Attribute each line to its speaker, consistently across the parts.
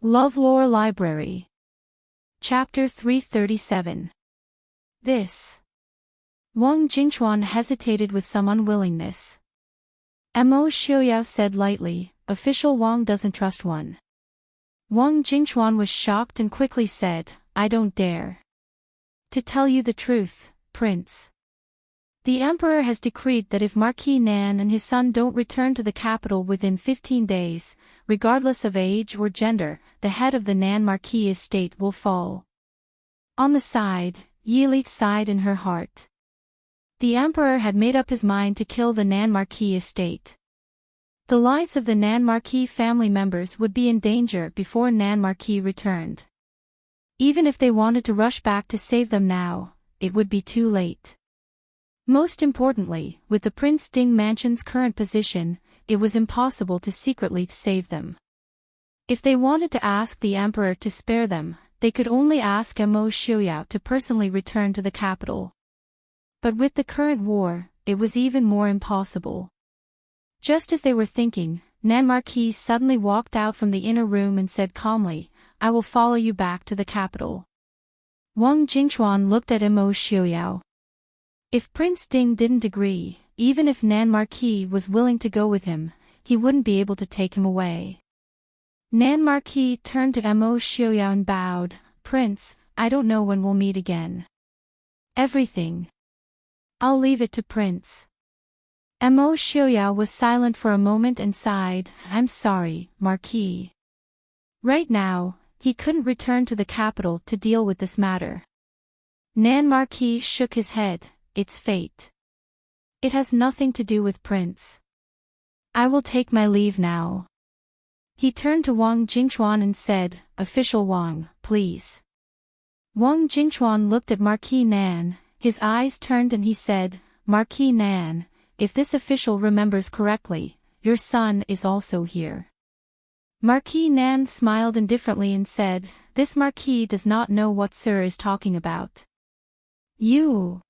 Speaker 1: LoveLore Library. Chapter 337. This. Wang Jingchuan hesitated with some unwillingness. Mo Xiaoyao said lightly, "Official Wang doesn't trust one." Wang Jingchuan was shocked and quickly said, "I don't dare. To tell you the truth, Prince. The Emperor has decreed that if Marquis Nan and his son don't return to the capital within 15 days, regardless of age or gender, the head of the Nan Marquis estate will fall." On the side, Yili sighed in her heart. The Emperor had made up his mind to kill the Nan Marquis estate. The lives of the Nan Marquis family members would be in danger before Nan Marquis returned. Even if they wanted to rush back to save them now, it would be too late. Most importantly, with the Prince Ding Mansion's current position, it was impossible to secretly save them. If they wanted to ask the Emperor to spare them, they could only ask Mo Xiaoyao to personally return to the capital. But with the current war, it was even more impossible. Just as they were thinking, Nan Marquis suddenly walked out from the inner room and said calmly, "I will follow you back to the capital." Wang Jingchuan looked at Mo Xiaoyao. If Prince Ding didn't agree, even if Nan Marquis was willing to go with him, he wouldn't be able to take him away. Nan Marquis turned to Mo Xiaoyao and bowed, "Prince, I don't know when we'll meet again. Everything. I'll leave it to Prince." Mo Xiaoyao was silent for a moment and sighed, "I'm sorry, Marquis." Right now, he couldn't return to the capital to deal with this matter. Nan Marquis shook his head. "It's fate. It has nothing to do with Prince. I will take my leave now." He turned to Wang Jingchuan and said, "Official Wang, please." Wang Jingchuan looked at Marquis Nan, his eyes turned and he said, "Marquis Nan, if this official remembers correctly, your son is also here." Marquis Nan smiled indifferently and said, "This Marquis does not know what Sir is talking about." "You."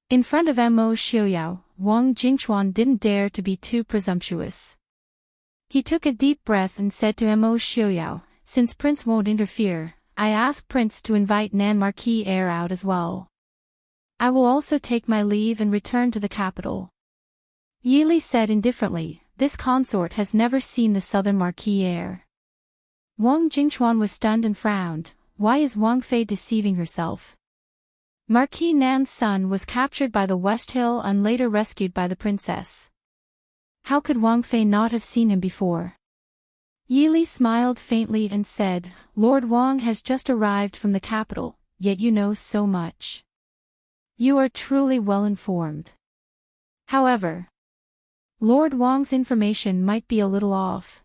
Speaker 1: In front of Mo Xiaoyao, Wang Jingchuan didn't dare to be too presumptuous. He took a deep breath and said to Mo Xiaoyao, "Since Prince won't interfere, I ask Prince to invite Nan Marquis heir out as well. I will also take my leave and return to the capital." Yili said indifferently, "This consort has never seen the southern Marquis heir." Wang Jingchuan was stunned and frowned. Why is Wang Fei deceiving herself? Marquis Nan's son was captured by the West Hill and later rescued by the princess. How could Wang Fei not have seen him before? Yili smiled faintly and said, "Lord Wang has just arrived from the capital, yet you know so much. You are truly well informed. However, Lord Wang's information might be a little off.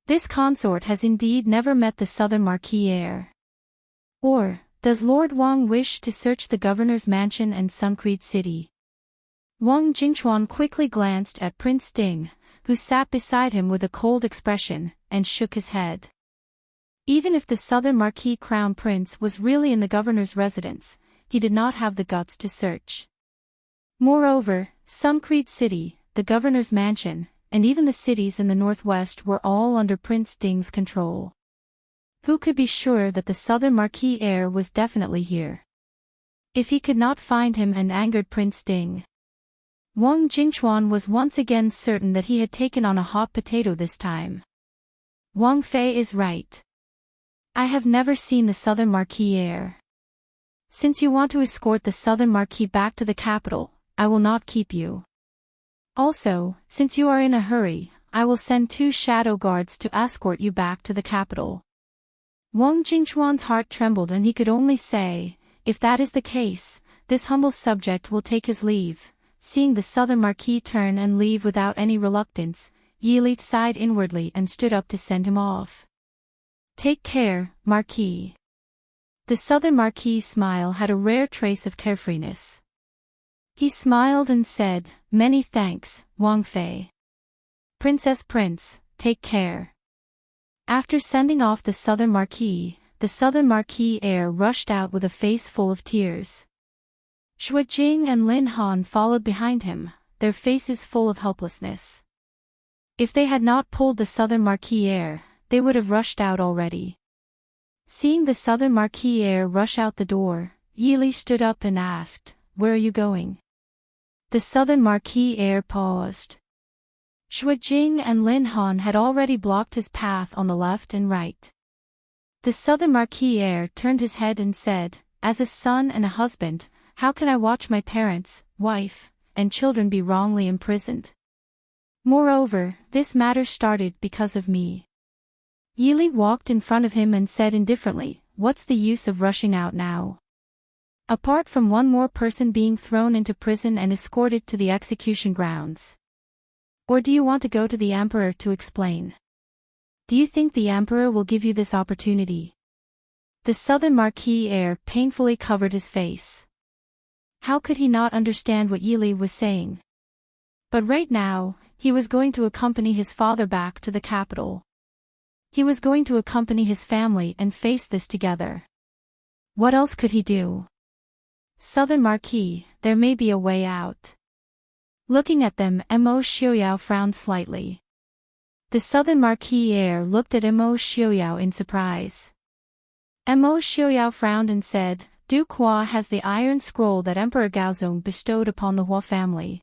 Speaker 1: This consort has indeed never met the southern Marquis heir. Or, does Lord Wang wish to search the governor's mansion and Suncreed City?" Wang Jingchuan quickly glanced at Prince Ding, who sat beside him with a cold expression, and shook his head. Even if the southern Marquis Crown Prince was really in the governor's residence, he did not have the guts to search. Moreover, Suncreed City, the governor's mansion, and even the cities in the northwest were all under Prince Ding's control. Who could be sure that the southern Marquis heir was definitely here? If he could not find him and angered Prince Ding, Wang Jingchuan was once again certain that he had taken on a hot potato this time. Wang Fei is right. I have never seen the southern Marquis heir. Since you want to escort the southern Marquis back to the capital, I will not keep you. Also, since you are in a hurry, I will send 2 shadow guards to escort you back to the capital." Wang Jingchuan's heart trembled and he could only say, "If that is the case, this humble subject will take his leave." Seeing the southern Marquis turn and leave without any reluctance, Yili sighed inwardly and stood up to send him off. "Take care, Marquis." The southern Marquis' smile had a rare trace of carefreeness. He smiled and said, "Many thanks, Wang Fei. Prince, take care." After sending off the southern Marquis heir rushed out with a face full of tears. Shui Jing and Lin Han followed behind him, their faces full of helplessness. If they had not pulled the southern Marquis heir, they would have rushed out already. Seeing the Southern Marquis heir rush out the door, Yili stood up and asked, "Where are you going?" The Southern Marquis heir paused. Shui Jing and Lin Han had already blocked his path on the left and right. The Southern Marquis heir turned his head and said, "As a son and a husband, how can I watch my parents, wife, and children be wrongly imprisoned? Moreover, this matter started because of me." Yili walked in front of him and said indifferently, "What's the use of rushing out now? Apart from one more person being thrown into prison and escorted to the execution grounds. Or do you want to go to the Emperor to explain? Do you think the Emperor will give you this opportunity?" The Southern Marquis heir painfully covered his face. How could he not understand what Yili was saying? But right now, he was going to accompany his father back to the capital. He was going to accompany his family and face this together. What else could he do? Southern Marquis, there may be a way out. Looking at them, Mo Xiaoyao frowned slightly. The Southern Marquis heir looked at Mo Xiaoyao in surprise. Mo Xiaoyao frowned and said, "Duke Hua has the iron scroll that Emperor Gaozong bestowed upon the Hua family.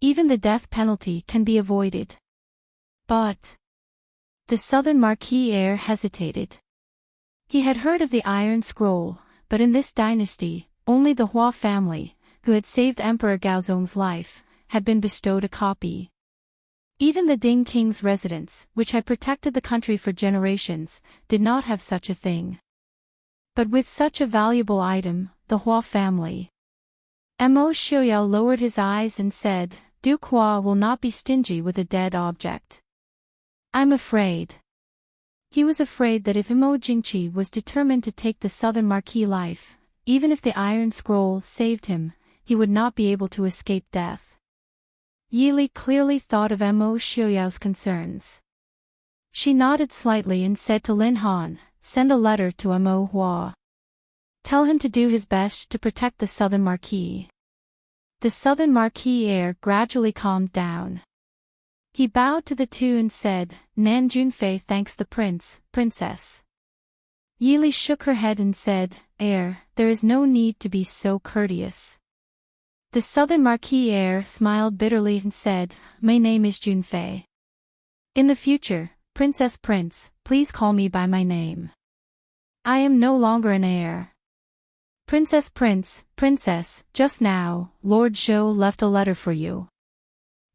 Speaker 1: Even the death penalty can be avoided." But the Southern Marquis heir hesitated. He had heard of the Iron Scroll, but in this dynasty, only the Hua family, who had saved Emperor Gaozong's life, had been bestowed a copy. Even the Ding King's residence, which had protected the country for generations, did not have such a thing. But with such a valuable item, the Hua family. Mo Xiaoyao lowered his eyes and said, "Duke Hua will not be stingy with a dead object. I'm afraid." He was afraid that if Mo Jingqi was determined to take the Southern Marquis life, even if the Iron Scroll saved him, he would not be able to escape death. Yili clearly thought of Mo Xiaoyao's concerns. She nodded slightly and said to Lin Han, "Send a letter to Mo Hua. Tell him to do his best to protect the Southern Marquis." The Southern Marquis heir gradually calmed down. He bowed to the two and said, "Nan Junfei thanks the princess." Yili shook her head and said, "Heir, there is no need to be so courteous." The Southern Marquis heir smiled bitterly and said, "My name is Junfei. In the future, Prince, please call me by my name. I am no longer an heir." Princess, just now, Lord Zhou left a letter for you."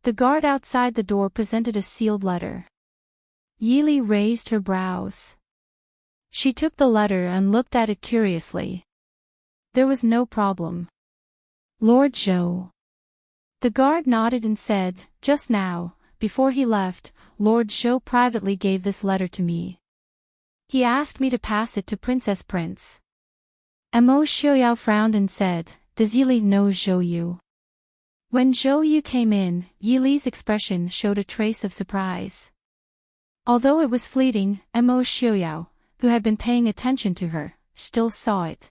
Speaker 1: The guard outside the door presented a sealed letter. Yili raised her brows. She took the letter and looked at it curiously. There was no problem. "Lord Zhou." The guard nodded and said, "Just now, before he left, Lord Zhou privately gave this letter to me. He asked me to pass it to Prince." Mo Xiaoyao frowned and said, "Does Yili know Zhou Yu?" When Zhou Yu came in, Yili's expression showed a trace of surprise. Although it was fleeting, Mo Xiaoyao, who had been paying attention to her, still saw it.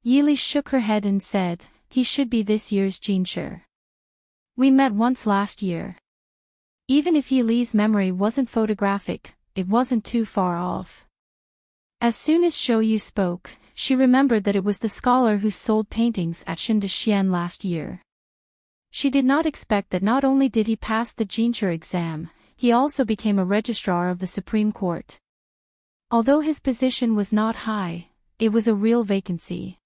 Speaker 1: Yili shook her head and said, "He should be this year's Jinshi. We met once last year." Even if Yili's memory wasn't photographic, it wasn't too far off. As soon as Zhou Yu spoke, she remembered that it was the scholar who sold paintings at Shindexian last year. She did not expect that not only did he pass the Jinshi exam, he also became a registrar of the Supreme Court. Although his position was not high, it was a real vacancy.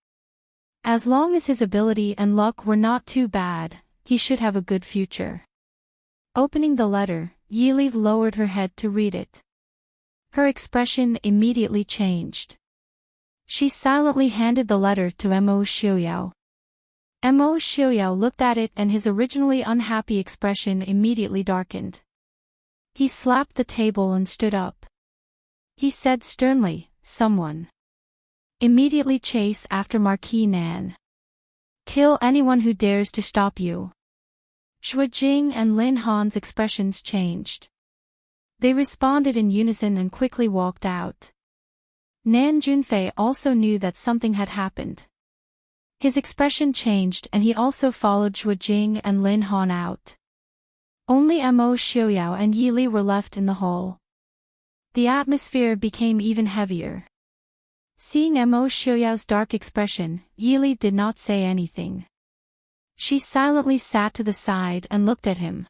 Speaker 1: As long as his ability and luck were not too bad, he should have a good future. Opening the letter, Yili lowered her head to read it. Her expression immediately changed. She silently handed the letter to Mo Xiaoyao. Mo Xiaoyao looked at it and his originally unhappy expression immediately darkened. He slapped the table and stood up. He said sternly, "Someone immediately chase after Marquis Nan. Kill anyone who dares to stop you." Shui Jing and Lin Han's expressions changed. They responded in unison and quickly walked out. Nan Junfei also knew that something had happened. His expression changed and he also followed Shui Jing and Lin Han out. Only Mo Xiaoyao and Yili were left in the hall. The atmosphere became even heavier. Seeing Mo Xiaoyao's dark expression, Yili did not say anything. She silently sat to the side and looked at him.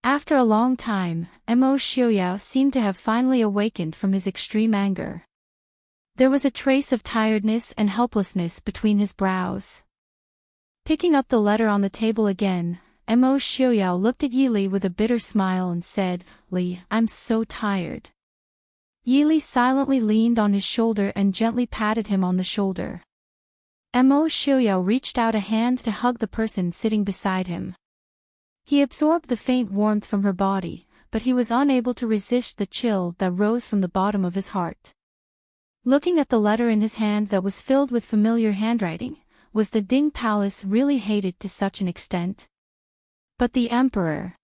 Speaker 1: After a long time, Mo Xiaoyao seemed to have finally awakened from his extreme anger. There was a trace of tiredness and helplessness between his brows. Picking up the letter on the table again, Mo Xiaoyao looked at Yili with a bitter smile and said, "Li, I'm so tired." Yili silently leaned on his shoulder and gently patted him on the shoulder. Mo Xiaoyao reached out a hand to hug the person sitting beside him. He absorbed the faint warmth from her body, but he was unable to resist the chill that rose from the bottom of his heart. Looking at the letter in his hand that was filled with familiar handwriting, was the Ding Palace really hated to such an extent? But the Emperor.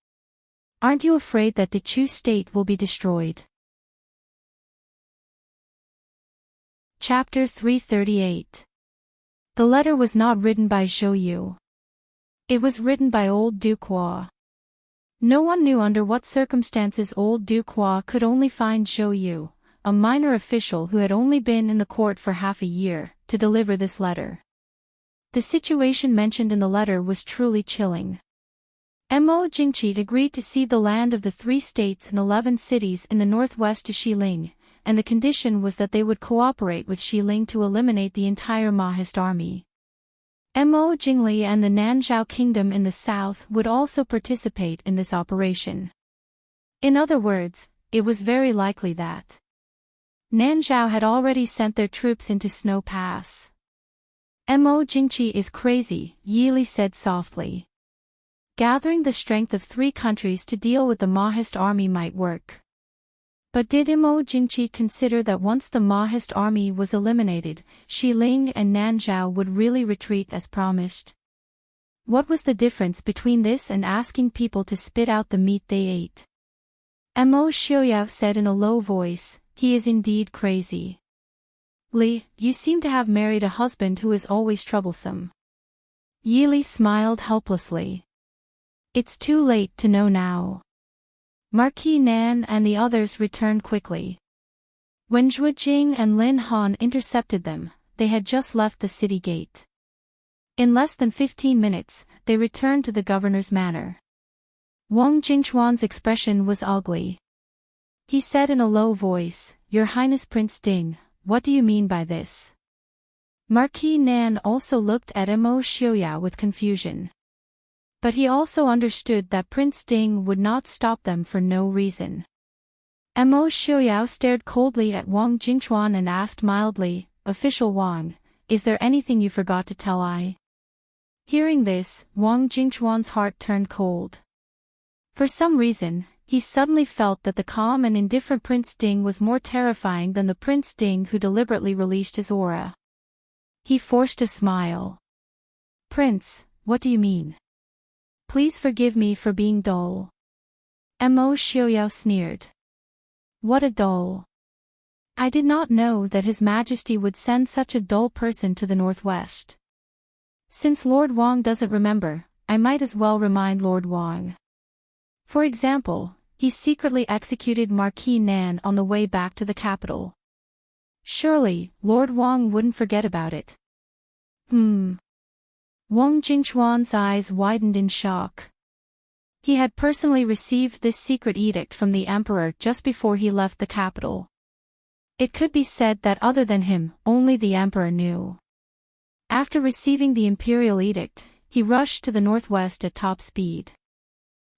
Speaker 1: Aren't you afraid that the Chu state will be destroyed? Chapter 338. The letter was not written by Zhou Yu. It was written by old Duke Hua. No one knew under what circumstances old Duke Hua could only find Zhou Yu, a minor official who had only been in the court for half a year, to deliver this letter. The situation mentioned in the letter was truly chilling. Mo Jingqi agreed to cede the land of the 3 states and 11 cities in the northwest to Xiling, and the condition was that they would cooperate with Xiling to eliminate the entire Mahist army. Mo Jingli and the Nanzhao kingdom in the south would also participate in this operation. In other words, it was very likely that Nanzhao had already sent their troops into Snow Pass. Mo Jingqi is crazy, Yili said softly. Gathering the strength of 3 countries to deal with the Mahist army might work. But did Mo Jingqi consider that once the Mahist army was eliminated, Xiling and Nanzhao would really retreat as promised? What was the difference between this and asking people to spit out the meat they ate? Mo Xiaoyao said in a low voice, "He is indeed crazy. Li, you seem to have married a husband who is always troublesome." Yili smiled helplessly. "It's too late to know now." Marquis Nan and the others returned quickly. When Zhuo Jing and Lin Han intercepted them, they had just left the city gate. In less than 15 minutes, they returned to the governor's manor. Wang Jingchuan's expression was ugly. He said in a low voice, "Your Highness Prince Ding, what do you mean by this?" Marquis Nan also looked at Mo Xiaoyao with confusion. But he also understood that Prince Ding would not stop them for no reason. Mo Xiaoyao stared coldly at Wang Jingchuan and asked mildly, "Official Wang, is there anything you forgot to tell I?" Hearing this, Wang Jingchuan's heart turned cold. For some reason, he suddenly felt that the calm and indifferent Prince Ding was more terrifying than the Prince Ding who deliberately released his aura. He forced a smile. "Prince, what do you mean? Please forgive me for being dull." Mo Xiaoyao sneered. "What a dull. I did not know that His Majesty would send such a dull person to the northwest. Since Lord Wang doesn't remember, I might as well remind Lord Wang. For example, he secretly executed Marquis Nan on the way back to the capital. Surely, Lord Wang wouldn't forget about it." Wang Jingchuan's eyes widened in shock. He had personally received this secret edict from the emperor just before he left the capital. It could be said that other than him, only the emperor knew. After receiving the imperial edict, he rushed to the northwest at top speed.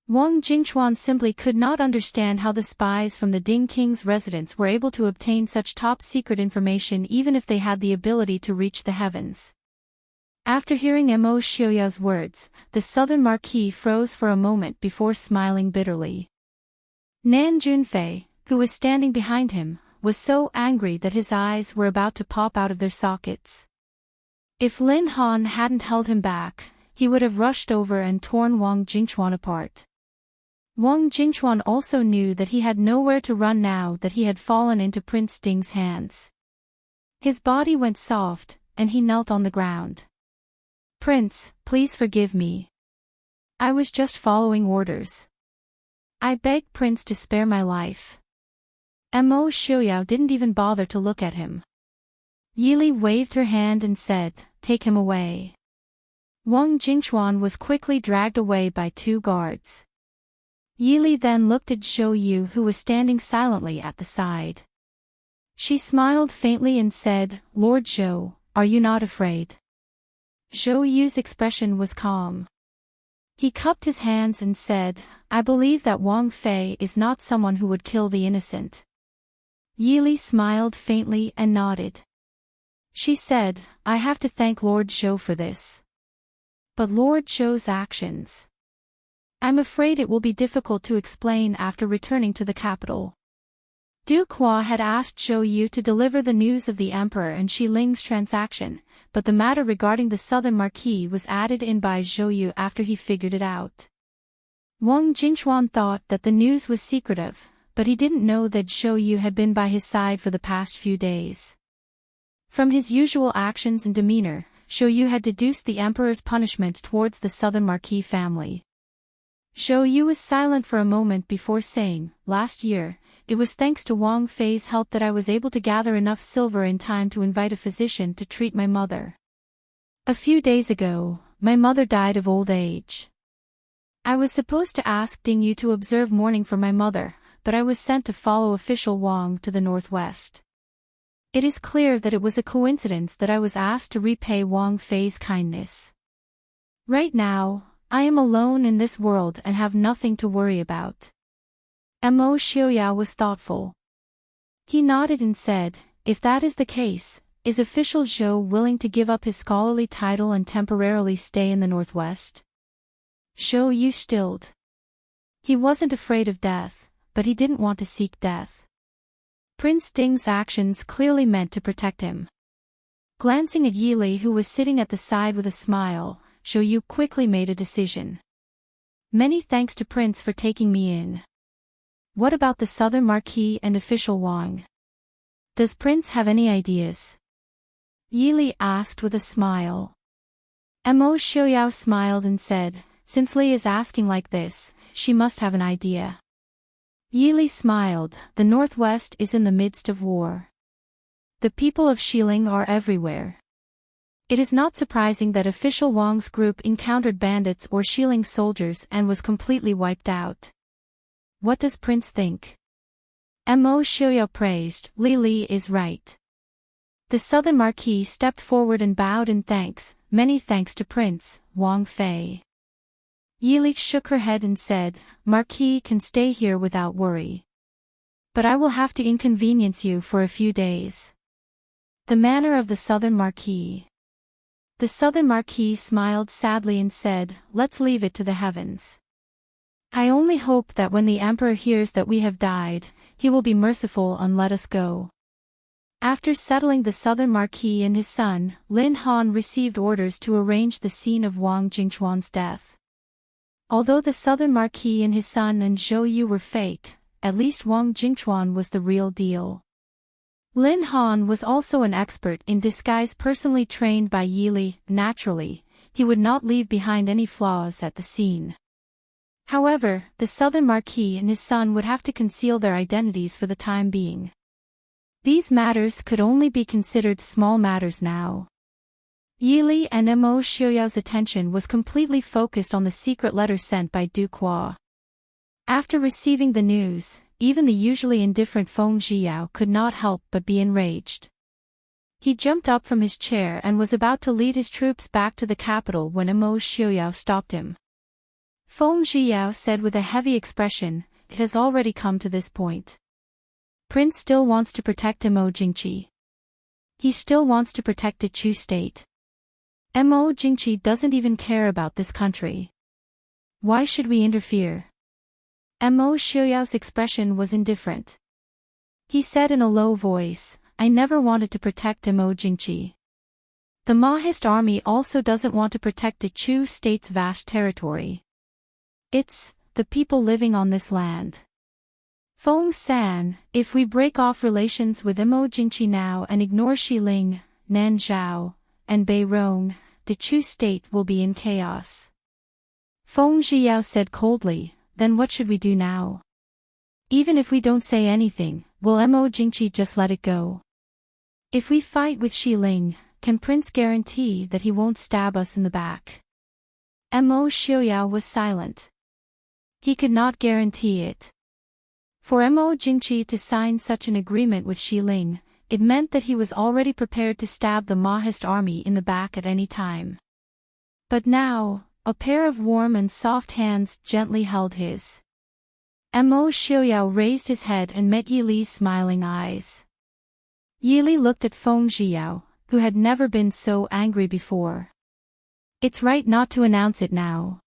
Speaker 1: Wang Jingchuan simply could not understand how the spies from the Ding King's residence were able to obtain such top-secret information even if they had the ability to reach the heavens. After hearing Mo Xiaoyao's words, the southern marquis froze for a moment before smiling bitterly. Nan Junfei, who was standing behind him, was so angry that his eyes were about to pop out of their sockets. If Lin Han hadn't held him back, he would have rushed over and torn Wang Jingchuan apart. Wang Jingchuan also knew that he had nowhere to run now that he had fallen into Prince Ding's hands. His body went soft, and he knelt on the ground. "Prince, please forgive me. I was just following orders. I beg Prince to spare my life." Mo Xiaoyao didn't even bother to look at him. Yili waved her hand and said, "Take him away." Wang Jingchuan was quickly dragged away by 2 guards. Yili then looked at Zhou Yu, who was standing silently at the side. She smiled faintly and said, "Lord Zhou, are you not afraid?" Zhou Yu's expression was calm. He cupped his hands and said, "I believe that Wang Fei is not someone who would kill the innocent." Yili smiled faintly and nodded. She said, "I have to thank Lord Zhou for this. But Lord Zhou's actions, I'm afraid it will be difficult to explain after returning to the capital." Du Qua had asked Zhou Yu to deliver the news of the Emperor and Shi Ling's transaction, but the matter regarding the Southern Marquis was added in by Zhou Yu after he figured it out. Wang Jingchuan thought that the news was secretive, but he didn't know that Zhou Yu had been by his side for the past few days. From his usual actions and demeanor, Zhou Yu had deduced the Emperor's punishment towards the Southern Marquis family. Zhou Yu was silent for a moment before saying, "Last year, it was thanks to Wang Fei's help that I was able to gather enough silver in time to invite a physician to treat my mother. A few days ago, my mother died of old age. I was supposed to ask Ding Yu to observe mourning for my mother, but I was sent to follow official Wang to the northwest. It is clear that it was a coincidence that I was asked to repay Wang Fei's kindness. Right now, I am alone in this world and have nothing to worry about." Mo Xiaoyao was thoughtful. He nodded and said, "If that is the case, is official Zhou willing to give up his scholarly title and temporarily stay in the northwest?" Zhou Yu stilled. He wasn't afraid of death, but he didn't want to seek death. Prince Ding's actions clearly meant to protect him. Glancing at Yili, who was sitting at the side with a smile, Zhou Yu quickly made a decision. "Many thanks to Prince for taking me in. What about the Southern Marquis and official Wang? Does Prince have any ideas?" Yili asked with a smile. Mo Xiaoyao smiled and said, "Since Li is asking like this, she must have an idea." Yili smiled. "The Northwest is in the midst of war. The people of Xiling are everywhere. It is not surprising that official Wang's group encountered bandits or Xiling soldiers and was completely wiped out. What does Prince think?" Mo Xiaoyao praised, "Li is right." The Southern Marquis stepped forward and bowed in thanks, "Many thanks to Prince Wang Fei." Yili shook her head and said, "Marquis can stay here without worry. But I will have to inconvenience you for a few days." The manner of the Southern Marquis. The Southern Marquis smiled sadly and said, "Let's leave it to the heavens. I only hope that when the Emperor hears that we have died, he will be merciful and let us go." After settling the Southern Marquis and his son, Lin Han received orders to arrange the scene of Wang Jingchuan's death. Although the Southern Marquis and his son and Zhou Yu were fake, at least Wang Jingchuan was the real deal. Lin Han was also an expert in disguise, personally trained by Yili. Naturally, he would not leave behind any flaws at the scene. However, the Southern Marquis and his son would have to conceal their identities for the time being. These matters could only be considered small matters now. Yili and Mo Xiaoyao's attention was completely focused on the secret letter sent by Du Qua. After receiving the news, even the usually indifferent Feng Zhiyao could not help but be enraged. He jumped up from his chair and was about to lead his troops back to the capital when Mo Xiaoyao stopped him. Feng Zhiyao said with a heavy expression, "It has already come to this point. Prince still wants to protect Mo Jingqi. He still wants to protect the Chu state. Mo Jingqi doesn't even care about this country. Why should we interfere?" Mo Xiaoyao's expression was indifferent. He said in a low voice, "I never wanted to protect Mo Jingqi. The Maoist army also doesn't want to protect the Chu state's vast territory. It's the people living on this land. Feng San, if we break off relations with Mo Jingqi now and ignore Xiling, Nanzhao, and Beirong, the Chu state will be in chaos." Feng Zhiyao said coldly, "Then what should we do now?" Even if we don't say anything, will Mo Jingqi just let it go? If we fight with Xi Ling, can Prince guarantee that he won't stab us in the back? Mo Xiaoyao was silent. He could not guarantee it. For Mo Jingqi to sign such an agreement with Xi Ling, it meant that he was already prepared to stab the Mahist army in the back at any time. But now, a pair of warm and soft hands gently held his. Mo Xiaoyao raised his head and met Yi Li's smiling eyes. Yi Li looked at Feng Zhiyao, who had never been so angry before. It's right not to announce it now.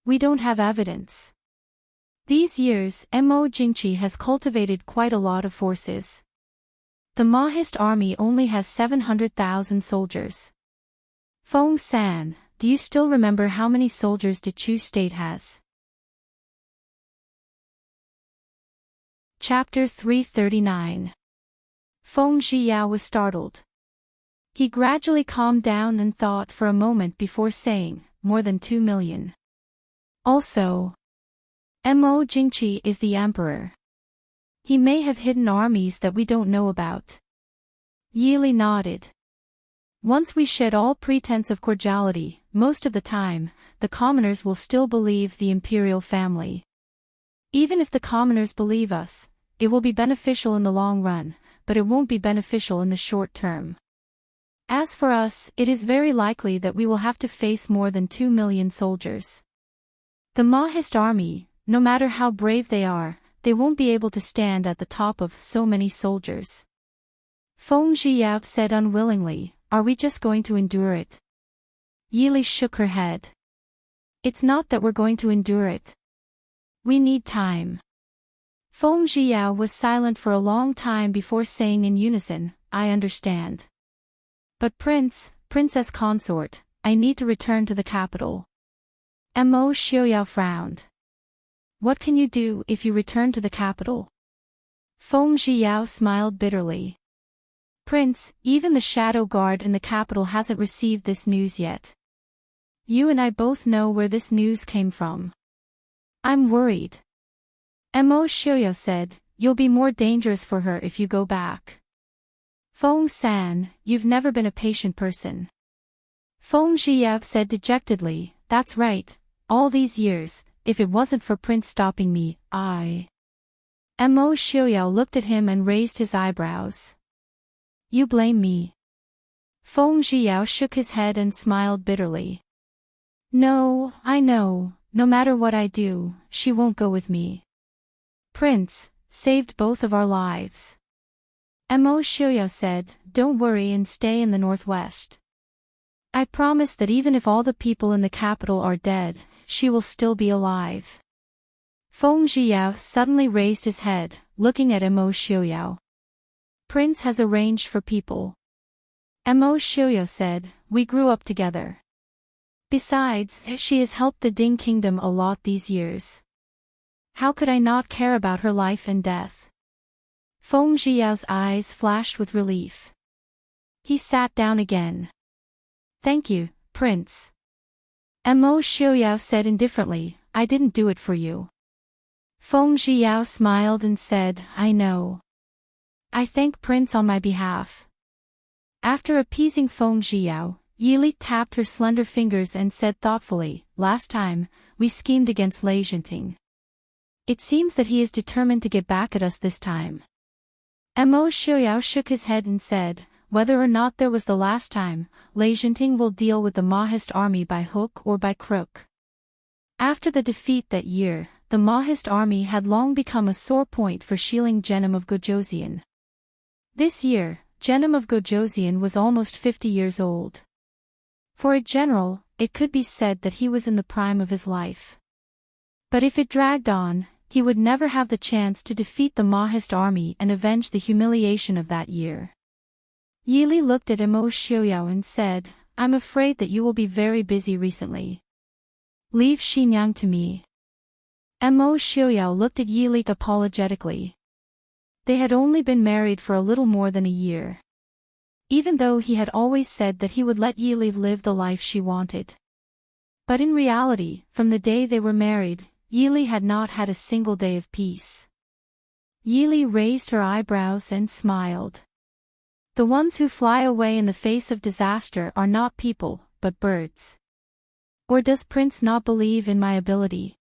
Speaker 1: We don't have evidence. These years, Mo Jingqi has cultivated quite a lot of forces. The Mahist army only has 700,000 soldiers. Feng San, do you still remember how many soldiers the Chu state has? Chapter 339. Feng Zhiyao was startled. He gradually calmed down and thought for a moment before saying, more than 2 million. Also, Mo Jingqi is the emperor. He may have hidden armies that we don't know about. Yi Li nodded. Once we shed all pretense of cordiality, most of the time, the commoners will still believe the imperial family. Even if the commoners believe us, it will be beneficial in the long run, but it won't be beneficial in the short term. As for us, it is very likely that we will have to face more than 2 million soldiers. The Mahist army, no matter how brave they are, they won't be able to stand at the top of so many soldiers. Feng Zhiyao said unwillingly, are we just going to endure it? Yi Li shook her head. It's not that we're going to endure it. We need time. Feng Zhiyao was silent for a long time before saying in unison, I understand. But Princess Consort, I need to return to the capital. Mo Xiaoyao frowned. What can you do if you return to the capital? Feng Zhiyao smiled bitterly. Prince, even the shadow guard in the capital hasn't received this news yet. You and I both know where this news came from. I'm worried. Mo Xiaoyao said, you'll be more dangerous for her if you go back. Feng San, you've never been a patient person. Feng Zhiyao said dejectedly, that's right, all these years, if it wasn't for Prince stopping me, Mo Xiaoyao looked at him and raised his eyebrows. You blame me. Feng Zhiyao shook his head and smiled bitterly. No, I know, no matter what I do, she won't go with me. Prince, saved both of our lives. Mo Xiaoyao said, don't worry and stay in the northwest. I promise that even if all the people in the capital are dead, she will still be alive. Feng Zhiyao suddenly raised his head, looking at Mo Xiaoyao. Prince has arranged for people. Mo Xiaoyao said, we grew up together. Besides, she has helped the Ding kingdom a lot these years. How could I not care about her life and death? Feng Zhiyao's eyes flashed with relief. He sat down again. Thank you, Prince. Mo Xiaoyao said indifferently, I didn't do it for you. Feng Zhiyao smiled and said, I know. I thank Prince on my behalf. After appeasing Feng Zhiyao, Yi Li tapped her slender fingers and said thoughtfully, last time, we schemed against Enchanting. It seems that he is determined to get back at us this time. Mo Xiaoyao shook his head and said, whether or not there was the last time, Enchanting will deal with the Mahist army by hook or by crook. After the defeat that year, the Mahist army had long become a sore point for Shiling Genom of Gojosian. This year, Genom of Gojosian was almost 50 years old. For a general, it could be said that he was in the prime of his life. But if it dragged on, he would never have the chance to defeat the Mahist army and avenge the humiliation of that year. Yi Li looked at Mo Xiaoyao and said, I'm afraid that you will be very busy recently. Leave Xinyang to me. Mo Xiaoyao looked at Yi Li apologetically. They had only been married for a little more than a year. Even though he had always said that he would let Yi Li live the life she wanted. But in reality, from the day they were married, Yi Li had not had a single day of peace. Yili raised her eyebrows and smiled. The ones who fly away in the face of disaster are not people, but birds. Or does Prince not believe in my ability?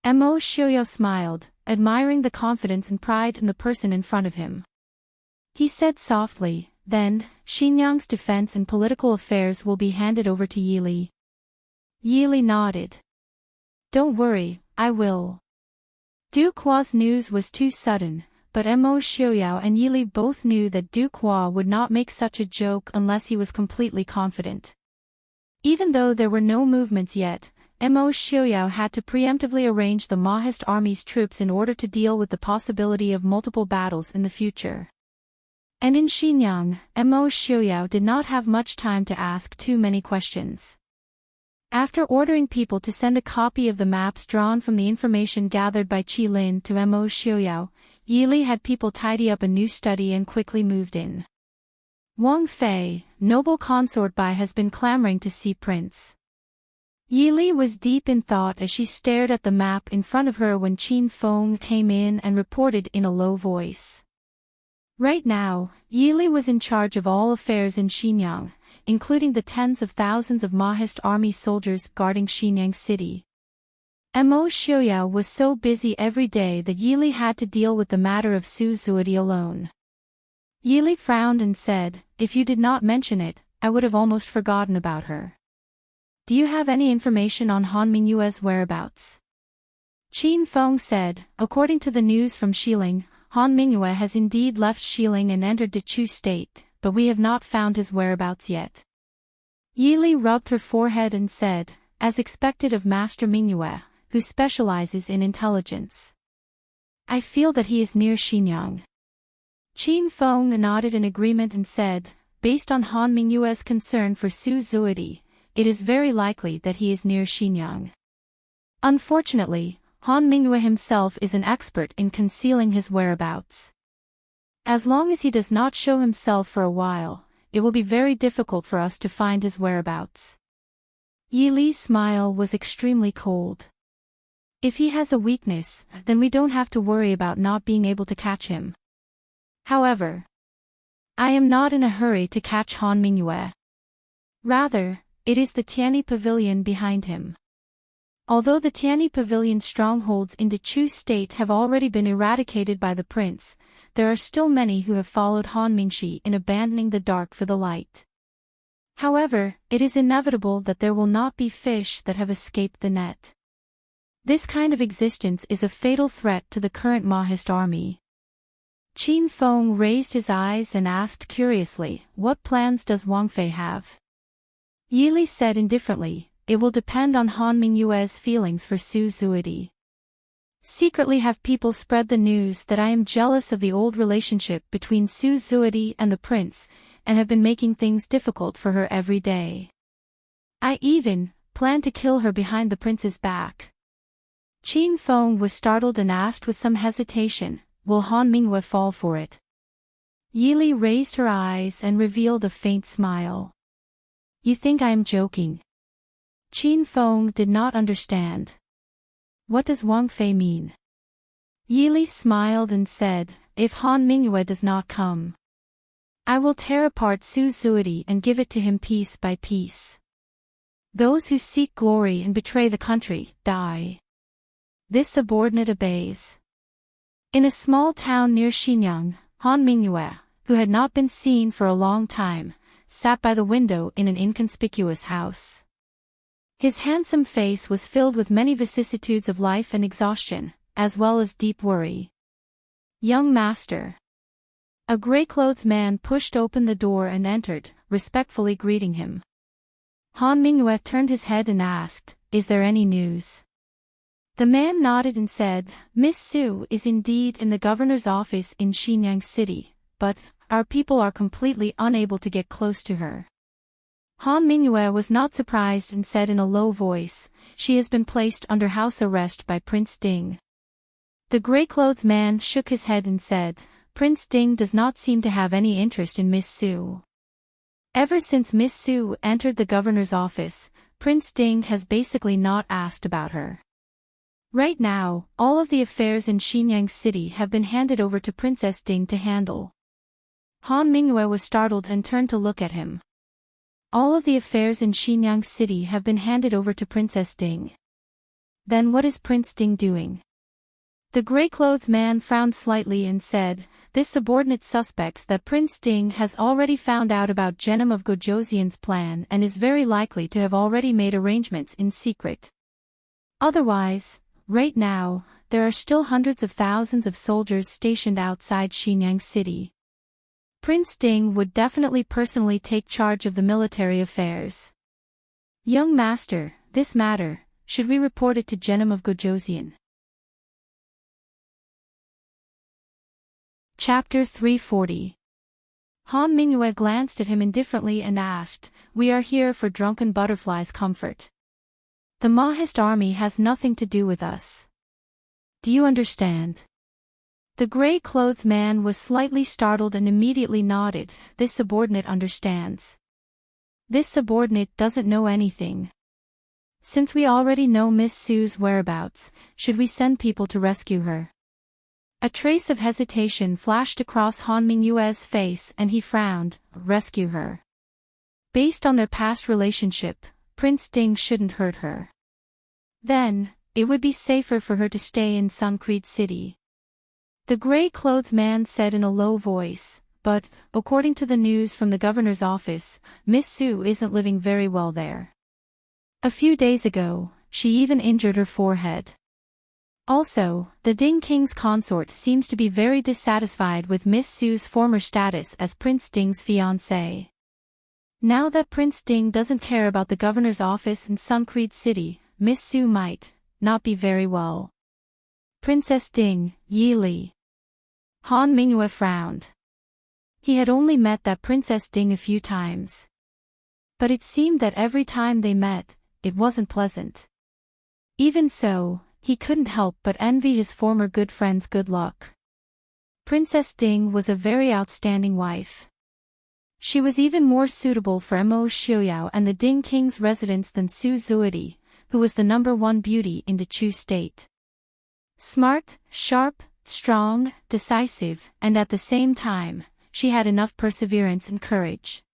Speaker 1: Mo Xiuyao smiled, admiring the confidence and pride in the person in front of him. He said softly, then, Xinyang's defense and political affairs will be handed over to Yili. Yili nodded. Don't worry, I will. Duke Hua's news was too sudden, but Mo Xiuyao and Yili both knew that Duke Hua would not make such a joke unless he was completely confident. Even though there were no movements yet, Mo Xiuyao had to preemptively arrange the Mahist army's troops in order to deal with the possibility of multiple battles in the future. And in Xinyang, Mo Xiuyao did not have much time to ask too many questions. After ordering people to send a copy of the maps drawn from the information gathered by Qi Lin to Mo Xiuyao, Yili had people tidy up a new study and quickly moved in. Wang Fei, noble consort Bai, has been clamoring to see Prince. Yili was deep in thought as she stared at the map in front of her when Qin Feng came in and reported in a low voice. Right now, Yili was in charge of all affairs in Xinyang, including the tens of thousands of Mahist army soldiers guarding Xinyang city. Mo Xiuyao was so busy every day that Yili had to deal with the matter of Su Zuidi alone. Yili frowned and said, if you did not mention it, I would have almost forgotten about her. Do you have any information on Han Mingyue's whereabouts? Qin Feng said, according to the news from Xiling, Han Mingyue has indeed left Xiling and entered Dechu state, but we have not found his whereabouts yet. Yili rubbed her forehead and said, as expected of Master Mingyue, who specializes in intelligence. I feel that he is near Xinyang. Qin Feng nodded in agreement and said, based on Han Mingyue's concern for Su Zuidi, it is very likely that he is near Xinyang. Unfortunately, Han Mingyue himself is an expert in concealing his whereabouts. As long as he does not show himself for a while, it will be very difficult for us to find his whereabouts. Yili's smile was extremely cold. If he has a weakness, then we don't have to worry about not being able to catch him. However, I am not in a hurry to catch Han Mingyue. Rather, it is the Tianyi Pavilion behind him. Although the Tianyi Pavilion strongholds in Dechu state have already been eradicated by the prince, there are still many who have followed Han Mingxi in abandoning the dark for the light. However, it is inevitable that there will not be fish that have escaped the net. This kind of existence is a fatal threat to the current Mahist army. Qin Feng raised his eyes and asked curiously, what plans does Wang Fei have? Yili said indifferently, it will depend on Han Mingyue's feelings for Su Zuidi. Secretly have people spread the news that I am jealous of the old relationship between Su Zuidi and the prince, and have been making things difficult for her every day. I even plan to kill her behind the prince's back. Qin Feng was startled and asked with some hesitation, will Han Mingyue fall for it? Yili raised her eyes and revealed a faint smile. You think I am joking? Qin Feng did not understand. What does Wang Fei mean? Yili smiled and said, if Han Mingyue does not come, I will tear apart Su Zuidi and give it to him piece by piece. Those who seek glory and betray the country, die. This subordinate obeys. In a small town near Xinyang, Han Mingyue, who had not been seen for a long time, sat by the window in an inconspicuous house. His handsome face was filled with many vicissitudes of life and exhaustion, as well as deep worry. Young master. A gray-clothed man pushed open the door and entered, respectfully greeting him. Han Mingyue turned his head and asked, is there any news? The man nodded and said, Miss Su is indeed in the governor's office in Xinyang City, but our people are completely unable to get close to her. Han Mingyue was not surprised and said in a low voice, she has been placed under house arrest by Prince Ding. The gray-clothed man shook his head and said, Prince Ding does not seem to have any interest in Miss Su. Ever since Miss Su entered the governor's office, Prince Ding has basically not asked about her. Right now, all of the affairs in Xinyang City have been handed over to Princess Ding to handle. Han Mingyue was startled and turned to look at him. All of the affairs in Xinyang City have been handed over to Princess Ding. Then what is Prince Ding doing? The gray-clothed man frowned slightly and said, "This subordinate suspects that Prince Ding has already found out about Genom of Gojoseon's plan and is very likely to have already made arrangements in secret. Otherwise, right now, there are still hundreds of thousands of soldiers stationed outside Xinyang City. Prince Ding would definitely personally take charge of the military affairs. Young master, this matter, should we report it to Genom of Gojoseon?" Chapter 340. Han Mingyue glanced at him indifferently and asked, "We are here for Drunken Butterfly's comfort. The Mahist army has nothing to do with us. Do you understand?" The gray-clothed man was slightly startled and immediately nodded. "This subordinate understands." "This subordinate doesn't know anything. Since we already know Miss Sue's whereabouts, should we send people to rescue her?" A trace of hesitation flashed across Han Mingyue's face and he frowned. "Rescue her? Based on their past relationship, Prince Ding shouldn't hurt her. Then, it would be safer for her to stay in Suncrete City." The gray-clothed man said in a low voice, "But, according to the news from the governor's office, Miss Sue isn't living very well there. A few days ago, she even injured her forehead. Also, the Ding King's consort seems to be very dissatisfied with Miss Sue's former status as Prince Ding's fiancée. Now that Prince Ding doesn't care about the governor's office in Suncrete City, Miss Sue might not be very well." "Princess Ding, Yi Li." Han Mingyue frowned. He had only met that Princess Ding a few times. But it seemed that every time they met, it wasn't pleasant. Even so, he couldn't help but envy his former good friend's good luck. Princess Ding was a very outstanding wife. She was even more suitable for Mo Xiuyao and the Ding King's residence than Su Zuodi, who was the #1 beauty in the Chu state. Smart, sharp, strong, decisive, and at the same time, she had enough perseverance and courage.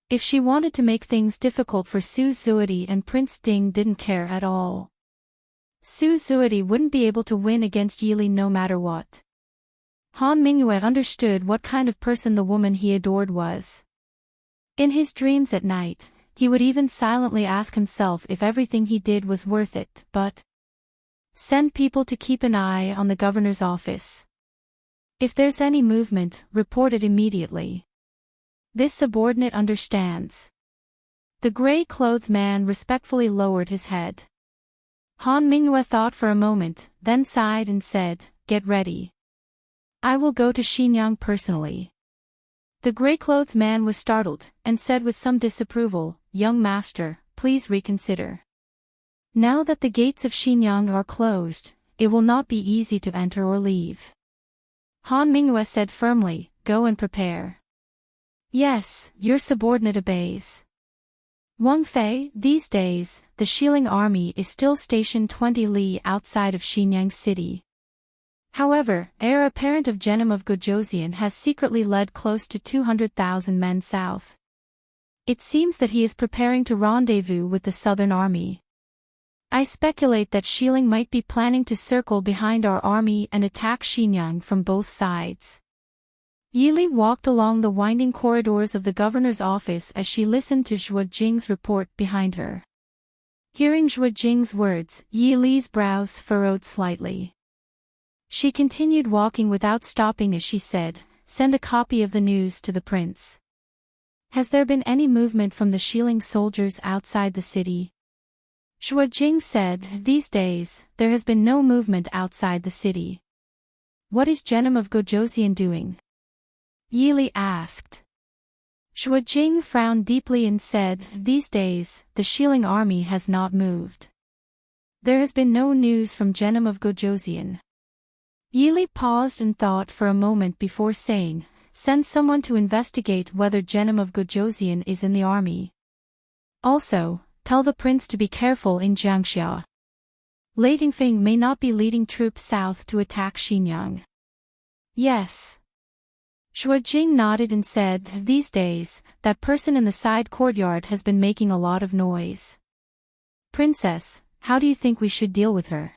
Speaker 1: If she wanted to make things difficult for Su Zuodi, and Prince Ding didn't care at all. Su Zuodi wouldn't be able to win against Yi Li no matter what. Han Mingyue understood what kind of person the woman he adored was. In his dreams at night, he would even silently ask himself if everything he did was worth it, but send people to keep an eye on the governor's office. If there's any movement, report it immediately. This subordinate understands. The gray-clothed man respectfully lowered his head. Han Mingyue thought for a moment, then sighed and said, "Get ready. I will go to Xinyang personally." The gray-clothed man was startled, and said with some disapproval, "Young master, please reconsider. Now that the gates of Xinyang are closed, it will not be easy to enter or leave." Han Mingyue said firmly, "Go and prepare." "Yes, your subordinate obeys." Wang Fei, these days, the Xiling army is still stationed 20 li outside of Xinyang City. However, heir apparent of Genom of Gojoseon has secretly led close to 200,000 men south. It seems that he is preparing to rendezvous with the southern army. I speculate that Xiling might be planning to circle behind our army and attack Xinyang from both sides. Yi Li walked along the winding corridors of the governor's office as she listened to Zhuo Jing's report behind her. Hearing Zhuo Jing's words, Yi Li's brows furrowed slightly. She continued walking without stopping as she said, "Send a copy of the news to the prince." "Has there been any movement from the Xiling soldiers outside the city?" Zhuo Jing said, "These days, there has been no movement outside the city." "What is Genom of Gojoseon doing?" Yi Li asked. Zhuo Jing frowned deeply and said, "These days, the Xiling army has not moved. There has been no news from Genom of Gojoseon." Yi Li paused and thought for a moment before saying, "Send someone to investigate whether Genom of Gojoseon is in the army. Also, tell the prince to be careful in Jiangxia." Lei Dingfeng may not be leading troops south to attack Xinyang. Yes. Shuo Jing nodded and said, these days, that person in the side courtyard has been making a lot of noise. Princess, how do you think we should deal with her?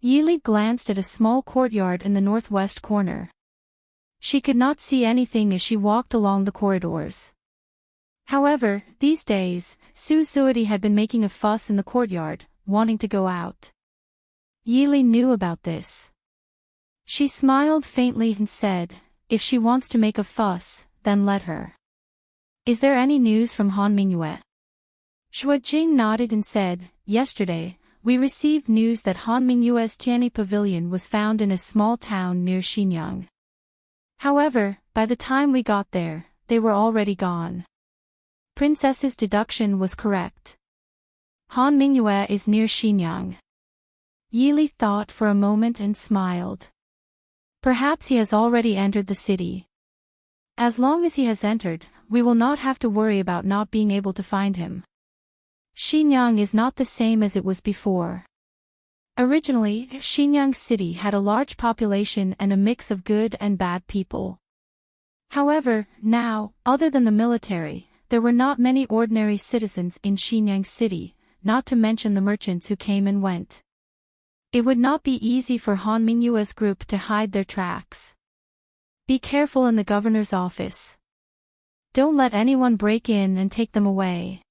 Speaker 1: Yili glanced at a small courtyard in the northwest corner. She could not see anything as she walked along the corridors. However, these days, Su Zuidi had been making a fuss in the courtyard, wanting to go out. Yili knew about this. She smiled faintly and said, if she wants to make a fuss, then let her. Is there any news from Han Mingyue? Shuo Jing nodded and said, yesterday, we received news that Han Mingyue's Tianyi pavilion was found in a small town near Xinyang. However, by the time we got there, they were already gone. Princess's deduction was correct. Han Mingyue is near Xinyang. Yili thought for a moment and smiled. Perhaps he has already entered the city. As long as he has entered, we will not have to worry about not being able to find him. Xinyang is not the same as it was before. Originally, Xinyang City had a large population and a mix of good and bad people. However, now, other than the military, there were not many ordinary citizens in Xinyang City, not to mention the merchants who came and went. It would not be easy for Han Mingyue's group to hide their tracks. Be careful in the governor's office. Don't let anyone break in and take them away.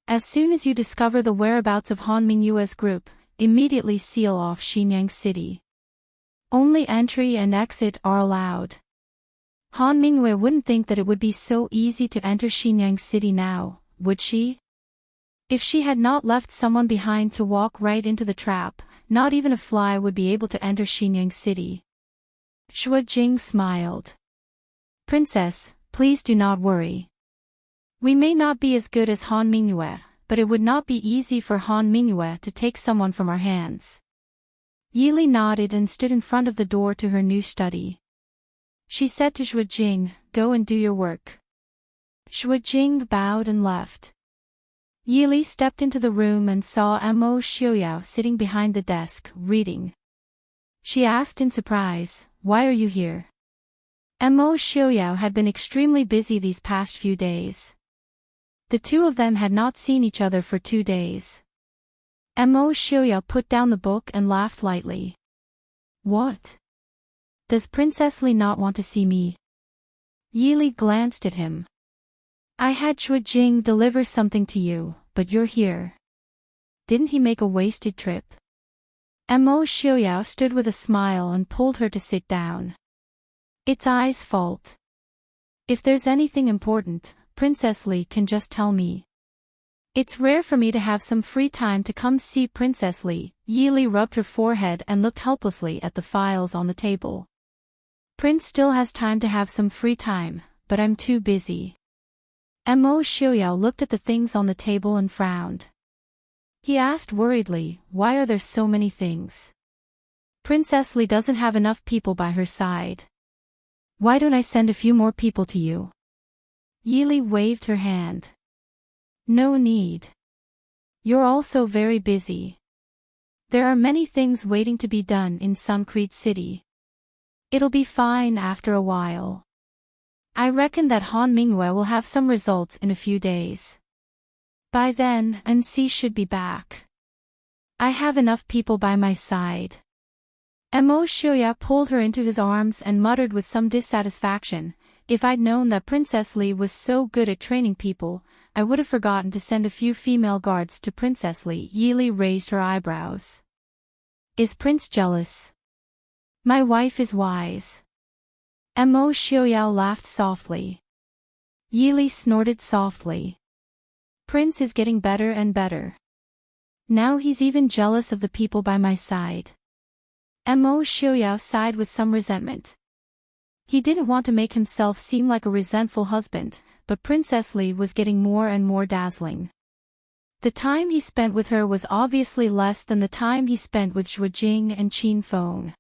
Speaker 1: As soon as you discover the whereabouts of Han Mingyue's group, immediately seal off Xinyang City. Only entry and exit are allowed. Han Mingyue wouldn't think that it would be so easy to enter Xinyang City now, would she? If she had not left someone behind to walk right into the trap, not even a fly would be able to enter Xinyang City. Shuo Jing smiled. Princess, please do not worry. We may not be as good as Han Mingyue, but it would not be easy for Han Mingyue to take someone from our hands. Yili nodded and stood in front of the door to her new study. She said to Shuo Jing, go and do your work. Shuo Jing bowed and left. Yili stepped into the room and saw Mo Xiaoyao sitting behind the desk, reading. She asked in surprise, why are you here? Mo Xiaoyao had been extremely busy these past few days. The two of them had not seen each other for 2 days. Mo Xiaoyao put down the book and laughed lightly. What? Does Princess Li not want to see me? Yili glanced at him. I had Shuo Jing deliver something to you, but you're here. Didn't he make a wasted trip? Mo Xiaoyao stood with a smile and pulled her to sit down. It's I's fault. If there's anything important, Princess Li can just tell me. It's rare for me to have some free time to come see Princess Li. Yili rubbed her forehead and looked helplessly at the files on the table. Prince still has time to have some free time, but I'm too busy. Mo Xiaoyao looked at the things on the table and frowned. He asked worriedly, why are there so many things? Princess Li doesn't have enough people by her side. Why don't I send a few more people to you? Yili waved her hand. No need. You're also very busy. There are many things waiting to be done in Suncrete City. It'll be fine after a while. I reckon that Han Mingyue will have some results in a few days. By then, NC should be back. I have enough people by my side. Mo Xiaoyao pulled her into his arms and muttered with some dissatisfaction, if I'd known that Princess Li was so good at training people, I would have forgotten to send a few female guards to Princess Li. Yili raised her eyebrows. Is Prince jealous? My wife is wise. Mo Xiaoyao laughed softly. Yili snorted softly. Prince is getting better and better. Now he's even jealous of the people by my side. Mo Xiaoyao sighed with some resentment. He didn't want to make himself seem like a resentful husband, but Princess Li was getting more and more dazzling. The time he spent with her was obviously less than the time he spent with Shuo Jing and Qin Feng.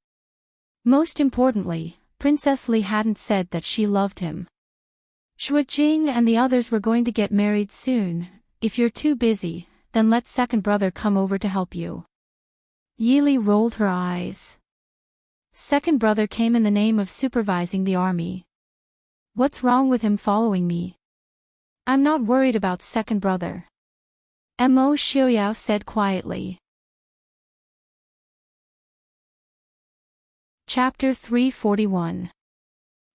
Speaker 1: Most importantly, Princess Li hadn't said that she loved him. Shuo Jing and the others were going to get married soon. If you're too busy, then let second brother come over to help you. Yili rolled her eyes. Second brother came in the name of supervising the army. What's wrong with him following me? I'm not worried about second brother. Mo Xiaoyao said quietly. Chapter 341.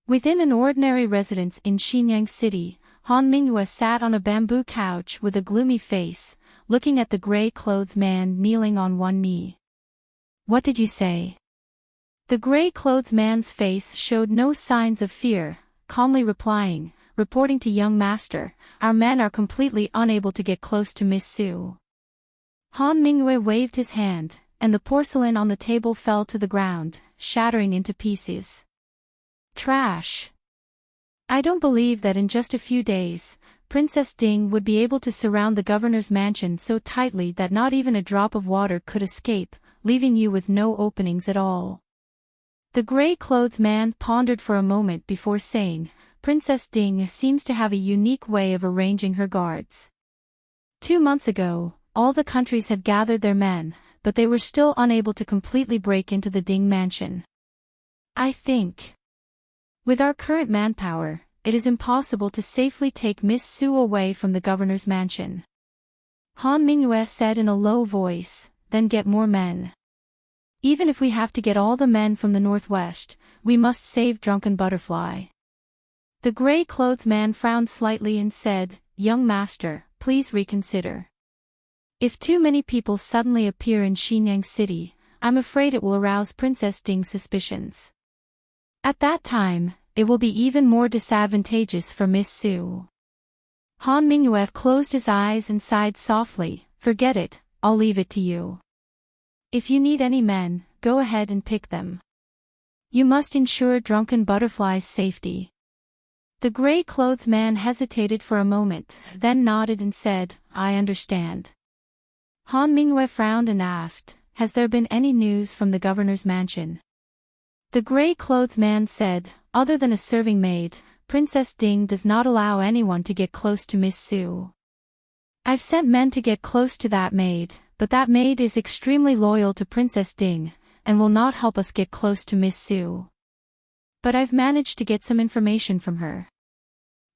Speaker 1: Within an ordinary residence in Xinyang City, Han Mingyue sat on a bamboo couch with a gloomy face, looking at the gray-clothed man kneeling on one knee. What did you say? The gray-clothed man's face showed no signs of fear, calmly replying, reporting to young master, our men are completely unable to get close to Miss Su. Han Mingyue waved his hand, and the porcelain on the table fell to the ground, shattering into pieces. Trash. I don't believe that in just a few days, Princess Ding would be able to surround the governor's mansion so tightly that not even a drop of water could escape, leaving you with no openings at all. The gray-clothed man pondered for a moment before saying, Princess Ding seems to have a unique way of arranging her guards. 2 months ago, all the countries had gathered their men, but they were still unable to completely break into the Ding mansion. I think, with our current manpower, it is impossible to safely take Miss Su away from the governor's mansion. Han Mingyue said in a low voice, then get more men. Even if we have to get all the men from the northwest, we must save Drunken Butterfly. The gray-clothed man frowned slightly and said, Young master, please reconsider. If too many people suddenly appear in Xinyang City, I'm afraid it will arouse Princess Ding's suspicions. At that time, it will be even more disadvantageous for Miss Su. Han Mingyue closed his eyes and sighed softly, forget it, I'll leave it to you. If you need any men, go ahead and pick them. You must ensure Drunken Butterfly's safety. The gray-clothed man hesitated for a moment, then nodded and said, I understand. Han Mingyue frowned and asked, has there been any news from the governor's mansion? The gray-clothed man said, other than a serving maid, Princess Ding does not allow anyone to get close to Miss Su. I've sent men to get close to that maid, but that maid is extremely loyal to Princess Ding, and will not help us get close to Miss Su. But I've managed to get some information from her.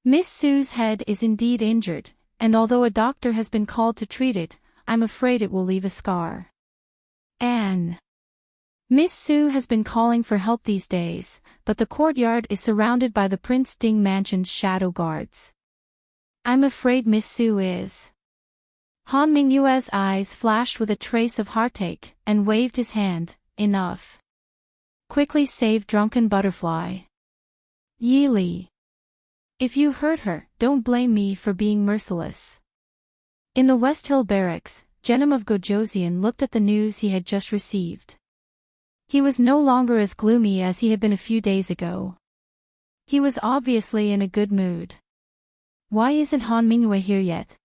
Speaker 1: Miss Su's head is indeed injured, and although a doctor has been called to treat it, I'm afraid it will leave a scar. Miss Su has been calling for help these days, but the courtyard is surrounded by the Prince Ding mansion's shadow guards. I'm afraid Miss Su is. Han Mingyue's eyes flashed with a trace of heartache, and waved his hand, enough. Quickly save Drunken Butterfly. Yi Li. If you hurt her, don't blame me for being merciless. In the West Hill barracks, Genom of Gojoseon looked at the news he had just received. He was no longer as gloomy as he had been a few days ago. He was obviously in a good mood. Why isn't Han Mingyue here yet?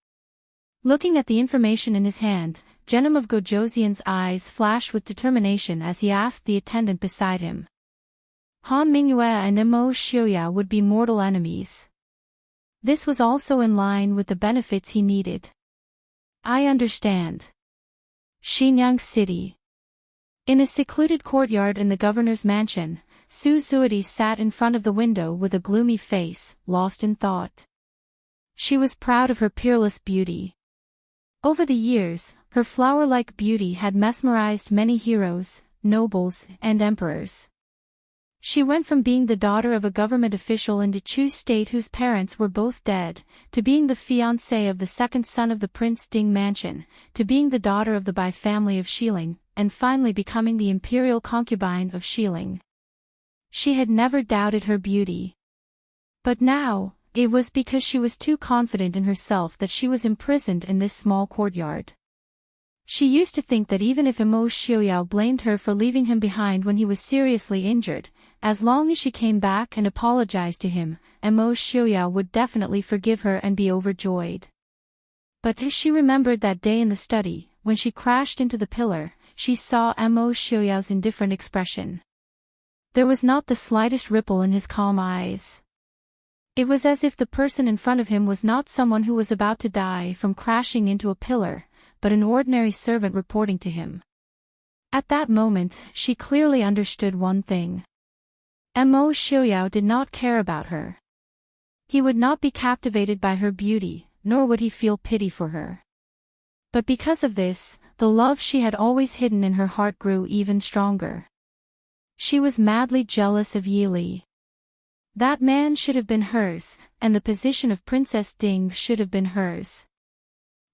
Speaker 1: Looking at the information in his hand, Genom of Gojoseon's eyes flashed with determination as he asked the attendant beside him. Han Mingyue and Mo Xiaoyao would be mortal enemies. This was also in line with the benefits he needed. I understand. Xinyang City. In a secluded courtyard in the governor's mansion, Su Zuidi sat in front of the window with a gloomy face, lost in thought. She was proud of her peerless beauty. Over the years, her flower-like beauty had mesmerized many heroes, nobles, and emperors. She went from being the daughter of a government official in the Chu state whose parents were both dead, to being the fiancée of the second son of the Prince Ding mansion, to being the daughter of the Bai family of Xiling, and finally becoming the imperial concubine of Xiling. She had never doubted her beauty. But now, it was because she was too confident in herself that she was imprisoned in this small courtyard. She used to think that even if Mo Xiaoyao blamed her for leaving him behind when he was seriously injured, as long as she came back and apologized to him, Mo Xiaoyao would definitely forgive her and be overjoyed. But as she remembered that day in the study, when she crashed into the pillar, she saw Mo Xiaoyao's indifferent expression. There was not the slightest ripple in his calm eyes. It was as if the person in front of him was not someone who was about to die from crashing into a pillar, but an ordinary servant reporting to him. At that moment, she clearly understood one thing. Mo Xiaoyao did not care about her. He would not be captivated by her beauty, nor would he feel pity for her. But because of this, the love she had always hidden in her heart grew even stronger. She was madly jealous of Yi Li. That man should have been hers, and the position of Princess Ding should have been hers.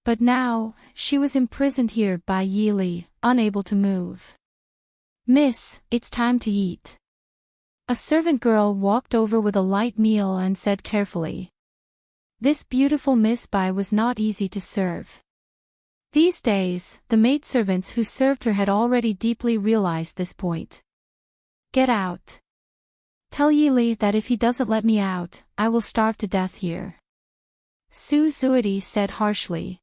Speaker 1: But now, she was imprisoned here by Yi Li, unable to move. "Miss, it's time to eat." A servant girl walked over with a light meal and said carefully. This beautiful Miss Bai was not easy to serve. These days, the maidservants who served her had already deeply realized this point. "Get out. Tell Yi Li that if he doesn't let me out, I will starve to death here," Su Zuidi said harshly.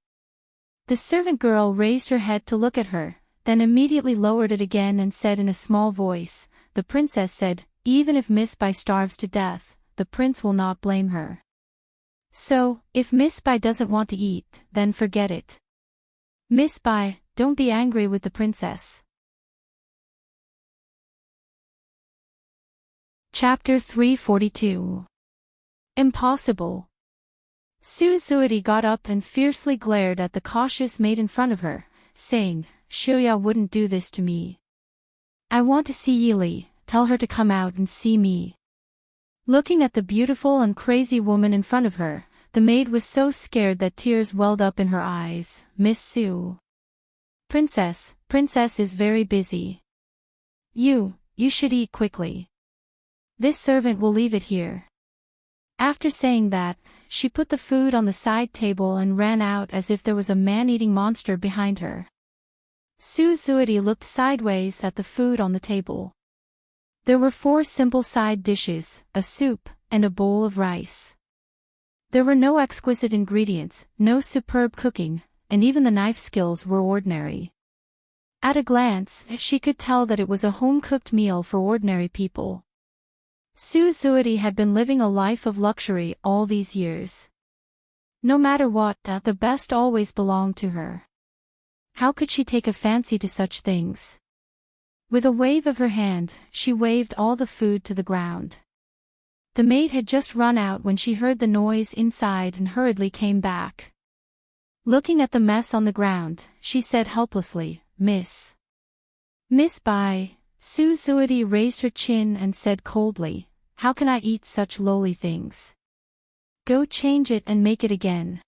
Speaker 1: The servant girl raised her head to look at her, then immediately lowered it again and said in a small voice, "The princess said, even if Miss Bai starves to death, the prince will not blame her. So, if Miss Bai doesn't want to eat, then forget it. Miss Bai, don't be angry with the princess." Chapter 342. Impossible. Su Zuidi got up and fiercely glared at the cautious maid in front of her, saying, "Xiaoya wouldn't do this to me. I want to see Yi Li, tell her to come out and see me." Looking at the beautiful and crazy woman in front of her, the maid was so scared that tears welled up in her eyes. "Miss Su. Princess is very busy. You should eat quickly. This servant will leave it here." After saying that, she put the food on the side table and ran out as if there was a man-eating monster behind her. Su Zuidi looked sideways at the food on the table. There were 4 simple side dishes, a soup, and a bowl of rice. There were no exquisite ingredients, no superb cooking, and even the knife skills were ordinary. At a glance, she could tell that it was a home-cooked meal for ordinary people. Su Zuidi had been living a life of luxury all these years. No matter what, the best always belonged to her. How could she take a fancy to such things? With a wave of her hand, she waved all the food to the ground. The maid had just run out when she heard the noise inside and hurriedly came back. Looking at the mess on the ground, she said helplessly, Miss Bai." Su Zuidi raised her chin and said coldly, "How can I eat such lowly things? Go change it and make it again."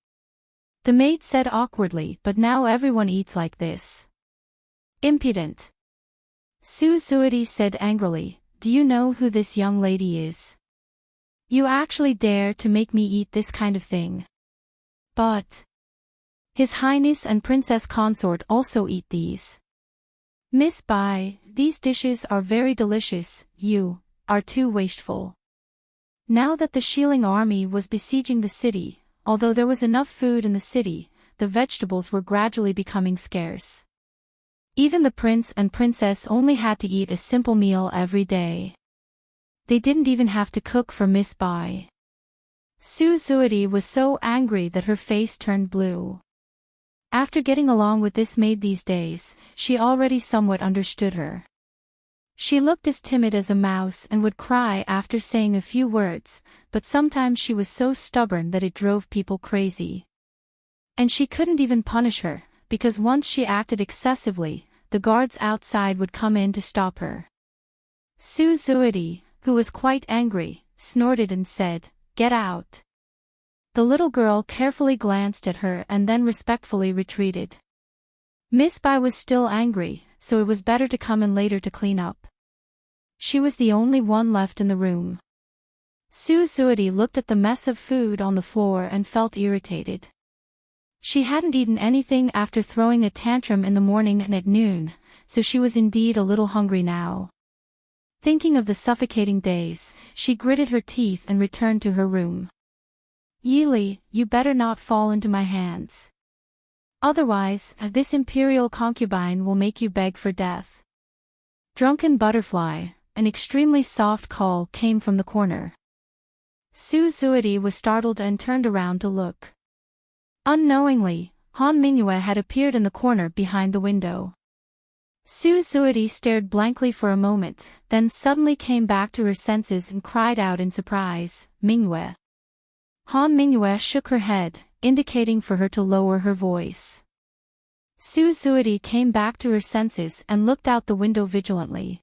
Speaker 1: The maid said awkwardly, "But now everyone eats like this." "Impudent." Su Zuidi said angrily, "Do you know who this young lady is? You actually dare to make me eat this kind of thing? But His Highness and Princess Consort also eat these. Miss Bai, these dishes are very delicious, you are too wasteful." Now that the Xiling army was besieging the city, although there was enough food in the city, the vegetables were gradually becoming scarce. Even the prince and princess only had to eat a simple meal every day. They didn't even have to cook for Miss Bai. Su Zuidi was so angry that her face turned blue. After getting along with this maid these days, she already somewhat understood her. She looked as timid as a mouse and would cry after saying a few words, but sometimes she was so stubborn that it drove people crazy. And she couldn't even punish her, because once she acted excessively, the guards outside would come in to stop her. Su Zuidi, who was quite angry, snorted and said, "Get out." The little girl carefully glanced at her and then respectfully retreated. Miss Bai was still angry, so it was better to come in later to clean up. She was the only one left in the room. Su Zuidi looked at the mess of food on the floor and felt irritated. She hadn't eaten anything after throwing a tantrum in the morning and at noon, so she was indeed a little hungry now. Thinking of the suffocating days, she gritted her teeth and returned to her room. "Yi Li, you better not fall into my hands. Otherwise, this imperial concubine will make you beg for death." "Drunken butterfly," an extremely soft call came from the corner. Su Zuidi was startled and turned around to look. Unknowingly, Han Mingyue had appeared in the corner behind the window. Su Zuidi stared blankly for a moment, then suddenly came back to her senses and cried out in surprise, Mingyue. Han Mingyue shook her head, indicating for her to lower her voice. Su Zuidi came back to her senses and looked out the window vigilantly.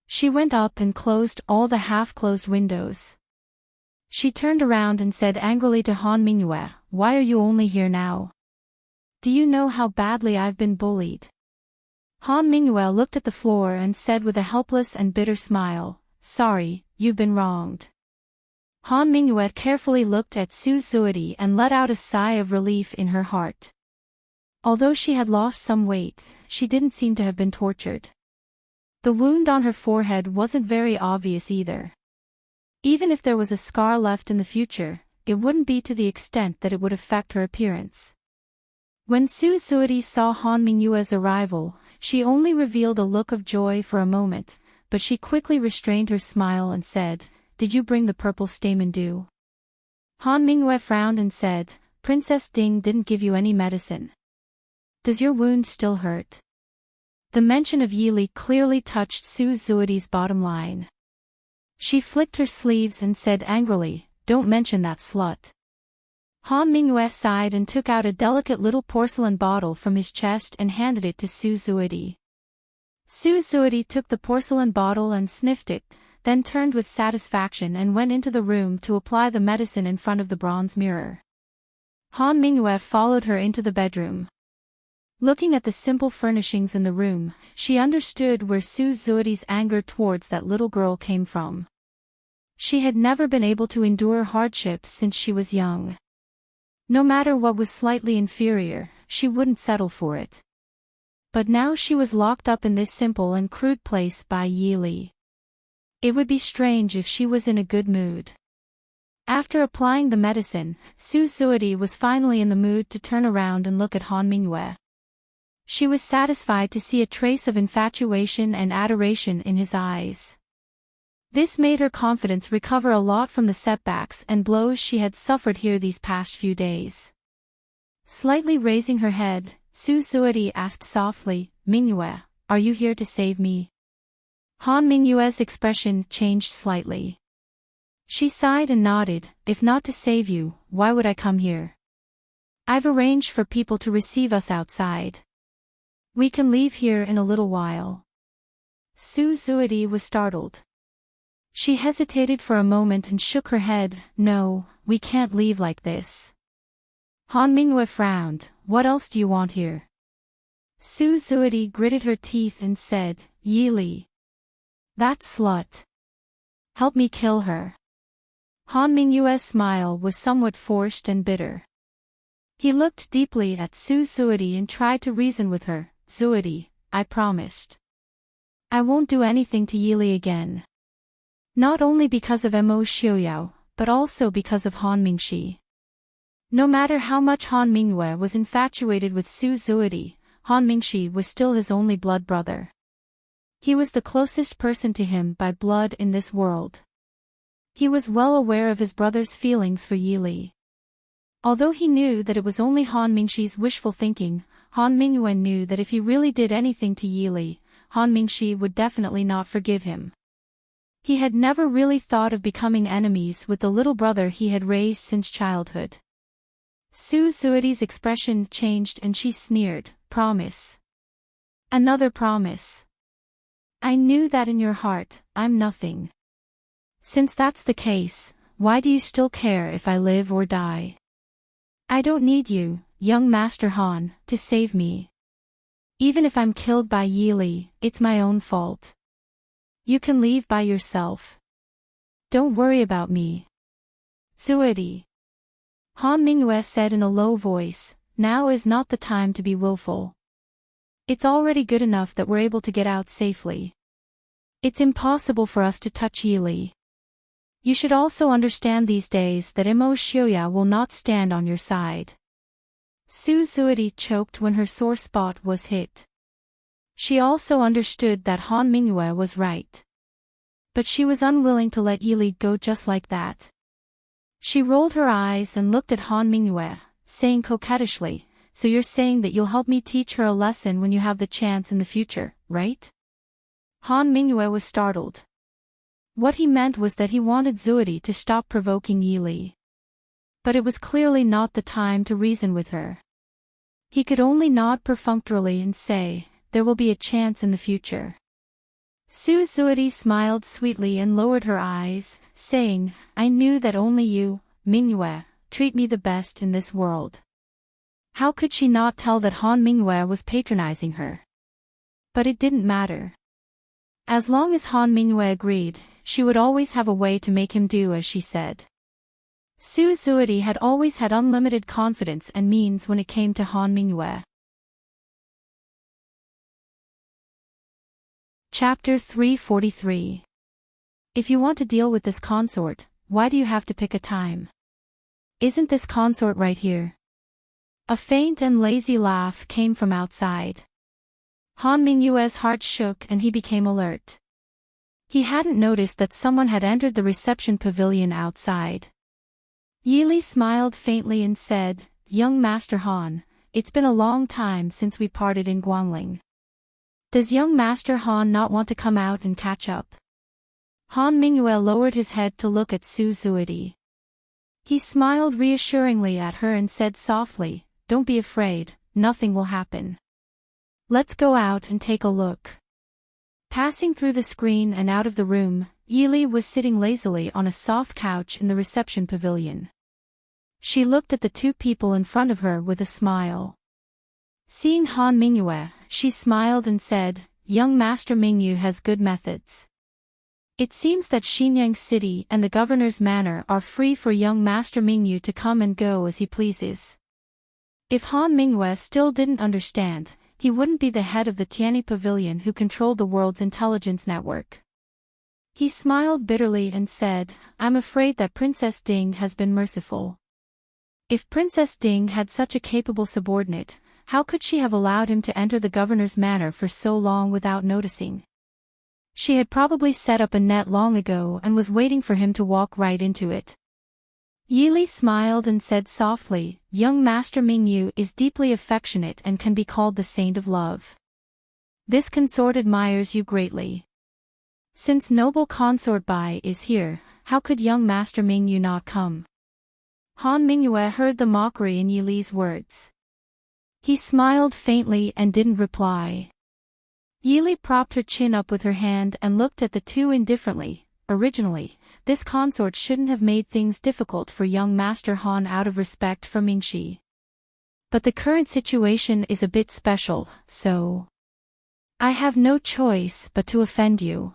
Speaker 1: She went up and closed all the half-closed windows. She turned around and said angrily to Han Mingyue, "Why are you only here now? Do you know how badly I've been bullied?" Han Mingyue looked at the floor and said with a helpless and bitter smile, "Sorry, you've been wronged." Han Mingyue carefully looked at Su Zuidi and let out a sigh of relief in her heart. Although she had lost some weight, she didn't seem to have been tortured. The wound on her forehead wasn't very obvious either. Even if there was a scar left in the future, it wouldn't be to the extent that it would affect her appearance. When Su Zuidi saw Han Mingyue's arrival, she only revealed a look of joy for a moment, but she quickly restrained her smile and said, "Did you bring the purple stamen dew?" Han Mingyue frowned and said, "Princess Ding didn't give you any medicine. Does your wound still hurt?" The mention of Yili clearly touched Su Zuidi's bottom line. She flicked her sleeves and said angrily, "Don't mention that slut." Han Mingyue sighed and took out a delicate little porcelain bottle from his chest and handed it to Su Zuidi. Su Zuidi took the porcelain bottle and sniffed it, then turned with satisfaction and went into the room to apply the medicine in front of the bronze mirror. Han Mingyue followed her into the bedroom. Looking at the simple furnishings in the room, she understood where Su Zuidi's anger towards that little girl came from. She had never been able to endure hardships since she was young. No matter what was slightly inferior, she wouldn't settle for it. But now she was locked up in this simple and crude place by Yili. It would be strange if she was in a good mood. After applying the medicine, Su Zuidi was finally in the mood to turn around and look at Han Mingyue. She was satisfied to see a trace of infatuation and adoration in his eyes. This made her confidence recover a lot from the setbacks and blows she had suffered here these past few days. Slightly raising her head, Su Zuidi asked softly, "Mingyue, are you here to save me?" Han Mingyue's expression changed slightly. She sighed and nodded, "If not to save you, why would I come here? I've arranged for people to receive us outside. We can leave here in a little while." Su Zuidi was startled. She hesitated for a moment and shook her head, "No, we can't leave like this." Han Mingyue frowned, "What else do you want here?" Su Zuidi gritted her teeth and said, "Yili. That slut. Help me kill her." Han Mingyue's smile was somewhat forced and bitter. He looked deeply at Su Zuidi and tried to reason with her, "Zuidi, I promised. I won't do anything to Yili again. Not only because of Mo Xiuyao, but also because of Han Mingxi." No matter how much Han Mingyue was infatuated with Su Zuidi, Han Mingxi was still his only blood brother. He was the closest person to him by blood in this world. He was well aware of his brother's feelings for Yili. Although he knew that it was only Han Mingxi's wishful thinking, Han Mingyue knew that if he really did anything to Yili, Han Mingxi would definitely not forgive him. He had never really thought of becoming enemies with the little brother he had raised since childhood. Su Zuidi's expression changed and she sneered, "Promise. Another promise. I knew that in your heart, I'm nothing. Since that's the case, why do you still care if I live or die? I don't need you, young Master Han, to save me. Even if I'm killed by Yili, it's my own fault. You can leave by yourself. Don't worry about me." "Zuidi," Han Mingyue said in a low voice, "now is not the time to be willful. It's already good enough that we're able to get out safely. It's impossible for us to touch Yili. You should also understand these days that Mo Xiuyao will not stand on your side." Su Zuidi choked when her sore spot was hit. She also understood that Han Mingyue was right. But she was unwilling to let Yili go just like that. She rolled her eyes and looked at Han Mingyue, saying coquettishly, so you're saying that you'll help me teach her a lesson when you have the chance in the future, right? Han Mingyue was startled. What he meant was that he wanted Zuidi to stop provoking Yili. But it was clearly not the time to reason with her. He could only nod perfunctorily and say, there will be a chance in the future. Su Zuidi smiled sweetly and lowered her eyes, saying, I knew that only you, Mingyue, treat me the best in this world. How could she not tell that Han Mingyue was patronizing her? But it didn't matter. As long as Han Mingyue agreed, she would always have a way to make him do as she said. Su Zuidi had always had unlimited confidence and means when it came to Han Mingyue. Chapter 343. If you want to deal with this consort, why do you have to pick a time? Isn't this consort right here? A faint and lazy laugh came from outside. Han Mingyue's heart shook and he became alert. He hadn't noticed that someone had entered the reception pavilion outside. Yili smiled faintly and said, Young Master Han, it's been a long time since we parted in Guangling. Does young Master Han not want to come out and catch up? Han Mingyue lowered his head to look at Su Zuidi. He smiled reassuringly at her and said softly, Don't be afraid, nothing will happen. Let's go out and take a look. Passing through the screen and out of the room, Yili was sitting lazily on a soft couch in the reception pavilion. She looked at the two people in front of her with a smile. Seeing Han Mingyue, she smiled and said, Young Master Mingyu has good methods. It seems that Xinyang City and the Governor's Manor are free for young Master Mingyu to come and go as he pleases. If Han Mingyue still didn't understand, he wouldn't be the head of the Tianyi Pavilion who controlled the world's intelligence network. He smiled bitterly and said, I'm afraid that Princess Ding has been merciful. If Princess Ding had such a capable subordinate, how could she have allowed him to enter the governor's manor for so long without noticing? She had probably set up a net long ago and was waiting for him to walk right into it. Yili smiled and said softly, Young Master Mingyu is deeply affectionate and can be called the saint of love. This consort admires you greatly. Since noble consort Bai is here, how could young Master Mingyu not come? Han Mingyue heard the mockery in Yili's words. He smiled faintly and didn't reply. Yili propped her chin up with her hand and looked at the two indifferently. Originally, this consort shouldn't have made things difficult for young Master Han out of respect for Mingxi. But the current situation is a bit special, so I have no choice but to offend you.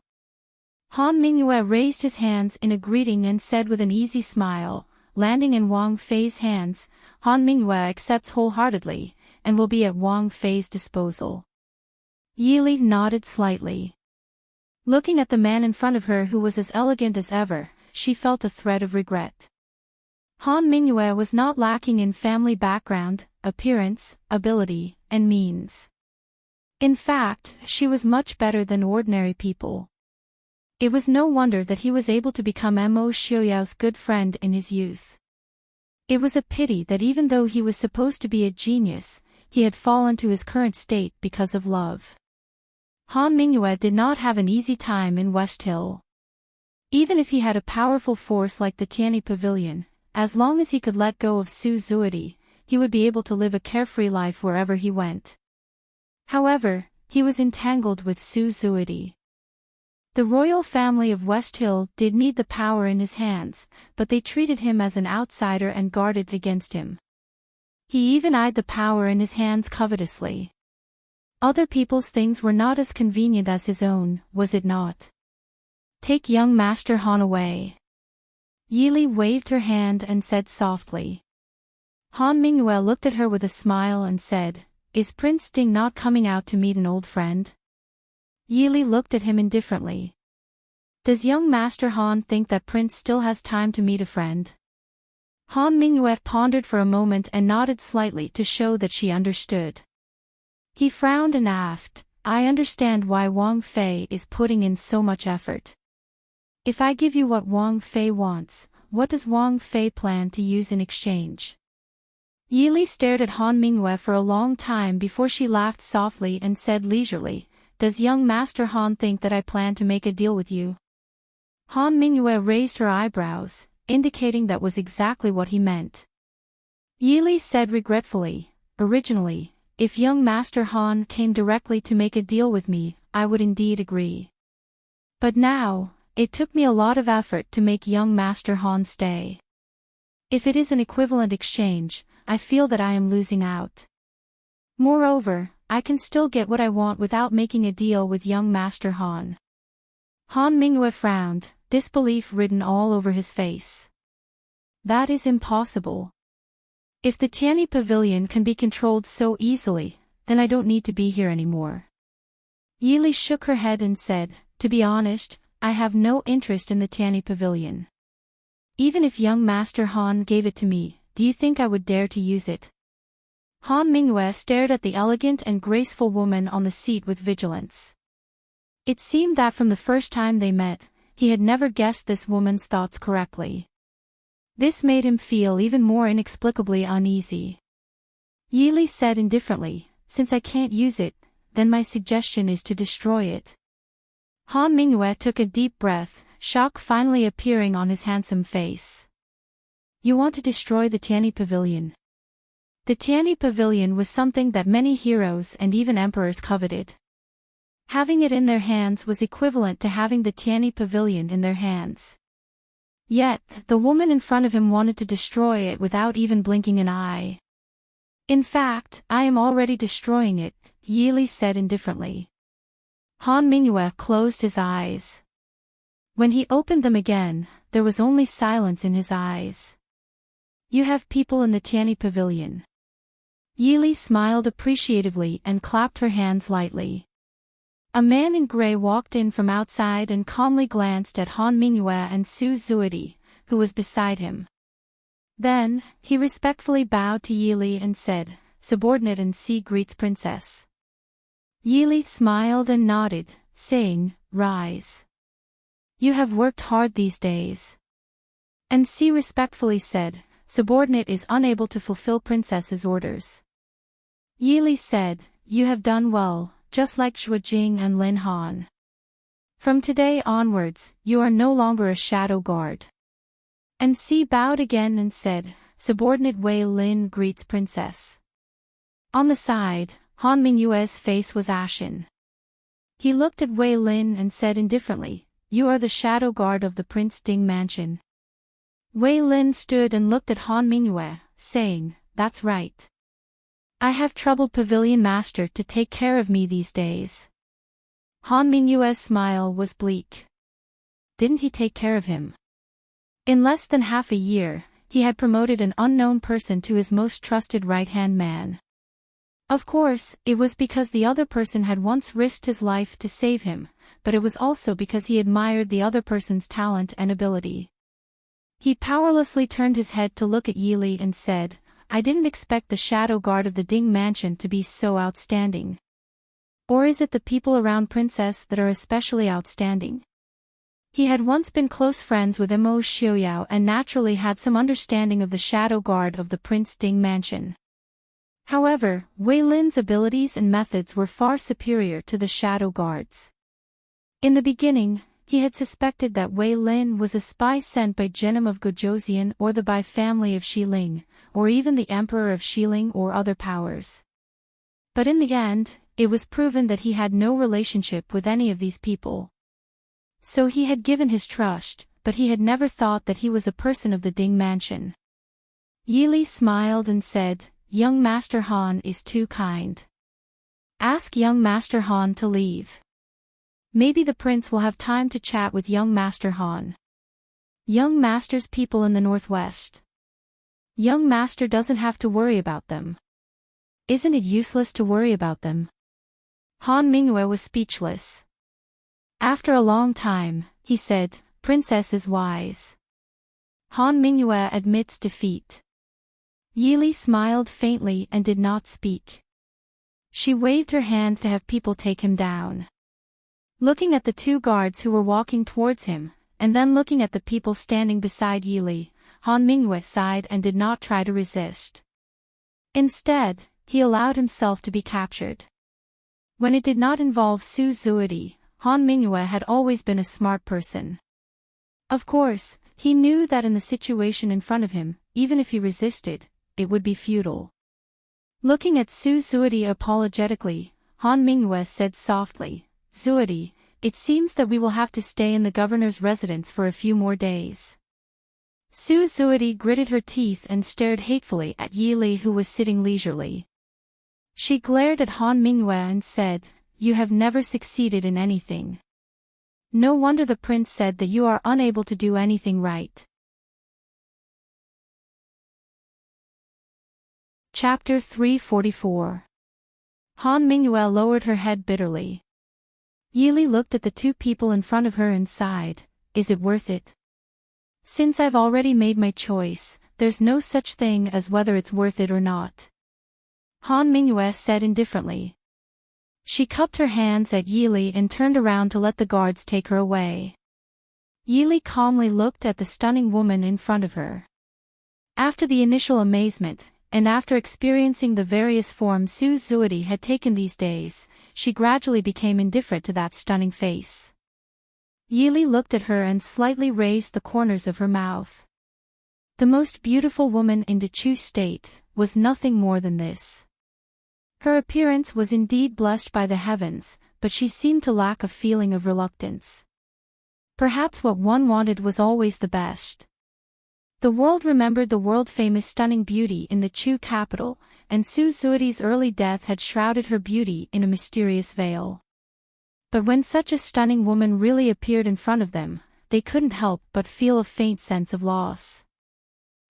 Speaker 1: Han Mingyue raised his hands in a greeting and said with an easy smile, landing in Wang Fei's hands, Han Mingyue accepts wholeheartedly, and will be at Wang Fei's disposal. Yili nodded slightly. Looking at the man in front of her who was as elegant as ever, she felt a thread of regret. Han Mingyue was not lacking in family background, appearance, ability, and means. In fact, she was much better than ordinary people. It was no wonder that he was able to become Mo Xiuyao's good friend in his youth. It was a pity that even though he was supposed to be a genius, he had fallen to his current state because of love. Han Mingyue did not have an easy time in West Hill. Even if he had a powerful force like the Tianyi Pavilion, as long as he could let go of Su Zuidi, he would be able to live a carefree life wherever he went. However, he was entangled with Su Zuidi. The royal family of West Hill did need the power in his hands, but they treated him as an outsider and guarded against him. He even eyed the power in his hands covetously. Other people's things were not as convenient as his own, was it not? Take young Master Han away. Yili waved her hand and said softly. Han Mingyue looked at her with a smile and said, Is Prince Ding not coming out to meet an old friend? Yili looked at him indifferently. Does young Master Han think that Prince still has time to meet a friend? Han Mingyue pondered for a moment and nodded slightly to show that she understood. He frowned and asked, I understand why Wang Fei is putting in so much effort. If I give you what Wang Fei wants, what does Wang Fei plan to use in exchange? Yili stared at Han Mingyue for a long time before she laughed softly and said leisurely, "Does young Master Han think that I plan to make a deal with you?" Han Mingyue raised her eyebrows, indicating that was exactly what he meant. Yili said regretfully, "Originally, if young Master Han came directly to make a deal with me, I would indeed agree. But now, it took me a lot of effort to make young Master Han stay. If it is an equivalent exchange, I feel that I am losing out. Moreover, I can still get what I want without making a deal with young Master Han." Han Mingyue frowned, disbelief written all over his face. "That is impossible. If the Tianyi Pavilion can be controlled so easily, then I don't need to be here anymore." Yili shook her head and said, "To be honest, I have no interest in the Tianyi Pavilion. Even if young Master Han gave it to me, do you think I would dare to use it?" Han Mingyue stared at the elegant and graceful woman on the seat with vigilance. It seemed that from the first time they met, he had never guessed this woman's thoughts correctly. This made him feel even more inexplicably uneasy. Yili said indifferently, "Since I can't use it, then my suggestion is to destroy it." Han Mingyue took a deep breath, shock finally appearing on his handsome face. "You want to destroy the Tianyi Pavilion?" The Tianyi Pavilion was something that many heroes and even emperors coveted. Having it in their hands was equivalent to having the Tianyi Pavilion in their hands. Yet, the woman in front of him wanted to destroy it without even blinking an eye. "In fact, I am already destroying it," Yili said indifferently. Han Mingyue closed his eyes. When he opened them again, there was only silence in his eyes. "You have people in the Tianyi Pavilion." Yili smiled appreciatively and clapped her hands lightly. A man in gray walked in from outside and calmly glanced at Han Mingyue and Su Zuidi, who was beside him. Then, he respectfully bowed to Yili and said, "Subordinate and C greets Princess." Yili smiled and nodded, saying, "Rise. You have worked hard these days." And C respectfully said, "Subordinate is unable to fulfill Princess's orders." Yili said, "You have done well, just like Xue Jing and Lin Han. From today onwards, you are no longer a shadow guard." And C bowed again and said, "Subordinate Wei Lin greets Princess." On the side, Han Mingyue's face was ashen. He looked at Wei Lin and said indifferently, "You are the shadow guard of the Prince Ding mansion." Wei Lin stood and looked at Han Mingyue, saying, "That's right. I have troubled Pavilion Master to take care of me these days." Han Mingyue's smile was bleak. Didn't he take care of him? In less than half a year, he had promoted an unknown person to his most trusted right-hand man. Of course, it was because the other person had once risked his life to save him, but it was also because he admired the other person's talent and ability. He powerlessly turned his head to look at Yili and said, "I didn't expect the shadow guard of the Ding mansion to be so outstanding. Or is it the people around Princess that are especially outstanding?" He had once been close friends with Mo Xiaoyao and naturally had some understanding of the shadow guard of the Prince Ding mansion. However, Wei Lin's abilities and methods were far superior to the shadow guards. In the beginning, he had suspected that Wei Lin was a spy sent by Genom of Gojoseon or the Bai family of Xiling, or even the Emperor of Xiling or other powers. But in the end, it was proven that he had no relationship with any of these people. So he had given his trust, but he had never thought that he was a person of the Ding mansion. Yili smiled and said, "Young Master Han is too kind. Ask young Master Han to leave. Maybe the prince will have time to chat with young Master Han. Young Master's people in the northwest. Young Master doesn't have to worry about them. Isn't it useless to worry about them?" Han Mingyue was speechless. After a long time, he said, "Princess is wise." Han Mingyue admits defeat. Yili smiled faintly and did not speak. She waved her hand to have people take him down. Looking at the two guards who were walking towards him, and then looking at the people standing beside Yili, Han Mingyue sighed and did not try to resist. Instead, he allowed himself to be captured. When it did not involve Su Zuidi, Han Mingyue had always been a smart person. Of course, he knew that in the situation in front of him, even if he resisted, it would be futile. Looking at Su Zuidi apologetically, Han Mingyue said softly, "Zuidi, it seems that we will have to stay in the governor's residence for a few more days." Su Zuidi gritted her teeth and stared hatefully at Yi Li, who was sitting leisurely. She glared at Han Mingyue and said, "You have never succeeded in anything. No wonder the prince said that you are unable to do anything right." Chapter 344. Han Mingyue lowered her head bitterly. Yi Li looked at the two people in front of her and sighed, "Is it worth it? Since I've already made my choice, there's no such thing as whether it's worth it or not," Han Mingyue said indifferently. She cupped her hands at Yi Li and turned around to let the guards take her away. Yi Li calmly looked at the stunning woman in front of her. After the initial amazement, and after experiencing the various forms Su Zuidi had taken these days, she gradually became indifferent to that stunning face. Yi Li looked at her and slightly raised the corners of her mouth. The most beautiful woman in the Chu state was nothing more than this. Her appearance was indeed blessed by the heavens, but she seemed to lack a feeling of reluctance. Perhaps what one wanted was always the best. The world remembered the world-famous stunning beauty in the Chu capital, and Su Zuidi's early death had shrouded her beauty in a mysterious veil. But when such a stunning woman really appeared in front of them, they couldn't help but feel a faint sense of loss.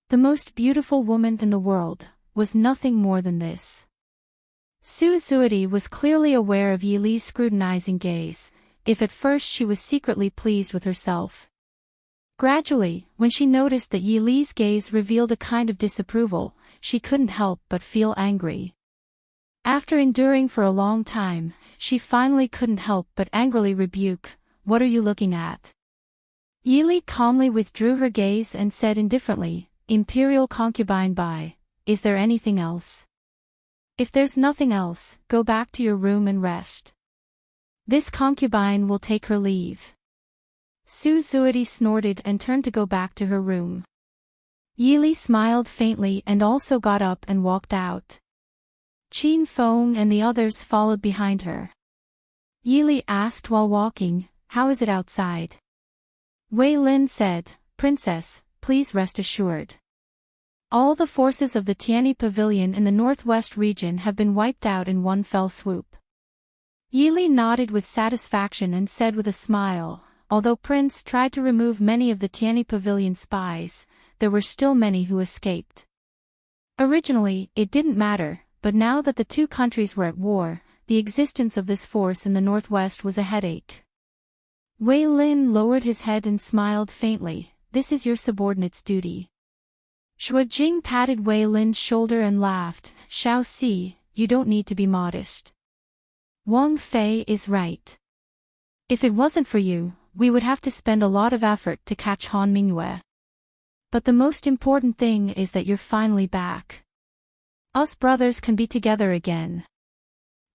Speaker 1: The most beautiful woman in the world was nothing more than this. Su Zuidi was clearly aware of Yi Li's scrutinizing gaze, if at first she was secretly pleased with herself. Gradually, when she noticed that Yi Li's gaze revealed a kind of disapproval, she couldn't help but feel angry. After enduring for a long time, she finally couldn't help but angrily rebuke, "What are you looking at?" Yi Li calmly withdrew her gaze and said indifferently, "Imperial concubine Bai, is there anything else? If there's nothing else, go back to your room and rest. This concubine will take her leave." Su Zuidi snorted and turned to go back to her room. Yi Li smiled faintly and also got up and walked out. Qin Feng and the others followed behind her. Yi Li asked while walking, "How is it outside?" Wei Lin said, "Princess, please rest assured. All the forces of the Tianyi Pavilion in the northwest region have been wiped out in one fell swoop." Yi Li nodded with satisfaction and said with a smile, "Although Prince tried to remove many of the Tianyi Pavilion spies, there were still many who escaped. Originally, it didn't matter, but now that the two countries were at war, the existence of this force in the northwest was a headache." Wei Lin lowered his head and smiled faintly, "This is your subordinate's duty." Shuo Jing patted Wei Lin's shoulder and laughed, "Shao Si, you don't need to be modest. Wang Fei is right. If it wasn't for you, we would have to spend a lot of effort to catch Han Mingyue. But the most important thing is that you're finally back. Us brothers can be together again.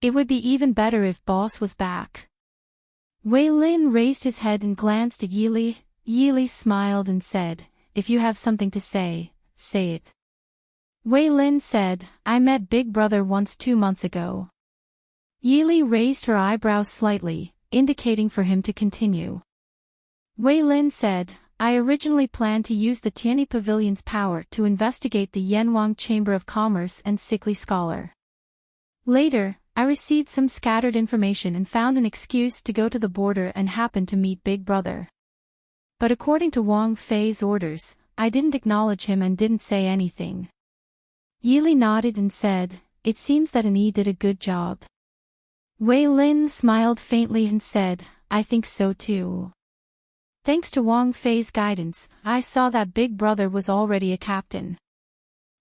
Speaker 1: It would be even better if Boss was back." Wei Lin raised his head and glanced at Yi Li. Yi Li smiled and said, "If you have something to say, say it." Wei Lin said, "I met Big Brother once 2 months ago." Yi Li raised her eyebrows slightly, indicating for him to continue. Wei Lin said, "I originally planned to use the Tianyi Pavilion's power to investigate the Yanwang Chamber of Commerce and Sickly Scholar. Later, I received some scattered information and found an excuse to go to the border and happened to meet Big Brother. But according to Wang Fei's orders, I didn't acknowledge him and didn't say anything." Yi Li nodded and said, "It seems that An Yi did a good job." Wei Lin smiled faintly and said, "I think so too. Thanks to Wang Fei's guidance, I saw that Big Brother was already a captain."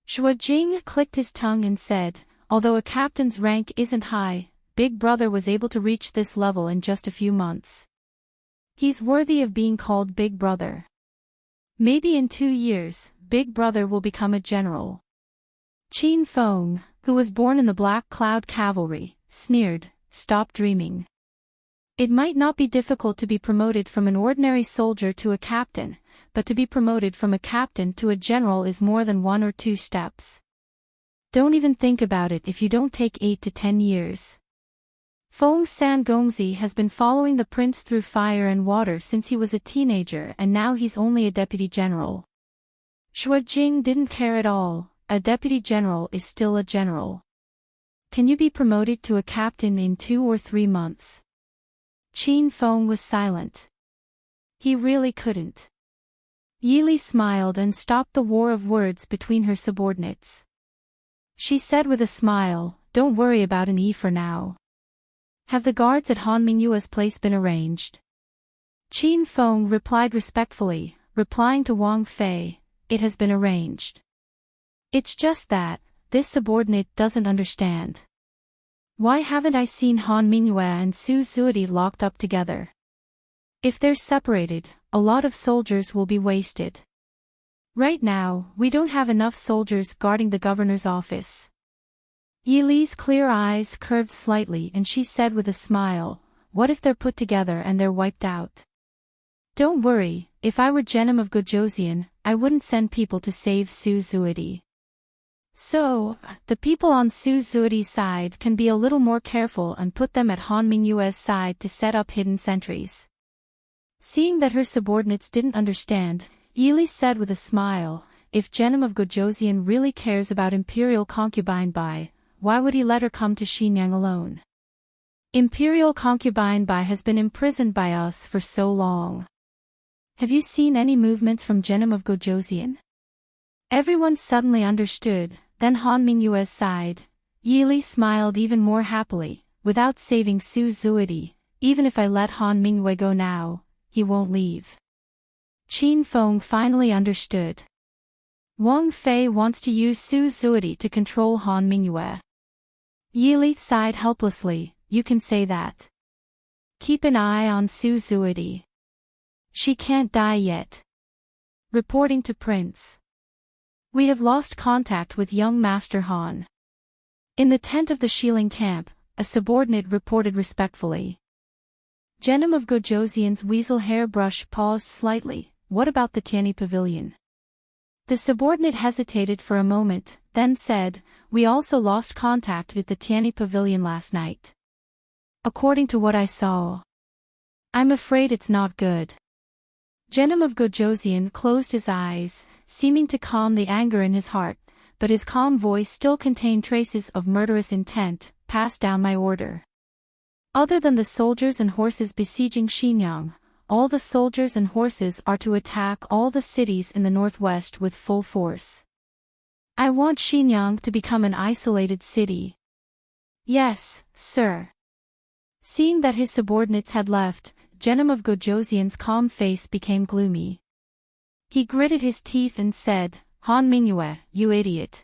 Speaker 1: Shuo Jing clicked his tongue and said, "Although a captain's rank isn't high, Big Brother was able to reach this level in just a few months. He's worthy of being called Big Brother. Maybe in 2 years, Big Brother will become a general." Qin Feng, who was born in the Black Cloud Cavalry, sneered, "Stop dreaming. It might not be difficult to be promoted from an ordinary soldier to a captain, but to be promoted from a captain to a general is more than 1 or 2 steps. Don't even think about it if you don't take 8 to 10 years. Feng San Gongzi has been following the prince through fire and water since he was a teenager, and now he's only a deputy general. Shuo Jing didn't care at all. A deputy general is still a general. Can you be promoted to a captain in 2 or 3 months?" Qin Feng was silent. He really couldn't. Yili smiled and stopped the war of words between her subordinates. She said with a smile, "Don't worry about an E for now. Have the guards at Han Mingyue's place been arranged?" Qin Feng replied respectfully, replying to Wang Fei, "It has been arranged. It's just that, this subordinate doesn't understand. Why haven't I seen Han Mingyue and Su Zuodi locked up together? If they're separated, a lot of soldiers will be wasted. Right now, we don't have enough soldiers guarding the governor's office." Yili's clear eyes curved slightly and she said with a smile, "What if they're put together and they're wiped out? Don't worry, if I were Genom of Gojoseon, I wouldn't send people to save Su Zuodi. So, the people on Su Zuodi's side can be a little more careful and put them at Han Mingyue's side to set up hidden sentries." Seeing that her subordinates didn't understand, Yili said with a smile, "If Genom of Gojoseon really cares about Imperial Concubine Bai, why would he let her come to Xinyang alone? Imperial Concubine Bai has been imprisoned by us for so long. Have you seen any movements from Genom of Gojoseon?" Everyone suddenly understood, then Han Mingyue's side. Yili smiled even more happily, "Without saving Su Zuodi, even if I let Han Mingyue go now, he won't leave." Qin Feng finally understood. Wang Fei wants to use Su Zuodi to control Han Mingyue. Yili sighed helplessly, "You can say that. Keep an eye on Su Zuodi. She can't die yet." Reporting to Prince. "We have lost contact with young Master Han." In the tent of the Shiling camp, a subordinate reported respectfully. Genom of Gojoseon's weasel hairbrush paused slightly. "What about the Tianyi Pavilion?" The subordinate hesitated for a moment, then said, "We also lost contact with the Tianyi Pavilion last night. According to what I saw, I'm afraid it's not good." Genom of Gojoseon closed his eyes, seeming to calm the anger in his heart, but his calm voice still contained traces of murderous intent. "Pass down my order. Other than the soldiers and horses besieging Xinyang, all the soldiers and horses are to attack all the cities in the northwest with full force. I want Xinyang to become an isolated city." "Yes, sir." Seeing that his subordinates had left, Genom of Gojoseon's calm face became gloomy. He gritted his teeth and said, "Han Mingyue, you idiot."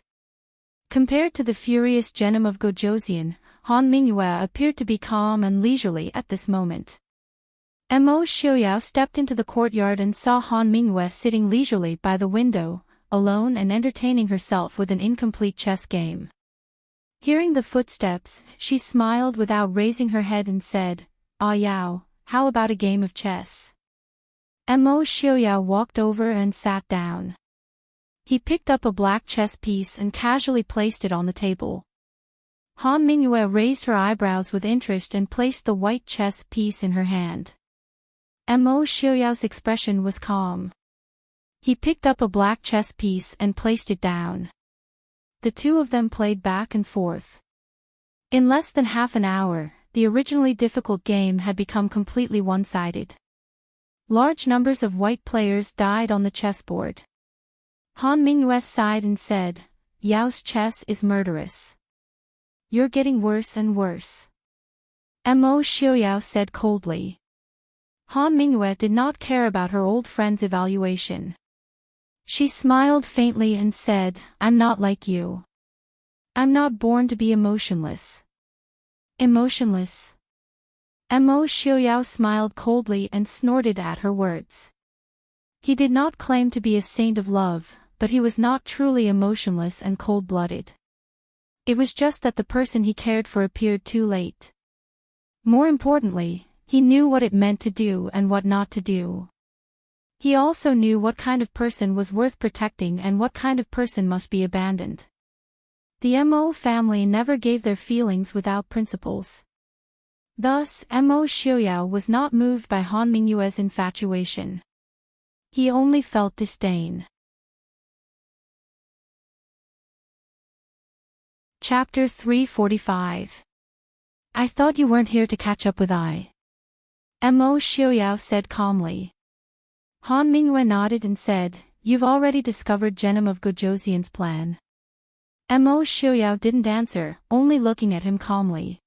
Speaker 1: Compared to the furious Genom of Gojoseon, Han Mingyue appeared to be calm and leisurely at this moment. Mo Xiaoyao stepped into the courtyard and saw Han Mingyue sitting leisurely by the window, alone and entertaining herself with an incomplete chess game. Hearing the footsteps, she smiled without raising her head and said, "Ah Yao, how about a game of chess?" Mo Xiaoyao walked over and sat down. He picked up a black chess piece and casually placed it on the table. Han Mingyue raised her eyebrows with interest and placed the white chess piece in her hand. Mo Xiaoyao's expression was calm. He picked up a black chess piece and placed it down. The two of them played back and forth. In less than half an hour, the originally difficult game had become completely one-sided. Large numbers of white players died on the chessboard. Han Mingyue sighed and said, "Yao's chess is murderous. You're getting worse and worse." Mo Xiaoyao said coldly. Han Mingyue did not care about her old friend's evaluation. She smiled faintly and said, "I'm not like you. I'm not born to be emotionless." Emotionless? Mo Xiaoyao smiled coldly and snorted at her words. He did not claim to be a saint of love, but he was not truly emotionless and cold-blooded. It was just that the person he cared for appeared too late. More importantly, he knew what it meant to do and what not to do. He also knew what kind of person was worth protecting and what kind of person must be abandoned. The Mo family never gave their feelings without principles. Thus, Mo Xiuyao was not moved by Han Mingyue's infatuation. He only felt disdain. Chapter 345. I thought you weren't here to catch up with Mo Xiuyao said calmly. Han Mingyue nodded and said, You've already discovered Genom of Gojoseon's plan. Mo Xiuyao didn't answer, only looking at him calmly.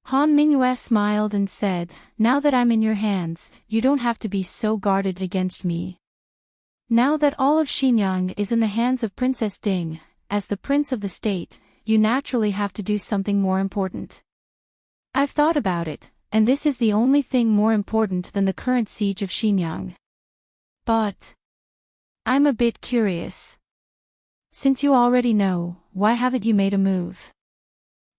Speaker 1: Han Mingyue smiled and said, Now that I'm in your hands, you don't have to be so guarded against me. Now that all of Xinjiang is in the hands of Princess Ding, as the prince of the state, you naturally have to do something more important. I've thought about it, and this is the only thing more important than the current siege of Xinjiang. But I'm a bit curious. Since you already know, why haven't you made a move?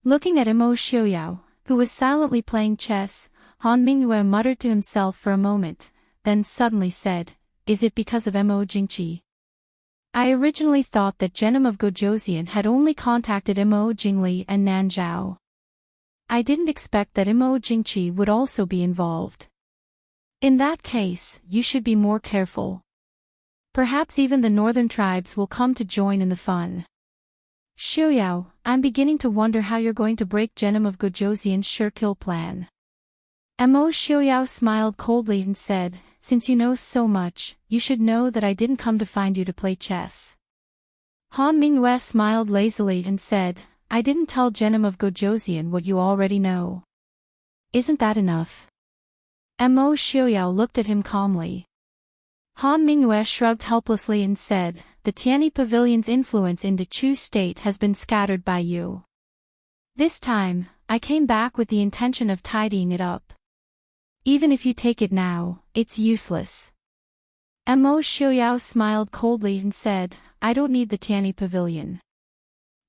Speaker 1: Looking at Mo Xiuyao, who was silently playing chess, Han Mingyue muttered to himself for a moment, then suddenly said, Is it because of Mo Jingqi? I originally thought that Genom of Gojoseon had only contacted Mo Jingli and Nanzhao. I didn't expect that Mo Jingqi would also be involved. In that case, you should be more careful. Perhaps even the northern tribes will come to join in the fun. Xiuyao, I'm beginning to wonder how you're going to break Genom of Gojoseon's sure-kill plan. Mo Xiuyao smiled coldly and said, Since you know so much, you should know that I didn't come to find you to play chess. Han Mingyue smiled lazily and said, I didn't tell Genom of Gojoseon what you already know. Isn't that enough? Mo Xiuyao looked at him calmly. Han Mingyue shrugged helplessly and said, The Tianyi Pavilion's influence in Dechu State has been scattered by you. This time, I came back with the intention of tidying it up. Even if you take it now, it's useless. Mo Xiuyao smiled coldly and said, I don't need the Tianyi Pavilion.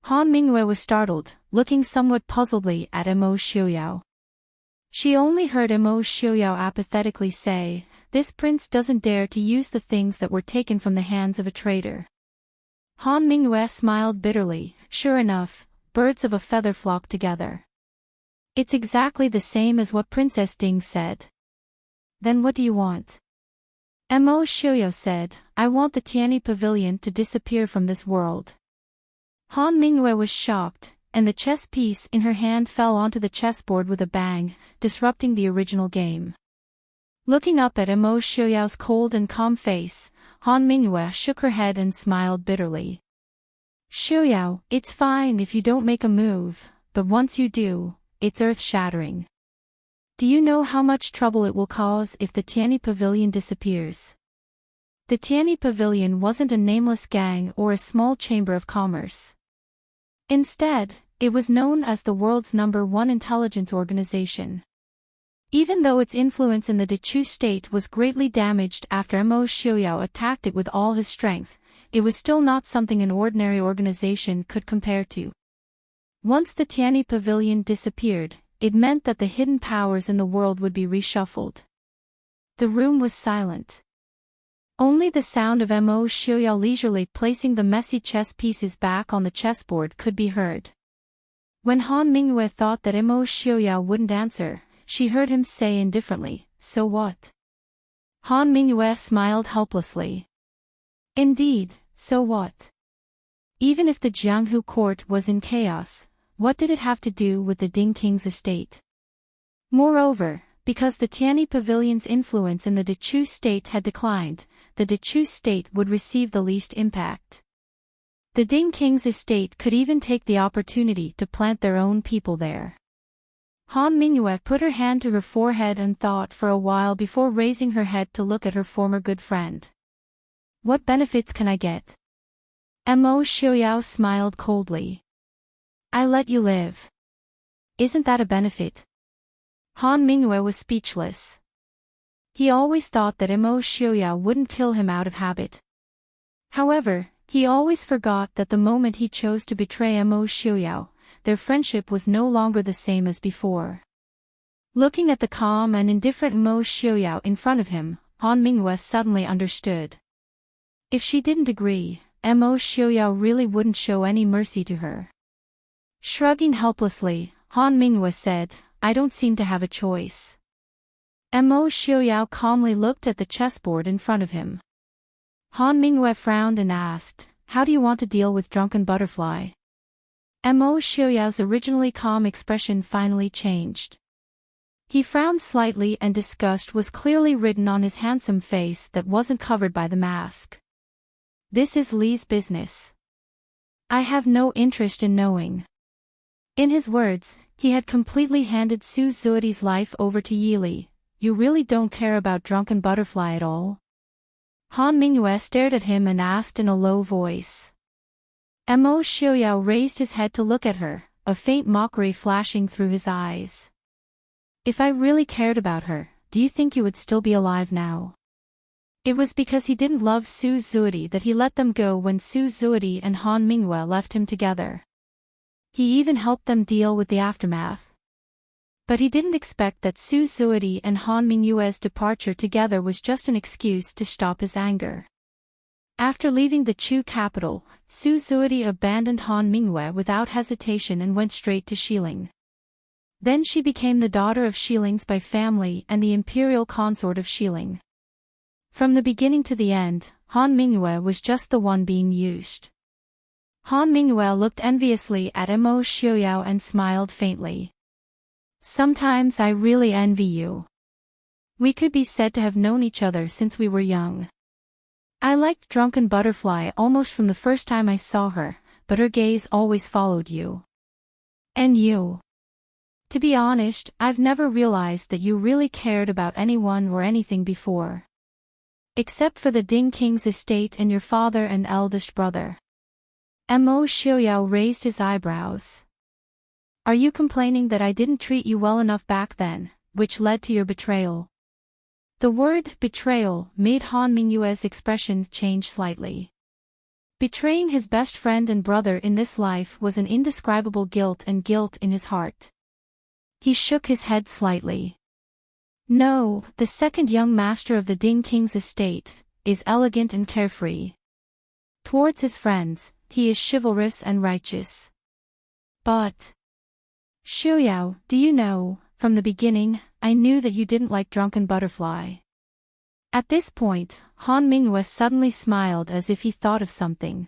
Speaker 1: Han Mingyue was startled, looking somewhat puzzledly at Mo Xiuyao. She only heard Mo Xiuyao apathetically say, This prince doesn't dare to use the things that were taken from the hands of a traitor. Han Mingyue smiled bitterly, Sure enough, birds of a feather flock together. It's exactly the same as what Princess Ding said. Then what do you want? Mo Xiuyao said, I want the Tianyi Pavilion to disappear from this world. Han Mingyue was shocked, and the chess piece in her hand fell onto the chessboard with a bang, disrupting the original game. Looking up at Mo Xiuyao's cold and calm face, Han Mingyue shook her head and smiled bitterly. Xiuyao, it's fine if you don't make a move, but once you do, it's earth-shattering. Do you know how much trouble it will cause if the Tianyi Pavilion disappears? The Tianyi Pavilion wasn't a nameless gang or a small chamber of commerce. Instead, it was known as the world's #1 intelligence organization. Even though its influence in the Dechu state was greatly damaged after Mo Xiuyao attacked it with all his strength, it was still not something an ordinary organization could compare to. Once the Tianyi Pavilion disappeared, it meant that the hidden powers in the world would be reshuffled. The room was silent. Only the sound of Mo Xiuyao leisurely placing the messy chess pieces back on the chessboard could be heard. When Han Mingyue thought that Mo Xiuyao wouldn't answer, she heard him say indifferently, So what? Han Mingyue smiled helplessly. Indeed, so what? Even if the Jianghu court was in chaos, what did it have to do with the Ding King's estate? Moreover, because the Tianyi Pavilion's influence in the Dechu state had declined, the Dechu state would receive the least impact. The Ding King's estate could even take the opportunity to plant their own people there. Han Mingyue put her hand to her forehead and thought for a while before raising her head to look at her former good friend. What benefits can I get? Mo Xiuyao smiled coldly. I let you live. Isn't that a benefit? Han Mingyue was speechless. He always thought that Mo Xiuyao wouldn't kill him out of habit. However, He always forgot that the moment he chose to betray Mo Xiuyao, their friendship was no longer the same as before. Looking at the calm and indifferent Mo Xiuyao in front of him, Han Mingyue suddenly understood. If she didn't agree, Mo Xiuyao really wouldn't show any mercy to her. Shrugging helplessly, Han Mingyue said, "I don't seem to have a choice." Mo Xiuyao calmly looked at the chessboard in front of him. Han Mingyue frowned and asked, "How do you want to deal with Drunken Butterfly?" Mo Xiuyao's originally calm expression finally changed. He frowned slightly and disgust was clearly written on his handsome face that wasn't covered by the mask. "This is Li's business. I have no interest in knowing." In his words, he had completely handed Su Zuoti's life over to Yi Li. "You really don't care about Drunken Butterfly at all?" Han Mingyue stared at him and asked in a low voice. Mo Xiuyao raised his head to look at her, a faint mockery flashing through his eyes. "If I really cared about her, do you think you would still be alive now?" It was because he didn't love Su Zuoti that he let them go when Su Zuoti and Han Mingyue left him together. He even helped them deal with the aftermath. But he didn't expect that Su Zuoti and Han Mingyue's departure together was just an excuse to stop his anger. After leaving the Chu capital, Su Zuoti abandoned Han Mingyue without hesitation and went straight to Xiling. Then she became the daughter of Xilings by family and the imperial consort of Xiling. From the beginning to the end, Han Mingyue was just the one being used. Han Mingyue looked enviously at Mo Xiuyao and smiled faintly. "Sometimes I really envy you. We could be said to have known each other since we were young. I liked Drunken Butterfly almost from the first time I saw her, but her gaze always followed you. And you. To be honest, I've never realized that you really cared about anyone or anything before. Except for the Ding King's estate and your father and eldest brother." Mo Xiuyao raised his eyebrows. "Are you complaining that I didn't treat you well enough back then, which led to your betrayal?" The word betrayal made Han Mingyue's expression change slightly. Betraying his best friend and brother in this life was an indescribable guilt in his heart. He shook his head slightly. "No, the second young master of the Ding King's estate is elegant and carefree. Towards his friends, he is chivalrous and righteous. But Xiuyao, do you know, from the beginning, I knew that you didn't like Drunken Butterfly." At this point, Han Mingyue suddenly smiled as if he thought of something.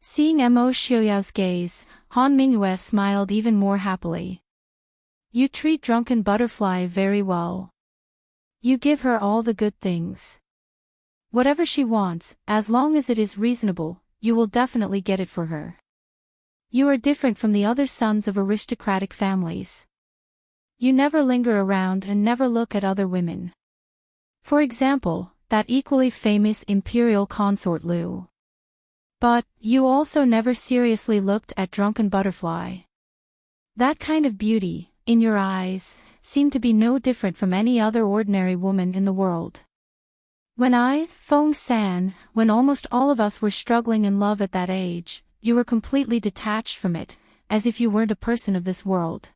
Speaker 1: Seeing Mo Xiuyao's gaze, Han Mingyue smiled even more happily. "You treat Drunken Butterfly very well. You give her all the good things. Whatever she wants, as long as it is reasonable, you will definitely get it for her. You are different from the other sons of aristocratic families. You never linger around and never look at other women. For example, that equally famous imperial consort Lu. But, you also never seriously looked at Drunken Butterfly. That kind of beauty, in your eyes, seemed to be no different from any other ordinary woman in the world. When Feng San, when almost all of us were struggling in love at that age, you were completely detached from it, as if you weren't a person of this world.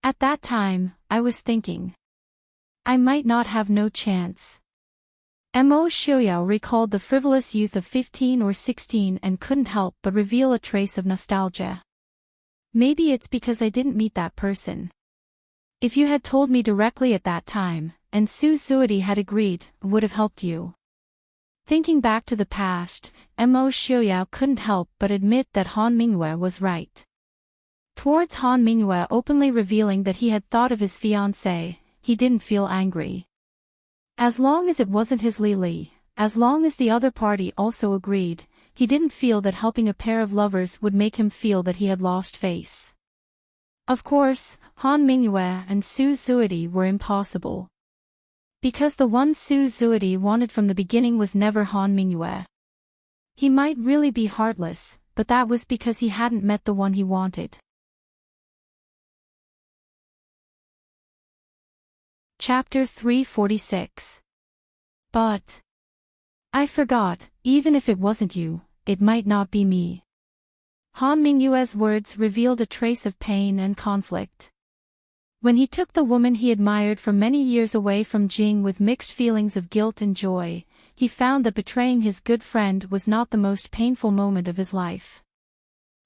Speaker 1: At that time, I was thinking, I might not have no chance." Mo Xiuyao recalled the frivolous youth of 15 or 16 and couldn't help but reveal a trace of nostalgia. "Maybe it's because I didn't meet that person. If you had told me directly at that time, and Su Zuoti had agreed, would have helped you." Thinking back to the past, Mo Xiuyao couldn't help but admit that Han Mingyue was right. Towards Han Mingyue openly revealing that he had thought of his fiancée, he didn't feel angry. As long as it wasn't his Li Li, as long as the other party also agreed, he didn't feel that helping a pair of lovers would make him feel that he had lost face. Of course, Han Mingyue and Su Zuoti were impossible. Because the one Su Zuoti wanted from the beginning was never Han Mingyue. He might really be heartless, but that was because he hadn't met the one he wanted. Chapter 346. But I forgot, even if it wasn't you, it might not be me. Han Mingyue's words revealed a trace of pain and conflict. When he took the woman he admired for many years away from Jing with mixed feelings of guilt and joy, he found that betraying his good friend was not the most painful moment of his life.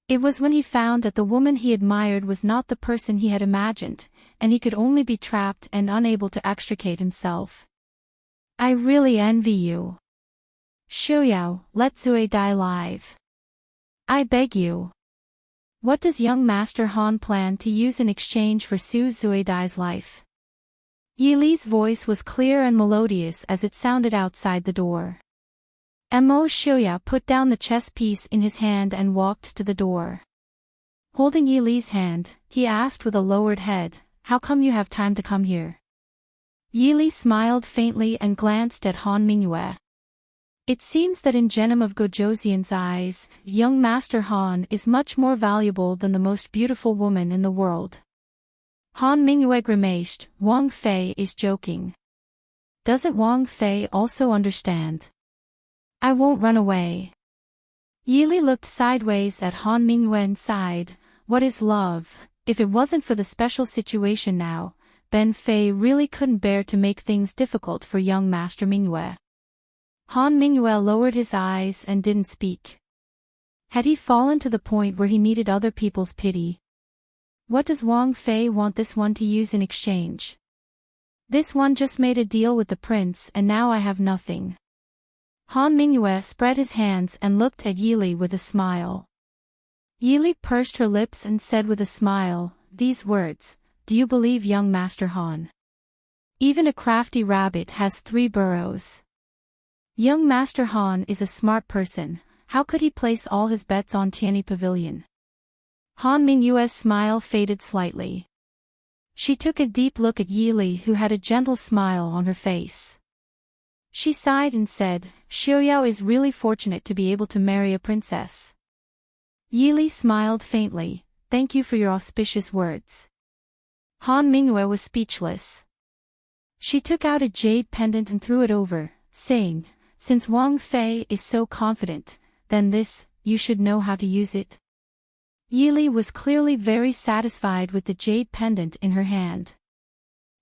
Speaker 1: It was when he found that the woman he admired was not the person he had imagined, and he could only be trapped and unable to extricate himself. I really envy you. Xiaoyao, let Zui die live. I beg you. What does young Master Han plan to use in exchange for Su Zuidai's life? Yi Li's voice was clear and melodious as it sounded outside the door. Mo Xiaoya put down the chess piece in his hand and walked to the door. Holding Yi Li's hand, he asked with a lowered head, "How come you have time to come here?" Yi Li smiled faintly and glanced at Han Mingyue. It seems that in Genom of Gojoseon's eyes, young Master Han is much more valuable than the most beautiful woman in the world. Han Mingyue grimaced, Wang Fei is joking. Doesn't Wang Fei also understand? I won't run away. Yi Li looked sideways at Han Mingyue and sighed, what is love? If it wasn't for the special situation now, Ben Fei really couldn't bear to make things difficult for young Master Mingyue. Han Mingyue lowered his eyes and didn't speak. Had he fallen to the point where he needed other people's pity? What does Wang Fei want this one to use in exchange? This one just made a deal with the prince and now I have nothing. Han Mingyue spread his hands and looked at Yi Li with a smile. Yi Li pursed her lips and said with a smile, these words, do you believe young Master Han? Even a crafty rabbit has 3 burrows. Young Master Han is a smart person, how could he place all his bets on Tianyi Pavilion? Han Mingyue's smile faded slightly. She took a deep look at Yi Li who had a gentle smile on her face. She sighed and said, Xiaoyao is really fortunate to be able to marry a princess. Yi Li smiled faintly, thank you for your auspicious words. Han Mingyue was speechless. She took out a jade pendant and threw it over, saying, since Wang Fei is so confident, then this, you should know how to use it. Yi Li was clearly very satisfied with the jade pendant in her hand.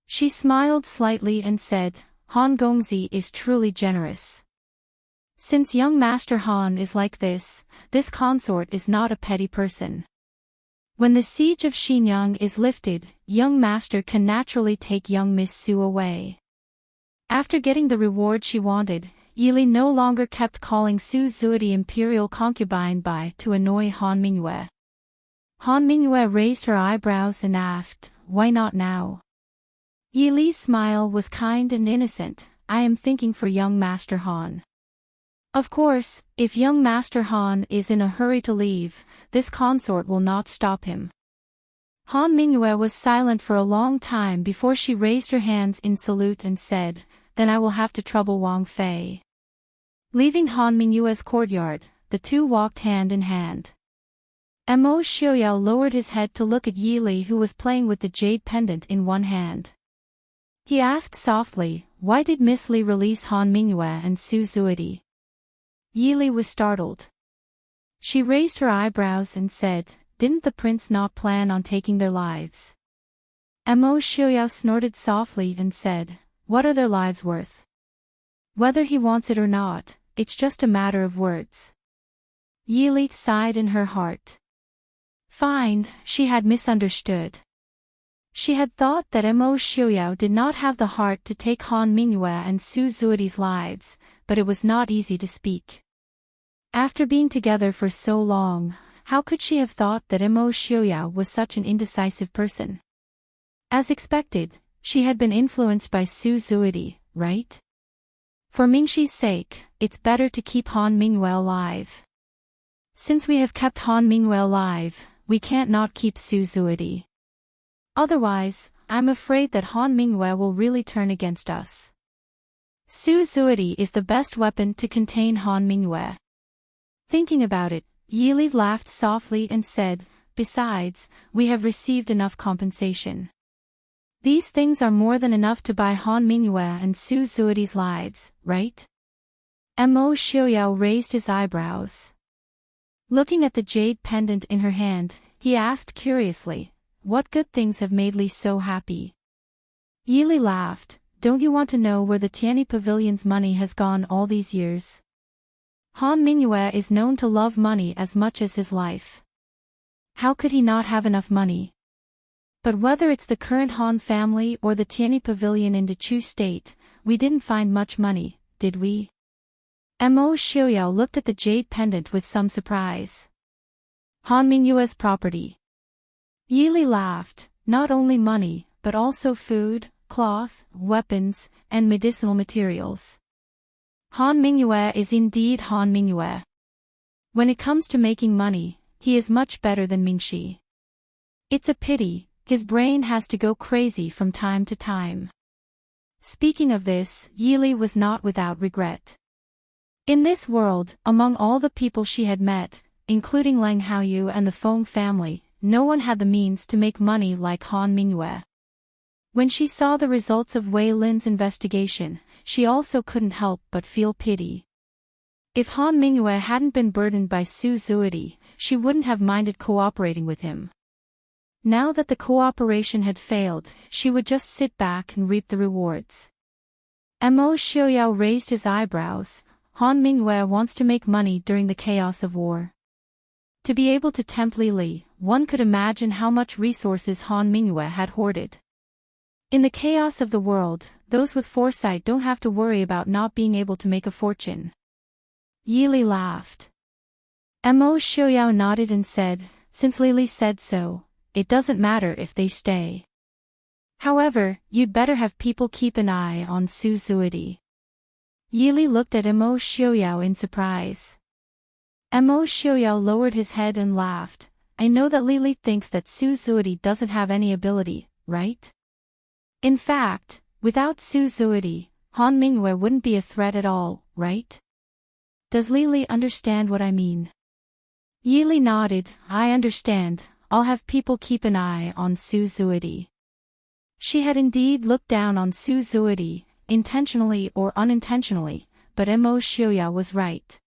Speaker 1: She smiled slightly and said, Han Gongzi is truly generous. Since young Master Han is like this consort is not a petty person. When the siege of Xinyang is lifted, young Master can naturally take young Miss Su away. After getting the reward she wanted, Yi Li no longer kept calling Su Zuidi imperial concubine by to annoy Han Mingyue. Han Mingyue raised her eyebrows and asked, why not now? Yi Li's smile was kind and innocent, I am thinking for young Master Han. Of course, if young Master Han is in a hurry to leave, this consort will not stop him. Han Mingyue was silent for a long time before she raised her hands in salute and said, then I will have to trouble Wang Fei. Leaving Han Mingyue's courtyard, the two walked hand in hand. Mo Xiaoyao lowered his head to look at Yi Li who was playing with the jade pendant in one hand. He asked softly, why did Miss Li release Han Mingyue and Su Zuidi? Yi Li was startled. She raised her eyebrows and said, didn't the prince not plan on taking their lives? Mo Xiaoyao snorted softly and said, what are their lives worth? Whether he wants it or not, it's just a matter of words. Yi Li sighed in her heart. Fine, she had misunderstood. She had thought that Mo Xiaoyao did not have the heart to take Han Mingyue and Su Zuidi's lives, but it was not easy to speak. After being together for so long, how could she have thought that Mo Xiaoyao was such an indecisive person? As expected, she had been influenced by Su Zuidi, right? For Mingxi's sake, it's better to keep Han Mingyue alive. Since we have kept Han Mingyue alive, we can't not keep Su Zuidi. Otherwise, I'm afraid that Han Mingyue will really turn against us. Su Zuidi is the best weapon to contain Han Mingyue. Thinking about it, Yi Li laughed softly and said, besides, we have received enough compensation. These things are more than enough to buy Han Mingyue and Su Zuidi's lives, right? Mo Xiaoyao raised his eyebrows. Looking at the jade pendant in her hand, he asked curiously, "What good things have made Li so happy?" Yili laughed, "Don't you want to know where the Tianyi Pavilion's money has gone all these years? Han Mingyue is known to love money as much as his life. How could he not have enough money? But whether it's the current Han family or the Tianyi Pavilion in Dechu State, we didn't find much money, did we?" Mo Xiaoyao looked at the jade pendant with some surprise. "Han Mingyue's property." Yili laughed, "Not only money, but also food, cloth, weapons, and medicinal materials. Han Mingyue is indeed Han Mingyue. When it comes to making money, he is much better than Mingxi. It's a pity, his brain has to go crazy from time to time." Speaking of this, Yili was not without regret. In this world, among all the people she had met, including Lang Haoyu and the Feng family, no one had the means to make money like Han Mingyue. When she saw the results of Wei Lin's investigation, she also couldn't help but feel pity. If Han Mingyue hadn't been burdened by Su Zuidi, she wouldn't have minded cooperating with him. Now that the cooperation had failed, she would just sit back and reap the rewards. Mo Xiaoyao raised his eyebrows. Han Mingyue wants to make money during the chaos of war. To be able to tempt Li, one could imagine how much resources Han Mingyue had hoarded. In the chaos of the world, those with foresight don't have to worry about not being able to make a fortune. Yili laughed. Mo Xiaoyao nodded and said, "Since Li said so, it doesn't matter if they stay. However, you'd better have people keep an eye on Su Zuidi." Yili looked at Mo Xiaoyao in surprise. Mo Xiaoyao lowered his head and laughed. "I know that Li thinks that Su Zuidi doesn't have any ability, right? In fact, without Su Zuidi, Han Mingyue wouldn't be a threat at all, right? Does Li understand what I mean?" Yili nodded. "I understand. I'll have people keep an eye on Su Zuidi." She had indeed looked down on Su Zuidi, intentionally or unintentionally, but Mo Xiaoyao was right.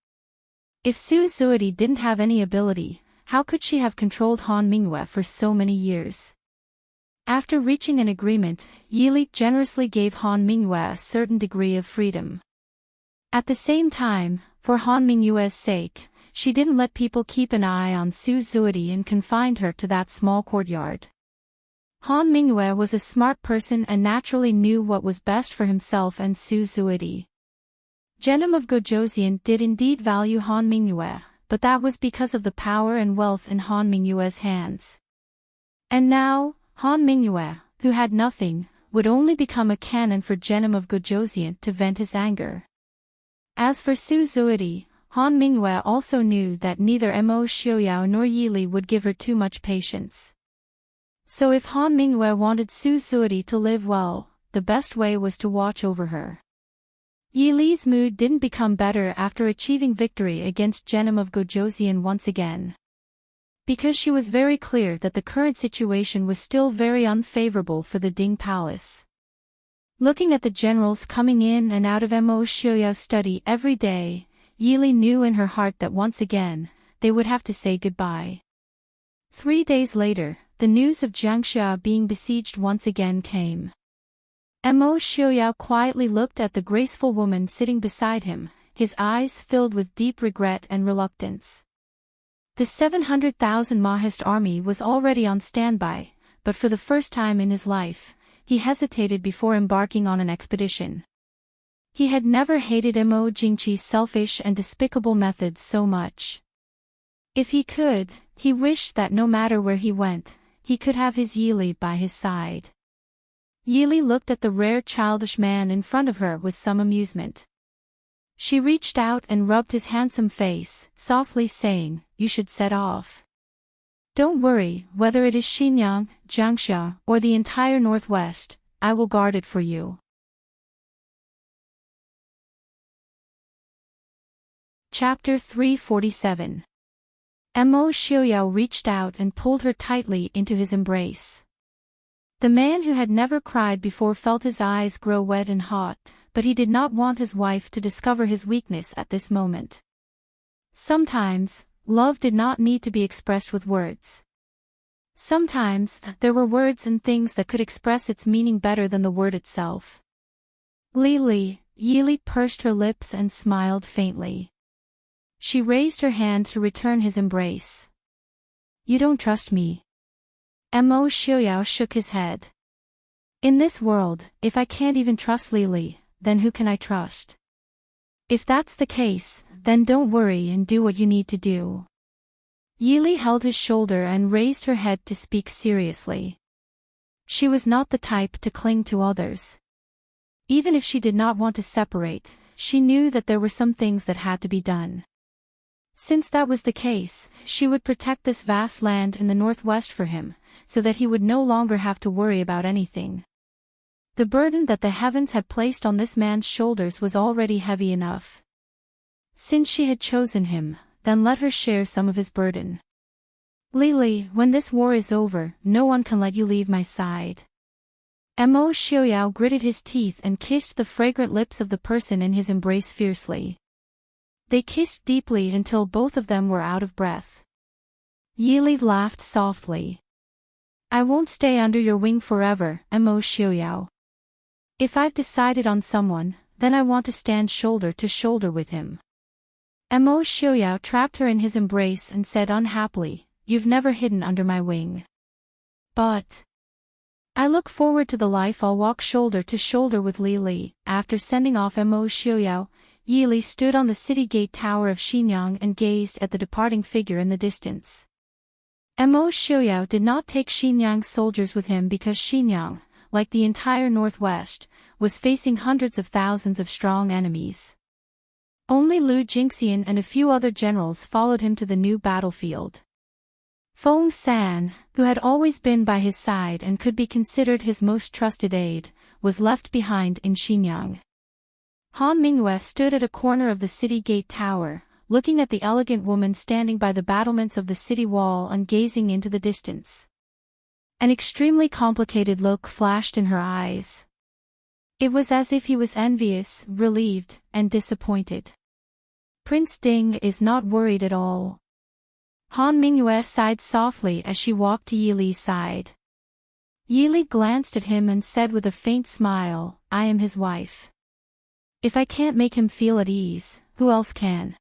Speaker 1: If Su Zuidi didn't have any ability, how could she have controlled Han Mingyue for so many years? After reaching an agreement, Yili generously gave Han Mingyue a certain degree of freedom. At the same time, for Han Mingyue's sake, she didn't let people keep an eye on Su Zuidi and confined her to that small courtyard. Han Mingyue was a smart person and naturally knew what was best for himself and Su Zuidi. Genom of Gojoseon did indeed value Han Mingyue, but that was because of the power and wealth in Han Mingyue's hands. And now, Han Mingyue, who had nothing, would only become a cannon for Genom of Gojoseon to vent his anger. As for Su Zuidi, Han Mingyue also knew that neither Mo Xiaoyao nor Yili would give her too much patience. So if Han Mingyue wanted Su Zuidi to live well, the best way was to watch over her. Yili's mood didn't become better after achieving victory against Genom of Gojoseon once again. Because she was very clear that the current situation was still very unfavorable for the Ding Palace. Looking at the generals coming in and out of Mo Xiaoyao's study every day, Yili knew in her heart that once again, they would have to say goodbye. 3 days later, the news of Jiangxia being besieged once again came. Mo Xiaoyao quietly looked at the graceful woman sitting beside him, his eyes filled with deep regret and reluctance. The 700,000 Mahist army was already on standby, but for the first time in his life, he hesitated before embarking on an expedition. He had never hated Mo Jingqi's selfish and despicable methods so much. If he could, he wished that no matter where he went, he could have his Yili by his side. Yili looked at the rare childish man in front of her with some amusement. She reached out and rubbed his handsome face, softly saying, "You should set off. Don't worry, whether it is Xinyang, Jiangxia, or the entire Northwest, I will guard it for you." Chapter 347. Mo Xiaoyao reached out and pulled her tightly into his embrace. The man who had never cried before felt his eyes grow wet and hot, but he did not want his wife to discover his weakness at this moment. Sometimes, love did not need to be expressed with words. Sometimes, there were words and things that could express its meaning better than the word itself. Yili pursed her lips and smiled faintly. She raised her hand to return his embrace. You don't trust me. Mo Xiaoyao shook his head. In this world, if I can't even trust Lili, then who can I trust? If that's the case, then don't worry and do what you need to do. Yili held his shoulder and raised her head to speak seriously. She was not the type to cling to others. Even if she did not want to separate, she knew that there were some things that had to be done. Since that was the case, she would protect this vast land in the northwest for him, so that he would no longer have to worry about anything. The burden that the heavens had placed on this man's shoulders was already heavy enough. Since she had chosen him, then let her share some of his burden. Lili, when this war is over, no one can let you leave my side. Mo Xiaoyao gritted his teeth and kissed the fragrant lips of the person in his embrace fiercely. They kissed deeply until both of them were out of breath. Yili laughed softly. I won't stay under your wing forever, Mo Xiaoyao. If I've decided on someone, then I want to stand shoulder to shoulder with him. Mo Xiaoyao trapped her in his embrace and said unhappily, You've never hidden under my wing. But I look forward to the life I'll walk shoulder to shoulder with Lili. After sending off Mo Xiaoyao, Yili stood on the city gate tower of Xinyang and gazed at the departing figure in the distance. Mo Xiaoyao did not take Xinyang's soldiers with him because Xinyang, like the entire northwest, was facing hundreds of thousands of strong enemies. Only Lu Jingxian and a few other generals followed him to the new battlefield. Feng San, who had always been by his side and could be considered his most trusted aide, was left behind in Xinyang. Han Mingyue stood at a corner of the city gate tower, looking at the elegant woman standing by the battlements of the city wall and gazing into the distance. An extremely complicated look flashed in her eyes. It was as if he was envious, relieved, and disappointed. Prince Ding is not worried at all. Han Mingyue sighed softly as she walked to Yili's side. Yili glanced at him and said with a faint smile, I am his wife. If I can't make him feel at ease, who else can?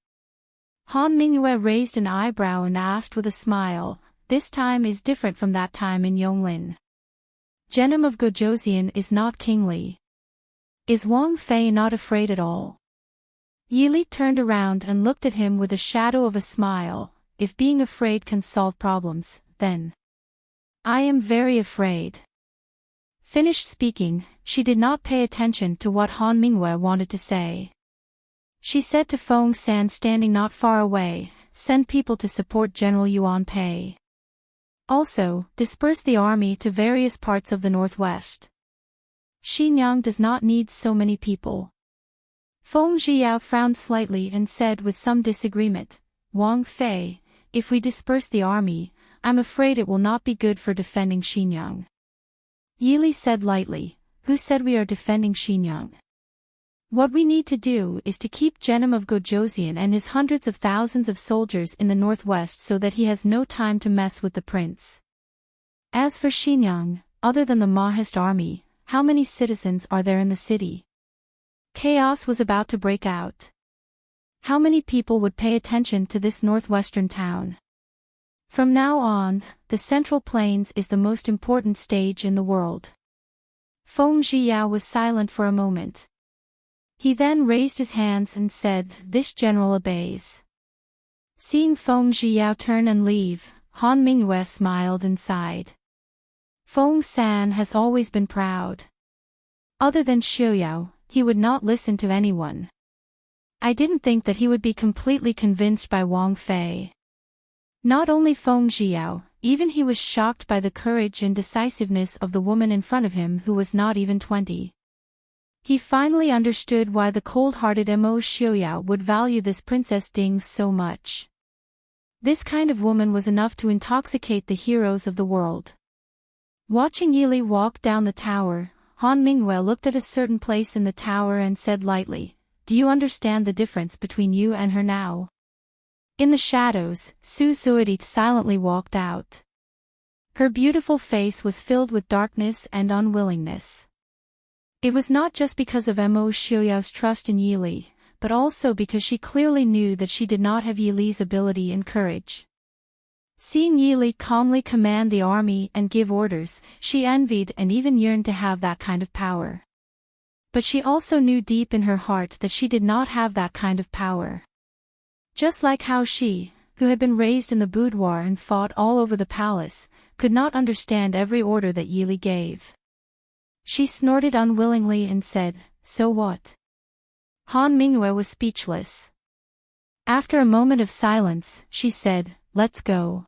Speaker 1: Han Mingyue raised an eyebrow and asked with a smile, This time is different from that time in Yonglin. Genom of Gojoseon is not kingly. Is Wang Fei not afraid at all? Yili turned around and looked at him with a shadow of a smile. If being afraid can solve problems, then I am very afraid. Finished speaking, she did not pay attention to what Han Mingyue wanted to say. She said to Feng San standing not far away, Send people to support General Yuan Pei. Also, disperse the army to various parts of the northwest. Xinyang does not need so many people. Feng Zhiyao frowned slightly and said with some disagreement, Wang Fei, if we disperse the army, I'm afraid it will not be good for defending Xinyang. Yili said lightly, Who said we are defending Xinyang? What we need to do is to keep Genom of Gojoseon and his hundreds of thousands of soldiers in the northwest so that he has no time to mess with the prince. As for Xinyang, other than the Mahist army, how many citizens are there in the city? Chaos was about to break out. How many people would pay attention to this northwestern town? From now on, the Central Plains is the most important stage in the world. Feng Zhiyao was silent for a moment. He then raised his hands and said, This general obeys. Seeing Feng Zhiyao turn and leave, Han Mingyue smiled and sighed. Feng San has always been proud. Other than Xiaoyao, he would not listen to anyone. I didn't think that he would be completely convinced by Wang Fei. Not only Feng Zhiyao, even he was shocked by the courage and decisiveness of the woman in front of him who was not even 20. He finally understood why the cold-hearted Mo Xiaoyao would value this Princess Ding so much. This kind of woman was enough to intoxicate the heroes of the world. Watching Yili walk down the tower, Han Mingyue looked at a certain place in the tower and said lightly, Do you understand the difference between you and her now? In the shadows, Su Zuidi silently walked out. Her beautiful face was filled with darkness and unwillingness. It was not just because of Mo Xiuyao's trust in Yili, but also because she clearly knew that she did not have Yili's ability and courage. Seeing Yili calmly command the army and give orders, she envied and even yearned to have that kind of power. But she also knew deep in her heart that she did not have that kind of power. Just like how she, who had been raised in the boudoir and fought all over the palace, could not understand every order that Yili gave. She snorted unwillingly and said, "So what?" Han Mingyue was speechless. After a moment of silence, she said, "Let's go.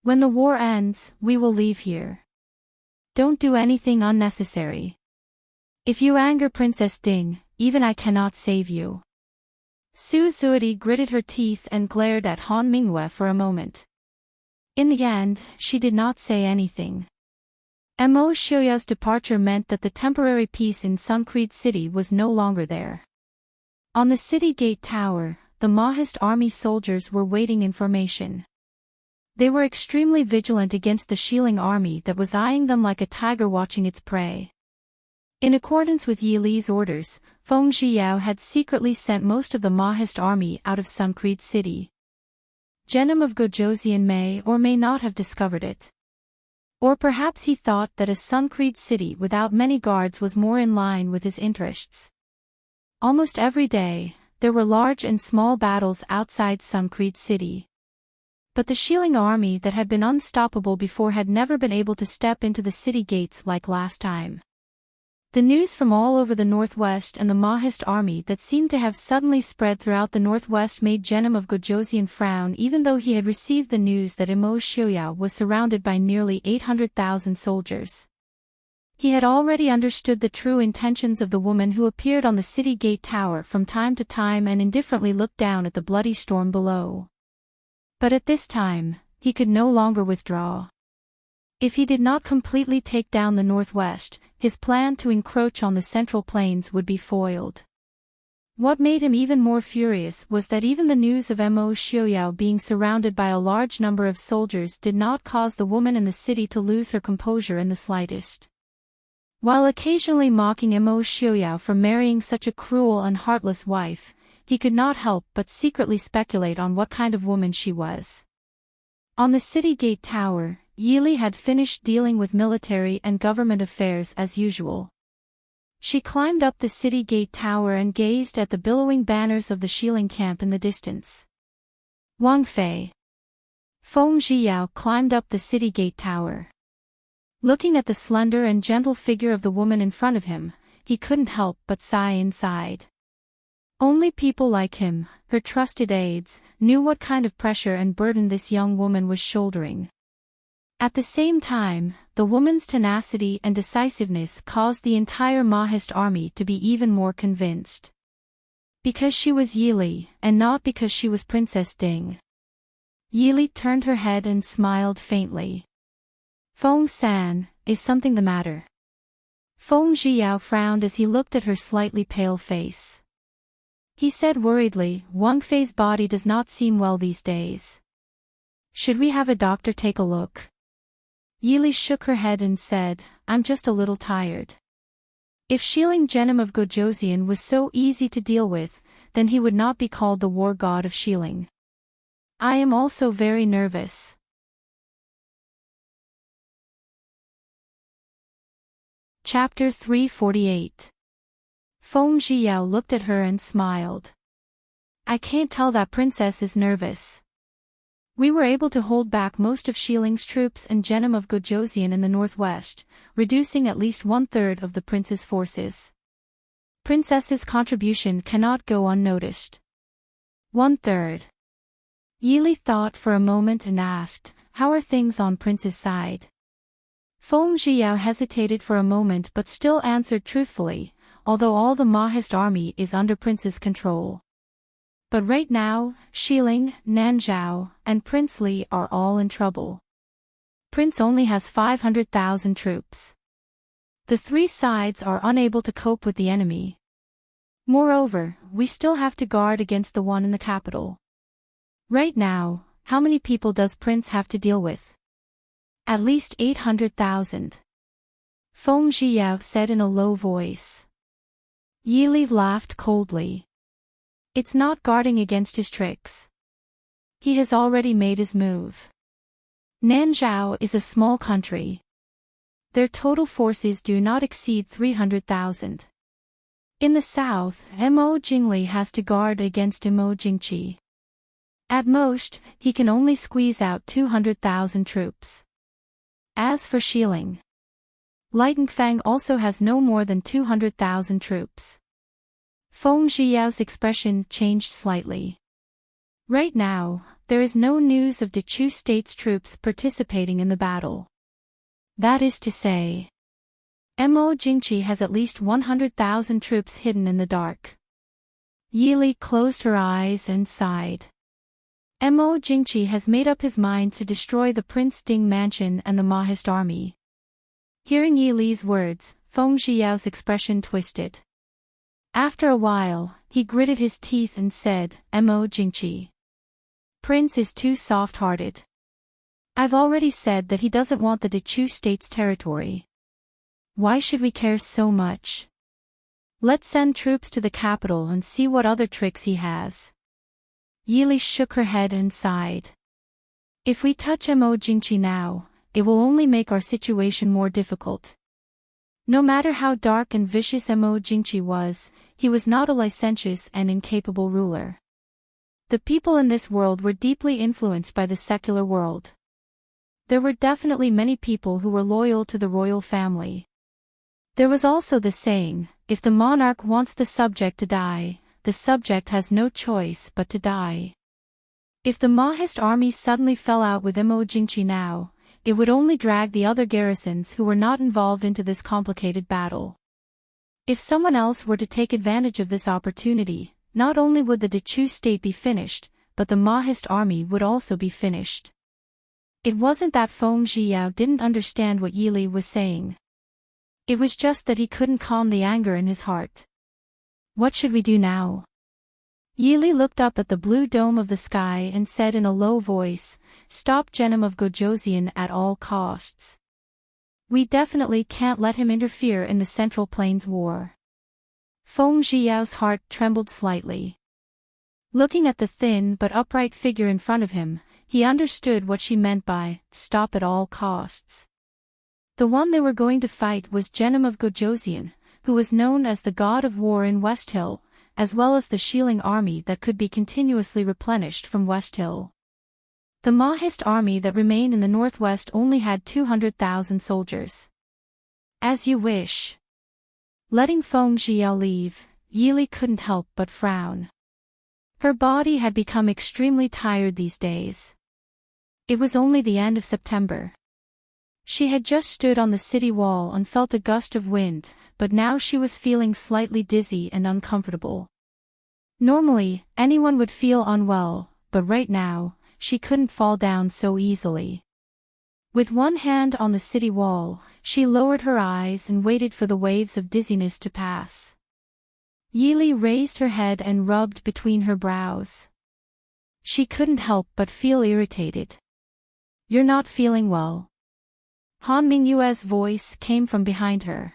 Speaker 1: When the war ends, we will leave here. Don't do anything unnecessary. If you anger Princess Ding, even I cannot save you." Su Zuidi gritted her teeth and glared at Han Mingyue for a moment. In the end, she did not say anything. Mo Xiuyao's departure meant that the temporary peace in Suncreed City was no longer there. On the city gate tower, the Mahist army soldiers were waiting information. They were extremely vigilant against the Xiling army that was eyeing them like a tiger watching its prey. In accordance with Yili's orders, Feng Zhiyao had secretly sent most of the Mahist army out of Suncreed City. Genom of Gojoseon may or may not have discovered it. Or perhaps he thought that a Suncreed City without many guards was more in line with his interests. Almost every day, there were large and small battles outside Suncreed City. But the Xiling army that had been unstoppable before had never been able to step into the city gates like last time. The news from all over the northwest and the Mahist army that seemed to have suddenly spread throughout the northwest made Genom of Gojoseon frown, even though he had received the news that Mo Xiuyao was surrounded by nearly 800,000 soldiers. He had already understood the true intentions of the woman who appeared on the city gate tower from time to time and indifferently looked down at the bloody storm below. But at this time, he could no longer withdraw. If he did not completely take down the northwest, his plan to encroach on the central plains would be foiled. What made him even more furious was that even the news of Mo Xiuyao being surrounded by a large number of soldiers did not cause the woman in the city to lose her composure in the slightest. While occasionally mocking Mo Xiuyao for marrying such a cruel and heartless wife, he could not help but secretly speculate on what kind of woman she was. On the city gate tower, Yili had finished dealing with military and government affairs as usual. She climbed up the city gate tower and gazed at the billowing banners of the Xiling camp in the distance. Wang Fei. Feng Zhiyao climbed up the city gate tower. Looking at the slender and gentle figure of the woman in front of him, he couldn't help but sigh inside. Only people like him, her trusted aides, knew what kind of pressure and burden this young woman was shouldering. At the same time, the woman's tenacity and decisiveness caused the entire Mahist army to be even more convinced. Because she was Yili, and not because she was Princess Ding. Yili turned her head and smiled faintly. "Feng-san, is something the matter?" Feng Zhiyao frowned as he looked at her slightly pale face. He said worriedly, "Wang Fei's body does not seem well these days. Should we have a doctor take a look?" Yili shook her head and said, "I'm just a little tired." If Xiling Genom of Gojoseon was so easy to deal with, then he would not be called the war god of Xiling. "I am also very nervous." Chapter 348. Feng Zhiyao looked at her and smiled. "I can't tell that princess is nervous. We were able to hold back most of Xiling's troops and Genom of Gojoseon in the northwest, reducing at least 1/3 of the prince's forces. Princess's contribution cannot go unnoticed." 1/3. Yili thought for a moment and asked, "How are things on prince's side?" Feng Zhiyao hesitated for a moment but still answered truthfully, "Although all the Mahist army is under prince's control. But right now, Xiling, Nanzhao, and Prince Li are all in trouble. Prince only has 500,000 troops. The three sides are unable to cope with the enemy. Moreover, we still have to guard against the one in the capital. Right now, how many people does Prince have to deal with? At least 800,000. Feng Zhiyao said in a low voice. Yili laughed coldly. It's not guarding against his tricks. He has already made his move. Nanzhao is a small country. Their total forces do not exceed 300,000. In the south, Mo Jingli has to guard against Mo Jingqi. At most, he can only squeeze out 200,000 troops. As for Xiling, Lightenfang also has no more than 200,000 troops. Feng Zhiyao's expression changed slightly. Right now, there is no news of Dechu State's troops participating in the battle. That is to say, Mo Jingqi has at least 100,000 troops hidden in the dark. Yili closed her eyes and sighed. Mo Jingqi has made up his mind to destroy the Prince Ding mansion and the Mahist army. Hearing Yili's words, Feng Zhiyao's expression twisted. After a while, he gritted his teeth and said, Mo Jingqi. Prince is too soft-hearted. I've already said that he doesn't want the Dechu State's territory. Why should we care so much? Let's send troops to the capital and see what other tricks he has. Yili shook her head and sighed. If we touch Mo Jingqi now, it will only make our situation more difficult. No matter how dark and vicious Mo Jingqi was, he was not a licentious and incapable ruler. The people in this world were deeply influenced by the secular world. There were definitely many people who were loyal to the royal family. There was also the saying, if the monarch wants the subject to die, the subject has no choice but to die. If the Mahist army suddenly fell out with Mo Jingqi now, it would only drag the other garrisons who were not involved into this complicated battle. If someone else were to take advantage of this opportunity, not only would the Dechu state be finished, but the Mahist army would also be finished. It wasn't that Feng Zhiyao didn't understand what Yili was saying. It was just that he couldn't calm the anger in his heart. What should we do now? Yili looked up at the blue dome of the sky and said in a low voice, stop Genom of Gojoseon at all costs. We definitely can't let him interfere in the Central Plains War. Feng Zhiyao's heart trembled slightly. Looking at the thin but upright figure in front of him, he understood what she meant by, stop at all costs. The one they were going to fight was Genom of Gojoseon, who was known as the god of war in West Hill, as well as the Xiling army that could be continuously replenished from West Hill. The Mahist army that remained in the northwest only had 200,000 soldiers. As you wish. Letting Feng Zhiyao leave, Yili couldn't help but frown. Her body had become extremely tired these days. It was only the end of September. She had just stood on the city wall and felt a gust of wind, but now she was feeling slightly dizzy and uncomfortable. Normally, anyone would feel unwell, but right now, she couldn't fall down so easily. With one hand on the city wall, she lowered her eyes and waited for the waves of dizziness to pass. Yili raised her head and rubbed between her brows. She couldn't help but feel irritated. You're not feeling well. Han Mingyue's voice came from behind her.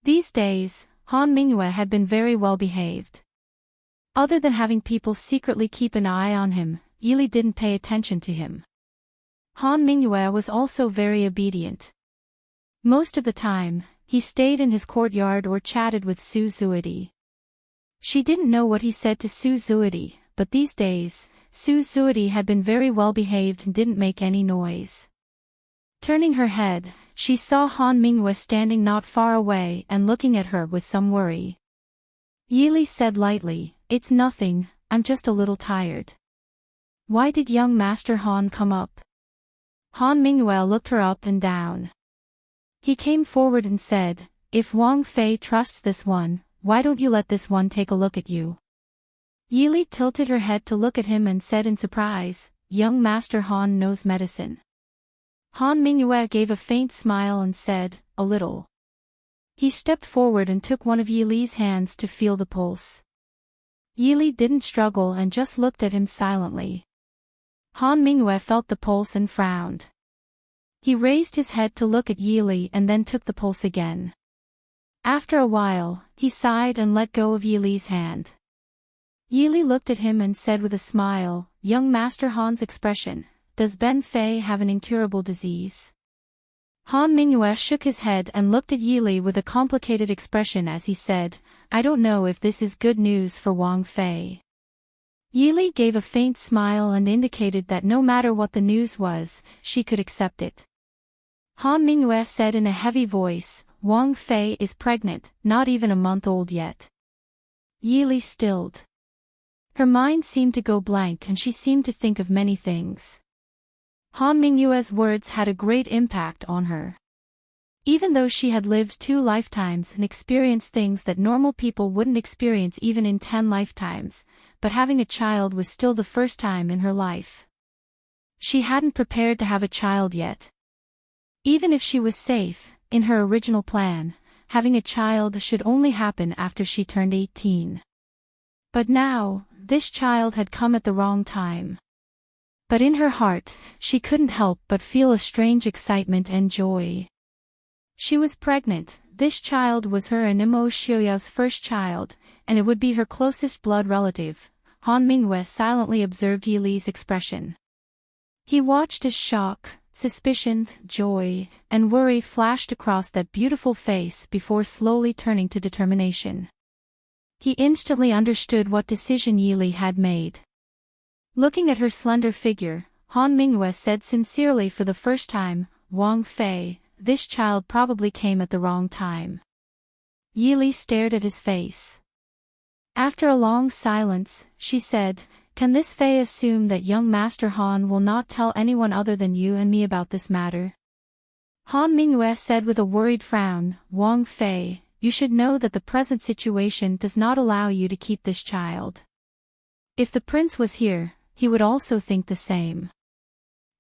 Speaker 1: These days, Han Mingyue had been very well behaved. Other than having people secretly keep an eye on him, Yili didn't pay attention to him. Han Mingyue was also very obedient. Most of the time, he stayed in his courtyard or chatted with Su Zuidi. She didn't know what he said to Su Zuidi, but these days, Su Zuidi had been very well behaved and didn't make any noise. Turning her head, she saw Han Mingyue standing not far away and looking at her with some worry. Yili said lightly, it's nothing, I'm just a little tired. Why did young Master Han come up? Han Mingyue looked her up and down. He came forward and said, if Wang Fei trusts this one, why don't you let this one take a look at you? Yili tilted her head to look at him and said in surprise, young Master Han knows medicine. Han Mingyue gave a faint smile and said, a little. He stepped forward and took one of Yili's hands to feel the pulse. Yili didn't struggle and just looked at him silently. Han Mingyue felt the pulse and frowned. He raised his head to look at Yili and then took the pulse again. After a while, he sighed and let go of Yili's hand. Yili looked at him and said with a smile, "Young Master Han's expression, does Ben Fei have an incurable disease?" Han Mingyue shook his head and looked at Yili with a complicated expression as he said, "I don't know if this is good news for Wang Fei." Yili gave a faint smile and indicated that no matter what the news was, she could accept it. Han Mingyue said in a heavy voice, "Wang Fei is pregnant, not even a month old yet." Yili stilled. Her mind seemed to go blank and she seemed to think of many things. Han Mingyue's words had a great impact on her. Even though she had lived 2 lifetimes and experienced things that normal people wouldn't experience even in 10 lifetimes, but having a child was still the first time in her life. She hadn't prepared to have a child yet. Even if she was safe, in her original plan, having a child should only happen after she turned 18. But now, this child had come at the wrong time. But in her heart, she couldn't help but feel a strange excitement and joy. She was pregnant, this child was her and Imo Xiaoyao's first child, and it would be her closest blood relative. Han Mingyue silently observed Yili's expression. He watched as shock, suspicion, joy, and worry flashed across that beautiful face before slowly turning to determination. He instantly understood what decision Yili had made. Looking at her slender figure, Han Mingyue said sincerely for the first time, "Wang Fei, this child probably came at the wrong time." Yili stared at his face. After a long silence, she said, "Can this Fei assume that young Master Han will not tell anyone other than you and me about this matter?" Han Mingyue said with a worried frown, "Wang Fei, you should know that the present situation does not allow you to keep this child. If the prince was here, he would also think the same."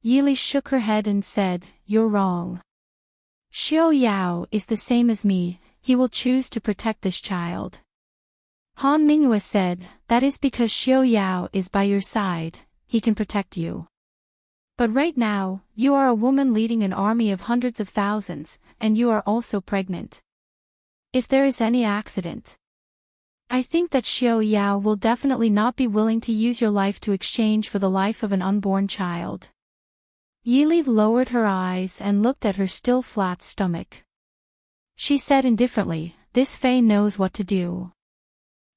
Speaker 1: Yili shook her head and said, "You're wrong. Xiao Yao is the same as me, he will choose to protect this child." Han Mingyue said, "That is because Xiao Yao is by your side, he can protect you. But right now, you are a woman leading an army of hundreds of thousands, and you are also pregnant. If there is any accident, I think that Xiao Yao will definitely not be willing to use your life to exchange for the life of an unborn child." Yili lowered her eyes and looked at her still flat stomach. She said indifferently, "This Fei knows what to do.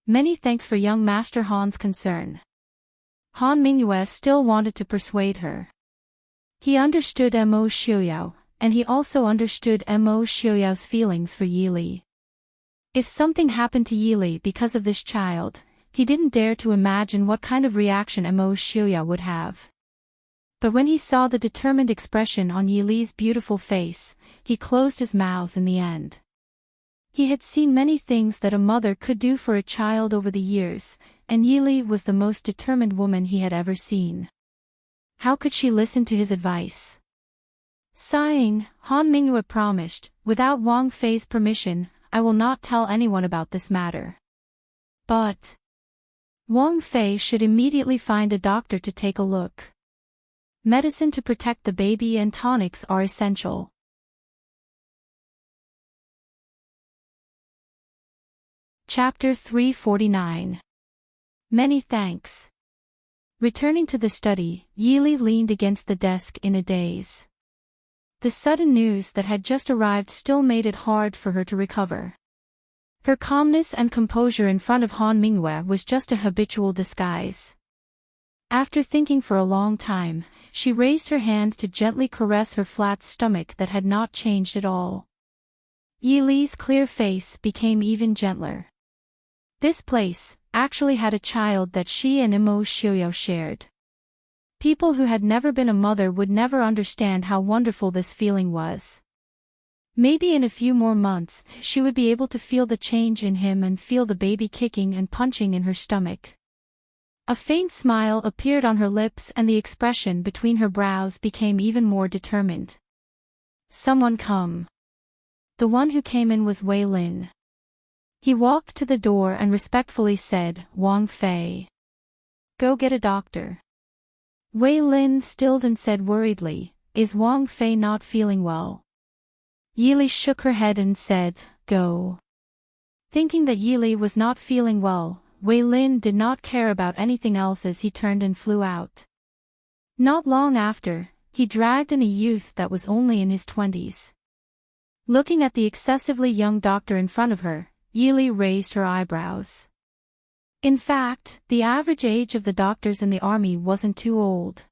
Speaker 1: Many thanks for young Master Han's concern." Han Mingyue still wanted to persuade her. He understood Mo Xiaoyao, and he also understood Mo Xiaoyao's feelings for Yili. If something happened to Yili because of this child, he didn't dare to imagine what kind of reaction Mo Xiaoyao would have. But when he saw the determined expression on Yili's beautiful face, he closed his mouth in the end. He had seen many things that a mother could do for a child over the years, and Yili was the most determined woman he had ever seen. How could she listen to his advice? Sighing, Han Mingyue promised, "Without Wang Fei's permission, I will not tell anyone about this matter. But Wang Fei should immediately find a doctor to take a look. Medicine to protect the baby and tonics are essential." Chapter 349. Many thanks. Returning to the study, Yili leaned against the desk in a daze. The sudden news that had just arrived still made it hard for her to recover. Her calmness and composure in front of Han Mingyue was just a habitual disguise. After thinking for a long time, she raised her hand to gently caress her flat stomach that had not changed at all. Yili's clear face became even gentler. This place actually had a child that she and Mo Xiaoyao shared. People who had never been a mother would never understand how wonderful this feeling was. Maybe in a few more months, she would be able to feel the change in him and feel the baby kicking and punching in her stomach. A faint smile appeared on her lips and the expression between her brows became even more determined. "Someone come." The one who came in was Wei Lin. He walked to the door and respectfully said, "Wang Fei, go get a doctor." Wei Lin stilled and said worriedly, "Is Wang Fei not feeling well?" Yili shook her head and said, "Go." Thinking that Yili was not feeling well, Wei Lin did not care about anything else as he turned and flew out. Not long after, he dragged in a youth that was only in his 20s. Looking at the excessively young doctor in front of her, Yili raised her eyebrows. In fact, the average age of the doctors in the army wasn't too old.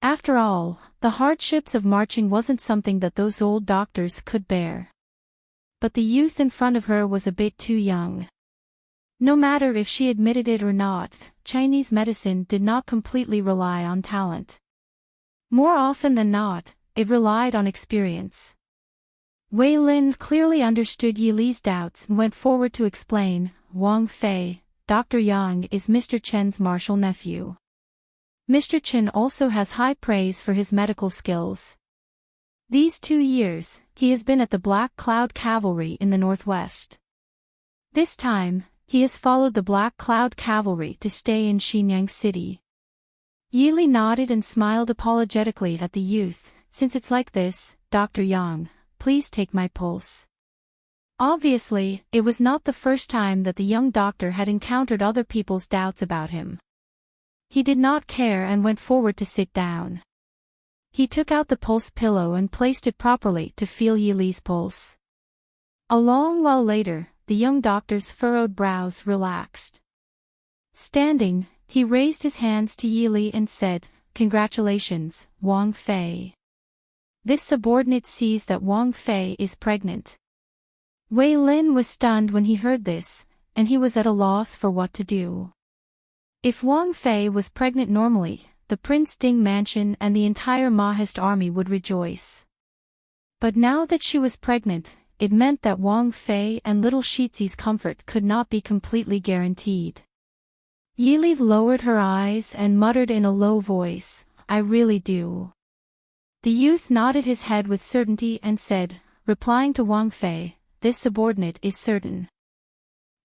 Speaker 1: After all, the hardships of marching wasn't something that those old doctors could bear. But the youth in front of her was a bit too young. No matter if she admitted it or not, Chinese medicine did not completely rely on talent. More often than not, it relied on experience. Wei Lin clearly understood Yili's doubts and went forward to explain, "Wang Fei, Dr. Yang is Mr. Chen's martial nephew. Mr. Chen also has high praise for his medical skills. These 2 years, he has been at the Black Cloud Cavalry in the northwest. This time, he has followed the Black Cloud Cavalry to stay in Xinyang City." Yili nodded and smiled apologetically at the youth. "Since it's like this, Dr. Yang, please take my pulse." Obviously, it was not the first time that the young doctor had encountered other people's doubts about him. He did not care and went forward to sit down. He took out the pulse pillow and placed it properly to feel Yili's pulse. A long while later, the young doctor's furrowed brows relaxed. Standing, he raised his hands to Yili and said, "Congratulations, Wang Fei." This subordinate sees that Wang Fei is pregnant. Wei Lin was stunned when he heard this, and he was at a loss for what to do. If Wang Fei was pregnant normally, the Prince Ding mansion and the entire Mahist army would rejoice. But now that she was pregnant, it meant that Wang Fei and little Shizi's comfort could not be completely guaranteed. Yili lowered her eyes and muttered in a low voice, "I really do." The youth nodded his head with certainty and said, replying to Wang Fei, "This subordinate is certain."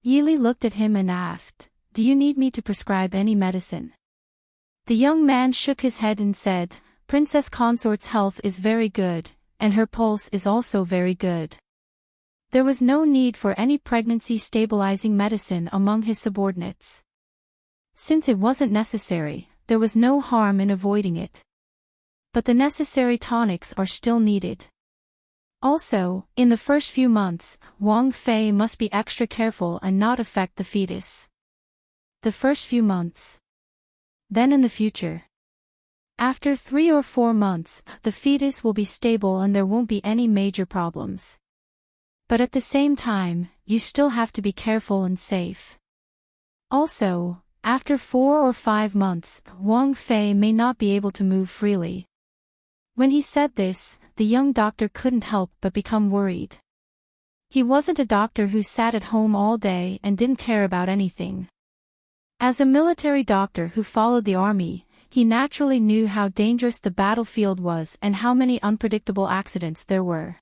Speaker 1: Yili looked at him and asked, "Do you need me to prescribe any medicine?" The young man shook his head and said, "Princess Consort's health is very good, and her pulse is also very good." There was no need for any pregnancy-stabilizing medicine among his subordinates. Since it wasn't necessary, there was no harm in avoiding it. But the necessary tonics are still needed. Also, in the first few months, Wang Fei must be extra careful and not affect the fetus. The first few months. Then in the future. After 3 or 4 months, the fetus will be stable and there won't be any major problems. But at the same time, you still have to be careful and safe. Also, after 4 or 5 months, Wang Fei may not be able to move freely. When he said this, the young doctor couldn't help but become worried. He wasn't a doctor who sat at home all day and didn't care about anything. As a military doctor who followed the army, he naturally knew how dangerous the battlefield was and how many unpredictable accidents there were.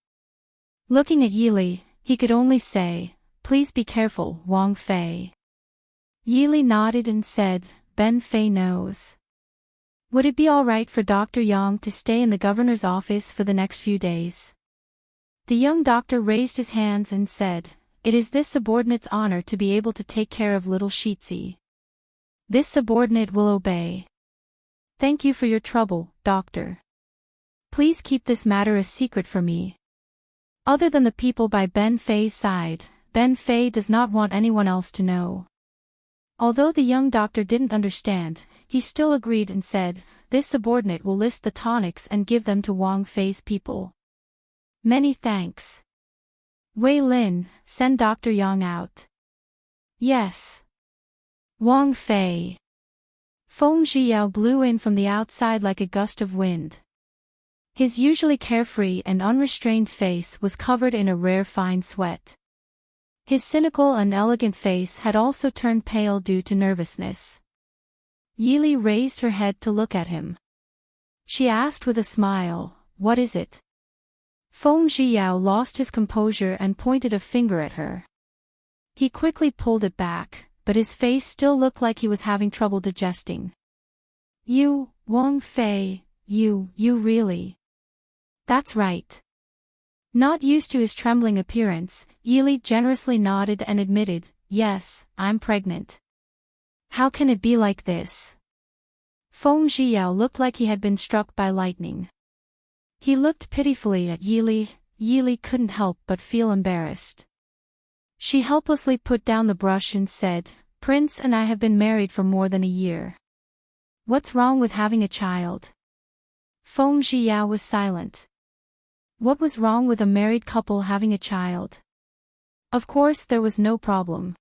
Speaker 1: Looking at Yili, he could only say, "Please be careful, Wang Fei." Yili nodded and said, "Ben Fei knows." Would it be all right for Dr. Yang to stay in the governor's office for the next few days? The young doctor raised his hands and said, "It is this subordinate's honor to be able to take care of little Shizi. This subordinate will obey. Thank you for your trouble, doctor. Please keep this matter a secret for me." Other than the people by Ben Fei's side, Ben Fei does not want anyone else to know. Although the young doctor didn't understand, he still agreed and said, "This subordinate will list the tonics and give them to Wang Fei's people." "Many thanks. Wei Lin, send Dr. Yang out." "Yes." Wang Fei. Feng Zhiyao blew in from the outside like a gust of wind. His usually carefree and unrestrained face was covered in a rare fine sweat. His cynical and elegant face had also turned pale due to nervousness. Yili raised her head to look at him. She asked with a smile, "What is it?" Feng Zhiyao lost his composure and pointed a finger at her. He quickly pulled it back, but his face still looked like he was having trouble digesting. "You, Wang Fei, you really. That's right. Not used to his trembling appearance, Yili generously nodded and admitted, yes, I'm pregnant. How can it be like this? Feng Zhiyao looked like he had been struck by lightning. He looked pitifully at Yili. Yili couldn't help but feel embarrassed. She helplessly put down the brush and said, Prince and I have been married for more than a year. What's wrong with having a child? Feng Zhiyao was silent. What was wrong with a married couple having a child? Of course there was no problem.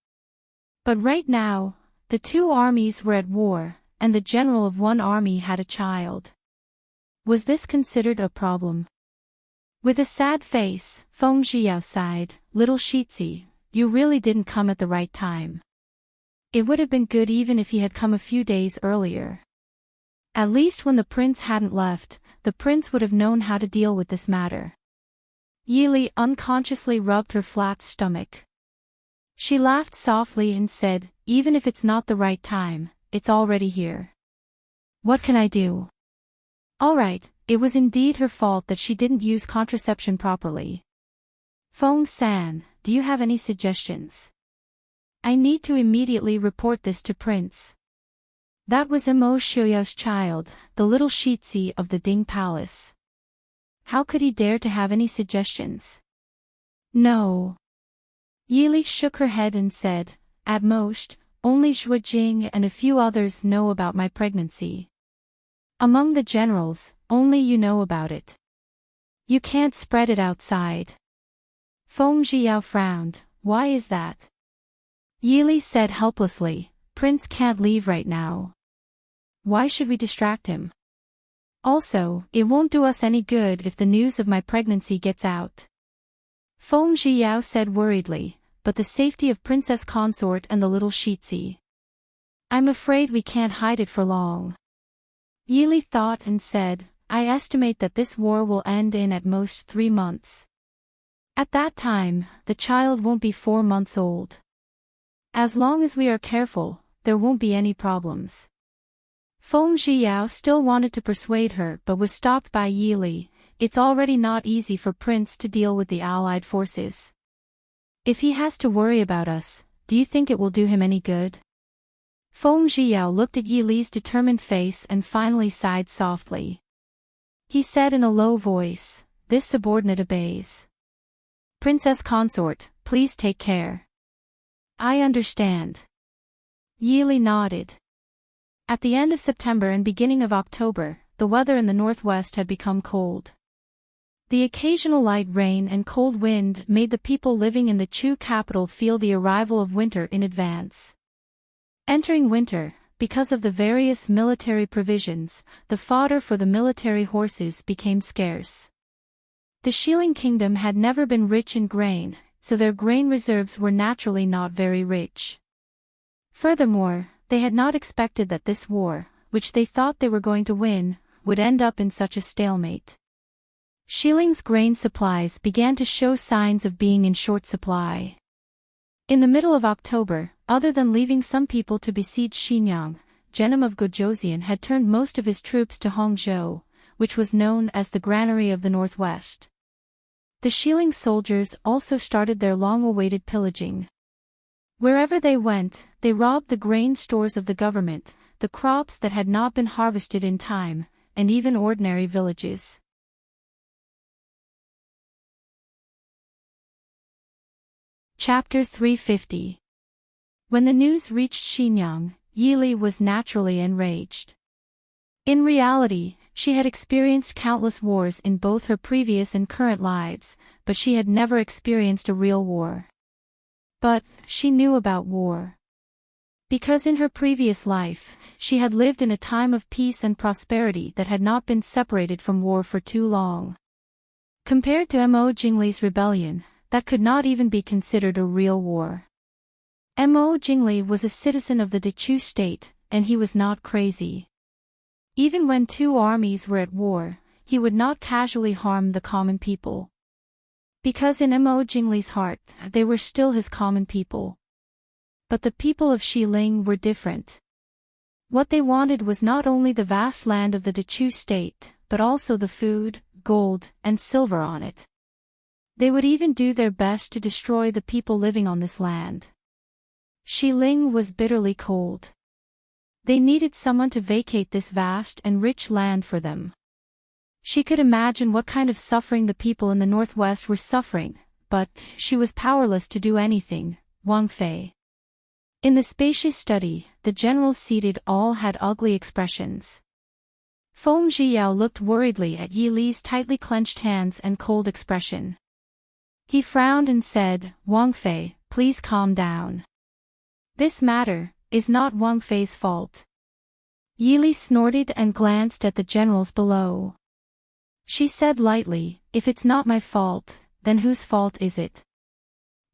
Speaker 1: But right now, the two armies were at war, and the general of one army had a child. Was this considered a problem? With a sad face, Feng Zhiyao sighed, Little Shitzi, you really didn't come at the right time. It would have been good even if he had come a few days earlier. At least when the prince hadn't left, the prince would have known how to deal with this matter. Yili unconsciously rubbed her flat stomach. She laughed softly and said, even if it's not the right time, it's already here. What can I do? All right, it was indeed her fault that she didn't use contraception properly. Feng-san, do you have any suggestions? I need to immediately report this to Prince. That was Imo Shioyao's child, the little Shitzi of the Ding Palace. How could he dare to have any suggestions? No. Yili shook her head and said, at most, only Zhuojing and a few others know about my pregnancy. Among the generals, only you know about it. You can't spread it outside. Feng Zhiyao frowned, why is that? Yili said helplessly, Prince can't leave right now. Why should we distract him? Also, it won't do us any good if the news of my pregnancy gets out. Feng Zhiyao said worriedly, but the safety of Princess Consort and the little Shitzi. I'm afraid we can't hide it for long. Yili thought and said, I estimate that this war will end in at most 3 months. At that time, the child won't be 4 months old. As long as we are careful, there won't be any problems. Feng Zhiyao still wanted to persuade her but was stopped by Yili. It's already not easy for Prince to deal with the allied forces. If he has to worry about us, do you think it will do him any good? Feng Zhiyao looked at Yili's determined face and finally sighed softly. He said in a low voice, this subordinate obeys. Princess Consort, please take care. I understand. Yili nodded. At the end of September and beginning of October, the weather in the northwest had become cold. The occasional light rain and cold wind made the people living in the Chu capital feel the arrival of winter in advance. Entering winter, because of the various military provisions, the fodder for the military horses became scarce. The Xiling kingdom had never been rich in grain, so their grain reserves were naturally not very rich. Furthermore, they had not expected that this war, which they thought they were going to win, would end up in such a stalemate. Xiling's grain supplies began to show signs of being in short supply. In the middle of October, other than leaving some people to besiege Xinyang, Genom of Gojoseon had turned most of his troops to Hongzhou, which was known as the Granary of the Northwest. The Xiling soldiers also started their long-awaited pillaging. Wherever they went, they robbed the grain stores of the government, the crops that had not been harvested in time, and even ordinary villages. Chapter 350. When the news reached Xinyang, Yili was naturally enraged. In reality, she had experienced countless wars in both her previous and current lives, but she had never experienced a real war. But she knew about war. Because in her previous life, she had lived in a time of peace and prosperity that had not been separated from war for too long. Compared to Mo Jingli's rebellion, that could not even be considered a real war. Mo Jingli was a citizen of the Dechu state, and he was not crazy. Even when two armies were at war, he would not casually harm the common people. Because in Mo Jingli's heart, they were still his common people. But the people of Xiling were different. What they wanted was not only the vast land of the Dechu state, but also the food, gold, and silver on it. They would even do their best to destroy the people living on this land. Xiling was bitterly cold. They needed someone to vacate this vast and rich land for them. She could imagine what kind of suffering the people in the northwest were suffering, but she was powerless to do anything. Wang Fei. In the spacious study, the generals seated all had ugly expressions. Feng Zhiyao looked worriedly at Yi Li's tightly clenched hands and cold expression. He frowned and said, "Wang Fei, please calm down. This matter is not Wang Fei's fault." Yi Li snorted and glanced at the generals below. She said lightly, "If it's not my fault, then whose fault is it?"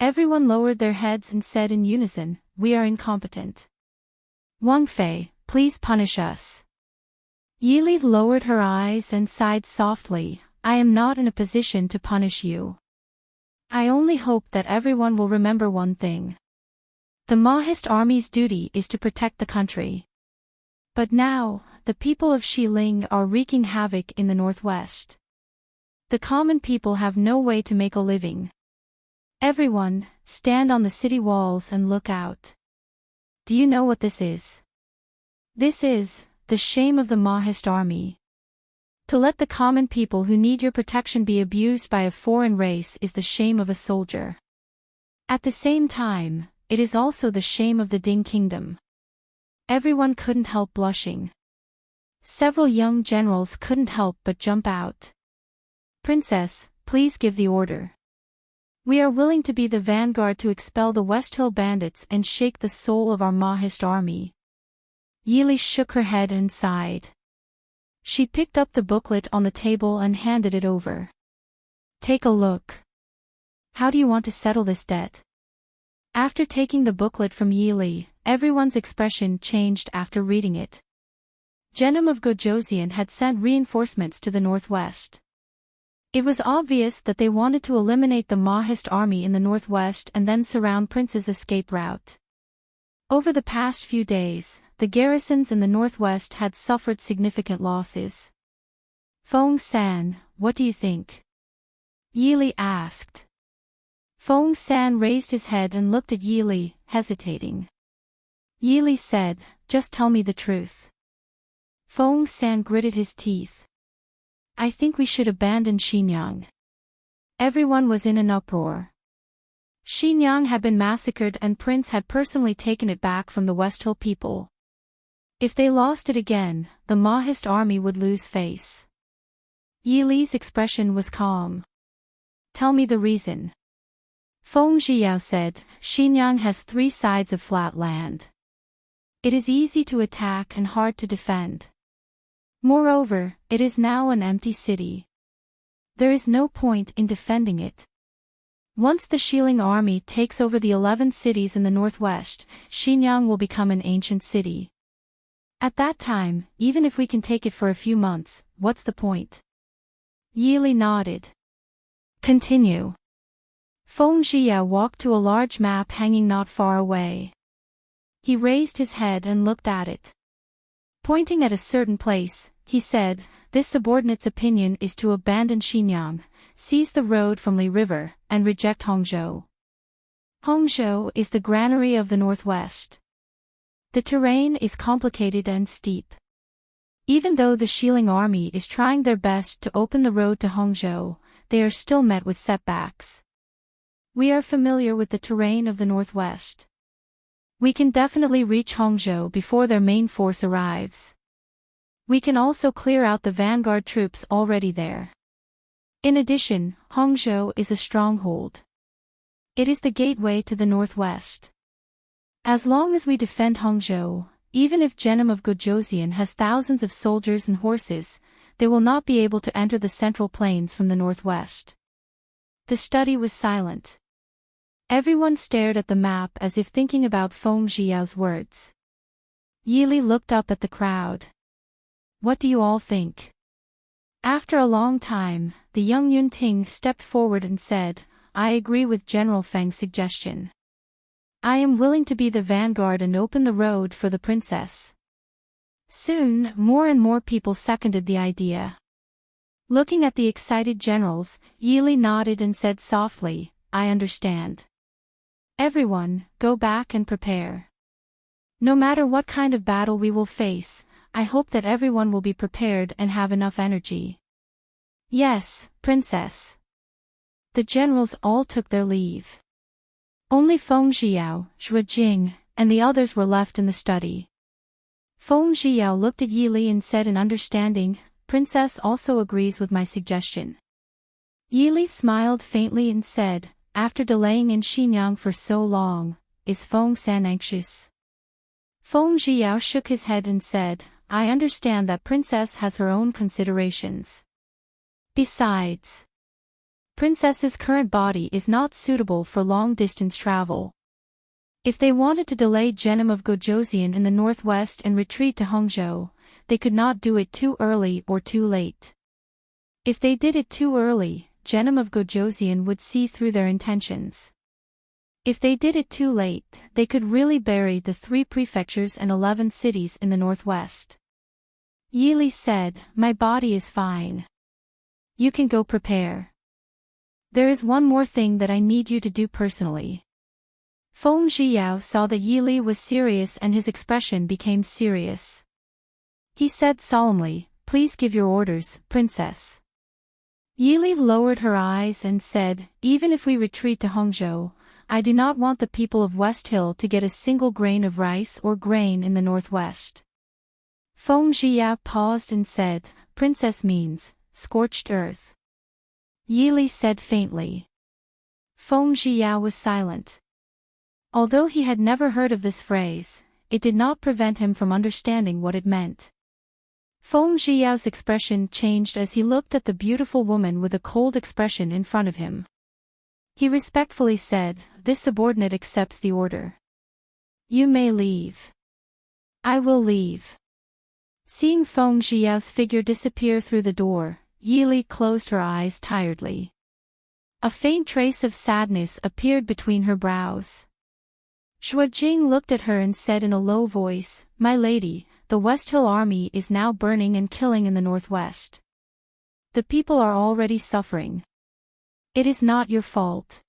Speaker 1: Everyone lowered their heads and said in unison, "We are incompetent. Wang Fei, please punish us." Yi Li lowered her eyes and sighed softly, "I am not in a position to punish you. I only hope that everyone will remember one thing. The Mahist army's duty is to protect the country. But now, the people of Xiling are wreaking havoc in the northwest. The common people have no way to make a living. Everyone, stand on the city walls and look out. Do you know what this is? This is the shame of the Mahist army. To let the common people who need your protection be abused by a foreign race is the shame of a soldier. At the same time, it is also the shame of the Ding kingdom." Everyone couldn't help blushing. Several young generals couldn't help but jump out. "Princess, please give the order. We are willing to be the vanguard to expel the West Hill bandits and shake the soul of our Mahist army." Yi Li shook her head and sighed. She picked up the booklet on the table and handed it over. "Take a look. How do you want to settle this debt?" After taking the booklet from Yi Li, everyone's expression changed after reading it. Genom of Gojoseon had sent reinforcements to the northwest. It was obvious that they wanted to eliminate the Mahist army in the northwest and then surround Prince's escape route. Over the past few days, the garrisons in the northwest had suffered significant losses. "Feng San, what do you think?" Yi Li asked. Feng San raised his head and looked at Yi Li, hesitating. Yi Li said, "Just tell me the truth." Feng San gritted his teeth. "I think we should abandon Xinyang." Everyone was in an uproar. Xinyang had been massacred and Prince had personally taken it back from the West Hill people. If they lost it again, the Mahist army would lose face. Yi Li's expression was calm. "Tell me the reason." Feng Zhiyao said, "Xinyang has 3 sides of flat land. It is easy to attack and hard to defend. Moreover, it is now an empty city. There is no point in defending it. Once the Xiling army takes over the 11 cities in the northwest, Xinyang will become an ancient city. At that time, even if we can take it for a few months, what's the point?" Yi Li nodded. "Continue." Feng Zhiyao walked to a large map hanging not far away. He raised his head and looked at it. Pointing at a certain place, he said, "This subordinate's opinion is to abandon Xinyang, seize the road from Li River, and reject Hongzhou. Hongzhou is the granary of the northwest. The terrain is complicated and steep. Even though the Xiling army is trying their best to open the road to Hongzhou, they are still met with setbacks. We are familiar with the terrain of the northwest. We can definitely reach Hongzhou before their main force arrives. We can also clear out the vanguard troops already there. In addition, Hongzhou is a stronghold. It is the gateway to the northwest. As long as we defend Hongzhou, even if Genom of Gojoseon has thousands of soldiers and horses, they will not be able to enter the central plains from the northwest." The study was silent. Everyone stared at the map as if thinking about Feng Zhiyao's words. Yi Li looked up at the crowd. "What do you all think?" After a long time, the young Yun Ting stepped forward and said, "I agree with General Feng's suggestion. I am willing to be the vanguard and open the road for the princess." Soon, more and more people seconded the idea. Looking at the excited generals, Yili nodded and said softly, I understand. Everyone, go back and prepare. No matter what kind of battle we will face, I hope that everyone will be prepared and have enough energy. Yes, Princess. The generals all took their leave. Only Feng Zhiyao, Xue Jing, and the others were left in the study. Feng Zhiyao looked at Yili and said in understanding, Princess also agrees with my suggestion. Yili smiled faintly and said, after delaying in Xinyang for so long, is Feng San anxious? Feng Zhiyao shook his head and said, I understand that Princess has her own considerations. Besides, Princess's current body is not suitable for long-distance travel. If they wanted to delay Genom of Gojoseon in the northwest and retreat to Hongzhou, they could not do it too early or too late. If they did it too early, Genom of Gojoseon would see through their intentions. If they did it too late, they could really bury the 3 prefectures and 11 cities in the northwest. Yili said, my body is fine. You can go prepare. There is one more thing that I need you to do personally. Feng Zhiyao saw that Yili was serious and his expression became serious. He said solemnly, please give your orders, Princess. Yili lowered her eyes and said, even if we retreat to Hongzhou, I do not want the people of West Hill to get a single grain of rice or grain in the northwest. Feng Zhiyao paused and said, Princess means, scorched earth. Yili said faintly. Feng Zhiyao was silent. Although he had never heard of this phrase, it did not prevent him from understanding what it meant. Feng Zhiyao's expression changed as he looked at the beautiful woman with a cold expression in front of him. He respectfully said, this subordinate accepts the order. You may leave. I will leave. Seeing Feng Zhiyao's figure disappear through the door, Yili closed her eyes tiredly. A faint trace of sadness appeared between her brows. Xue Jing looked at her and said in a low voice, my lady, the West Hill army is now burning and killing in the northwest. The people are already suffering. It is not your fault.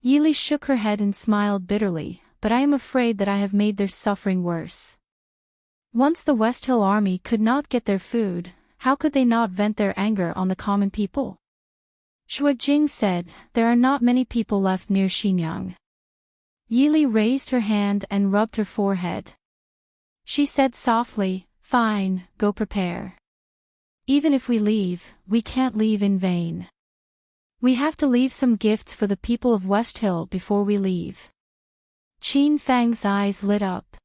Speaker 1: Yili shook her head and smiled bitterly, but I am afraid that I have made their suffering worse. Once the West Hill army could not get their food, how could they not vent their anger on the common people? Xue Jing said, there are not many people left near Xinyang. Yili raised her hand and rubbed her forehead. She said softly, fine, go prepare. Even if we leave, we can't leave in vain. We have to leave some gifts for the people of West Hill before we leave. Qin Fang's eyes lit up.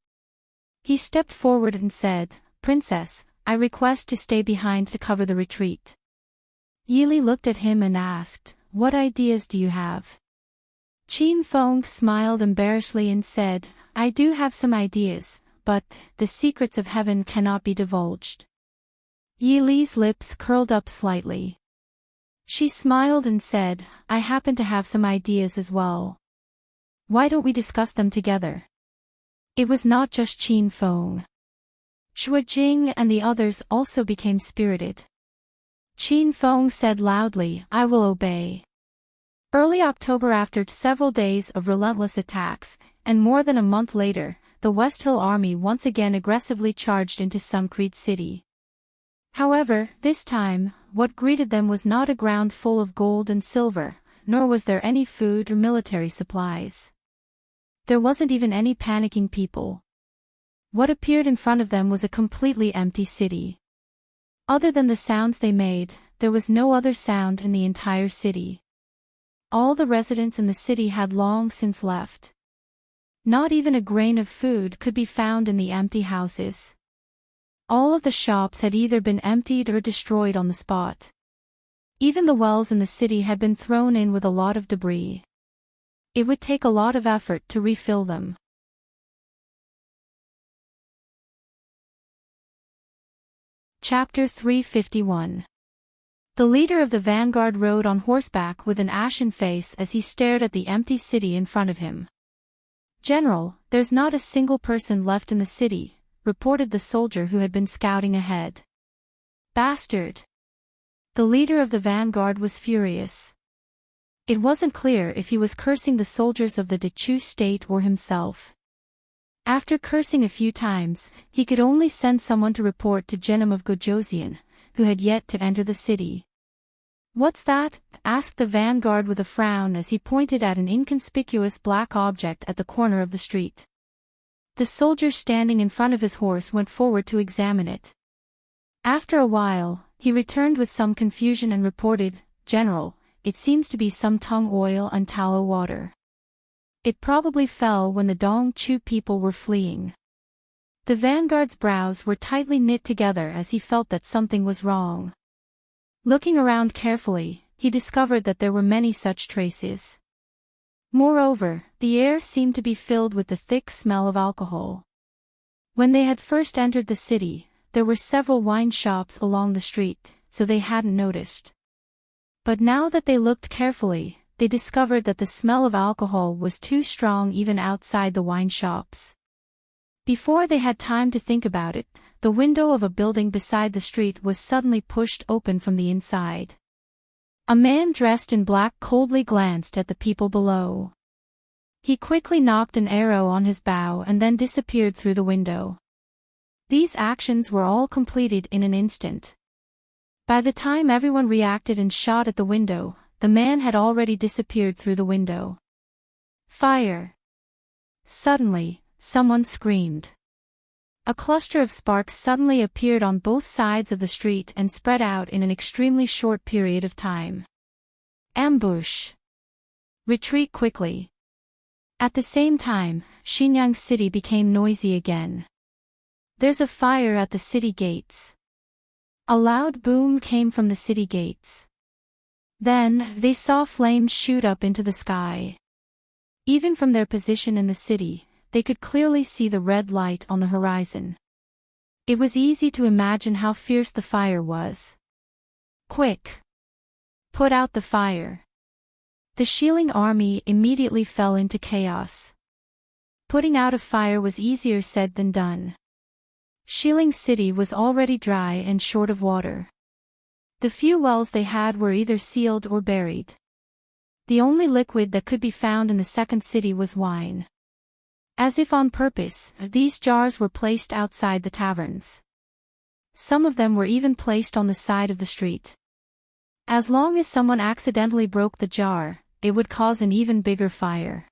Speaker 1: He stepped forward and said, Princess, I request to stay behind to cover the retreat. Yili looked at him and asked, what ideas do you have? Qin Feng smiled embarrassedly and said, I do have some ideas, but the secrets of heaven cannot be divulged. Yili's lips curled up slightly. She smiled and said, I happen to have some ideas as well. Why don't we discuss them together? It was not just Qin Feng. Xue Jing and the others also became spirited. Qin Feng said loudly, I will obey. Early October, after several days of relentless attacks, and more than a month later, the West Hill army once again aggressively charged into Sumcrete City. However, this time, what greeted them was not a ground full of gold and silver, nor was there any food or military supplies. There wasn't even any panicking people. What appeared in front of them was a completely empty city. Other than the sounds they made, there was no other sound in the entire city. All the residents in the city had long since left. Not even a grain of food could be found in the empty houses. All of the shops had either been emptied or destroyed on the spot. Even the wells in the city had been thrown in with a lot of debris. It would take a lot of effort to refill them. Chapter 351. The leader of the vanguard rode on horseback with an ashen face as he stared at the empty city in front of him. General, there's not a single person left in the city, reported the soldier who had been scouting ahead. Bastard! The leader of the vanguard was furious. It wasn't clear if he was cursing the soldiers of the Dechu state or himself. After cursing a few times, he could only send someone to report to Genom of Gojosian, who had yet to enter the city. "What's that?" asked the vanguard with a frown as he pointed at an inconspicuous black object at the corner of the street. The soldier standing in front of his horse went forward to examine it. After a while, he returned with some confusion and reported, "General, it seems to be some tung oil and tallow water. It probably fell when the Dong Chu people were fleeing." The vanguard's brows were tightly knit together as he felt that something was wrong. Looking around carefully, he discovered that there were many such traces. Moreover, the air seemed to be filled with the thick smell of alcohol. When they had first entered the city, there were several wine shops along the street, so they hadn't noticed. But now that they looked carefully, they discovered that the smell of alcohol was too strong even outside the wine shops. Before they had time to think about it, the window of a building beside the street was suddenly pushed open from the inside. A man dressed in black coldly glanced at the people below. He quickly knocked an arrow on his bow and then disappeared through the window. These actions were all completed in an instant. By the time everyone reacted and shot at the window, the man had already disappeared through the window. Fire! Suddenly, someone screamed. A cluster of sparks suddenly appeared on both sides of the street and spread out in an extremely short period of time. Ambush! Retreat quickly! At the same time, Xinyang City became noisy again. "There's a fire at the city gates." A loud boom came from the city gates. Then, they saw flames shoot up into the sky. Even from their position in the city, they could clearly see the red light on the horizon. It was easy to imagine how fierce the fire was. "Quick! Put out the fire!" The Shilling army immediately fell into chaos. Putting out a fire was easier said than done. Shilling City was already dry and short of water. The few wells they had were either sealed or buried. The only liquid that could be found in the second city was wine. As if on purpose, these jars were placed outside the taverns. Some of them were even placed on the side of the street. As long as someone accidentally broke the jar, it would cause an even bigger fire.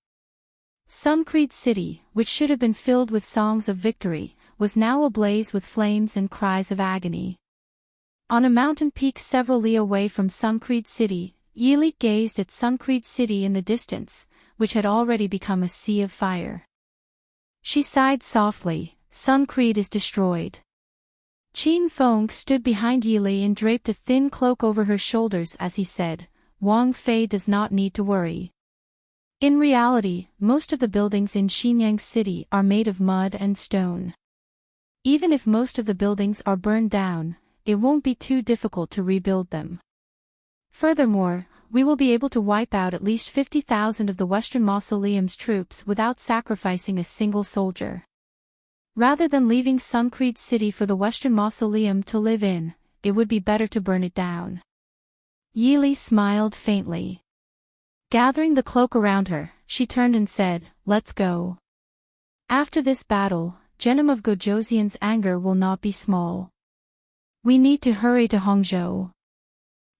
Speaker 1: Suncreed City, which should have been filled with songs of victory, was now ablaze with flames and cries of agony. On a mountain peak several li away from Suncreed City, Yili gazed at Suncreed City in the distance, which had already become a sea of fire. She sighed softly, "Suncreed is destroyed." Qin Feng stood behind Yili and draped a thin cloak over her shoulders as he said, "Wang Fei does not need to worry." In reality, most of the buildings in Xinyang City are made of mud and stone. Even if most of the buildings are burned down, it won't be too difficult to rebuild them. Furthermore, we will be able to wipe out at least 50,000 of the Western Mausoleum's troops without sacrificing a single soldier. Rather than leaving Suncreed City for the Western Mausoleum to live in, it would be better to burn it down. Yili smiled faintly. Gathering the cloak around her, she turned and said, "Let's go." After this battle, Genom of Gojosian's anger will not be small. We need to hurry to Hongzhou.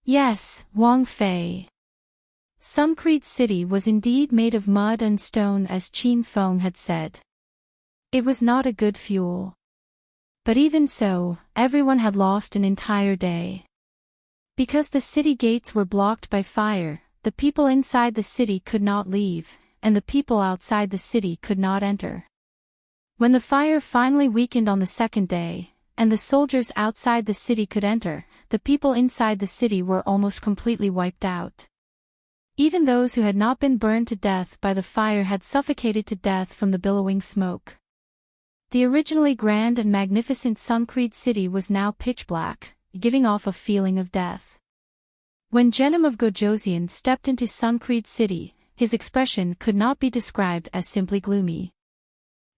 Speaker 1: Yes, Wang Fei. Suncreed City was indeed made of mud and stone as Qin Feng had said. It was not a good fuel. But even so, everyone had lost an entire day. Because the city gates were blocked by fire, the people inside the city could not leave, and the people outside the city could not enter. When the fire finally weakened on the second day, and the soldiers outside the city could enter, the people inside the city were almost completely wiped out. Even those who had not been burned to death by the fire had suffocated to death from the billowing smoke. The originally grand and magnificent Suncreed City was now pitch black, giving off a feeling of death. When Genom of Gojosian stepped into Suncreed City, his expression could not be described as simply gloomy.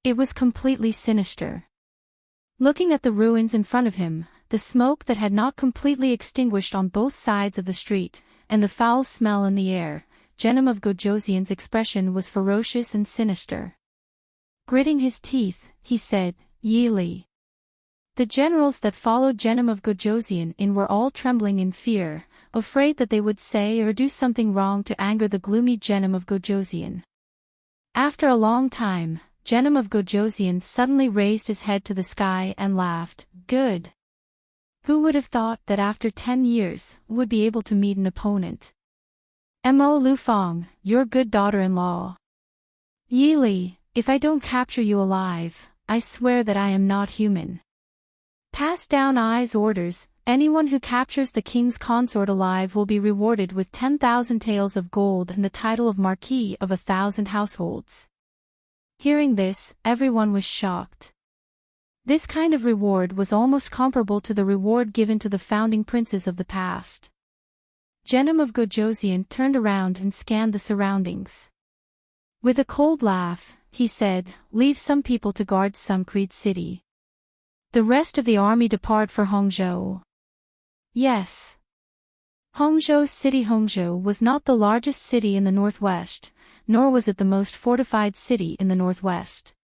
Speaker 1: It was completely sinister. Looking at the ruins in front of him, the smoke that had not completely extinguished on both sides of the street, and the foul smell in the air, Genom of Gojosian's expression was ferocious and sinister. Gritting his teeth, he said, "Yi Li." The generals that followed Genom of Gojosian in were all trembling in fear, afraid that they would say or do something wrong to anger the gloomy Genom of Gojosian. After a long time, Genom of Gojosian suddenly raised his head to the sky and laughed. "Good. Who would have thought that after 10 years, would be able to meet an opponent? Mo Lufeng, your good daughter-in-law. Yi Li, if I don't capture you alive, I swear that I am not human. Pass down I's orders, anyone who captures the king's consort alive will be rewarded with 10,000 taels of gold and the title of Marquis of 1,000 households." Hearing this, everyone was shocked. This kind of reward was almost comparable to the reward given to the founding princes of the past. Genom of Gojosian turned around and scanned the surroundings. With a cold laugh, he said, "Leave some people to guard Suncreed City. The rest of the army depart for Hongzhou." Yes. Hongzhou City. Hongzhou was not the largest city in the northwest, nor was it the most fortified city in the northwest.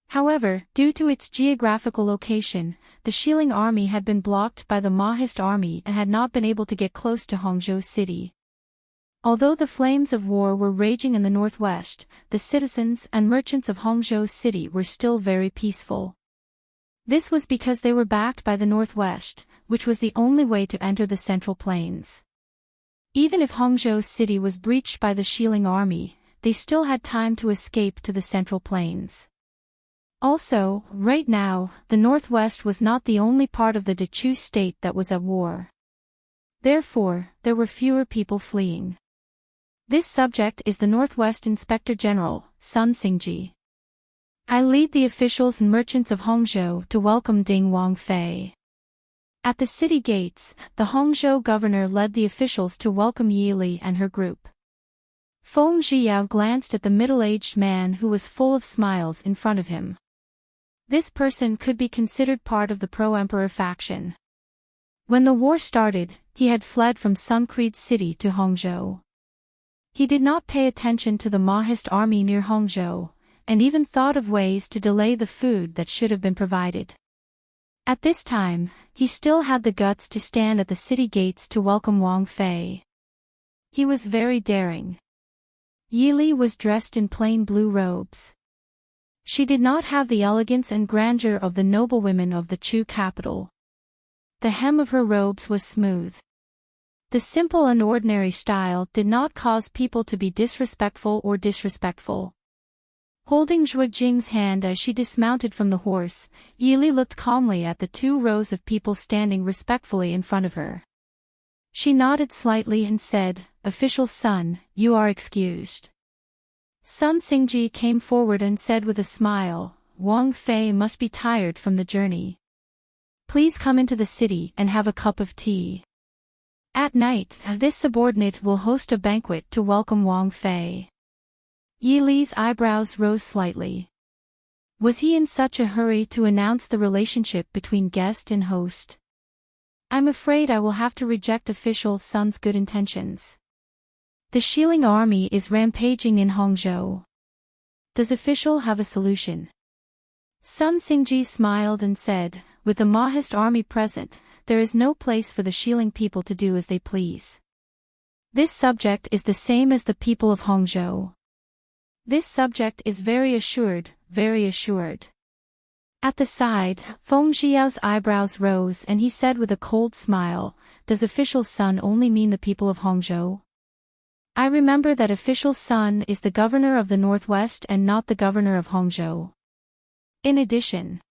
Speaker 1: However, due to its geographical location, the Shilling army had been blocked by the Mahist army and had not been able to get close to Hongzhou City. Although the flames of war were raging in the northwest, the citizens and merchants of Hongzhou City were still very peaceful. This was because they were backed by the northwest, which was the only way to enter the Central Plains. Even if Hongzhou City was breached by the Shilling army, they still had time to escape to the Central Plains. Also, right now, the northwest was not the only part of the Dechu state that was at war. Therefore, there were fewer people fleeing. This subject is the Northwest Inspector General, Sun Xingji. I lead the officials and merchants of Hongzhou to welcome Ding Wangfei. At the city gates, the Hongzhou governor led the officials to welcome Yi Li and her group. Feng Zhiyao glanced at the middle-aged man who was full of smiles in front of him. This person could be considered part of the pro-emperor faction. When the war started, he had fled from Suncreed City to Hongzhou. He did not pay attention to the Mahist army near Hongzhou, and even thought of ways to delay the food that should have been provided. At this time, he still had the guts to stand at the city gates to welcome Wang Fei. He was very daring. Yi Li was dressed in plain blue robes. She did not have the elegance and grandeur of the noblewomen of the Chu capital. The hem of her robes was smooth. The simple and ordinary style did not cause people to be disrespectful or disrespectful. Holding Zhuo Jing's hand as she dismounted from the horse, Yi Li looked calmly at the 2 rows of people standing respectfully in front of her. She nodded slightly and said, "Official Sun, you are excused." Sun Xingji came forward and said with a smile, "Wang Fei must be tired from the journey. Please come into the city and have a cup of tea. At night, this subordinate will host a banquet to welcome Wang Fei." Yi Li's eyebrows rose slightly. Was he in such a hurry to announce the relationship between guest and host? "I'm afraid I will have to reject official Sun's good intentions. The Shilling army is rampaging in Hongzhou. Does official have a solution?" Sun Xingji smiled and said, "With the Mahist army present, there is no place for the Shilling people to do as they please. This subject is the same as the people of Hongzhou. This subject is very assured, very assured." At the side, Feng Zhiyao's eyebrows rose and he said with a cold smile, "Does official Sun only mean the people of Hongzhou? I remember that official Sun is the governor of the Northwest and not the governor of Hongzhou. In addition,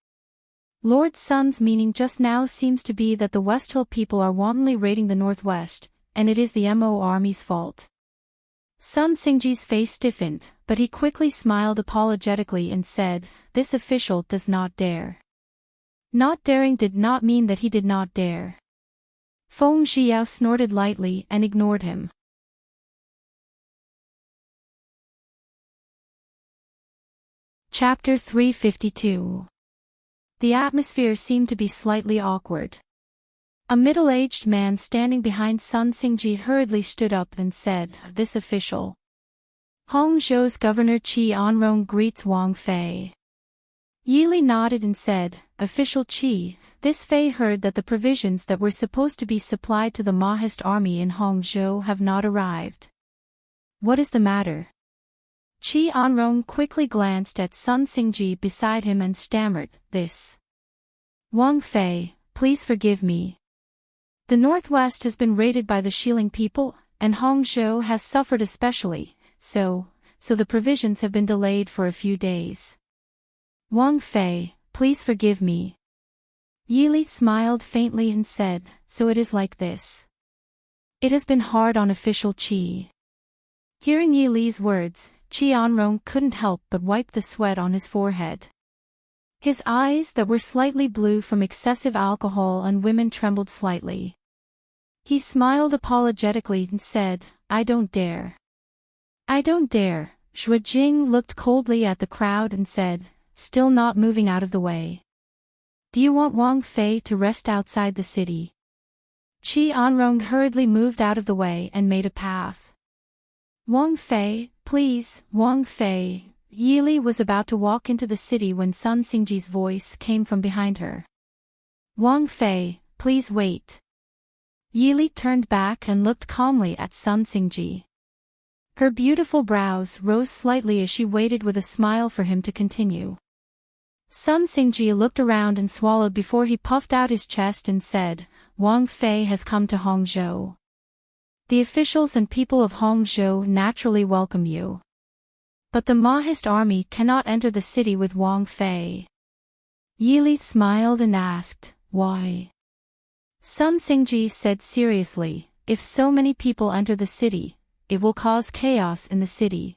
Speaker 1: Lord Sun's meaning just now seems to be that the Westhill people are wantonly raiding the Northwest, and it is the Mo army's fault." Sun Xingji's face stiffened, but he quickly smiled apologetically and said, "This official does not dare." Not daring did not mean that he did not dare. Feng Zhiyao snorted lightly and ignored him. Chapter 352. The atmosphere seemed to be slightly awkward. A middle-aged man standing behind Sun Xingji hurriedly stood up and said, "This official." Hongzhou's Governor Qi Anrong greets Wang Fei. Yili nodded and said, "Official Qi, this Fei heard that the provisions that were supposed to be supplied to the Maoist army in Hongzhou have not arrived. What is the matter?" Qi Anrong quickly glanced at Sun Xingji beside him and stammered, "This. Wang Fei, please forgive me. The Northwest has been raided by the Xiling people, and Hongzhou has suffered especially, so the provisions have been delayed for a few days. Wang Fei, please forgive me." Yili smiled faintly and said, "So it is like this. It has been hard on official Qi." Hearing Yili's words, Qi Anrong couldn't help but wipe the sweat on his forehead. His eyes that were slightly blue from excessive alcohol and women trembled slightly. He smiled apologetically and said, "I don't dare. I don't dare." Xue Jing looked coldly at the crowd and said, still not moving out of the way, "Do you want Wang Fei to rest outside the city?" Qi Anrong hurriedly moved out of the way and made a path. "Wang Fei, please, Wang Fei." Yili was about to walk into the city when Sun Xingji's voice came from behind her. "Wang Fei, please wait." Yili turned back and looked calmly at Sun Xingji. Her beautiful brows rose slightly as she waited with a smile for him to continue. Sun Xingji looked around and swallowed before he puffed out his chest and said, "Wang Fei has come to Hongzhou. The officials and people of Hongzhou naturally welcome you. But the Maoist army cannot enter the city with Wang Fei." Yili smiled and asked, "Why?" Sun Xingji said seriously, "If so many people enter the city, it will cause chaos in the city.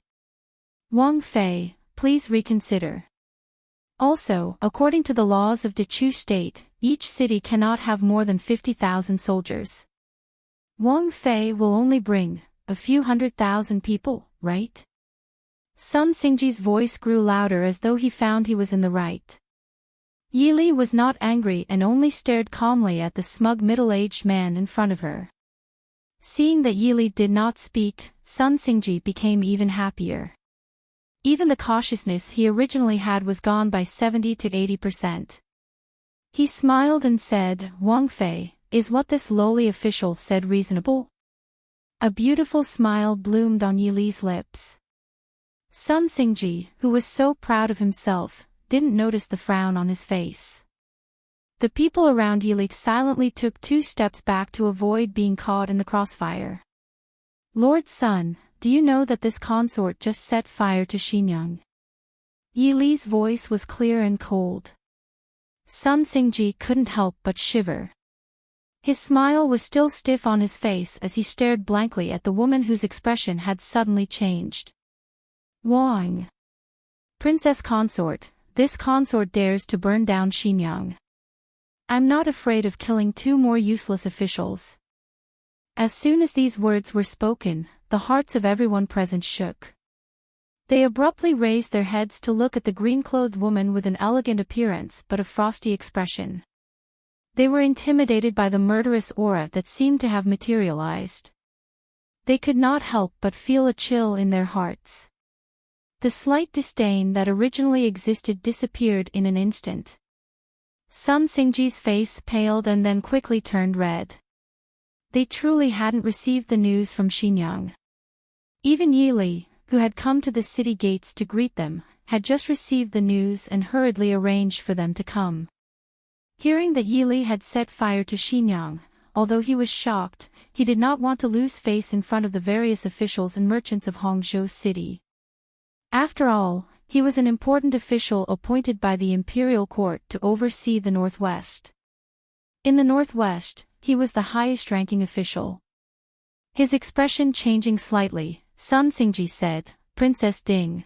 Speaker 1: Wang Fei, please reconsider. Also, according to the laws of Dechu State, each city cannot have more than 50,000 soldiers. Wang Fei will only bring a few 100,000 people, right?" Sun Xingji's voice grew louder as though he found he was in the right. Yili was not angry and only stared calmly at the smug middle-aged man in front of her. Seeing that Yili did not speak, Sun Xingji became even happier. Even the cautiousness he originally had was gone by 70 to 80%. He smiled and said, "Wang Fei, is what this lowly official said reasonable?" A beautiful smile bloomed on Yili's lips. Sun Xingji, who was so proud of himself, didn't notice the frown on his face. The people around Yili silently took 2 steps back to avoid being caught in the crossfire. "Lord Sun, do you know that this consort just set fire to Xinyang?" Yili's voice was clear and cold. Sun Xingji couldn't help but shiver. His smile was still stiff on his face as he stared blankly at the woman whose expression had suddenly changed. "Wang. Princess Consort, this consort dares to burn down Xinyang. I'm not afraid of killing 2 more useless officials." As soon as these words were spoken, the hearts of everyone present shook. They abruptly raised their heads to look at the green-clothed woman with an elegant appearance but a frosty expression. They were intimidated by the murderous aura that seemed to have materialized. They could not help but feel a chill in their hearts. The slight disdain that originally existed disappeared in an instant. Sun Xingji's face paled and then quickly turned red. They truly hadn't received the news from Xinyang. Even Yili, who had come to the city gates to greet them, had just received the news and hurriedly arranged for them to come. Hearing that Yili had set fire to Xinyang, although he was shocked, he did not want to lose face in front of the various officials and merchants of Hongzhou City. After all, he was an important official appointed by the imperial court to oversee the Northwest. In the Northwest, he was the highest-ranking official. His expression changing slightly, Sun Xingji said, "Princess Ding.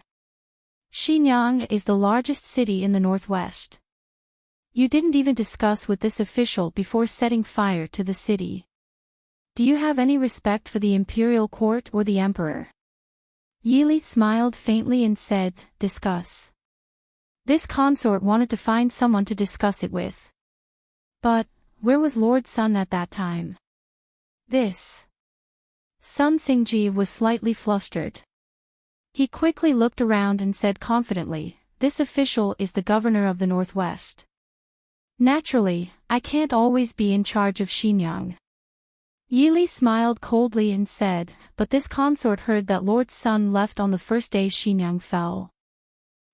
Speaker 1: Xinyang is the largest city in the Northwest. You didn't even discuss with this official before setting fire to the city. Do you have any respect for the imperial court or the emperor?" Yili smiled faintly and said, "Discuss. This consort wanted to find someone to discuss it with. But, where was Lord Sun at that time? Sun Xingji was slightly flustered. He quickly looked around and said confidently, "This official is the governor of the Northwest. Naturally, I can't always be in charge of Xinjiang." Yili smiled coldly and said, "But this consort heard that Lord Sun left on the first day Xinjiang fell.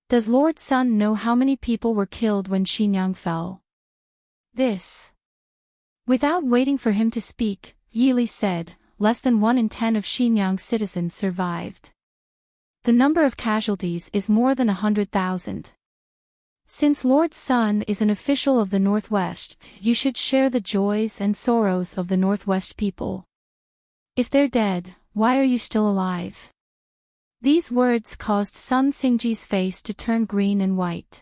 Speaker 1: Does Lord Sun know how many people were killed when Xinjiang fell?" Without waiting for him to speak, Yili said, "Less than 1 in 10 of Xinjiang's citizens survived. The number of casualties is more than 100,000. Since Lord Sun is an official of the Northwest, you should share the joys and sorrows of the Northwest people. If they're dead, why are you still alive?" These words caused Sun Xingji's face to turn green and white.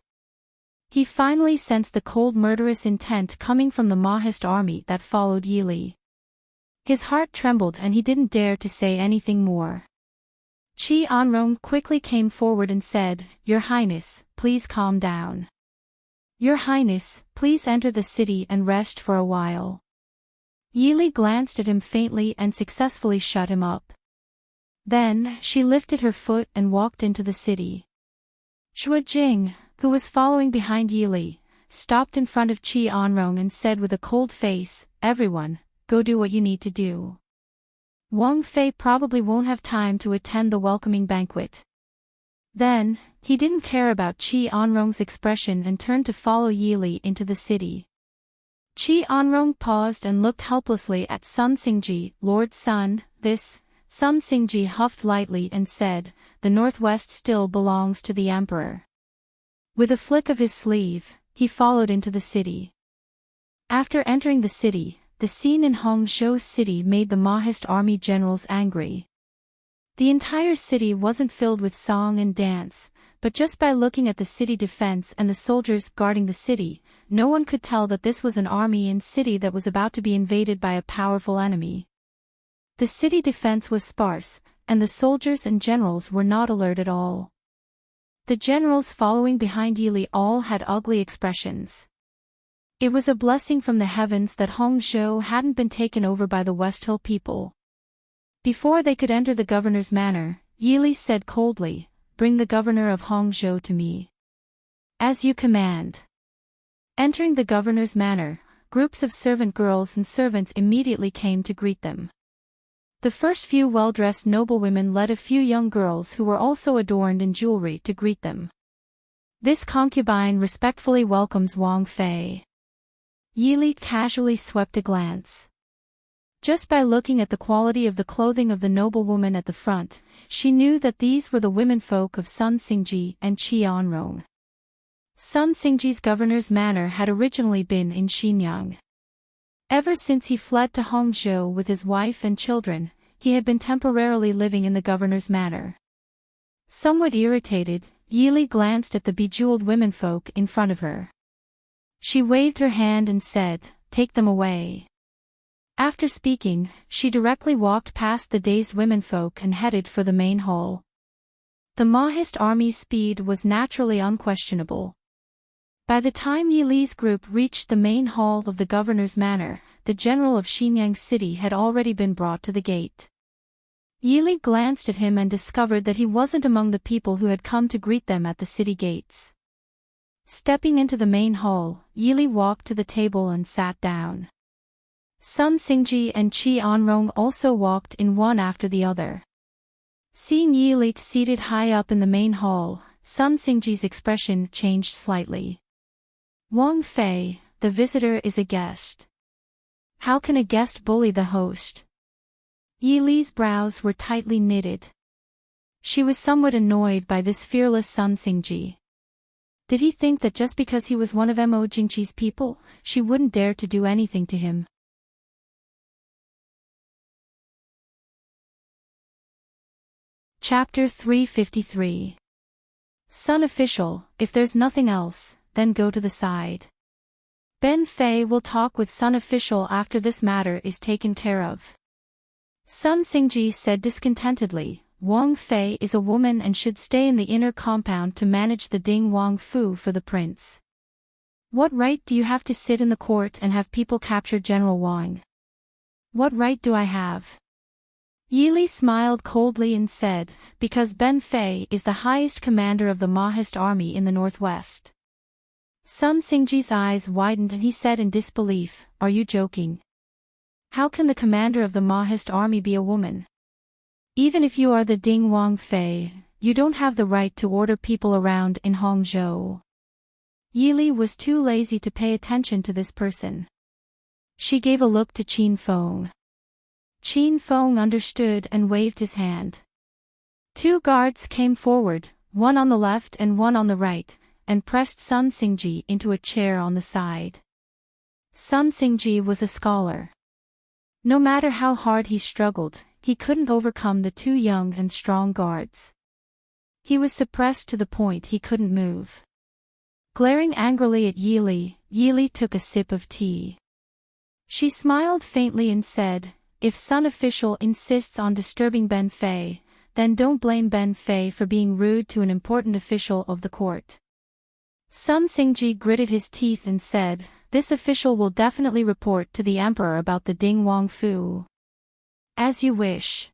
Speaker 1: He finally sensed the cold murderous intent coming from the Maoist army that followed Yili. His heart trembled and he didn't dare to say anything more. Qi Anrong quickly came forward and said, "Your Highness, please calm down. Your Highness, please enter the city and rest for a while." Yili glanced at him faintly and successfully shut him up. Then, she lifted her foot and walked into the city. Xue Jing, who was following behind Yili, stopped in front of Qi Anrong and said with a cold face, "Everyone, go do what you need to do. Wang Fei probably won't have time to attend the welcoming banquet." Then, he didn't care about Qi Anrong's expression and turned to follow Yili into the city. Qi Anrong paused and looked helplessly at Sun Xingji. "Lord Sun, Sun Xingji huffed lightly and said, "The Northwest still belongs to the Emperor." With a flick of his sleeve, he followed into the city. After entering the city, the scene in Hongzhou City made the Maoist army generals angry. The entire city wasn't filled with song and dance, but just by looking at the city defense and the soldiers guarding the city, no one could tell that this was an army and city that was about to be invaded by a powerful enemy. The city defense was sparse, and the soldiers and generals were not alert at all. The generals following behind Yili all had ugly expressions. It was a blessing from the heavens that Hongzhou hadn't been taken over by the West Hill people. Before they could enter the governor's manor, Yili said coldly, "Bring the governor of Hongzhou to me." "As you command." Entering the governor's manor, groups of servant girls and servants immediately came to greet them. The first few well-dressed noblewomen led a few young girls who were also adorned in jewelry to greet them. "This concubine respectfully welcomes Wang Fei." Yili casually swept a glance. Just by looking at the quality of the clothing of the noblewoman at the front, she knew that these were the womenfolk of Sun Xingji and Qi Anrong. Sun Xingji's governor's manor had originally been in Xinjiang. Ever since he fled to Hongzhou with his wife and children, he had been temporarily living in the governor's manor. Somewhat irritated, Yili glanced at the bejeweled womenfolk in front of her. She waved her hand and said, "Take them away." After speaking, she directly walked past the dazed womenfolk and headed for the main hall. The Maoist army's speed was naturally unquestionable. By the time Yili's group reached the main hall of the governor's manor, the general of Xinjiang City had already been brought to the gate. Yili glanced at him and discovered that he wasn't among the people who had come to greet them at the city gates. Stepping into the main hall, Yili walked to the table and sat down. Sun Xingji and Qi Anrong also walked in one after the other. Seeing Yili seated high up in the main hall, Sun Xingji's expression changed slightly. "Wang Fei, the visitor is a guest. How can a guest bully the host?" Yili's brows were tightly knitted. She was somewhat annoyed by this fearless Sun Xingji. Did he think that just because he was one of Mo Jingqi's people, she wouldn't dare to do anything to him? Chapter 353. Sun official, if there's nothing else, then go to the side. Ben Fei will talk with Sun official after this matter is taken care of. Sun Xingji said discontentedly, Wang Fei is a woman and should stay in the inner compound to manage the Ding Wang Fu for the prince. What right do you have to sit in the court and have people capture General Wang? What right do I have? Yili smiled coldly and said, because Ben Fei is the highest commander of the Mahist army in the northwest. Sun Xingji's eyes widened and he said in disbelief, are you joking? How can the commander of the Mahist army be a woman? Even if you are the Ding Wang Fei, you don't have the right to order people around in Hangzhou. Yili was too lazy to pay attention to this person. She gave a look to Qin Feng. Qin Feng understood and waved his hand. 2 guards came forward, one on the left and one on the right, and pressed Sun Xingji into a chair on the side. Sun Xingji was a scholar. No matter how hard he struggled, he couldn't overcome the 2 young and strong guards. He was suppressed to the point he couldn't move. Glaring angrily at Yili, Yili took a sip of tea. She smiled faintly and said, if Sun official insists on disturbing Ben Fei, then don't blame Ben Fei for being rude to an important official of the court. Sun Xingji gritted his teeth and said, this official will definitely report to the emperor about the Ding Wang Fu. As you wish.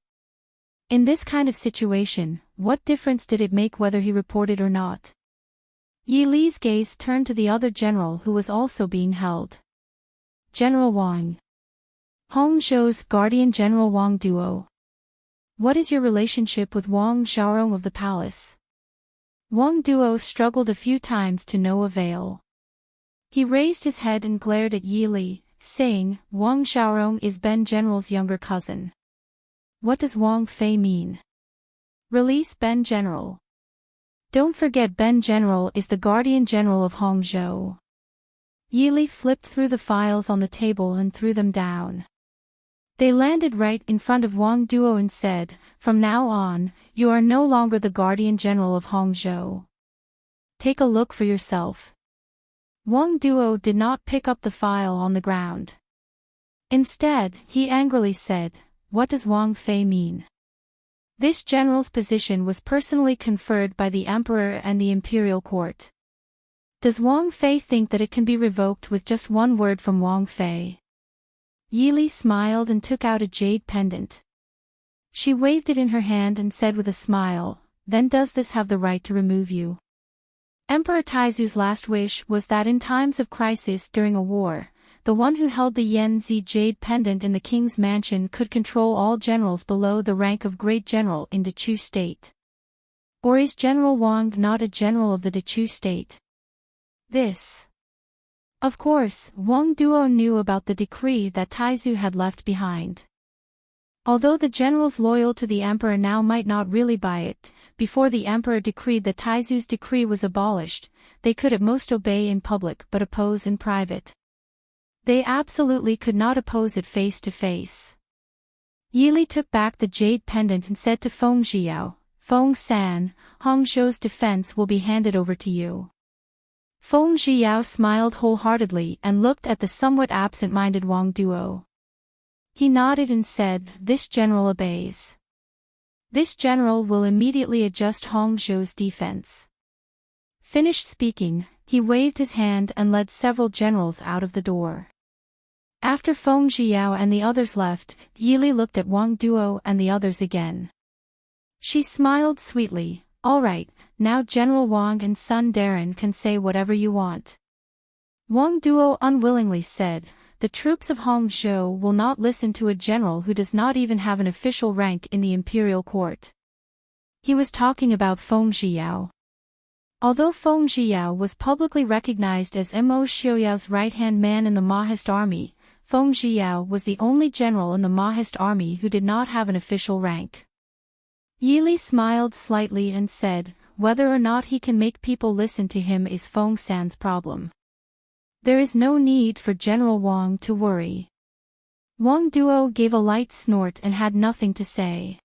Speaker 1: In this kind of situation, what difference did it make whether he reported or not? Yi Li's gaze turned to the other general who was also being held. General Wang. Hangzhou's guardian General Wang Duo. What is your relationship with Wang Xiaorong of the palace? Wang Duo struggled a few times to no avail. He raised his head and glared at Yi Li, saying, Wang Xiaorong is Ben General's younger cousin. What does Wang Fei mean? Release Ben General. Don't forget Ben General is the guardian general of Hangzhou. Yi Li flipped through the files on the table and threw them down. They landed right in front of Wang Duo and said, from now on, you are no longer the guardian general of Hangzhou. Take a look for yourself. Wang Duo did not pick up the file on the ground. Instead, he angrily said, what does Wang Fei mean? This general's position was personally conferred by the emperor and the imperial court. Does Wang Fei think that it can be revoked with just one word from Wang Fei? Yi Li smiled and took out a jade pendant. She waved it in her hand and said with a smile, then does this have the right to remove you? Emperor Taizu's last wish was that in times of crisis during a war, the one who held the Yanzi jade pendant in the king's mansion could control all generals below the rank of great general in Dechu state. Or is General Wang not a general of the Dechu state? This. Of course, Wang Duo knew about the decree that Taizu had left behind. Although the generals loyal to the emperor now might not really buy it, before the emperor decreed that Taizu's decree was abolished, they could at most obey in public but oppose in private. They absolutely could not oppose it face to face. Yi Li took back the jade pendant and said to Feng Zhiyao, Feng San, Hangzhou's defense will be handed over to you. Feng Zhiyao smiled wholeheartedly and looked at the somewhat absent-minded Wang Duo. He nodded and said, this general obeys. This general will immediately adjust Hangzhou's defense. Finished speaking, he waved his hand and led several generals out of the door. After Feng Zhiyao and the others left, Yi Li looked at Wang Duo and the others again. She smiled sweetly, all right, now General Wang and Sun Darren can say whatever you want. Wang Duo unwillingly said, the troops of Hangzhou will not listen to a general who does not even have an official rank in the imperial court. He was talking about Feng Zhiyao. Although Feng Zhiyao was publicly recognized as Mo Xiuyao's right-hand man in the Mahist army, Feng Zhiyao was the only general in the Mahist army who did not have an official rank. Yi Li smiled slightly and said, whether or not he can make people listen to him is Feng San's problem. There is no need for General Wang to worry. Wang Duo gave a light snort and had nothing to say.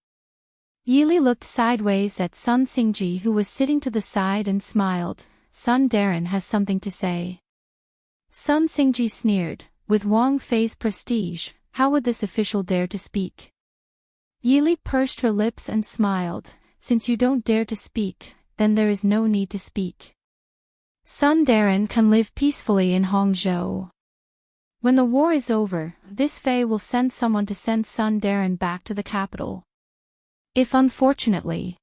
Speaker 1: Yi Li looked sideways at Sun Xingji who was sitting to the side and smiled, Sun Darren has something to say. Sun Xingji sneered, with Wang Fei's prestige, how would this official dare to speak? Yili pursed her lips and smiled. Since you don't dare to speak, then there is no need to speak. Sun Darren can live peacefully in Hangzhou. When the war is over, this Fae will send someone to send Sun Darren back to the capital. If unfortunately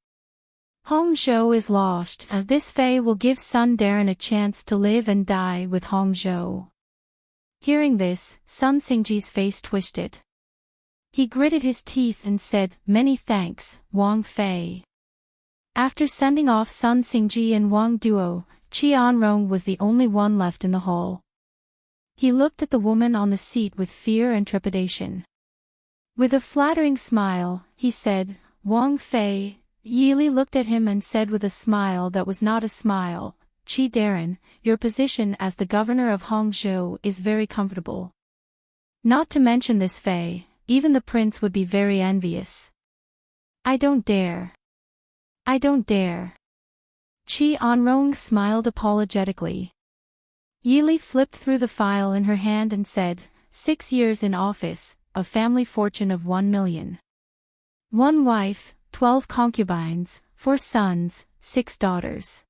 Speaker 1: Hangzhou is lost, this Fae will give Sun Darren a chance to live and die with Hangzhou. Hearing this, Sun Xingji's face twisted. He gritted his teeth and said, "Many thanks, Wang Fei." After sending off Sun Xingji and Wang Duo, Qianrong was the only one left in the hall. He looked at the woman on the seat with fear and trepidation. With a flattering smile, he said, "Wang Fei." Yili looked at him and said with a smile that was not a smile, "Qi Darren, your position as the governor of Hangzhou is very comfortable. Not to mention this Fei, even the prince would be very envious." "I don't dare. I don't dare." Qianrong smiled apologetically. Yili flipped through the file in her hand and said, 6 years in office, a family fortune of 1 million. 1 wife, 12 concubines, 4 sons, 6 daughters.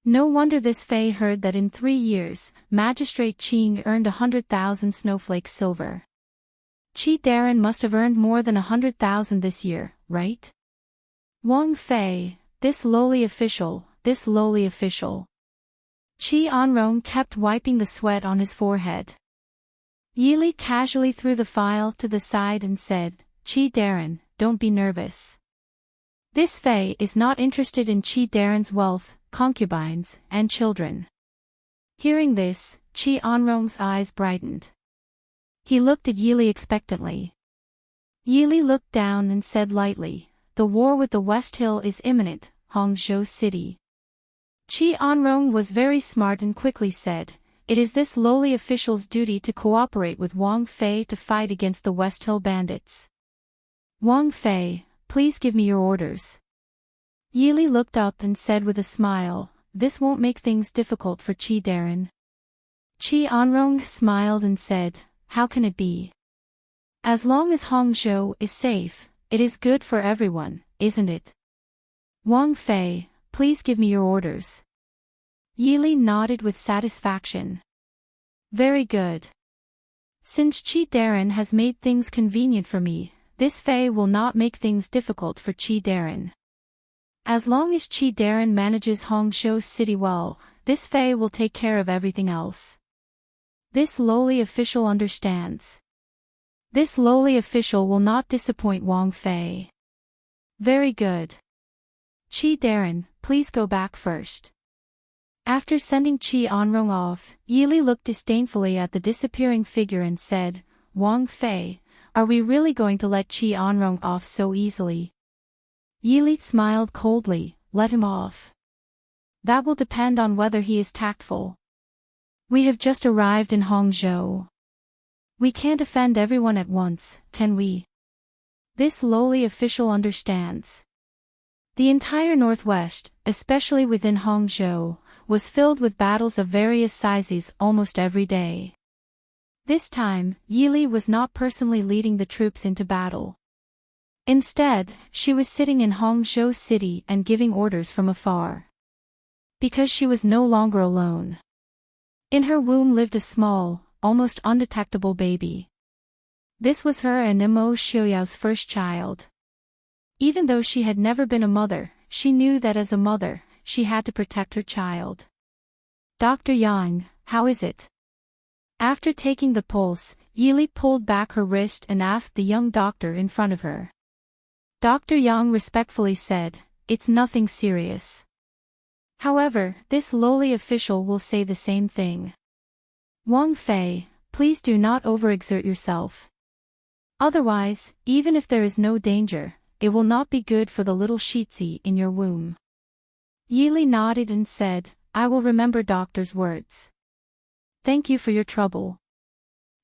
Speaker 1: No wonder this Fae heard that in 3 years, Magistrate Qing earned 100,000 snowflakes silver. Qi Darren must have earned more than 100,000 this year, right? Wang Fei, this lowly official, this lowly official. Qianrong kept wiping the sweat on his forehead. Yili casually threw the file to the side and said, "Qi Darren, don't be nervous. This Fae is not interested in Qi Darren's wealth, concubines, and children." Hearing this, Qianrong's eyes brightened. He looked at Yili expectantly. Yili looked down and said lightly, "The war with the West Hill is imminent, Hangzhou City." Qianrong was very smart and quickly said, "It is this lowly official's duty to cooperate with Wang Fei to fight against the West Hill bandits. Wang Fei, please give me your orders." Yili looked up and said with a smile, "This won't make things difficult for Qi Darren." Qianrong smiled and said, "How can it be? As long as Hangzhou is safe, it is good for everyone, isn't it? Wang Fei, please give me your orders." Yili nodded with satisfaction. "Very good. Since Qi Darren has made things convenient for me, this Fae will not make things difficult for Qi Darren. As long as Qi Darren manages Hangzhou City well, this Fae will take care of everything else. This lowly official understands. This lowly official will not disappoint Wang Fei. Very good. Qi Darren, please go back first." After sending Qianrong off, Yili looked disdainfully at the disappearing figure and said, "Wang Fei, are we really going to let Qianrong off so easily?" Yili smiled coldly, "Let him off. That will depend on whether he is tactful. We have just arrived in Hangzhou. We can't offend everyone at once, can we? This lowly official understands." The entire northwest, especially within Hangzhou, was filled with battles of various sizes almost every day. This time, Yili was not personally leading the troops into battle. Instead, she was sitting in Hangzhou City and giving orders from afar. Because she was no longer alone. In her womb lived a small, almost undetectable baby. This was her and Imo Xiuyao's first child. Even though she had never been a mother, she knew that as a mother, she had to protect her child. "Dr. Yang, how is it?" After taking the pulse, Yili pulled back her wrist and asked the young doctor in front of her. Dr. Yang respectfully said, "It's nothing serious." However, this lowly official will say the same thing. "Wang Fei, please do not overexert yourself. Otherwise, even if there is no danger, it will not be good for the little Shitzi in your womb." Yili nodded and said, "I will remember doctor's words. Thank you for your trouble.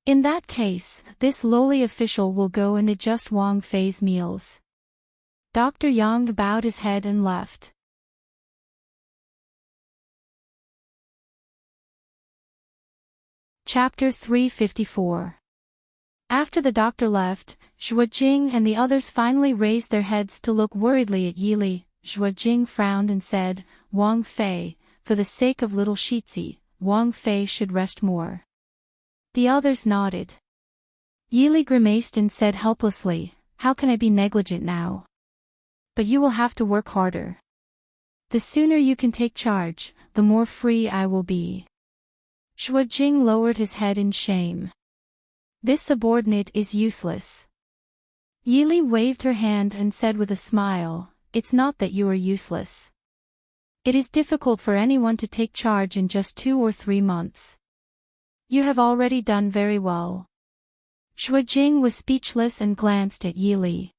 Speaker 1: In that case, this lowly official will go and adjust Wang Fei's meals." Dr. Yang bowed his head and left. Chapter 354. After the doctor left, Zhuojing and the others finally raised their heads to look worriedly at Yili. Zhuojing frowned and said, Wang Fei, for the sake of little Shitzi, Wang Fei should rest more. The others nodded. Yili grimaced and said helplessly, how can I be negligent now? But you will have to work harder. The sooner you can take charge, the more free I will be. Zhuojing lowered his head in shame. This subordinate is useless. Yili waved her hand and said with a smile, it's not that you are useless. It is difficult for anyone to take charge in just 2 or 3 months. You have already done very well. Zhuojing was speechless and glanced at Yili.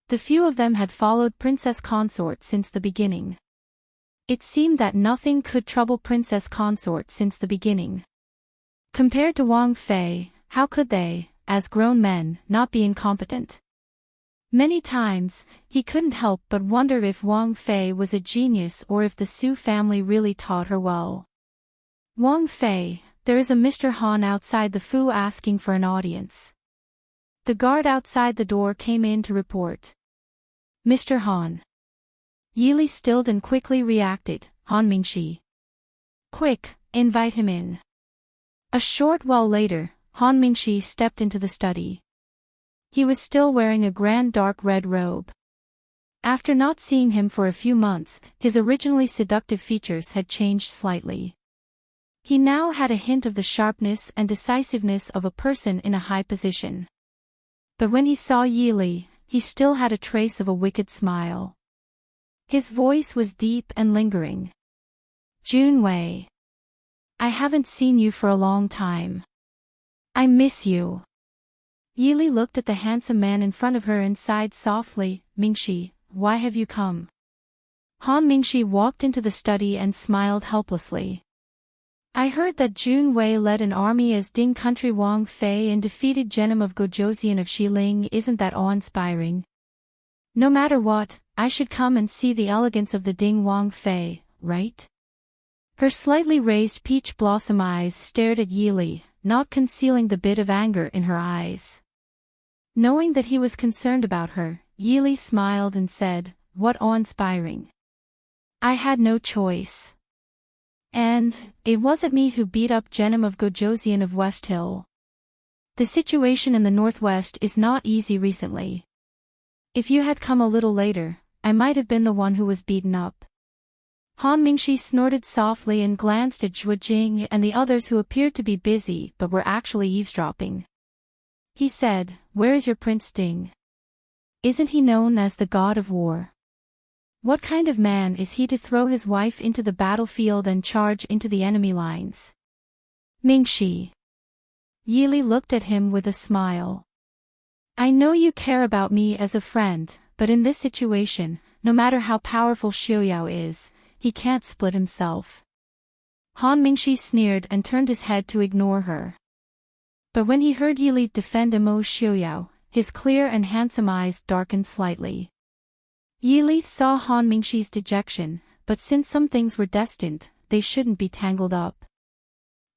Speaker 1: The few of them had followed Princess Consort since the beginning. It seemed that nothing could trouble Princess Consort since the beginning. Compared to Wang Fei, how could they, as grown men, not be incompetent? Many times, he couldn't help but wonder if Wang Fei was a genius or if the Su family really taught her well. Wang Fei, there is a Mr. Han outside the Fu asking for an audience. The guard outside the door came in to report. Mr. Han. Yili stilled and quickly reacted, Han Mingxi. Quick, invite him in. A short while later, Han Mingxi stepped into the study. He was still wearing a grand dark red robe. After not seeing him for a few months, his originally seductive features had changed slightly. He now had a hint of the sharpness and decisiveness of a person in a high position. But when he saw Yili, he still had a trace of a wicked smile. His voice was deep and lingering. Junwei. I haven't seen you for a long time. I miss you. Yili looked at the handsome man in front of her and sighed softly, Mingxi, why have you come? Han Mingxi walked into the study and smiled helplessly. I heard that Junwei led an army as Ding country Wang Fei and defeated Genom of Gojoseon of Xiling. Isn't that awe-inspiring? No matter what, I should come and see the elegance of the Ding Wang Fei, right? Her slightly raised peach blossom eyes stared at Yili, not concealing the bit of anger in her eyes. Knowing that he was concerned about her, Yili smiled and said, what awe-inspiring. I had no choice. And, it wasn't me who beat up Genom of Gojoseon of West Hill. The situation in the Northwest is not easy recently. If you had come a little later, I might have been the one who was beaten up. Han Mingxi snorted softly and glanced at Zhuojing and the others who appeared to be busy but were actually eavesdropping. He said, where is your Prince Ding? Isn't he known as the god of war? What kind of man is he to throw his wife into the battlefield and charge into the enemy lines? Mingxi. Yili looked at him with a smile. I know you care about me as a friend, but in this situation, no matter how powerful Xiaoyao is, he can't split himself. Han Mingxi sneered and turned his head to ignore her. But when he heard Yili defend Emo Xiaoyao, his clear and handsome eyes darkened slightly. Yili saw Han Mingxi's dejection, but since some things were destined, they shouldn't be tangled up.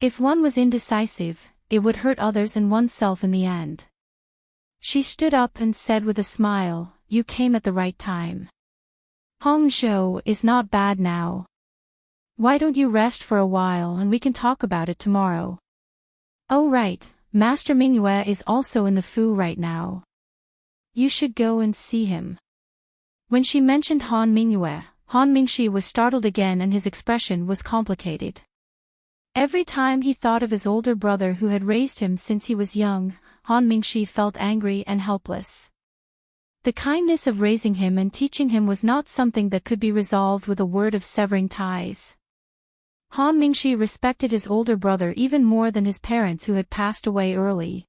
Speaker 1: If one was indecisive, it would hurt others and oneself in the end. She stood up and said with a smile, you came at the right time. Hangzhou is not bad now. Why don't you rest for a while and we can talk about it tomorrow? Oh right, Master Mingyue is also in the Fu right now. You should go and see him. When she mentioned Han Mingyue, Han Mingxi was startled again and his expression was complicated. Every time he thought of his older brother who had raised him since he was young, Han Mingxi felt angry and helpless. The kindness of raising him and teaching him was not something that could be resolved with a word of severing ties. Han Mingxi respected his older brother even more than his parents who had passed away early.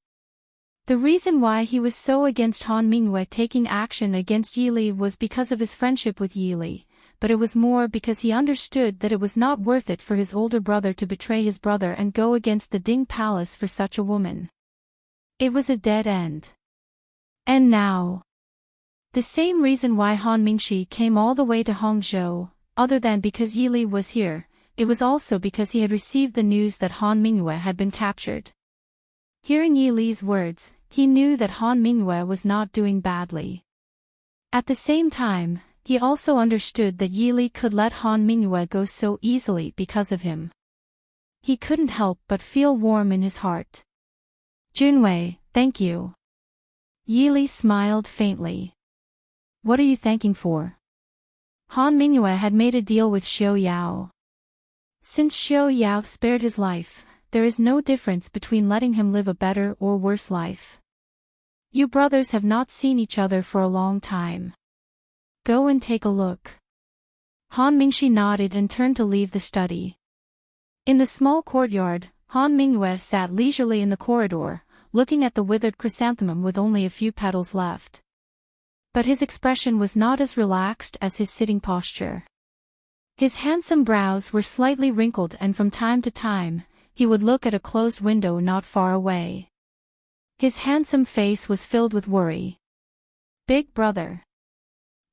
Speaker 1: The reason why he was so against Han Mingyue taking action against Yili was because of his friendship with Yili, but it was more because he understood that it was not worth it for his older brother to betray his brother and go against the Ding Palace for such a woman. It was a dead end. And now, the same reason why Han Mingxi came all the way to Hangzhou, other than because Yili was here, it was also because he had received the news that Han Mingyue had been captured. Hearing Yili's words, he knew that Han Mingyue was not doing badly. At the same time, he also understood that Yi Li could let Han Mingyue go so easily because of him. He couldn't help but feel warm in his heart. Junwei, thank you. Yi Li smiled faintly. What are you thanking for? Han Mingyue had made a deal with Xiao Yao. Since Xiao Yao spared his life, there is no difference between letting him live a better or worse life. You brothers have not seen each other for a long time. Go and take a look. Han Mingxi nodded and turned to leave the study. In the small courtyard, Han Mingyue sat leisurely in the corridor, looking at the withered chrysanthemum with only a few petals left. But his expression was not as relaxed as his sitting posture. His handsome brows were slightly wrinkled, and from time to time, he would look at a closed window not far away. His handsome face was filled with worry. Big brother.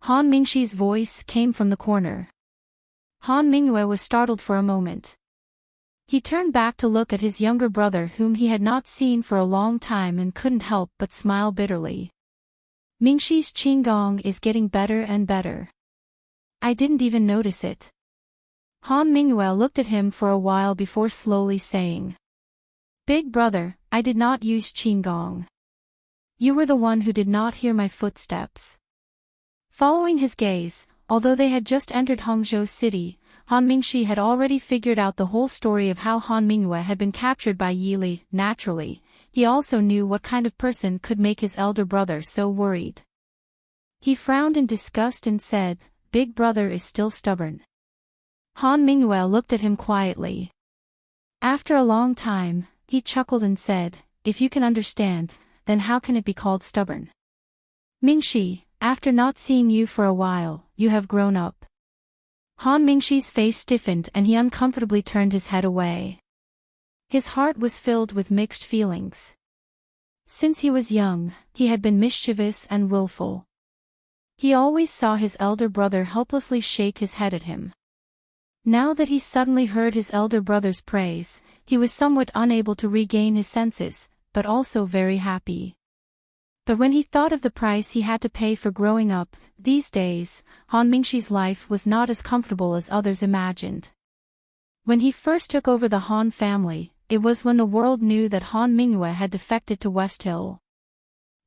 Speaker 1: Han Mingxi's voice came from the corner. Han Mingyue was startled for a moment. He turned back to look at his younger brother, whom he had not seen for a long time, and couldn't help but smile bitterly. Mingxi's qigong is getting better and better. I didn't even notice it. Han Mingyue looked at him for a while before slowly saying, Big brother, I did not use qigong. You were the one who did not hear my footsteps. Following his gaze, although they had just entered Hangzhou City, Han Mingxi had already figured out the whole story of how Han Mingyue had been captured by Yi Li. Naturally, he also knew what kind of person could make his elder brother so worried. He frowned in disgust and said, Big brother is still stubborn. Han Mingyue looked at him quietly. After a long time, he chuckled and said, If you can understand, then how can it be called stubborn? Mingxi, after not seeing you for a while, you have grown up. Han Mingxi's face stiffened and he uncomfortably turned his head away. His heart was filled with mixed feelings. Since he was young, he had been mischievous and willful. He always saw his elder brother helplessly shake his head at him. Now that he suddenly heard his elder brother's praise, he was somewhat unable to regain his senses, but also very happy. But when he thought of the price he had to pay for growing up, these days, Han Mingxi's life was not as comfortable as others imagined. When he first took over the Han family, it was when the world knew that Han Mingyue had defected to West Hill.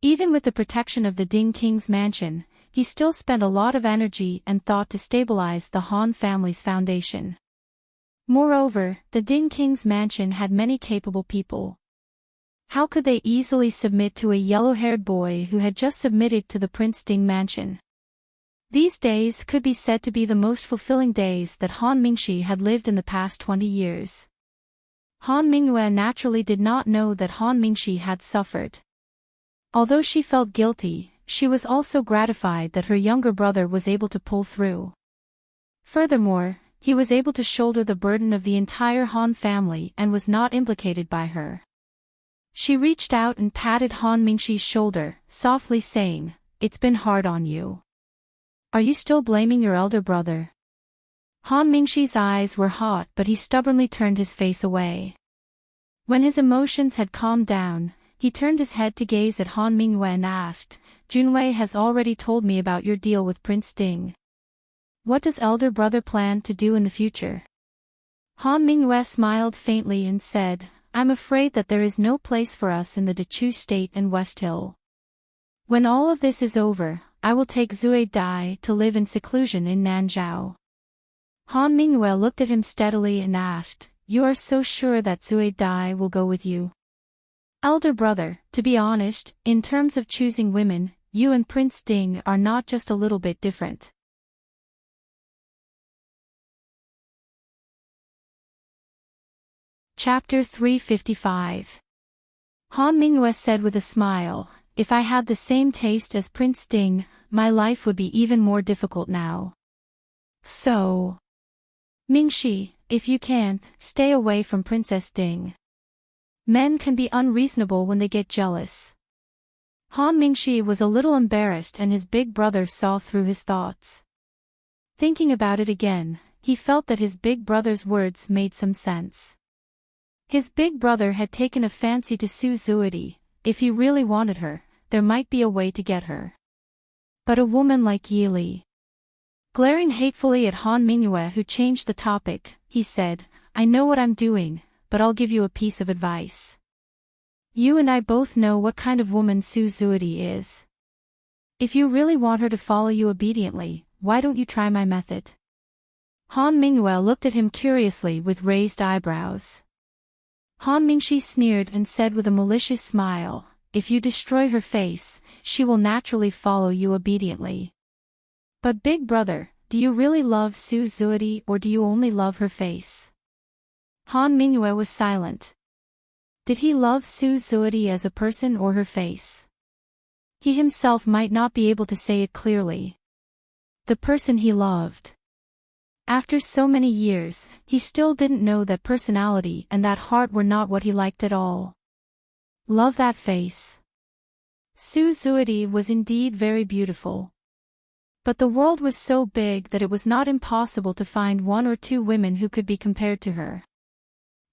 Speaker 1: Even with the protection of the Ding King's mansion, he still spent a lot of energy and thought to stabilize the Han family's foundation. Moreover, the Ding King's mansion had many capable people. How could they easily submit to a yellow-haired boy who had just submitted to the Prince Ding mansion? These days could be said to be the most fulfilling days that Han Mingxi had lived in the past 20 years. Han Mingyue naturally did not know that Han Mingxi had suffered. Although she felt guilty, she was also gratified that her younger brother was able to pull through. Furthermore, he was able to shoulder the burden of the entire Han family and was not implicated by her. She reached out and patted Han Mingxi's shoulder, softly saying, It's been hard on you. Are you still blaming your elder brother? Han Mingxi's eyes were hot, but he stubbornly turned his face away. When his emotions had calmed down, he turned his head to gaze at Han Mingyue and asked, Junwei has already told me about your deal with Prince Ding. What does elder brother plan to do in the future? Han Mingyue smiled faintly and said, I'm afraid that there is no place for us in the Dechu state and West Hill. When all of this is over, I will take Zui Dai to live in seclusion in Nanzhao. Han Mingyue looked at him steadily and asked, You are so sure that Zui Dai will go with you? Elder brother, to be honest, in terms of choosing women, you and Prince Ding are not just a little bit different. Chapter 355. Han Mingyue said with a smile, If I had the same taste as Prince Ding, my life would be even more difficult now. So, Mingxi, if you can't, stay away from Princess Ding. Men can be unreasonable when they get jealous. Han Mingxi was a little embarrassed and his big brother saw through his thoughts. Thinking about it again, he felt that his big brother's words made some sense. His big brother had taken a fancy to Su Zuidi. if he really wanted her, there might be a way to get her. But a woman like Yili. Glaring hatefully at Han Mingyue, who changed the topic, he said, I know what I'm doing, but I'll give you a piece of advice. You and I both know what kind of woman Su Zuidi is. If you really want her to follow you obediently, why don't you try my method? Han Mingyue looked at him curiously with raised eyebrows. Han Mingxi sneered and said with a malicious smile, if you destroy her face, she will naturally follow you obediently. But big brother, do you really love Su Zuidi or do you only love her face? Han Mingyue was silent. Did he love Su Zuidi as a person or her face? He himself might not be able to say it clearly. The person he loved. After so many years, he still didn't know that personality and that heart were not what he liked at all. Love that face. Su Zuidi was indeed very beautiful. But the world was so big that it was not impossible to find one or two women who could be compared to her.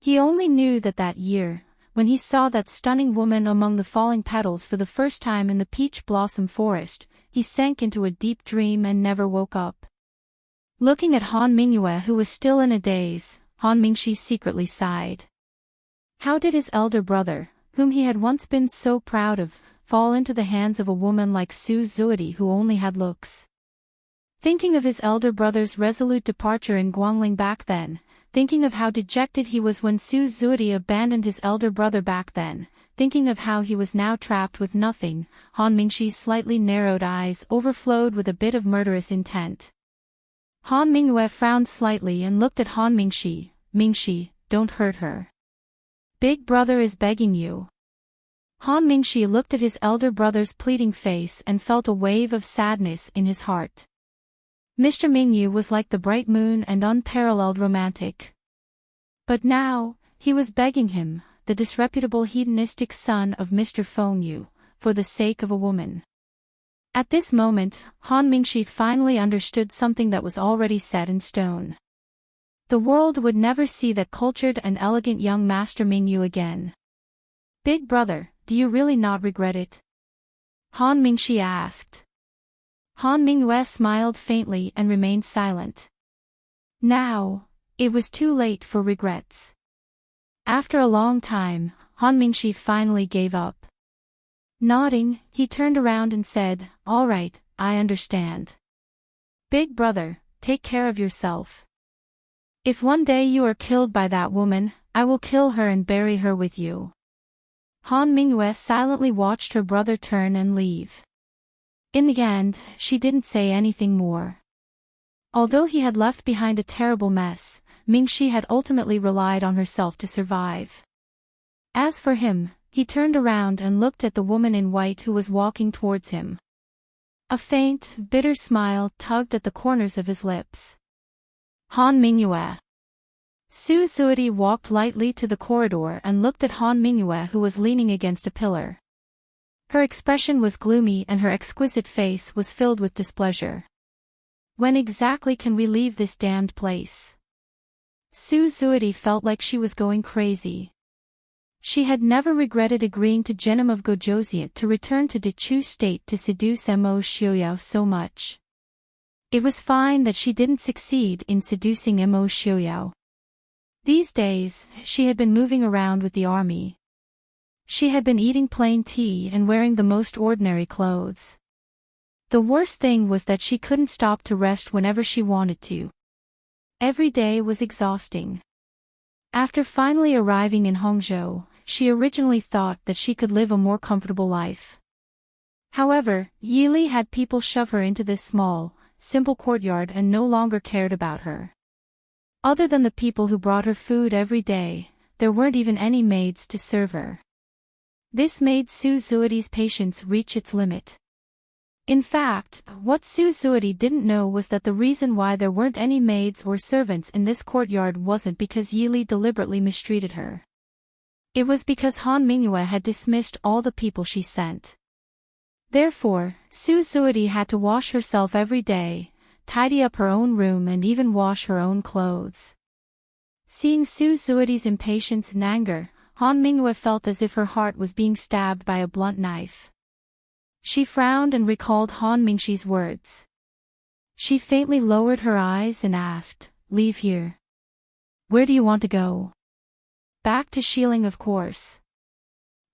Speaker 1: He only knew that that year, when he saw that stunning woman among the falling petals for the first time in the peach blossom forest, he sank into a deep dream and never woke up. Looking at Han Mingyue, who was still in a daze, Han Mingxi secretly sighed. How did his elder brother, whom he had once been so proud of, fall into the hands of a woman like Su Zuidi who only had looks? Thinking of his elder brother's resolute departure in Guangling back then, thinking of how dejected he was when Su Zuidi abandoned his elder brother back then, thinking of how he was now trapped with nothing, Han Mingxi's slightly narrowed eyes overflowed with a bit of murderous intent. Han Mingyue frowned slightly and looked at Han Mingxi. Mingxi, don't hurt her. Big brother is begging you. Han Mingxi looked at his elder brother's pleading face and felt a wave of sadness in his heart. Mr. Mingyu was like the bright moon and unparalleled romantic. But now, he was begging him, the disreputable hedonistic son of Mr. Fengyu, for the sake of a woman. At this moment, Han Mingxi finally understood something that was already set in stone. The world would never see that cultured and elegant young Master Mingyu again. Big brother, do you really not regret it? Han Mingxi asked. Han Mingyue smiled faintly and remained silent. Now, it was too late for regrets. After a long time, Han Mingxi finally gave up. Nodding, he turned around and said, all right, I understand. Big brother, take care of yourself. If one day you are killed by that woman, I will kill her and bury her with you. Han Mingyue silently watched her brother turn and leave. In the end, she didn't say anything more. Although he had left behind a terrible mess, Mingxi had ultimately relied on herself to survive. As for him, he turned around and looked at the woman in white who was walking towards him. A faint, bitter smile tugged at the corners of his lips. Han Mingyue. Su Zuidi walked lightly to the corridor and looked at Han Mingyue, who was leaning against a pillar. Her expression was gloomy and her exquisite face was filled with displeasure. When exactly can we leave this damned place? Su Zuidi felt like she was going crazy. She had never regretted agreeing to Genom of Gojoseon to return to Dechu State to seduce Mo Xiaoyao so much. It was fine that she didn't succeed in seducing Mo Xiaoyao. These days, she had been moving around with the army. She had been eating plain tea and wearing the most ordinary clothes. The worst thing was that she couldn't stop to rest whenever she wanted to. Every day was exhausting. After finally arriving in Hangzhou, she originally thought that she could live a more comfortable life. However, Yili had people shove her into this small, simple courtyard and no longer cared about her. Other than the people who brought her food every day, there weren't even any maids to serve her. This made Su Zuidi's patience reach its limit. In fact, what Su Zuidi didn't know was that the reason why there weren't any maids or servants in this courtyard wasn't because Yili deliberately mistreated her. It was because Han Mingyue had dismissed all the people she sent. Therefore, Su Zuidi had to wash herself every day, tidy up her own room and even wash her own clothes. Seeing Su Zuidi's impatience and anger, Han Mingyue felt as if her heart was being stabbed by a blunt knife. She frowned and recalled Han Mingxi's words. She faintly lowered her eyes and asked, "Leave here? Where do you want to go?" "Back to Shilling, of course."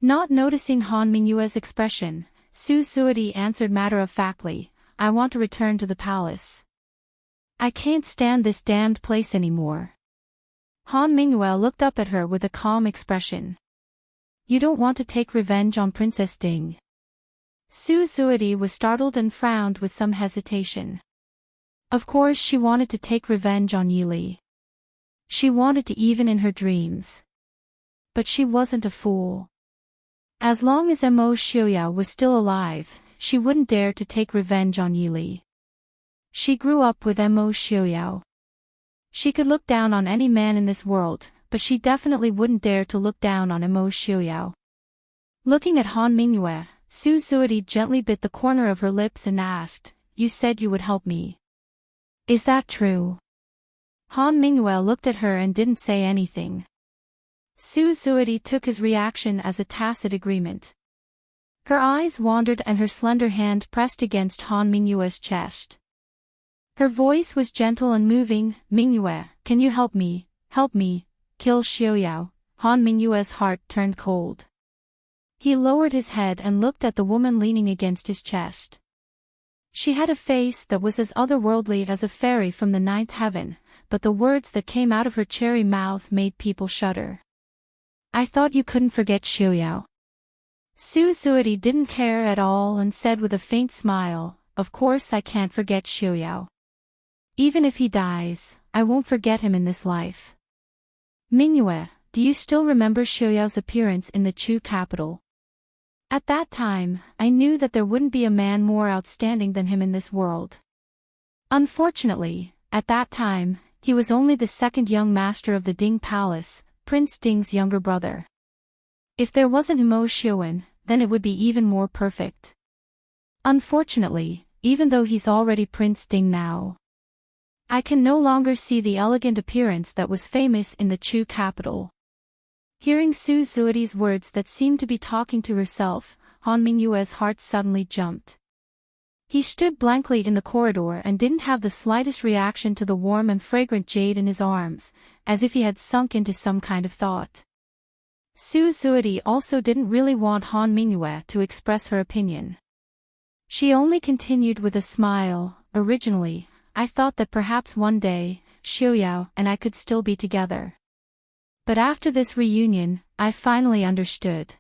Speaker 1: Not noticing Han Mingyue's expression, Su Suodi answered matter-of-factly, "I want to return to the palace. I can't stand this damned place anymore." Han Mingyue looked up at her with a calm expression. "You don't want to take revenge on Princess Ding?" Su Suodi was startled and frowned with some hesitation. Of course she wanted to take revenge on Yili. She wanted to even in her dreams. But she wasn't a fool. As long as Mo Xiuyao was still alive, she wouldn't dare to take revenge on Yili. She grew up with Mo Xiuyao. She could look down on any man in this world, but she definitely wouldn't dare to look down on Mo Xiuyao. Looking at Han Mingyue, Su Suodi gently bit the corner of her lips and asked, "You said you would help me. Is that true?" Han Mingyue looked at her and didn't say anything. Su Suodi took his reaction as a tacit agreement. Her eyes wandered and her slender hand pressed against Han Mingyue's chest. Her voice was gentle and moving. "Mingyue, can you help me kill Xiuyao?" Han Mingyue's heart turned cold. He lowered his head and looked at the woman leaning against his chest. She had a face that was as otherworldly as a fairy from the ninth heaven, but the words that came out of her cherry mouth made people shudder. "I thought you couldn't forget Xiuyao." Su Suodi didn't care at all and said with a faint smile, "Of course I can't forget Xiuyao. Even if he dies, I won't forget him in this life." "Mingyue, do you still remember Xiuyao's appearance in the Chu capital? At that time, I knew that there wouldn't be a man more outstanding than him in this world. Unfortunately, at that time, he was only the second young master of the Ding Palace, Prince Ding's younger brother. If there wasn't Mo Xiuan, then it would be even more perfect. Unfortunately, even though he's already Prince Ding now, I can no longer see the elegant appearance that was famous in the Chu capital." Hearing Su Suodi's words that seemed to be talking to herself, Han Mingyue's heart suddenly jumped. He stood blankly in the corridor and didn't have the slightest reaction to the warm and fragrant jade in his arms, as if he had sunk into some kind of thought. Su Suodi also didn't really want Han Mingyue to express her opinion. She only continued with a smile, "Originally, I thought that perhaps one day, Xiuyao and I could still be together. But after this reunion, I finally understood.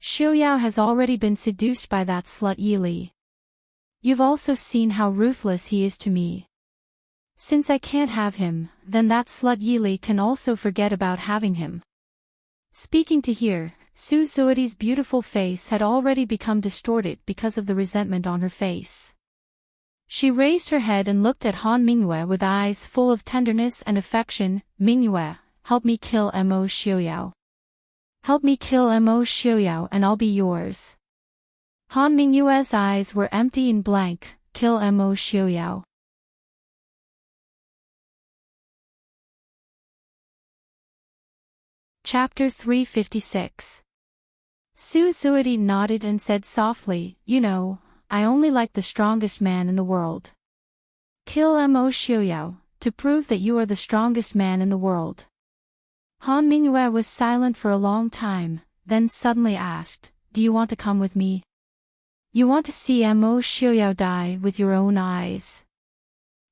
Speaker 1: Xiuyao has already been seduced by that slut Yili. You've also seen how ruthless he is to me. Since I can't have him, then that slut Yili can also forget about having him." Speaking to here, Su Suodi's beautiful face had already become distorted because of the resentment on her face. She raised her head and looked at Han Mingyue with eyes full of tenderness and affection. "Mingyue, help me kill Mo Xiuyao. Help me kill Mo Xiuyao and I'll be yours." Han Mingyue's eyes were empty and blank. "Kill Mo Xiuyao." Chapter 356. Su Suodi nodded and said softly, "You know, I only like the strongest man in the world. Kill Mo Xiuyao, to prove that you are the strongest man in the world." Han Mingyue was silent for a long time, then suddenly asked, "Do you want to come with me? You want to see Mo Xiuyao die with your own eyes?"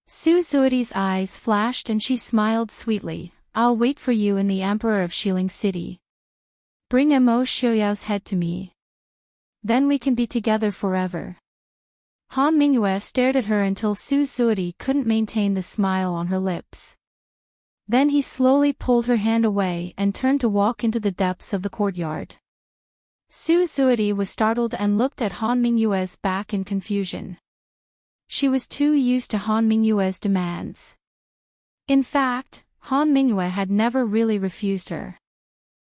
Speaker 1: Su Suodi's eyes flashed and she smiled sweetly. "I'll wait for you in the Emperor of Shilling City. Bring Mo Xiuyao's head to me. Then we can be together forever." Han Mingyue stared at her until Su Suodi couldn't maintain the smile on her lips. Then he slowly pulled her hand away and turned to walk into the depths of the courtyard. Su Suodi was startled and looked at Han Mingyue's back in confusion. She was too used to Han Mingyue's demands. In fact, Han Mingyue had never really refused her.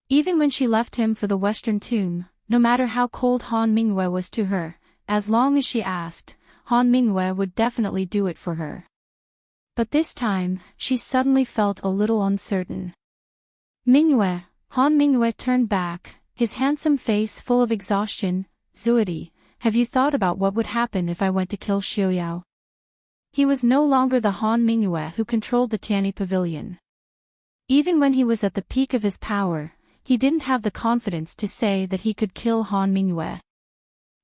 Speaker 1: Even when she left him for the Western Tomb, no matter how cold Han Mingyue was to her, as long as she asked, Han Mingyue would definitely do it for her. But this time, she suddenly felt a little uncertain. "Mingyue, Han Mingyue turned back, his handsome face full of exhaustion. Zuidi, have you thought about what would happen if I went to kill Xiaoyao? He was no longer the Han Mingyue who controlled the Tianyi Pavilion. Even when he was at the peak of his power, he didn't have the confidence to say that he could kill Han Mingyue.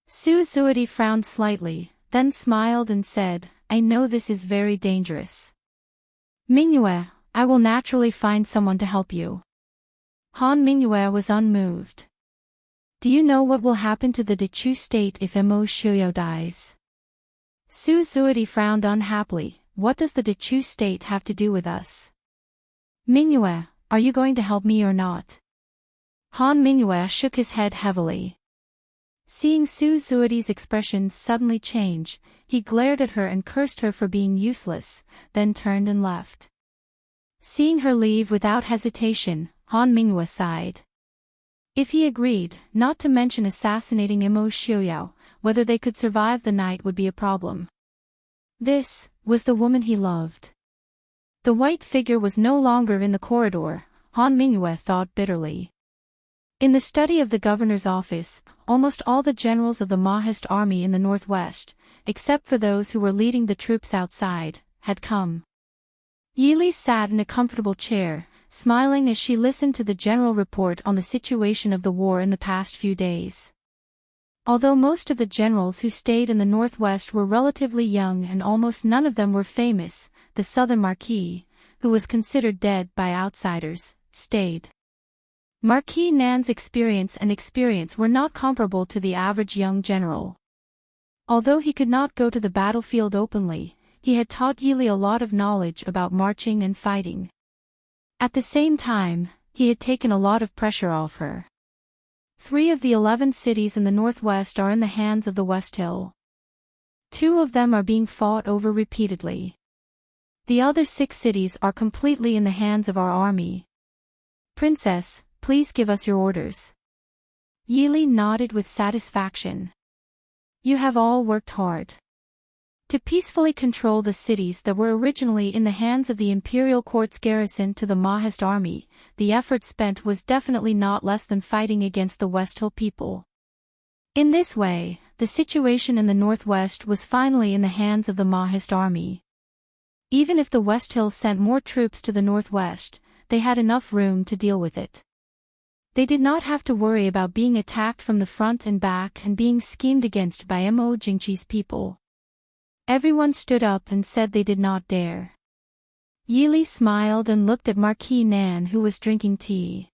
Speaker 1: Su Zuidi frowned slightly, then smiled and said, I know this is very dangerous. Mingyue, I will naturally find someone to help you. Han Mingyue was unmoved. Do you know what will happen to the Dechu state if Mo Xiuyou dies? Su Zuidi frowned unhappily. What does the Dechu state have to do with us? Mingyue, are you going to help me or not? Han Mingyue shook his head heavily. Seeing Su Zuidi's expression suddenly change, he glared at her and cursed her for being useless, then turned and left. Seeing her leave without hesitation, Han Mingyue sighed. If he agreed, not to mention assassinating Mo Xiuyou, whether they could survive the night would be a problem. This was the woman he loved. The white figure was no longer in the corridor, Han Mingyue thought bitterly. In the study of the governor's office, almost all the generals of the Maoist army in the northwest, except for those who were leading the troops outside, had come. Yili sat in a comfortable chair, smiling as she listened to the general report on the situation of the war in the past few days. Although most of the generals who stayed in the northwest were relatively young and almost none of them were famous, the southern Marquis, who was considered dead by outsiders, stayed. Marquis Nan's experience were not comparable to the average young general. Although he could not go to the battlefield openly, he had taught Yili a lot of knowledge about marching and fighting. At the same time, he had taken a lot of pressure off her. 3 of the 11 cities in the northwest are in the hands of the West Hill. 2 of them are being fought over repeatedly. The other 6 cities are completely in the hands of our army. Princess, please give us your orders. Yili nodded with satisfaction. You have all worked hard to peacefully control the cities that were originally in the hands of the imperial court's garrison to the Maoist army. The effort spent was definitely not less than fighting against the West Hill people. In this way, the situation in the northwest was finally in the hands of the Maoist army. Even if the West Hill sent more troops to the northwest, they had enough room to deal with it. They did not have to worry about being attacked from the front and back and being schemed against by Mo Jingqi's people. Everyone stood up and said they did not dare. Yili smiled and looked at Marquis Nan, who was drinking tea.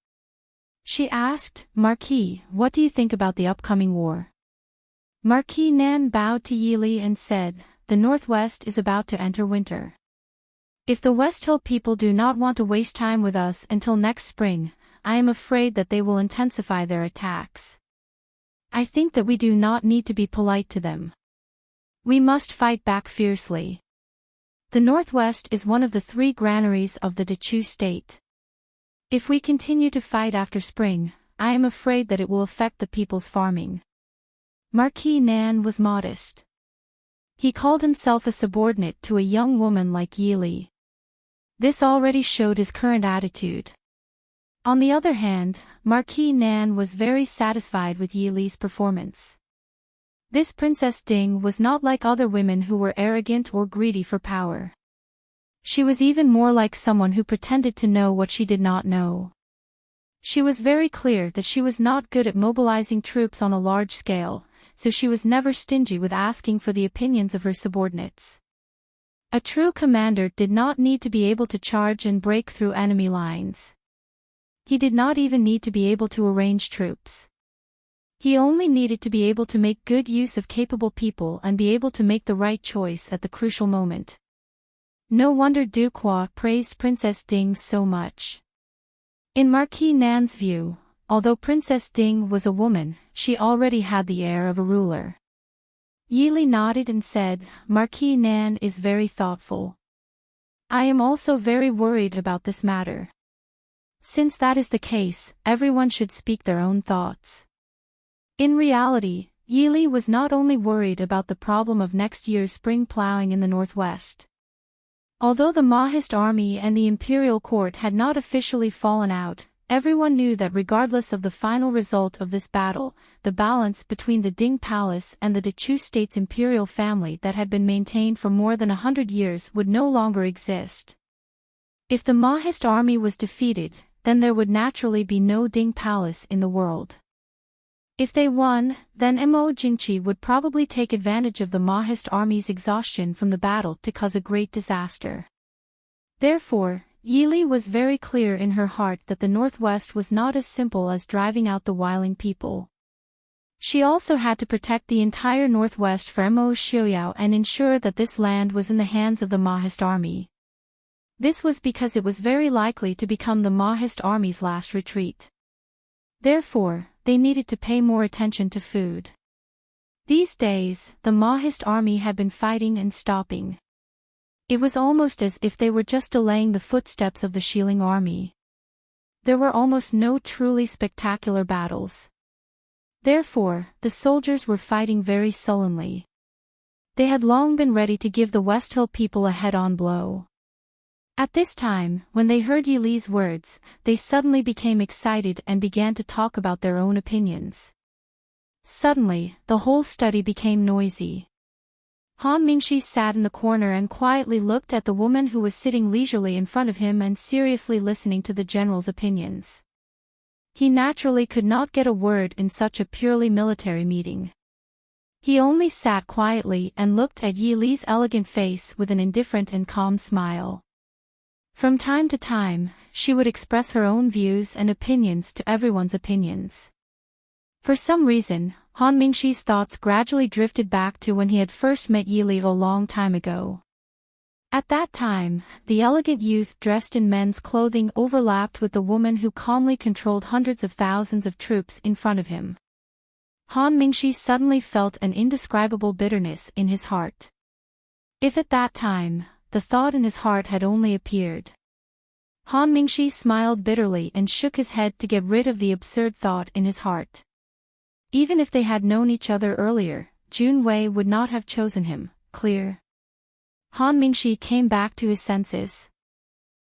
Speaker 1: She asked, Marquis, what do you think about the upcoming war? Marquis Nan bowed to Yili and said, the northwest is about to enter winter. If the West Hill people do not want to waste time with us until next spring, I am afraid that they will intensify their attacks. I think that we do not need to be polite to them. We must fight back fiercely. The northwest is one of the 3 granaries of the Dechu state. If we continue to fight after spring, I am afraid that it will affect the people's farming. Marquis Nan was modest. He called himself a subordinate to a young woman like Yili. This already showed his current attitude. On the other hand, Marquis Nan was very satisfied with Yili's performance. This Princess Ding was not like other women who were arrogant or greedy for power. She was even more like someone who pretended to know what she did not know. She was very clear that she was not good at mobilizing troops on a large scale, so she was never stingy with asking for the opinions of her subordinates. A true commander did not need to be able to charge and break through enemy lines. He did not even need to be able to arrange troops. He only needed to be able to make good use of capable people and be able to make the right choice at the crucial moment. No wonder Duqua praised Princess Ding so much. In Marquis Nan's view, although Princess Ding was a woman, she already had the air of a ruler. Yili nodded and said, Marquis Nan is very thoughtful. I am also very worried about this matter. Since that is the case, everyone should speak their own thoughts. In reality, Yili was not only worried about the problem of next year's spring plowing in the northwest. Although the Maoist army and the imperial court had not officially fallen out, everyone knew that regardless of the final result of this battle, the balance between the Ding Palace and the Dechu State's imperial family that had been maintained for more than 100 years would no longer exist. If the Mahist army was defeated, then there would naturally be no Ding Palace in the world. If they won, then Mo Jingqi would probably take advantage of the Mahist army's exhaustion from the battle to cause a great disaster. Therefore, Yili was very clear in her heart that the Northwest was not as simple as driving out the Wiling people. She also had to protect the entire Northwest for Mo Xiuyao and ensure that this land was in the hands of the Mahist army. This was because it was very likely to become the Mahist army's last retreat. Therefore, they needed to pay more attention to food. These days, the Mahist army had been fighting and stopping. It was almost as if they were just delaying the footsteps of the Xiling army. There were almost no truly spectacular battles. Therefore, the soldiers were fighting very sullenly. They had long been ready to give the West Hill people a head-on blow. At this time, when they heard Yili's words, they suddenly became excited and began to talk about their own opinions. Suddenly, the whole study became noisy. Han Mingxi sat in the corner and quietly looked at the woman who was sitting leisurely in front of him and seriously listening to the general's opinions. He naturally could not get a word in such a purely military meeting. He only sat quietly and looked at Yi Li's elegant face with an indifferent and calm smile. From time to time, she would express her own views and opinions to everyone's opinions. For some reason, Han Mingxi's thoughts gradually drifted back to when he had first met Yi Li a long time ago. At that time, the elegant youth dressed in men's clothing overlapped with the woman who calmly controlled hundreds of thousands of troops in front of him. Han Mingxi suddenly felt an indescribable bitterness in his heart. If at that time, the thought in his heart had only appeared. Han Mingxi smiled bitterly and shook his head to get rid of the absurd thought in his heart. Even if they had known each other earlier, Jun Wei would not have chosen him, clear. Han Mingxi came back to his senses.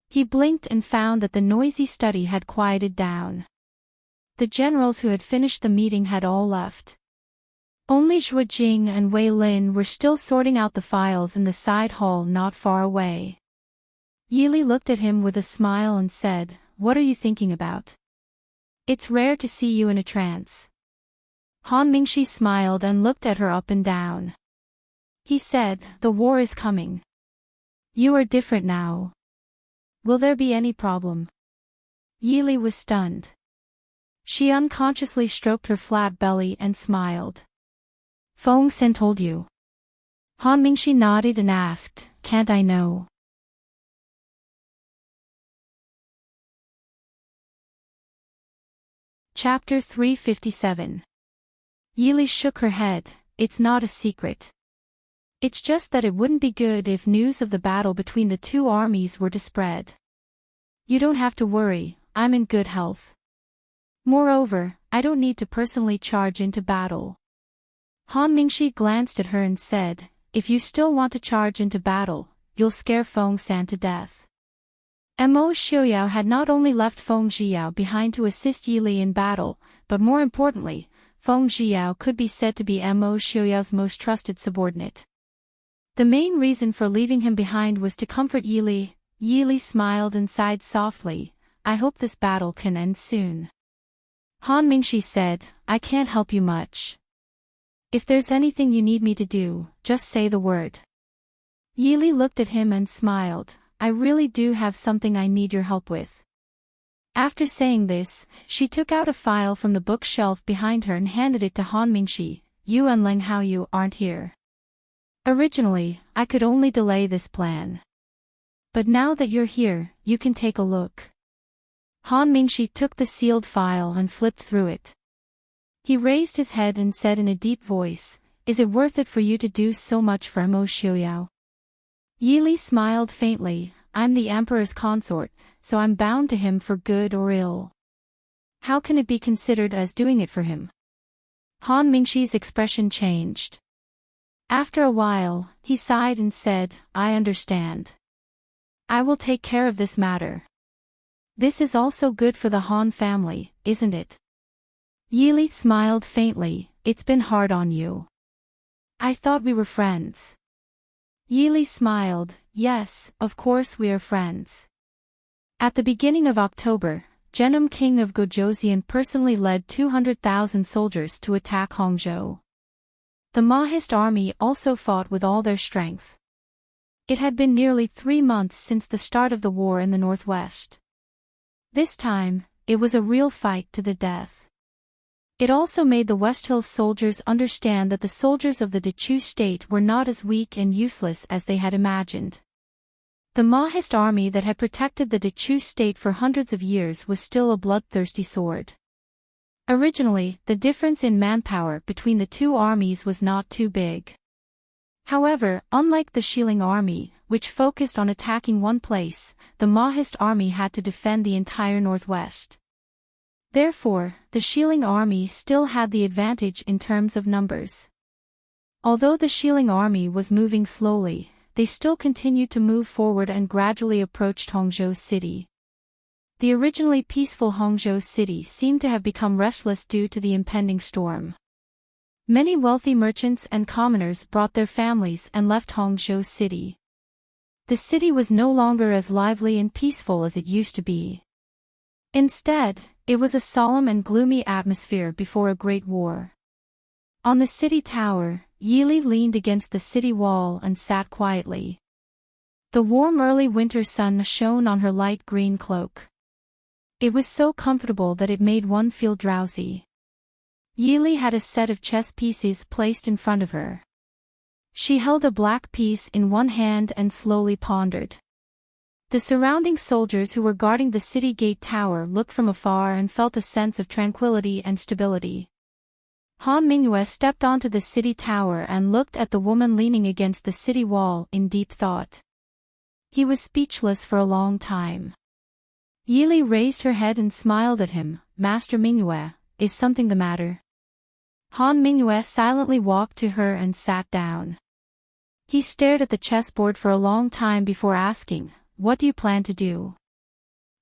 Speaker 1: He blinked and found that the noisy study had quieted down. The generals who had finished the meeting had all left. Only Zhuo Jing and Wei Lin were still sorting out the files in the side hall not far away. Yi Li looked at him with a smile and said, "What are you thinking about? It's rare to see you in a trance." Han Mingxi smiled and looked at her up and down. He said, "The war is coming. You are different now. Will there be any problem?" Yi Li was stunned. She unconsciously stroked her flat belly and smiled. "Feng Sen told you?" Han Mingxi nodded and asked, "Can't I know?" Chapter 357. Yi Li shook her head. "It's not a secret. It's just that it wouldn't be good if news of the battle between the two armies were to spread. You don't have to worry, I'm in good health. Moreover, I don't need to personally charge into battle." Han Mingxi glanced at her and said, "If you still want to charge into battle, you'll scare Feng San to death." Mo Xiuyao had not only left Feng Zhiyao behind to assist Yi Li in battle, but more importantly, Feng Zhiyao could be said to be Mo Xiuyao's most trusted subordinate. The main reason for leaving him behind was to comfort Yi Li. Yi Li smiled and sighed softly, "I hope this battle can end soon." Han Mingxi said, "I can't help you much. If there's anything you need me to do, just say the word." Yi Li looked at him and smiled, "I really do have something I need your help with." After saying this, she took out a file from the bookshelf behind her and handed it to Han Mingxi. "You and Leng Haoyu aren't here. Originally, I could only delay this plan. But now that you're here, you can take a look." Han Mingxi took the sealed file and flipped through it. He raised his head and said in a deep voice, "Is it worth it for you to do so much for Mo Xiuyao?" Yi Li smiled faintly, "I'm the emperor's consort, so I'm bound to him for good or ill. How can it be considered as doing it for him?" Han Mingxi's expression changed. After a while, he sighed and said, "I understand. I will take care of this matter." This is also good for the Han family, isn't it? Yili smiled faintly. It's been hard on you. I thought we were friends. Yili smiled. Yes, of course we are friends. At the beginning of October, Genum king of Gojoseon personally led 200,000 soldiers to attack Hongzhou. The Mahist army also fought with all their strength. It had been nearly 3 months since the start of the war in the northwest. This time, it was a real fight to the death. It also made the West Hills soldiers understand that the soldiers of the Dachu state were not as weak and useless as they had imagined. The Mahist army that had protected the Dachu state for hundreds of years was still a bloodthirsty sword. Originally, the difference in manpower between the two armies was not too big. However, unlike the Shilling army, which focused on attacking one place, the Mahist army had to defend the entire northwest. Therefore, the Shilling army still had the advantage in terms of numbers. Although the Shilling army was moving slowly, they still continued to move forward and gradually approached Hongzhou city. The originally peaceful Hongzhou city seemed to have become restless due to the impending storm. Many wealthy merchants and commoners brought their families and left Hongzhou city. The city was no longer as lively and peaceful as it used to be. Instead, it was a solemn and gloomy atmosphere before a great war. On the city tower, Yili leaned against the city wall and sat quietly. The warm early winter sun shone on her light green cloak. It was so comfortable that it made one feel drowsy. Yili had a set of chess pieces placed in front of her. She held a black piece in one hand and slowly pondered. The surrounding soldiers who were guarding the city gate tower looked from afar and felt a sense of tranquility and stability. Han Mingyue stepped onto the city tower and looked at the woman leaning against the city wall in deep thought. He was speechless for a long time. Yili raised her head and smiled at him. Master Mingyue, is something the matter? Han Mingyue silently walked to her and sat down. He stared at the chessboard for a long time before asking, "What do you plan to do?"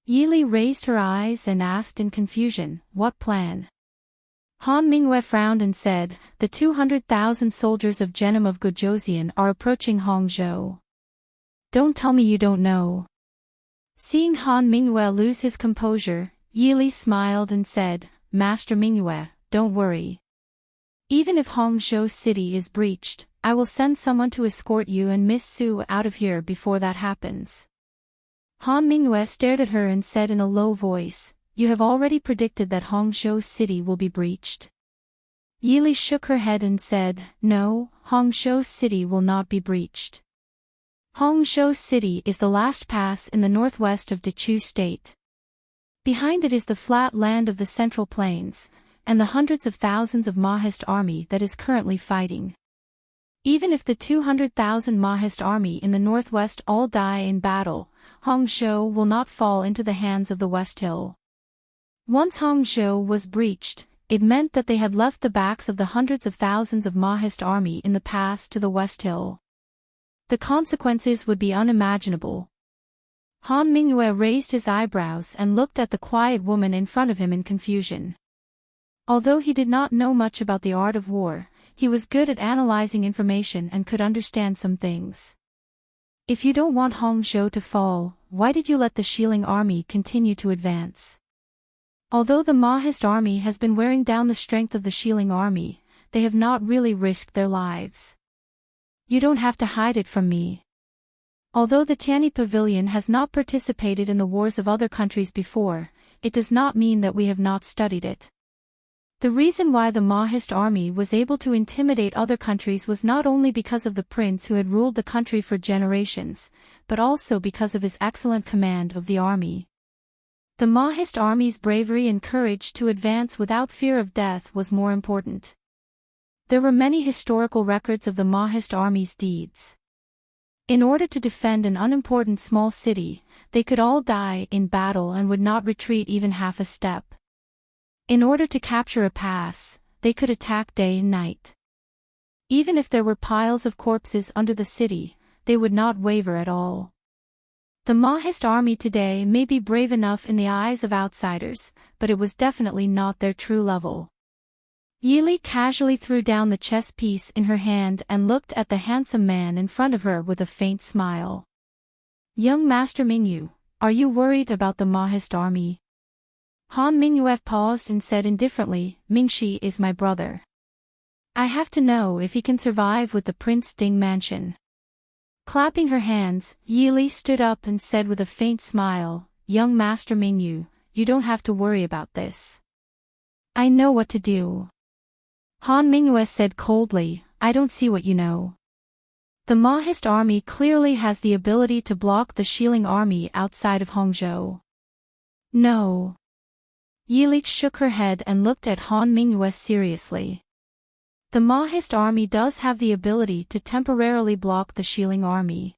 Speaker 1: Yili raised her eyes and asked in confusion, "What plan?" Han Mingyue frowned and said, "The 200,000 soldiers of Genum of Gojoseon are approaching Hongzhou. Don't tell me you don't know." Seeing Han Mingyue lose his composure, Yili smiled and said, "Master Mingyue, don't worry. Even if Hongzhou city is breached, I will send someone to escort you and Miss Su out of here before that happens." Han Mingyue stared at her and said in a low voice, "You have already predicted that Hongzhou city will be breached?" Yili shook her head and said, "No, Hongzhou city will not be breached. Hongzhou city is the last pass in the northwest of Dachu state. Behind it is the flat land of the Central Plains, and the hundreds of thousands of Mahist army that is currently fighting. Even if the 200,000 Mahist army in the northwest all die in battle, Hongzhou will not fall into the hands of the West Hill. Once Hongzhou was breached, it meant that they had left the backs of the hundreds of thousands of Mahist army in the pass to the West Hill. The consequences would be unimaginable." Han Mingyue raised his eyebrows and looked at the quiet woman in front of him in confusion. Although he did not know much about the art of war, he was good at analyzing information and could understand some things. "If you don't want Hongzhou to fall, why did you let the Shilling army continue to advance? Although the Mahist army has been wearing down the strength of the Shilling army, they have not really risked their lives. You don't have to hide it from me. Although the Tianyi Pavilion has not participated in the wars of other countries before, it does not mean that we have not studied it. The reason why the Mahist army was able to intimidate other countries was not only because of the prince who had ruled the country for generations, but also because of his excellent command of the army. The Mahist army's bravery and courage to advance without fear of death was more important. There were many historical records of the Mahist army's deeds. In order to defend an unimportant small city, they could all die in battle and would not retreat even half a step. In order to capture a pass, they could attack day and night. Even if there were piles of corpses under the city, they would not waver at all. The Mahist army today may be brave enough in the eyes of outsiders, but it was definitely not their true level. Yili casually threw down the chess piece in her hand and looked at the handsome man in front of her with a faint smile. Young Master Mingyu, are you worried about the Mahist army? Han Mingyue paused and said indifferently, Mingxi is my brother. I have to know if he can survive with the Prince Ding mansion. Clapping her hands, Yili stood up and said with a faint smile, Young Master Mingyu, you don't have to worry about this. I know what to do. Han Mingyue said coldly, I don't see what you know. The Mahist army clearly has the ability to block the Xiling army outside of Hongzhou. No. Yili shook her head and looked at Han Mingyue seriously. The Mahist army does have the ability to temporarily block the Xiling army.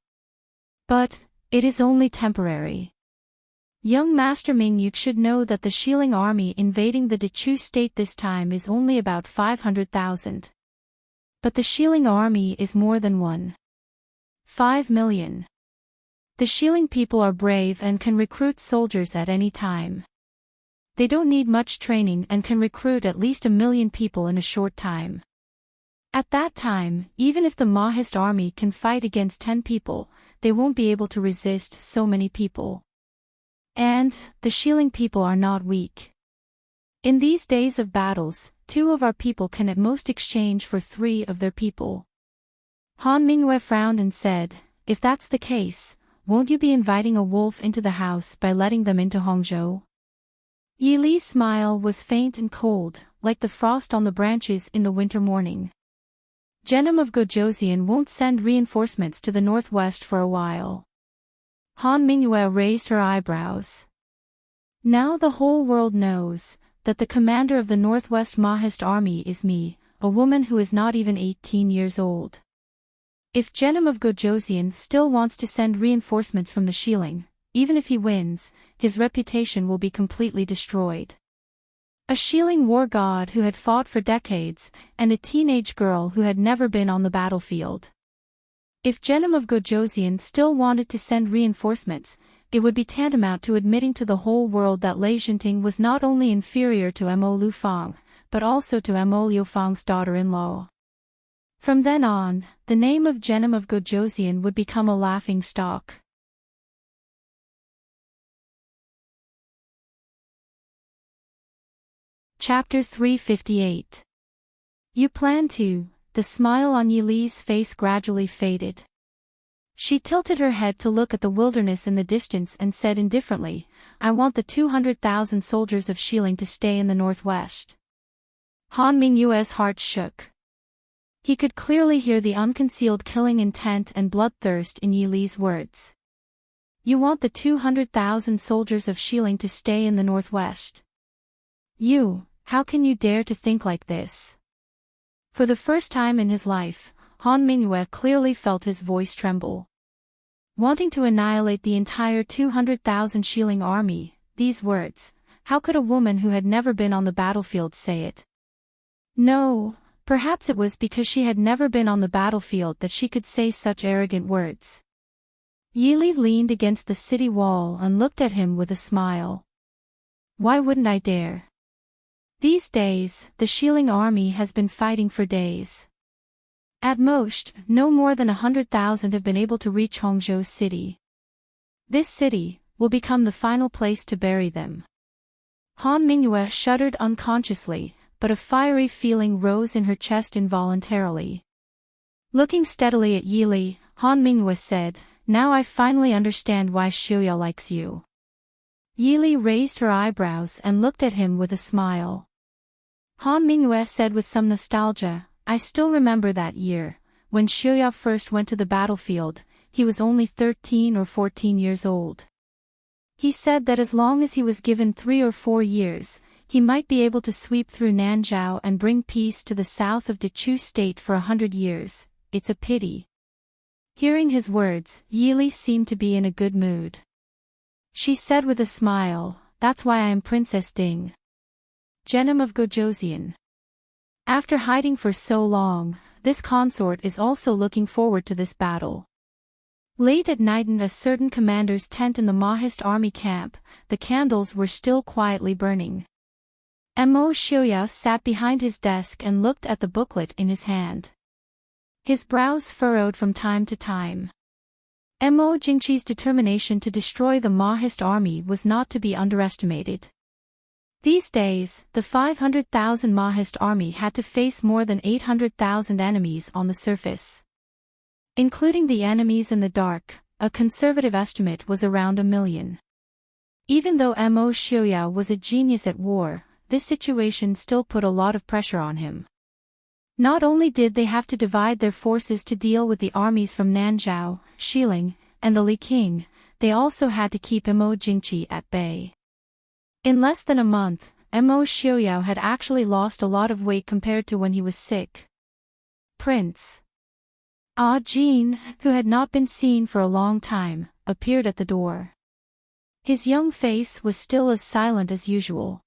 Speaker 1: But, it is only temporary. Young Master Mingyu should know that the Xiling army invading the Dechu state this time is only about 500,000. But the Xiling army is more than 1.5 million. The Xiling people are brave and can recruit soldiers at any time. They don't need much training and can recruit at least 1 million people in a short time. At that time, even if the Mahist army can fight against 10 people, they won't be able to resist so many people. And, the Xiling people are not weak. In these days of battles, 2 of our people can at most exchange for 3 of their people. Han Mingyue frowned and said, if that's the case, won't you be inviting a wolf into the house by letting them into Hongzhou? Yili's smile was faint and cold, like the frost on the branches in the winter morning. Genom of Gojoseon won't send reinforcements to the northwest for a while. Han Mingyue raised her eyebrows. Now the whole world knows that the commander of the Northwest Mahist army is me, a woman who is not even 18 years old. If Genom of Gojoseon still wants to send reinforcements from the Xiling, even if he wins, his reputation will be completely destroyed. A Xiling war god who had fought for decades, and a teenage girl who had never been on the battlefield. If Genom of Gojoseon still wanted to send reinforcements, it would be tantamount to admitting to the whole world that Lei Jinting was not only inferior to Mo Lufang, but also to Mo Liufang's daughter-in-law. From then on, the name of Genom of Gojoseon would become a laughing stock. Chapter 358. You plan to. The smile on Yili's face gradually faded. She tilted her head to look at the wilderness in the distance and said indifferently, I want the 200,000 soldiers of Xiling to stay in the northwest. Han Mingyue's heart shook. He could clearly hear the unconcealed killing intent and bloodthirst in Yili's words. You want the 200,000 soldiers of Xiling to stay in the northwest? How can you dare to think like this? For the first time in his life, Han Mingyue clearly felt his voice tremble. Wanting to annihilate the entire 200,000 Xiling army, these words, how could a woman who had never been on the battlefield say it? No, perhaps it was because she had never been on the battlefield that she could say such arrogant words. Yili leaned against the city wall and looked at him with a smile. Why wouldn't I dare? These days, the Xiling army has been fighting for days. At most, no more than 100,000 have been able to reach Hongzhou city. This city will become the final place to bury them. Han Mingyue shuddered unconsciously, but a fiery feeling rose in her chest involuntarily. Looking steadily at Yili, Han Mingyue said, Now I finally understand why Xiuya likes you. Yili raised her eyebrows and looked at him with a smile. Han Mingyue said with some nostalgia, I still remember that year, when Xiuya first went to the battlefield. He was only 13 or 14 years old. He said that as long as he was given 3 or 4 years, he might be able to sweep through Nanzhao and bring peace to the south of Dechu state for 100 years. It's a pity. Hearing his words, Yili seemed to be in a good mood. She said with a smile, That's why I am Princess Ding. Genom of Gojoseon. After hiding for so long, this consort is also looking forward to this battle. Late at night in a certain commander's tent in the Mahist army camp, the candles were still quietly burning. Mo Xiaoyao sat behind his desk and looked at the booklet in his hand. His brows furrowed from time to time. Mo Jingqi's determination to destroy the Mahist army was not to be underestimated. These days, the 500,000 Mahist army had to face more than 800,000 enemies on the surface. Including the enemies in the dark, a conservative estimate was around 1 million. Even though Mo Xiaoyao was a genius at war, this situation still put a lot of pressure on him. Not only did they have to divide their forces to deal with the armies from Nanzhao, Xiling, and the Li King, they also had to keep Mo Jingqi at bay. In less than a month, Mo Xiaoyao had actually lost a lot of weight compared to when he was sick. Prince Jin, who had not been seen for a long time, appeared at the door. His young face was still as silent as usual.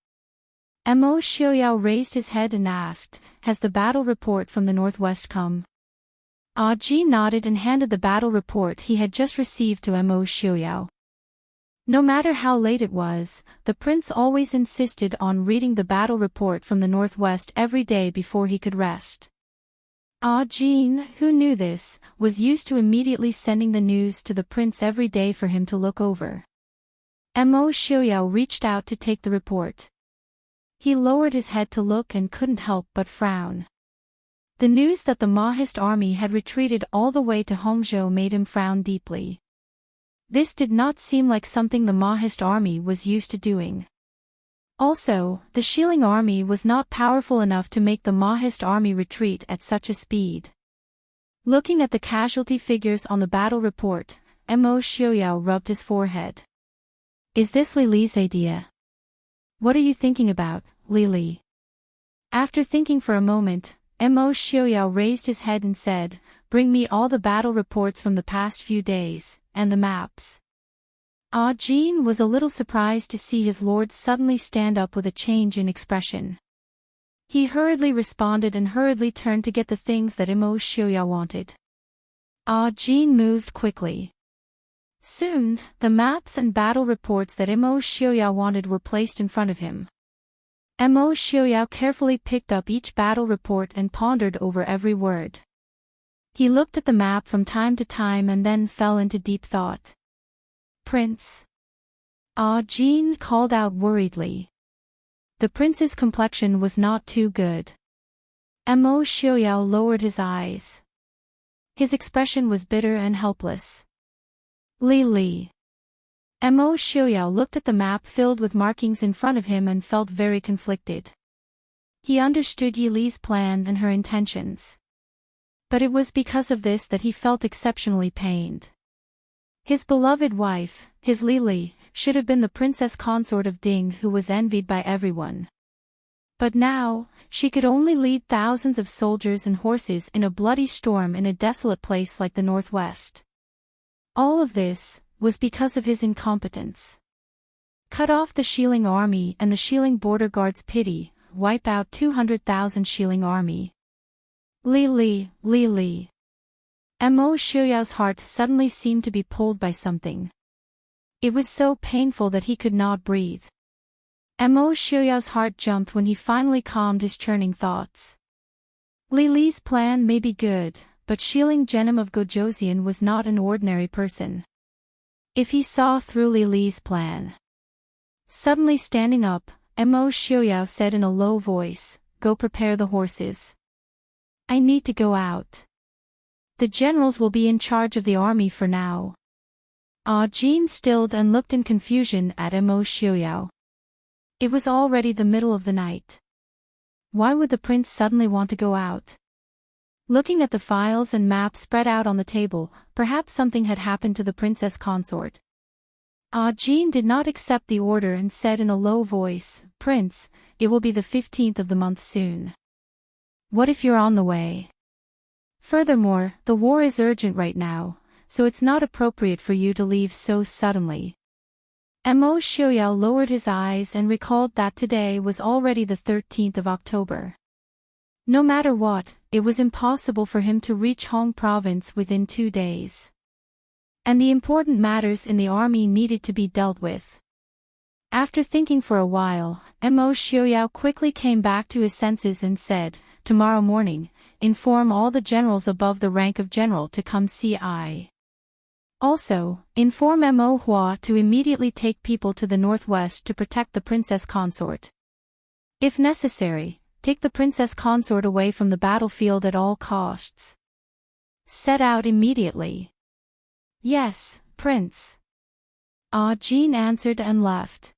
Speaker 1: Mo Xiaoyao raised his head and asked, "Has the battle report from the northwest come?" Jin nodded and handed the battle report he had just received to Mo Xiaoyao. No matter how late it was, the prince always insisted on reading the battle report from the northwest every day before he could rest. Jin, who knew this, was used to immediately sending the news to the prince every day for him to look over. Mo Xiaoyao reached out to take the report. He lowered his head to look and couldn't help but frown. The news that the Mahist army had retreated all the way to Hongzhou made him frown deeply. This did not seem like something the Mahist army was used to doing. Also, the Xiling army was not powerful enough to make the Mahist army retreat at such a speed. Looking at the casualty figures on the battle report, Mo Xiaoyao rubbed his forehead. "Is this Li Li's idea? What are you thinking about, Li Li?" After thinking for a moment, Mo Xiaoyao raised his head and said, "Bring me all the battle reports from the past few days, and the maps." Jin was a little surprised to see his lord suddenly stand up with a change in expression. He hurriedly responded and hurriedly turned to get the things that Mo Xiaoyao wanted. Jin moved quickly. Soon, the maps and battle reports that Mo Xiaoyao wanted were placed in front of him. Mo Xiaoyao carefully picked up each battle report and pondered over every word. He looked at the map from time to time and then fell into deep thought. "Prince?" Jin called out worriedly. The prince's complexion was not too good. Mo Xiaoyao lowered his eyes. His expression was bitter and helpless. "Li Li." Mo Xiaoyao looked at the map filled with markings in front of him and felt very conflicted. He understood Yi Li's plan and her intentions. But it was because of this that he felt exceptionally pained. His beloved wife, his Li Li, should have been the princess consort of Ding who was envied by everyone. But now, she could only lead thousands of soldiers and horses in a bloody storm in a desolate place like the Northwest. All of this was because of his incompetence. Cut off the Xiling army and the Xiling border guard's pity, wipe out 200,000 Xiling army. Li Li, Li Li. Mo Xiaoyao's heart suddenly seemed to be pulled by something. It was so painful that he could not breathe. Mo Xiaoyao's heart jumped when he finally calmed his churning thoughts. Li Li's plan may be good, but Xiling Genom of Gojoseon was not an ordinary person. If he saw through Li Li's plan. Suddenly standing up, Mo Xiaoyao said in a low voice, "Go prepare the horses. I need to go out. The generals will be in charge of the army for now." Jin stilled and looked in confusion at Mo Xiaoyao. It was already the middle of the night. Why would the prince suddenly want to go out? Looking at the files and maps spread out on the table, perhaps something had happened to the princess consort. Jin did not accept the order and said in a low voice, "Prince, it will be the 15th of the month soon. What if you're on the way? Furthermore, the war is urgent right now, so it's not appropriate for you to leave so suddenly." Mo Xiaoyao lowered his eyes and recalled that today was already the 13th of October. No matter what, it was impossible for him to reach Hong province within 2 days. and the important matters in the army needed to be dealt with. After thinking for a while, Mo Xiaoyao quickly came back to his senses and said, "Tomorrow morning, inform all the generals above the rank of general to come see I. Also, inform Mo Hua to immediately take people to the northwest to protect the princess consort. If necessary, take the princess consort away from the battlefield at all costs. Set out immediately." "Yes, Prince." Jean answered and left.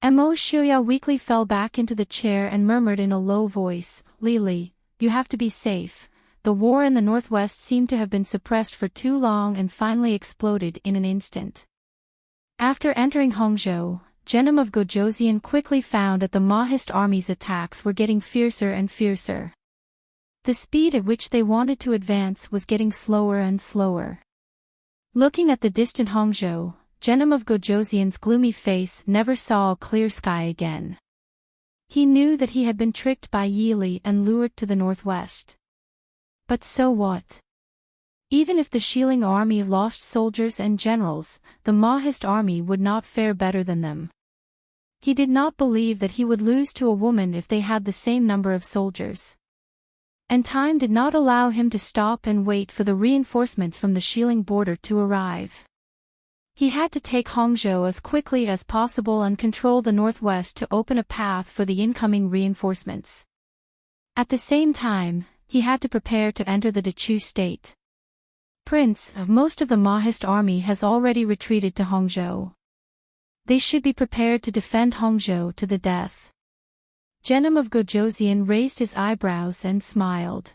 Speaker 1: Mo Xiaoyao weakly fell back into the chair and murmured in a low voice, "Lili, you have to be safe. The war in the northwest seemed to have been suppressed for too long and finally exploded in an instant." After entering Hongzhou, Genom of Gojoseon quickly found that the Mahist army's attacks were getting fiercer and fiercer. The speed at which they wanted to advance was getting slower and slower. Looking at the distant Hongzhou, Genom of Gojoseon's gloomy face never saw a clear sky again. He knew that he had been tricked by Yili and lured to the northwest. But so what? Even if the Xiling army lost soldiers and generals, the Mahist army would not fare better than them. He did not believe that he would lose to a woman if they had the same number of soldiers. And time did not allow him to stop and wait for the reinforcements from the Xiling border to arrive. He had to take Hongzhou as quickly as possible and control the northwest to open a path for the incoming reinforcements. At the same time, he had to prepare to enter the Dechu state. "Prince, most of the Mahist army has already retreated to Hongzhou. They should be prepared to defend Hongzhou to the death." Genom of Gojoseon raised his eyebrows and smiled.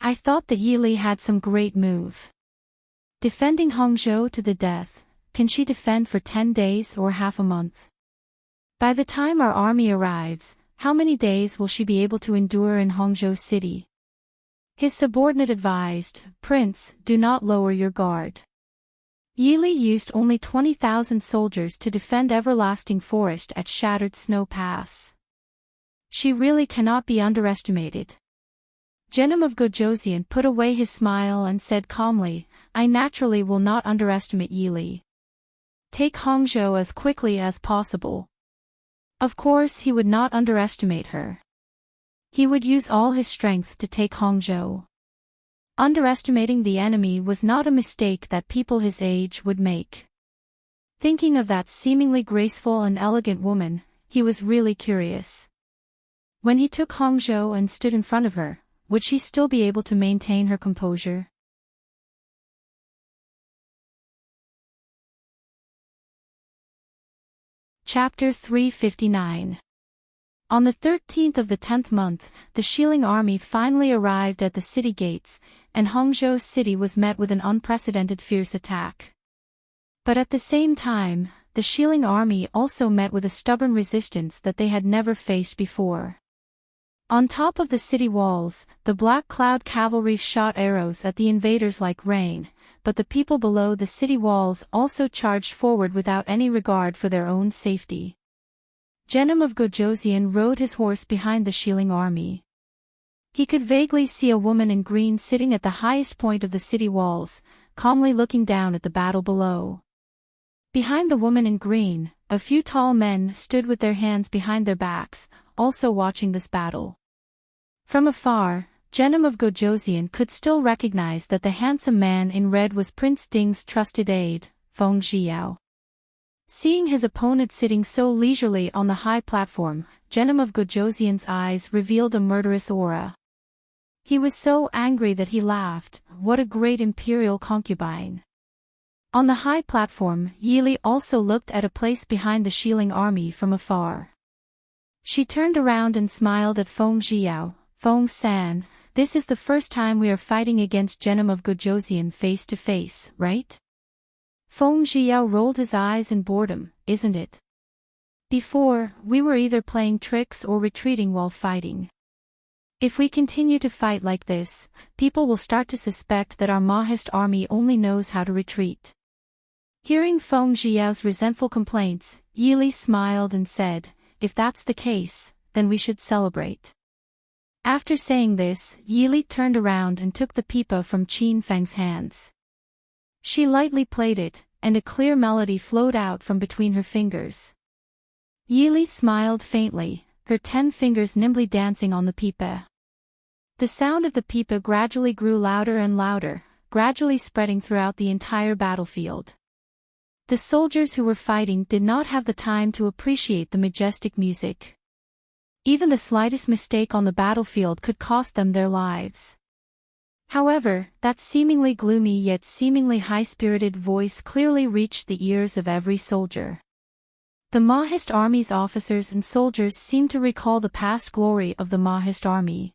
Speaker 1: "I thought that Yili had some great move. Defending Hongzhou to the death, can she defend for 10 days or half a month? By the time our army arrives, how many days will she be able to endure in Hongzhou city?" His subordinate advised, "Prince, do not lower your guard. Yili used only 20,000 soldiers to defend Everlasting Forest at Shattered Snow Pass. She really cannot be underestimated." Genom of Gojoseon put away his smile and said calmly, "I naturally will not underestimate Yili. Take Hongzhou as quickly as possible." Of course he would not underestimate her. He would use all his strength to take Hongzhou. Underestimating the enemy was not a mistake that people his age would make. Thinking of that seemingly graceful and elegant woman, he was really curious. When he took Hongzhou and stood in front of her, would she still be able to maintain her composure? Chapter 359. On the 13th of the 10th month, the Xiling army finally arrived at the city gates, and Hongzhou city was met with an unprecedented fierce attack. But at the same time, the Xiling army also met with a stubborn resistance that they had never faced before. On top of the city walls, the Black Cloud cavalry shot arrows at the invaders like rain, but the people below the city walls also charged forward without any regard for their own safety. Genom of Gojoseon rode his horse behind the Xiling army. He could vaguely see a woman in green sitting at the highest point of the city walls, calmly looking down at the battle below. Behind the woman in green, a few tall men stood with their hands behind their backs, also watching this battle. From afar, Genom of Gojoseon could still recognize that the handsome man in red was Prince Ding's trusted aide, Feng Zhiyao. Seeing his opponent sitting so leisurely on the high platform, Genom of Gojoseon's eyes revealed a murderous aura. He was so angry that he laughed. What a great imperial concubine. On the high platform, Yili also looked at a place behind the Xiling army from afar. She turned around and smiled at Feng Zhiyao. "Feng-san, this is the first time we are fighting against Genom of Gojoseon face to face, right?" Feng Zhiyao rolled his eyes in boredom. "Isn't it? Before, we were either playing tricks or retreating while fighting. If we continue to fight like this, people will start to suspect that our Mahist army only knows how to retreat." Hearing Feng Zhiyao's resentful complaints, Yili smiled and said, "If that's the case, then we should celebrate." After saying this, Yili turned around and took the pipa from Qin Feng's hands. She lightly played it, and a clear melody flowed out from between her fingers. Yili smiled faintly, her 10 fingers nimbly dancing on the pipa. The sound of the pipa gradually grew louder and louder, gradually spreading throughout the entire battlefield. The soldiers who were fighting did not have the time to appreciate the majestic music. Even the slightest mistake on the battlefield could cost them their lives. However, that seemingly gloomy yet seemingly high-spirited voice clearly reached the ears of every soldier. The Mahist army's officers and soldiers seemed to recall the past glory of the Mahist army.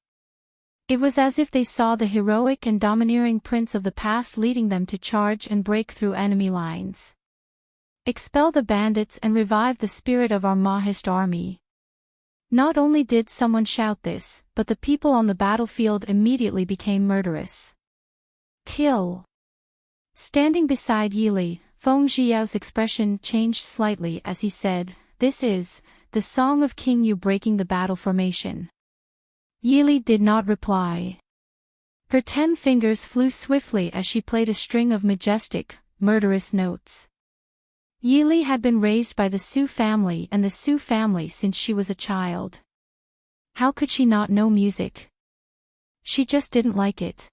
Speaker 1: It was as if they saw the heroic and domineering prince of the past leading them to charge and break through enemy lines. Expel the bandits and revive the spirit of our Mahist army. Not only did someone shout this, but the people on the battlefield immediately became murderous. Kill! Standing beside Yili, Feng Zhiyao's expression changed slightly as he said, "This is the song of King Yu breaking the battle formation." Yili did not reply. Her 10 fingers flew swiftly as she played a string of majestic, murderous notes. Yili had been raised by the Su family and the Su family since she was a child. How could she not know music? She just didn't like it.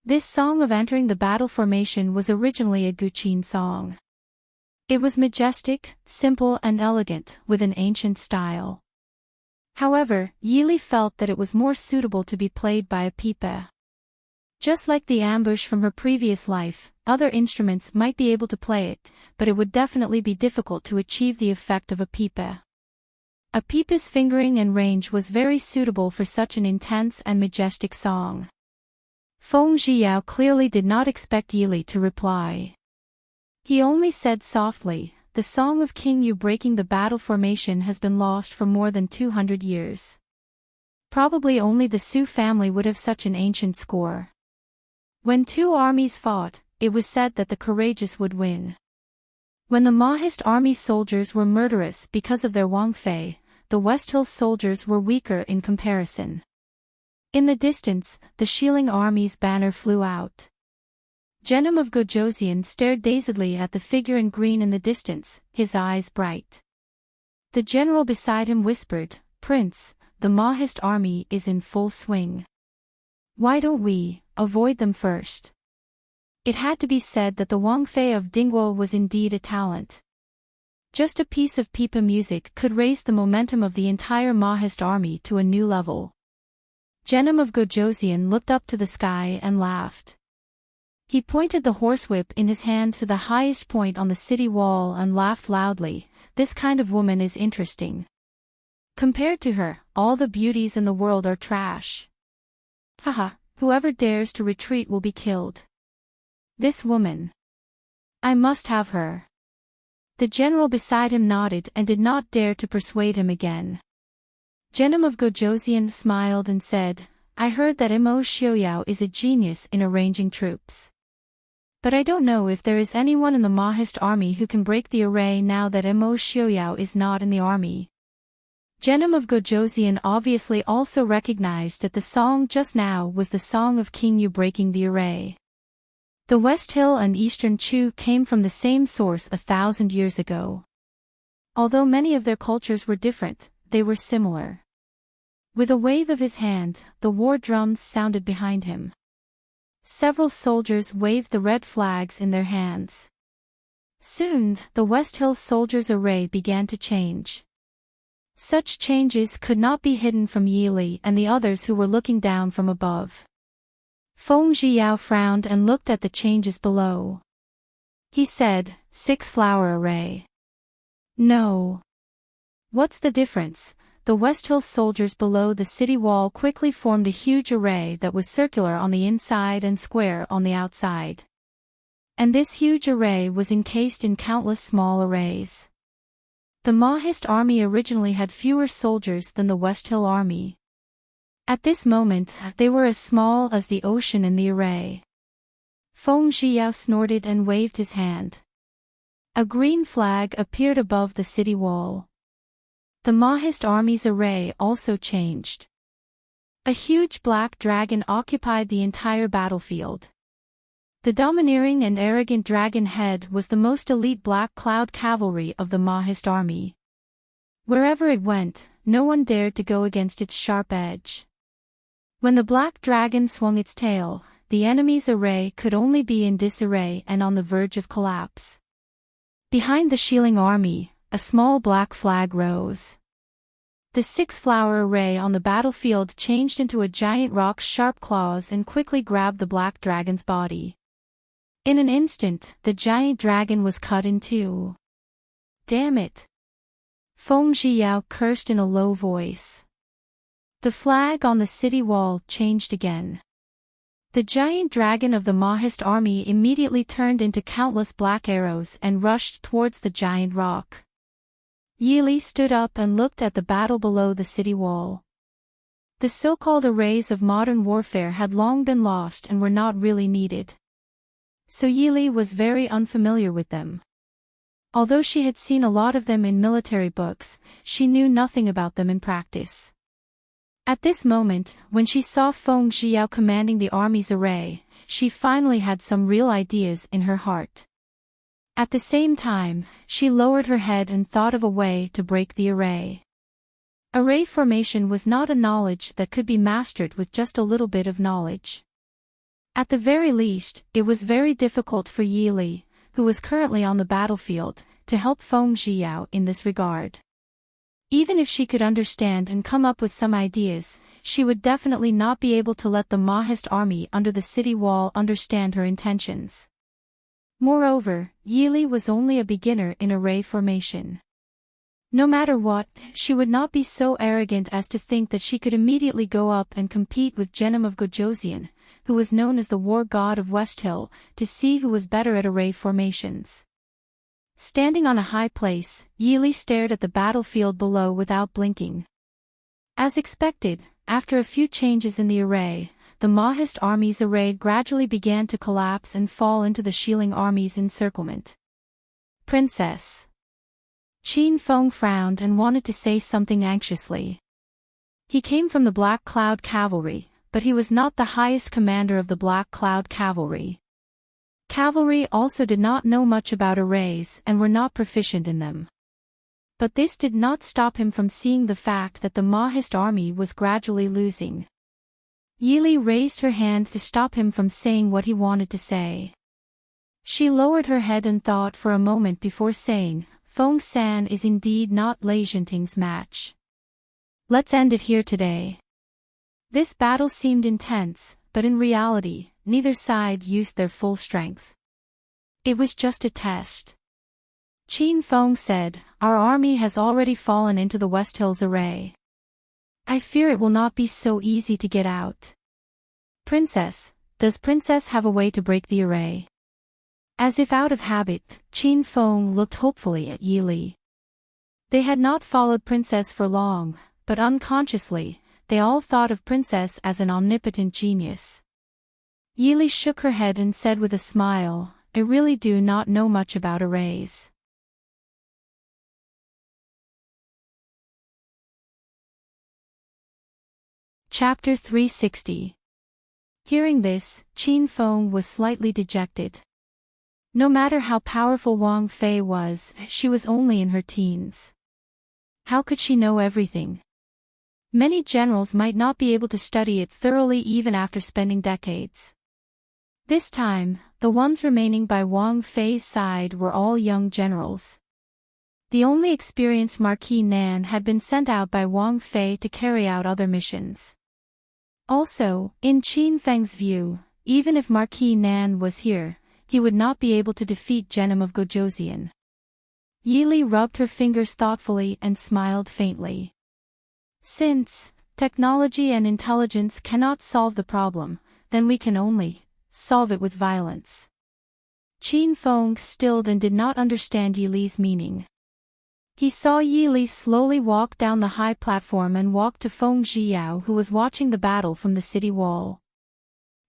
Speaker 1: This song of entering the battle formation was originally a Guqin song. It was majestic, simple and elegant, with an ancient style. However, Yili felt that it was more suitable to be played by a pipa. Just like the ambush from her previous life, other instruments might be able to play it, but it would definitely be difficult to achieve the effect of a pipa. A pipa's fingering and range was very suitable for such an intense and majestic song. Feng Zhiyao clearly did not expect Yili to reply. He only said softly, "The song of King Yu breaking the battle formation has been lost for more than 200 years. Probably only the Su family would have such an ancient score. When two armies fought, it was said that the courageous would win. When the Mahist army soldiers were murderous because of their Wang Fei, the West Hill soldiers were weaker in comparison." In the distance, the Shilin army's banner flew out. Genom of Gojoseon stared dazedly at the figure in green in the distance, his eyes bright. The general beside him whispered, "Prince, the Mahist army is in full swing. Why don't we avoid them first?" It had to be said that the Wang Fei of Dingguo was indeed a talent. Just a piece of pipa music could raise the momentum of the entire Mahist army to a new level. Genom of Gojoseon looked up to the sky and laughed. He pointed the horsewhip in his hand to the highest point on the city wall and laughed loudly. "This kind of woman is interesting. Compared to her, all the beauties in the world are trash. Haha, whoever dares to retreat will be killed. This woman. I must have her." The general beside him nodded and did not dare to persuade him again. Genom of Gojoseon smiled and said, "I heard that Mo Xiaoyao is a genius in arranging troops. But I don't know if there is anyone in the Mahist army who can break the array now that Mo Xiaoyao is not in the army." Genom of Gojoseon obviously also recognized that the song just now was the song of King Yu breaking the array. The West Hill and Eastern Chu came from the same source 1,000 years ago. Although many of their cultures were different, they were similar. With a wave of his hand, the war drums sounded behind him. Several soldiers waved the red flags in their hands. Soon, the West Hill soldiers' array began to change. Such changes could not be hidden from Yili and the others who were looking down from above. Feng Zhiyao frowned and looked at the changes below. He said, 6-flower array. No. What's the difference? The West Hill soldiers below the city wall quickly formed a huge array that was circular on the inside and square on the outside. And this huge array was encased in countless small arrays. The Mahist army originally had fewer soldiers than the West Hill army. At this moment, they were as small as the ocean in the array. Feng Zhiyao snorted and waved his hand. A green flag appeared above the city wall. The Mahist army's array also changed. A huge black dragon occupied the entire battlefield. The domineering and arrogant dragon head was the most elite black cloud cavalry of the Mahist army. Wherever it went, no one dared to go against its sharp edge. When the black dragon swung its tail, the enemy's array could only be in disarray and on the verge of collapse. Behind the shieling army, a small black flag rose. The six-flower array on the battlefield changed into a giant rock's sharp claws and quickly grabbed the black dragon's body. In an instant, the giant dragon was cut in two. Damn it! Feng Zhiyao cursed in a low voice. The flag on the city wall changed again. The giant dragon of the Mahist army immediately turned into countless black arrows and rushed towards the giant rock. Yili stood up and looked at the battle below the city wall. The so-called arrays of modern warfare had long been lost and were not really needed. So Yili was very unfamiliar with them. Although she had seen a lot of them in military books, she knew nothing about them in practice. At this moment, when she saw Feng Zhiyao commanding the army's array, she finally had some real ideas in her heart. At the same time, she lowered her head and thought of a way to break the array. Array formation was not a knowledge that could be mastered with just a little bit of knowledge. At the very least, it was very difficult for Yili, who was currently on the battlefield, to help Feng Zhiyao in this regard. Even if she could understand and come up with some ideas, she would definitely not be able to let the Mahist army under the city wall understand her intentions. Moreover, Yili was only a beginner in array formation. No matter what, she would not be so arrogant as to think that she could immediately go up and compete with Genom of Gojoseon, who was known as the war god of Westhill, to see who was better at array formations. Standing on a high place, Yili stared at the battlefield below without blinking. As expected, after a few changes in the array, the Mahist army's array gradually began to collapse and fall into the shieling army's encirclement. Princess. Qin Feng frowned and wanted to say something anxiously. He came from the Black Cloud Cavalry, but he was not the highest commander of the Black Cloud Cavalry. Cavalry also did not know much about arrays and were not proficient in them. But this did not stop him from seeing the fact that the Mahist army was gradually losing. Yili raised her hand to stop him from saying what he wanted to say. She lowered her head and thought for a moment before saying, Feng San is indeed not Enchanting's match. Let's end it here today. This battle seemed intense, but in reality, neither side used their full strength. It was just a test. Qin Feng said, Our army has already fallen into the West Hills array. I fear it will not be so easy to get out. Princess, does Princess have a way to break the array? As if out of habit, Qin Feng looked hopefully at Yili. They had not followed Princess for long, but unconsciously, they all thought of Princess as an omnipotent genius. Yili shook her head and said with a smile, I really do not know much about arrays. Chapter 360. Hearing this, Qin Feng was slightly dejected. No matter how powerful Wang Fei was, she was only in her teens. How could she know everything? Many generals might not be able to study it thoroughly even after spending decades. This time, the ones remaining by Wang Fei's side were all young generals. The only experienced Marquis Nan had been sent out by Wang Fei to carry out other missions. Also, in Qin Feng's view, even if Marquis Nan was here, he would not be able to defeat Genom of Gojoseon. Yili rubbed her fingers thoughtfully and smiled faintly. Since technology and intelligence cannot solve the problem, then we can only solve it with violence. Qin Feng stilled and did not understand Yili's meaning. He saw Yili slowly walk down the high platform and walk to Feng Zhiyao, who was watching the battle from the city wall.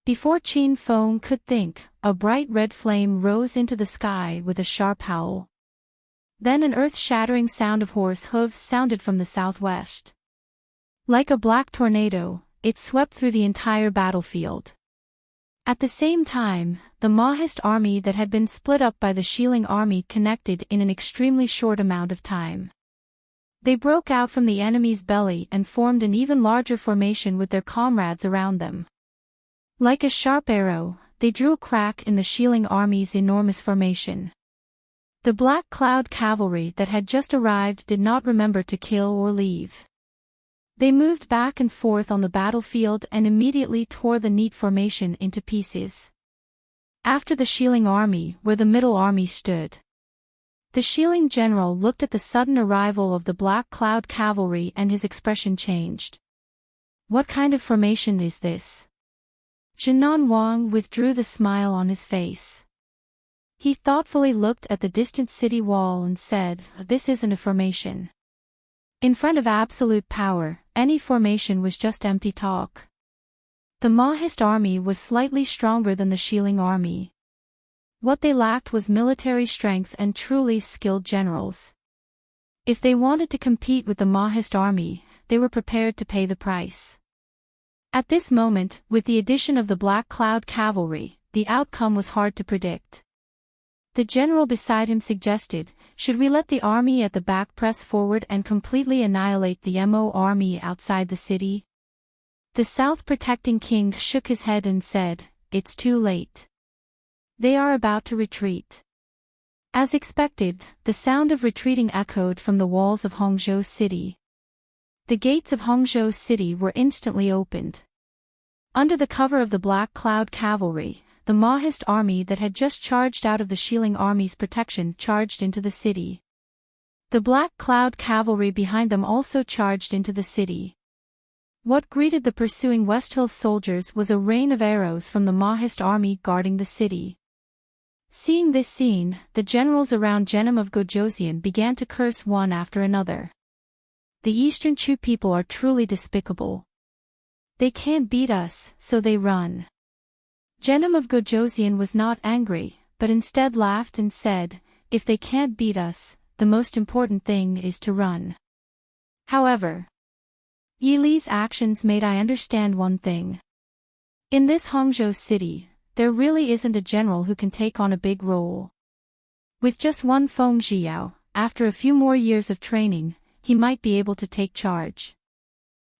Speaker 1: Before Qin Feng could think, a bright red flame rose into the sky with a sharp howl. Then an earth-shattering sound of horse hooves sounded from the southwest. Like a black tornado, it swept through the entire battlefield. At the same time, the Mahist army that had been split up by the Shilling army connected in an extremely short amount of time. They broke out from the enemy's belly and formed an even larger formation with their comrades around them. Like a sharp arrow, they drew a crack in the Shilling army's enormous formation. The Black Cloud cavalry that had just arrived did not remember to kill or leave. They moved back and forth on the battlefield and immediately tore the neat formation into pieces. After the Shilling army, where the middle army stood. The Shilling general looked at the sudden arrival of the Black Cloud cavalry and his expression changed. What kind of formation is this? Jinan Wang withdrew the smile on his face. He thoughtfully looked at the distant city wall and said, "This isn't a formation." In front of absolute power, any formation was just empty talk. The Mahist army was slightly stronger than the Shilling army. What they lacked was military strength and truly skilled generals. If they wanted to compete with the Mahist army, they were prepared to pay the price. At this moment, with the addition of the Black Cloud cavalry, the outcome was hard to predict. The general beside him suggested, "Should we let the army at the back press forward and completely annihilate the Mo army outside the city?" The South Protecting King shook his head and said, "It's too late. They are about to retreat." As expected, the sound of retreating echoed from the walls of Hongzhou City. The gates of Hongzhou City were instantly opened. Under the cover of the Black Cloud cavalry, the Mahist army that had just charged out of the Shilling army's protection charged into the city. The Black Cloud cavalry behind them also charged into the city. What greeted the pursuing West Hill soldiers was a rain of arrows from the Mahist army guarding the city. Seeing this scene, the generals around Genom of Gojoseon began to curse one after another. The Eastern Chu people are truly despicable. They can't beat us, so they run. Genom of Gojoseon was not angry, but instead laughed and said, "If they can't beat us, the most important thing is to run." However, Yi Li's actions made I understand one thing. In this Hongzhou city, there really isn't a general who can take on a big role. With just one Feng Zhiyao, after a few more years of training, he might be able to take charge.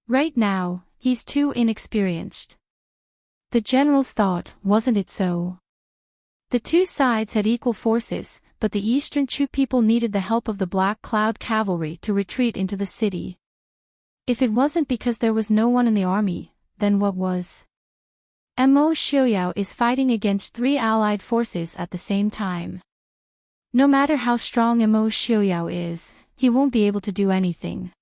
Speaker 1: Right now, he's too inexperienced. The generals thought, wasn't it so? The two sides had equal forces, but the Eastern Chu people needed the help of the Black Cloud cavalry to retreat into the city. If it wasn't because there was no one in the army, then what was? Mo Xiuyao is fighting against 3 allied forces at the same time. No matter how strong Mo Xiuyao is, he won't be able to do anything.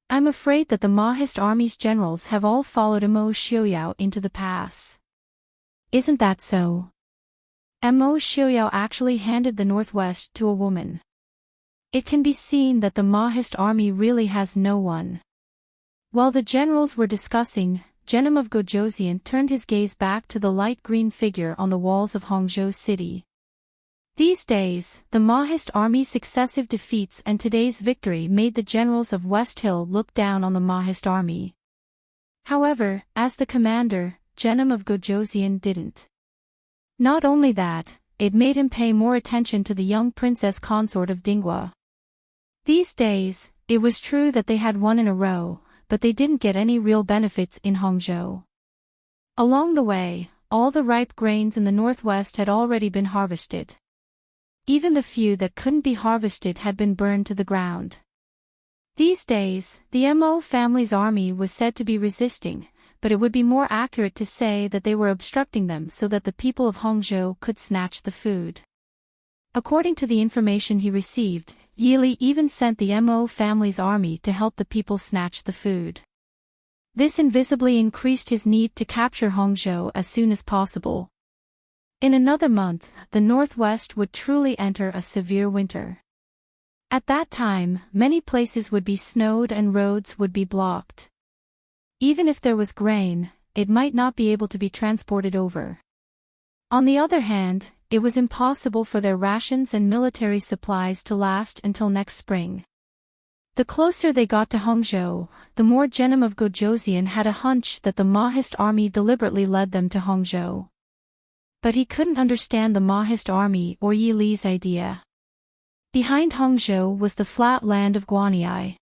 Speaker 1: I'm afraid that the Mahist army's generals have all followed Mo Xiuyao into the pass. Isn't that so? Mo Xiuyao actually handed the northwest to a woman. It can be seen that the Mahist army really has no one. While the generals were discussing, Genom of Gojoseon turned his gaze back to the light green figure on the walls of Hongzhou City. These days, the Mahist army's successive defeats and today's victory made the generals of West Hill look down on the Mahist army. However, as the commander, Genom of Gojoseon didn't. Not only that, it made him pay more attention to the young princess consort of Dinghua. These days, it was true that they had won in a row, but they didn't get any real benefits in Hongzhou. Along the way, all the ripe grains in the northwest had already been harvested. Even the few that couldn't be harvested had been burned to the ground. These days, the Mo family's army was said to be resisting, but it would be more accurate to say that they were obstructing them so that the people of Hongzhou could snatch the food. According to the information he received, Yi Li even sent the Mo family's army to help the people snatch the food. This invisibly increased his need to capture Hongzhou as soon as possible. In another month, the northwest would truly enter a severe winter. At that time, many places would be snowed and roads would be blocked. Even if there was grain, it might not be able to be transported over. On the other hand, it was impossible for their rations and military supplies to last until next spring. The closer they got to Hongzhou, the more Genom of Gojoseon had a hunch that the Mahist army deliberately led them to Hongzhou. But he couldn't understand the Mahist army or Yi Li's idea. Behind Hangzhou was the flat land of Guanyi.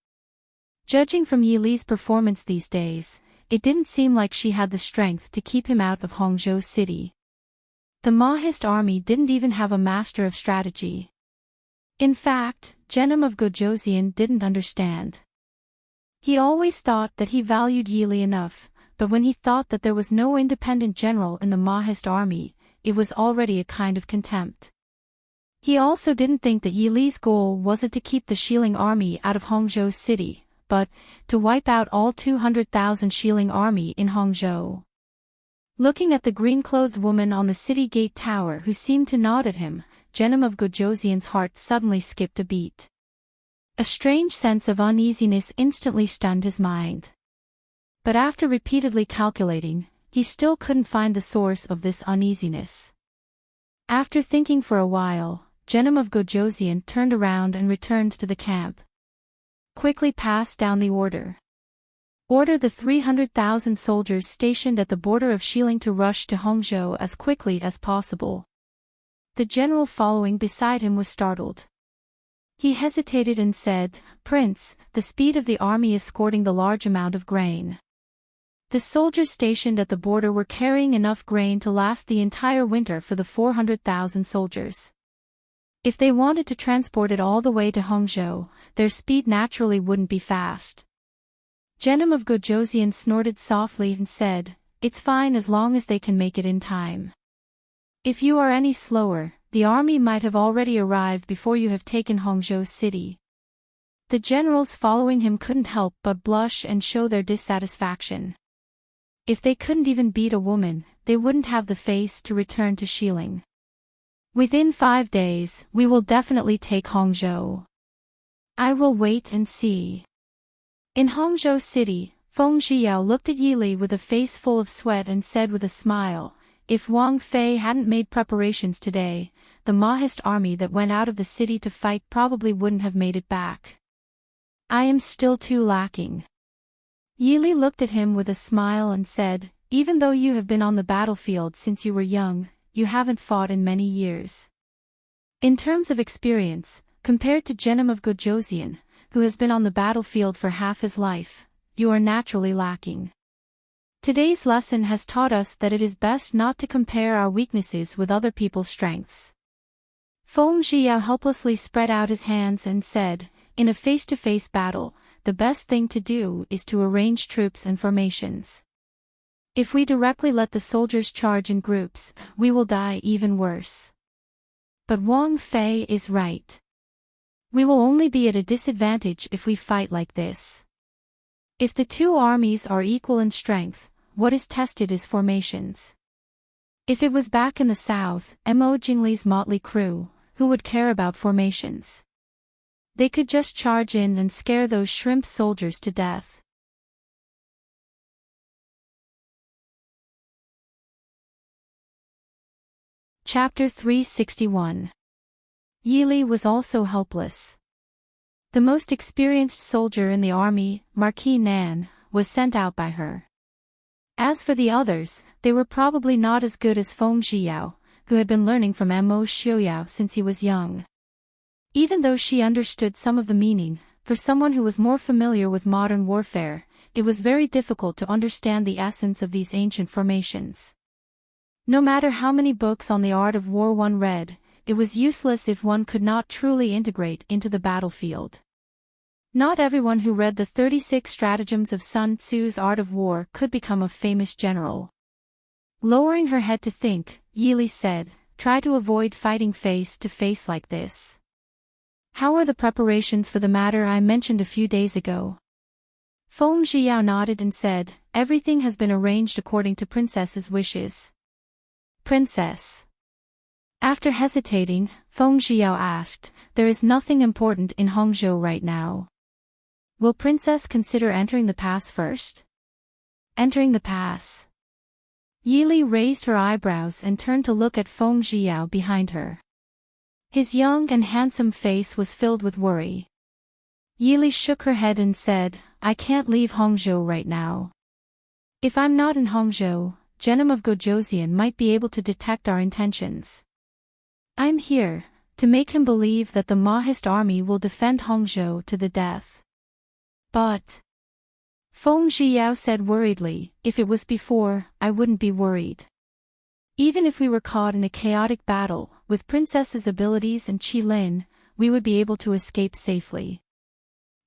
Speaker 1: Judging from Yi Li's performance these days, it didn't seem like she had the strength to keep him out of Hangzhou city. The Mahist army didn't even have a master of strategy. In fact, Genom of Gojoseon didn't understand. He always thought that he valued Yi Li enough, but when he thought that there was no independent general in the Mahist army, it was already a kind of contempt. He also didn't think that Yi Li's goal wasn't to keep the Xiling army out of Hangzhou city, but to wipe out all 200,000 Xiling army in Hangzhou. Looking at the green-clothed woman on the city gate tower who seemed to nod at him, Genom of Gojoseon's heart suddenly skipped a beat. A strange sense of uneasiness instantly stunned his mind. But after repeatedly calculating, he still couldn't find the source of this uneasiness. After thinking for a while, Genom of Gojoseon turned around and returned to the camp. Quickly pass down the order. Order the 300,000 soldiers stationed at the border of Xiling to rush to Hangzhou as quickly as possible. The general following beside him was startled. He hesitated and said, "Prince, the speed of the army escorting the large amount of grain." The soldiers stationed at the border were carrying enough grain to last the entire winter for the 400,000 soldiers. If they wanted to transport it all the way to Hangzhou, their speed naturally wouldn't be fast. Genom of Gojoseon snorted softly and said, "It's fine as long as they can make it in time. If you are any slower, the army might have already arrived before you have taken Hangzhou city." The generals following him couldn't help but blush and show their dissatisfaction. If they couldn't even beat a woman, they wouldn't have the face to return to Xiling. "Within 5 days, we will definitely take Hangzhou. I will wait and see." In Hangzhou city, Feng Zhiyao looked at Yi Li with a face full of sweat and said with a smile, "If Wang Fei hadn't made preparations today, the Mahist army that went out of the city to fight probably wouldn't have made it back. I am still too lacking." Yi Li looked at him with a smile and said, "Even though you have been on the battlefield since you were young, you haven't fought in many years. In terms of experience, compared to Genom of Gojoseon, who has been on the battlefield for half his life, you are naturally lacking. Today's lesson has taught us that it is best not to compare our weaknesses with other people's strengths." Feng Zhiyao helplessly spread out his hands and said, "In a face-to-face battle, the best thing to do is to arrange troops and formations. If we directly let the soldiers charge in groups, we will die even worse. But Wang Fei is right. We will only be at a disadvantage if we fight like this. If the two armies are equal in strength, what is tested is formations. If it was back in the south, Mo Jingli's motley crew, who would care about formations? They could just charge in and scare those shrimp soldiers to death." Chapter 361. Yi Li was also helpless. The most experienced soldier in the army, Marquis Nan, was sent out by her. As for the others, they were probably not as good as Feng Zhiyao, who had been learning from Mo Xiuyao since he was young. Even though she understood some of the meaning, for someone who was more familiar with modern warfare, it was very difficult to understand the essence of these ancient formations. No matter how many books on the art of war one read, it was useless if one could not truly integrate into the battlefield. Not everyone who read the 36 stratagems of Sun Tzu's Art of War could become a famous general. Lowering her head to think, Yi Li said, "Try to avoid fighting face to face like this. How are the preparations for the matter I mentioned a few days ago?" Feng Zhiyao nodded and said, "Everything has been arranged according to Princess's wishes." "Princess?" After hesitating, Feng Zhiyao asked, "There is nothing important in Hangzhou right now. Will Princess consider entering the pass first?" "Entering the pass?" Yi Li raised her eyebrows and turned to look at Feng Zhiyao behind her. His young and handsome face was filled with worry. Yi Li shook her head and said, "I can't leave Hangzhou right now. If I'm not in Hangzhou, Genom of Gojosian might be able to detect our intentions. I'm here to make him believe that the Mahist army will defend Hongzhou to the death. But Feng Zhiyao said worriedly, if it was before, I wouldn't be worried. Even if we were caught in a chaotic battle, with Princess's abilities and Qi Lin, we would be able to escape safely.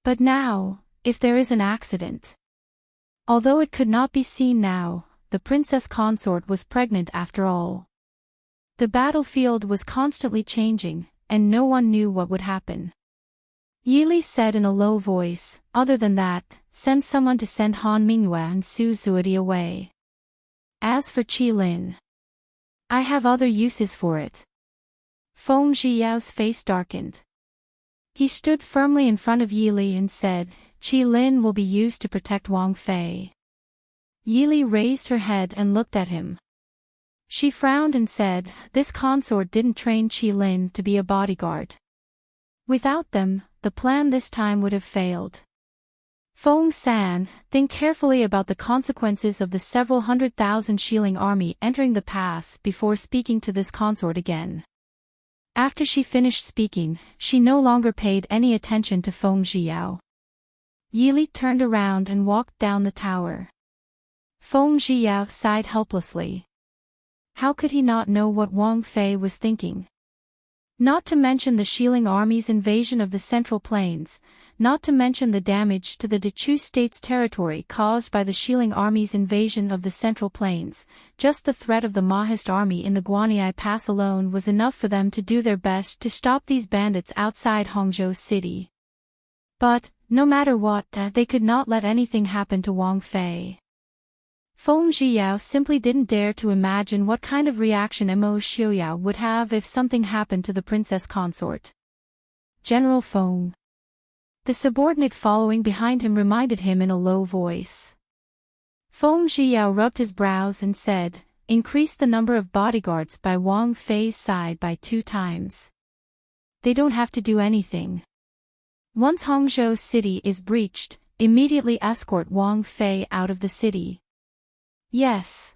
Speaker 1: But now, if there is an accident. Although it could not be seen now, the princess consort was pregnant after all. The battlefield was constantly changing, and no one knew what would happen. Yili said in a low voice, other than that, send someone to send Han Mingyue and Su Zuodi away. As for Qi Lin, I have other uses for it. Feng Zhiyao's face darkened. He stood firmly in front of Yili and said, Qi Lin will be used to protect Wang Fei. Yili raised her head and looked at him. She frowned and said, this consort didn't train Qi Lin to be a bodyguard. Without them, the plan this time would have failed. Feng San, think carefully about the consequences of the several 100,000 Xiling army entering the pass before speaking to this consort again. After she finished speaking, she no longer paid any attention to Feng Zhiyao. Yili turned around and walked down the tower. Feng Zhiyao sighed helplessly. How could he not know what Wang Fei was thinking? Not to mention the Xiling army's invasion of the Central Plains, not to mention the damage to the Dechu state's territory caused by the Xiling army's invasion of the Central Plains, just the threat of the Mahist army in the Guanyi Pass alone was enough for them to do their best to stop these bandits outside Hongzhou city. But, no matter what, they could not let anything happen to Wang Fei. Feng Zhiyao simply didn't dare to imagine what kind of reaction Mo Xiuyao would have if something happened to the princess consort. General Feng. The subordinate following behind him reminded him in a low voice. Feng Zhiyao rubbed his brows and said, increase the number of bodyguards by Wang Fei's side by 2 times. They don't have to do anything. Once Hongzhou city is breached, immediately escort Wang Fei out of the city. Yes.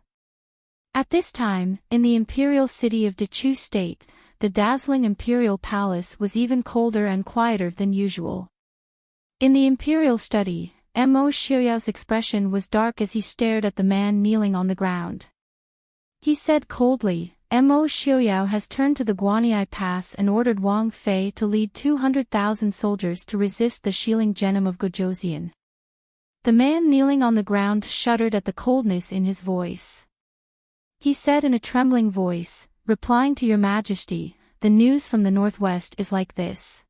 Speaker 1: At this time, in the imperial city of Dechu State, the dazzling imperial palace was even colder and quieter than usual. In the imperial study, Mo Xiuyao's expression was dark as he stared at the man kneeling on the ground. He said coldly, Mo Xiuyao has turned to the Guanyi Pass and ordered Wang Fei to lead 200,000 soldiers to resist the Xiling Genom of Gojosian. The man kneeling on the ground shuddered at the coldness in his voice. He said in a trembling voice, replying to Your Majesty, the news from the northwest is like this.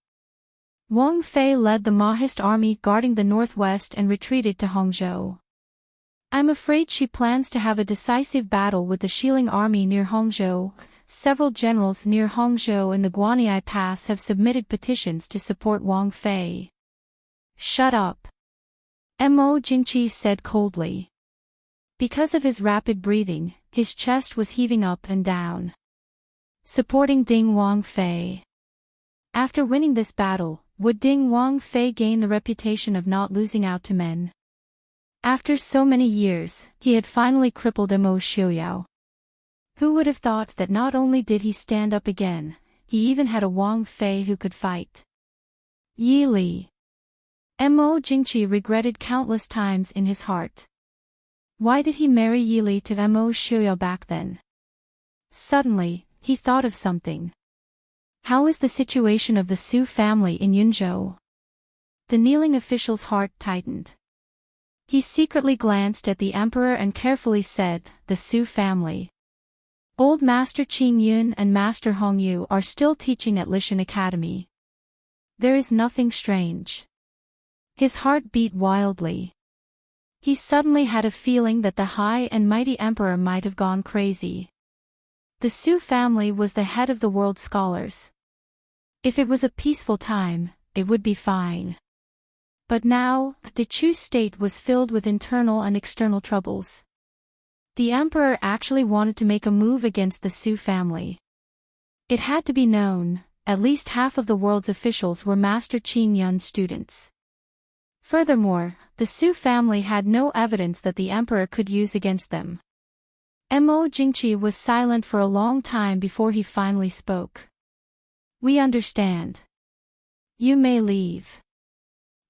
Speaker 1: Wang Fei led the Mahist army guarding the northwest and retreated to Hongzhou. I'm afraid she plans to have a decisive battle with the Xiling army near Hongzhou. Several generals near Hongzhou and the Guanyi Pass have submitted petitions to support Wang Fei. Shut up. Mo Jingqi said coldly. Because of his rapid breathing, his chest was heaving up and down. Supporting Ding Wang Fei. After winning this battle, would Ding Wang Fei gain the reputation of not losing out to men? After so many years, he had finally crippled Mo Xiuyao. Who would have thought that not only did he stand up again, he even had a Wang Fei who could fight? Yi Li. Mo Jingqi regretted countless times in his heart. Why did he marry Yi Li to Mo Xiuyao back then? Suddenly, he thought of something. How is the situation of the Su family in Yunzhou? The kneeling official's heart tightened. He secretly glanced at the emperor and carefully said, the Su family. Old Master Qing Yun and Master Hong Yu are still teaching at Lishan Academy. There is nothing strange. His heart beat wildly. He suddenly had a feeling that the high and mighty emperor might have gone crazy. The Su family was the head of the world's scholars. If it was a peaceful time, it would be fine. But now, Dechu state was filled with internal and external troubles. The emperor actually wanted to make a move against the Su family. It had to be known, at least half of the world's officials were Master Qing Yun's students. Furthermore, the Su family had no evidence that the emperor could use against them. Mo Jingqi was silent for a long time before he finally spoke. We understand. You may leave.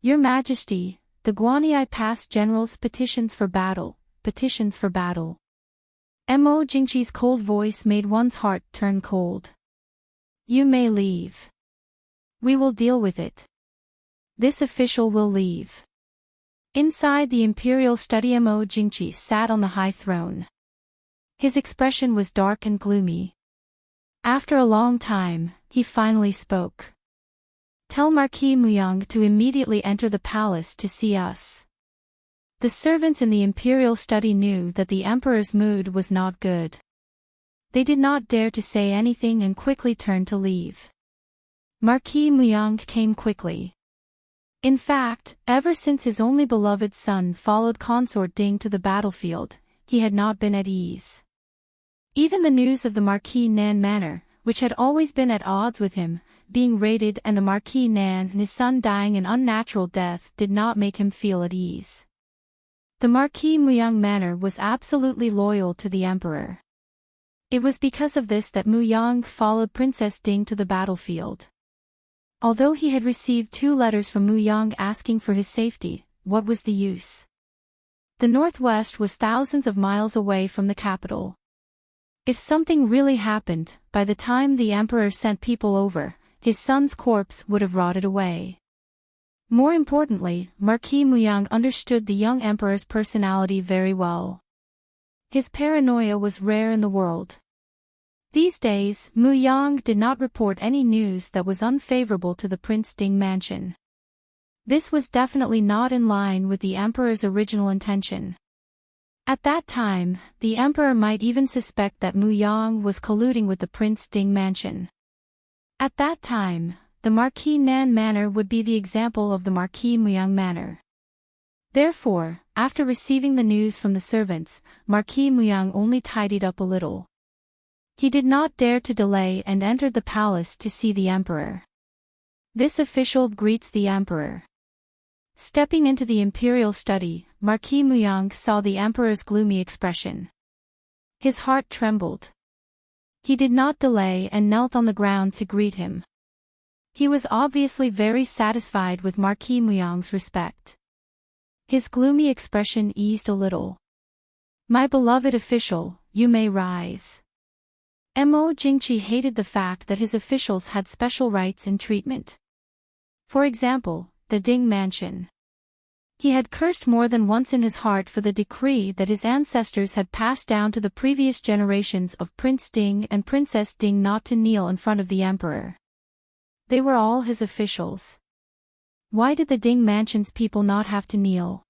Speaker 1: Your Majesty, the Guanyi past generals petitions for battle. Mo Jingqi's cold voice made one's heart turn cold. You may leave. We will deal with it. This official will leave. Inside the imperial study, Mo Jingqi sat on the high throne. His expression was dark and gloomy. After a long time, he finally spoke. Tell Marquis Muyang to immediately enter the palace to see us. The servants in the imperial study knew that the emperor's mood was not good. They did not dare to say anything and quickly turned to leave. Marquis Muyang came quickly. In fact, ever since his only beloved son followed consort Ding to the battlefield, he had not been at ease. Even the news of the Marquis Nan manor, which had always been at odds with him, being raided and the Marquis Nan and his son dying an unnatural death did not make him feel at ease. The Marquis Muyang manor was absolutely loyal to the emperor. It was because of this that Muyang followed Princess Ding to the battlefield. Although he had received 2 letters from Muyang asking for his safety, what was the use? The northwest was thousands of miles away from the capital. If something really happened, by the time the emperor sent people over, his son's corpse would have rotted away. More importantly, Marquis Muyang understood the young emperor's personality very well. His paranoia was rare in the world. These days, Muyang did not report any news that was unfavorable to the Prince Ding mansion. This was definitely not in line with the emperor's original intention. At that time, the emperor might even suspect that Muyang was colluding with the Prince Ding mansion. At that time, the Marquis Nan manor would be the example of the Marquis Muyang manor. Therefore, after receiving the news from the servants, Marquis Muyang only tidied up a little. He did not dare to delay and entered the palace to see the emperor. This official greets the emperor. Stepping into the imperial study, Marquis Muyang saw the emperor's gloomy expression. His heart trembled. He did not delay and knelt on the ground to greet him. He was obviously very satisfied with Marquis Muyang's respect. His gloomy expression eased a little. My beloved official, you may rise. Mo Jingqi hated the fact that his officials had special rights and treatment. For example, the Ding mansion. He had cursed more than once in his heart for the decree that his ancestors had passed down to the previous generations of Prince Ding and Princess Ding not to kneel in front of the emperor. They were all his officials. Why did the Ding mansion's people not have to kneel?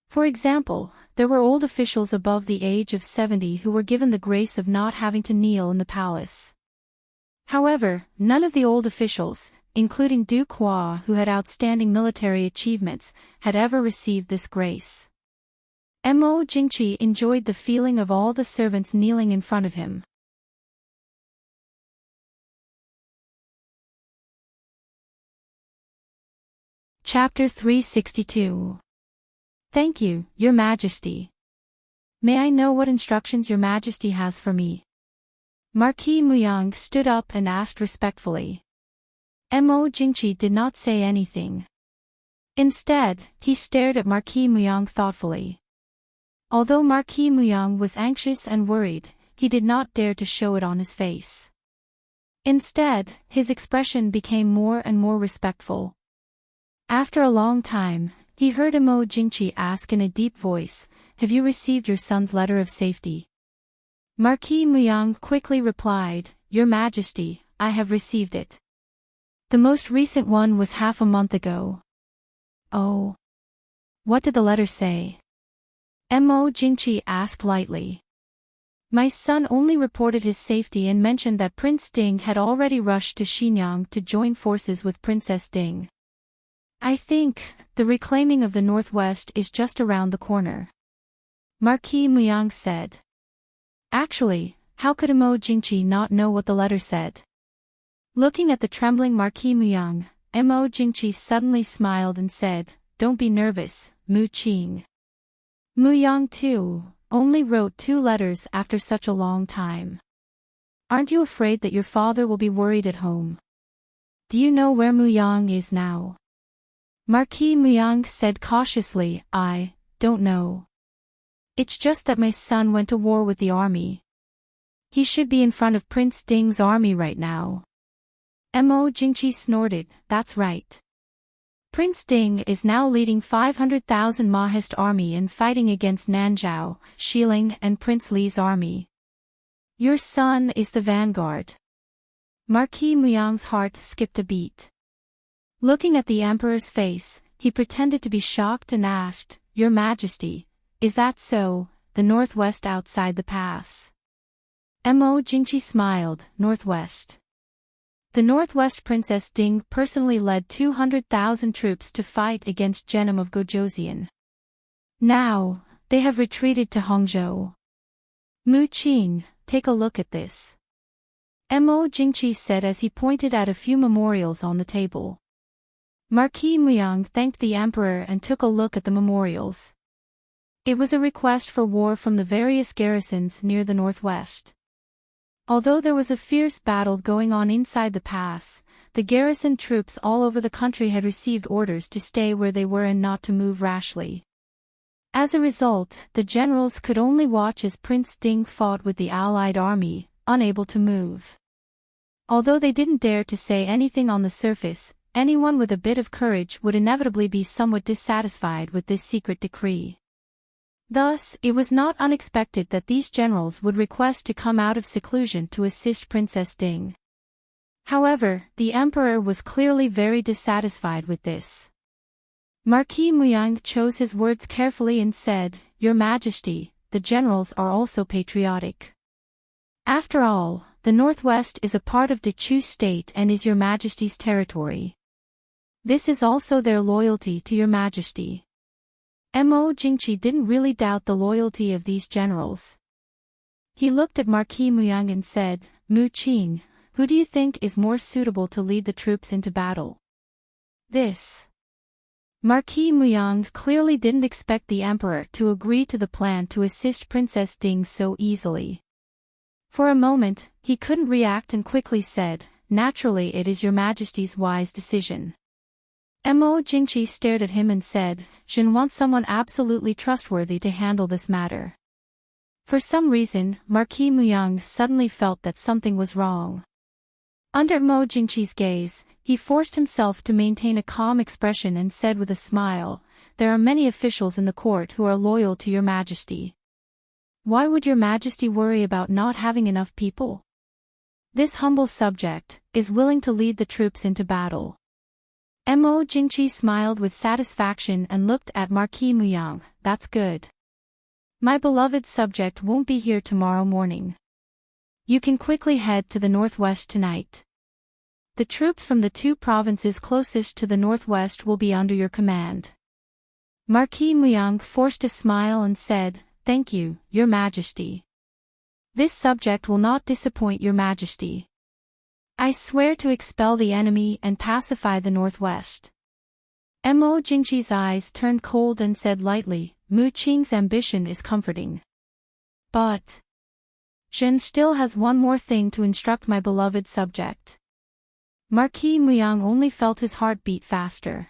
Speaker 1: For example, there were old officials above the age of 70 who were given the grace of not having to kneel in the palace. However, none of the old officials, including Duke Hua who had outstanding military achievements, had ever received this grace. Mo Jingqi enjoyed the feeling of all the servants kneeling in front of him. Chapter 362. Thank you, Your Majesty. May I know what instructions Your Majesty has for me? Marquis Muyang stood up and asked respectfully. Mo Jingqi did not say anything. Instead, he stared at Marquis Muyang thoughtfully. Although Marquis Muyang was anxious and worried, he did not dare to show it on his face. Instead, his expression became more and more respectful. After a long time, he heard Mo Jingqi ask in a deep voice, "Have you received your son's letter of safety?" Marquis Muyang quickly replied, "Your Majesty, I have received it. The most recent one was half a month ago." Oh. What did the letter say? Mo Jingqi asked lightly. My son only reported his safety and mentioned that Prince Ding had already rushed to Xinyang to join forces with Princess Ding. I think, the reclaiming of the Northwest is just around the corner. Marquis Muyang said. Actually, how could Mo Jingqi not know what the letter said? Looking at the trembling Marquis Muyang, Mo Jingqi suddenly smiled and said, "Don't be nervous, Mu Qing." Muyang too, only wrote 2 letters after such a long time. Aren't you afraid that your father will be worried at home? Do you know where Muyang is now? Marquis Muyang said cautiously, I don't know. It's just that my son went to war with the army. He should be in front of Prince Ding's army right now. Mo Jingqi snorted, that's right. Prince Ding is now leading 500,000 Mahist army and fighting against Nanzhao, Xiling and Prince Li's army. Your son is the vanguard. Marquis Muyang's heart skipped a beat. Looking at the emperor's face, he pretended to be shocked and asked, Your Majesty, is that so, the northwest outside the pass? Mo Jingqi smiled, northwest. The Northwest Princess Ding personally led 200,000 troops to fight against Genom of Gojoseon. Now, they have retreated to Hongzhou. Mu Qing, take a look at this. Mo Jingqi said as he pointed at a few memorials on the table. Marquis Muyang thanked the emperor and took a look at the memorials. It was a request for war from the various garrisons near the northwest. Although there was a fierce battle going on inside the pass, the garrison troops all over the country had received orders to stay where they were and not to move rashly. As a result, the generals could only watch as Prince Ding fought with the allied army, unable to move. Although they didn't dare to say anything on the surface, anyone with a bit of courage would inevitably be somewhat dissatisfied with this secret decree. Thus, it was not unexpected that these generals would request to come out of seclusion to assist Princess Ding. However, the emperor was clearly very dissatisfied with this. Marquis Muyang chose his words carefully and said, Your Majesty, the generals are also patriotic. After all, the Northwest is a part of Dechu State and is Your Majesty's territory. This is also their loyalty to Your Majesty. Mo Jingqi didn't really doubt the loyalty of these generals. He looked at Marquis Muyang and said, Mu Qing, who do you think is more suitable to lead the troops into battle? This. Marquis Muyang clearly didn't expect the emperor to agree to the plan to assist Princess Ding so easily. For a moment, he couldn't react and quickly said, Naturally it is Your Majesty's wise decision. Mo Jingqi stared at him and said, Jin wants someone absolutely trustworthy to handle this matter. For some reason, Marquis Muyang suddenly felt that something was wrong. Under Mo Jingqi's gaze, he forced himself to maintain a calm expression and said with a smile, There are many officials in the court who are loyal to Your Majesty. Why would Your Majesty worry about not having enough people? This humble subject is willing to lead the troops into battle. Mo Jingqi smiled with satisfaction and looked at Marquis Muyang, That's good. My beloved subject won't be here tomorrow morning. You can quickly head to the northwest tonight. The troops from the 2 provinces closest to the northwest will be under your command. Marquis Muyang forced a smile and said, Thank you, Your Majesty. This subject will not disappoint Your Majesty. I swear to expel the enemy and pacify the northwest. Mo Jingqi's eyes turned cold and said lightly, Mu Qing's ambition is comforting. But Zhen still has one more thing to instruct my beloved subject. Marquis Muyang only felt his heart beat faster.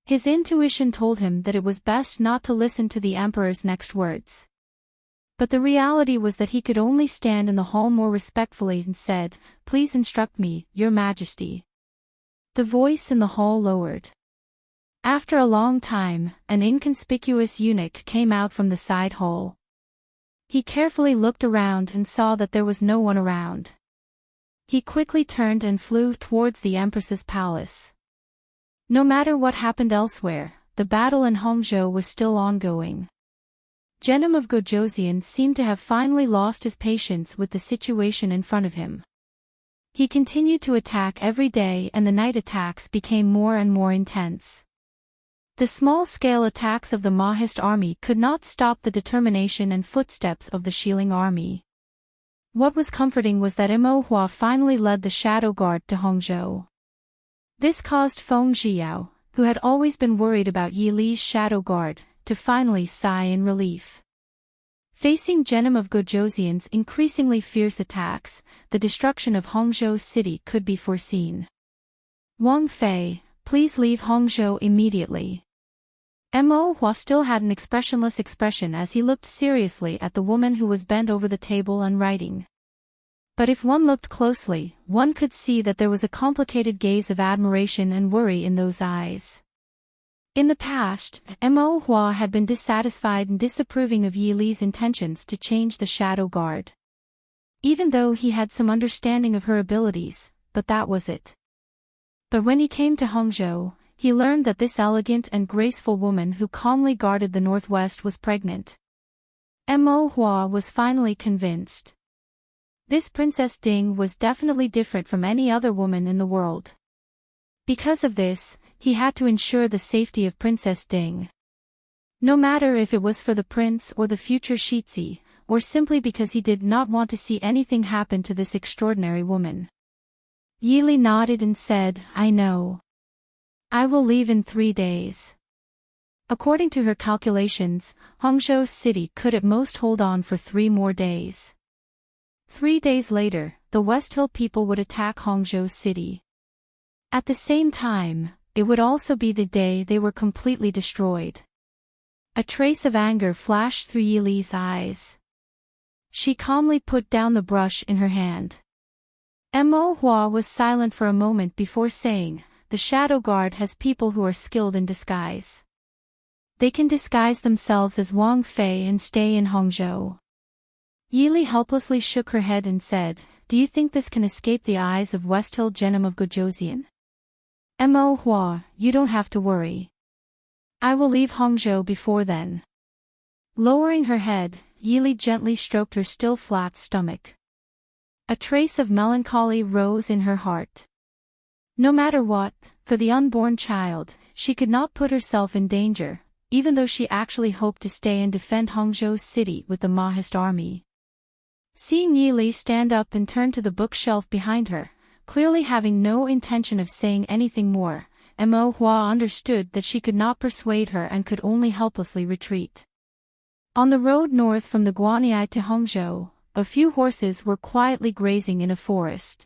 Speaker 1: His intuition told him that it was best not to listen to the emperor's next words. But the reality was that he could only stand in the hall more respectfully and said, Please instruct me, Your Majesty. The voice in the hall lowered. After a long time, an inconspicuous eunuch came out from the side hall. He carefully looked around and saw that there was no one around. He quickly turned and flew towards the Empress's palace. No matter what happened elsewhere, the battle in Hongzhou was still ongoing. Genom of Gojoseon seemed to have finally lost his patience with the situation in front of him. He continued to attack every day and the night attacks became more and more intense. The small-scale attacks of the Mahist army could not stop the determination and footsteps of the Xiling army. What was comforting was that Mo Hua finally led the Shadow Guard to Hongzhou. This caused Feng Zhiyao, who had always been worried about Yi Li's Shadow Guard, to finally sigh in relief. Facing Genom of Gojoseon's increasingly fierce attacks, the destruction of Hongzhou City could be foreseen. Wang Fei, please leave Hongzhou immediately. Mo Hua still had an expressionless expression as he looked seriously at the woman who was bent over the table and writing. But if one looked closely, one could see that there was a complicated gaze of admiration and worry in those eyes. In the past, Mo Hua had been dissatisfied and disapproving of Yi Li's intentions to change the Shadow Guard. Even though he had some understanding of her abilities, but that was it. But when he came to Hongzhou, he learned that this elegant and graceful woman who calmly guarded the northwest was pregnant. Mo Hua was finally convinced. This Princess Ding was definitely different from any other woman in the world. Because of this, he had to ensure the safety of Princess Ding. No matter if it was for the prince or the future Shitzi, or simply because he did not want to see anything happen to this extraordinary woman. Yi Li nodded and said, "I know. I will leave in 3 days." According to her calculations, Hongzhou City could at most hold on for 3 more days. 3 days later, the West Hill people would attack Hongzhou City. At the same time, it would also be the day they were completely destroyed. A trace of anger flashed through Yi Li's eyes. She calmly put down the brush in her hand. Mo Hua was silent for a moment before saying, "The Shadow Guard has people who are skilled in disguise. They can disguise themselves as Wang Fei and stay in Hongzhou." Yi Li helplessly shook her head and said, "Do you think this can escape the eyes of Westhill Genom of Gojoseon?" Mo Hua, you don't have to worry. I will leave Hongzhou before then. Lowering her head, Yi Li gently stroked her still flat stomach. A trace of melancholy rose in her heart. No matter what, for the unborn child, she could not put herself in danger, even though she actually hoped to stay and defend Hongzhou City with the Mahist army. Seeing Yi Li stand up and turn to the bookshelf behind her, clearly having no intention of saying anything more, Mo Hua understood that she could not persuade her and could only helplessly retreat. On the road north from the Guanyi to Hongzhou, a few horses were quietly grazing in a forest.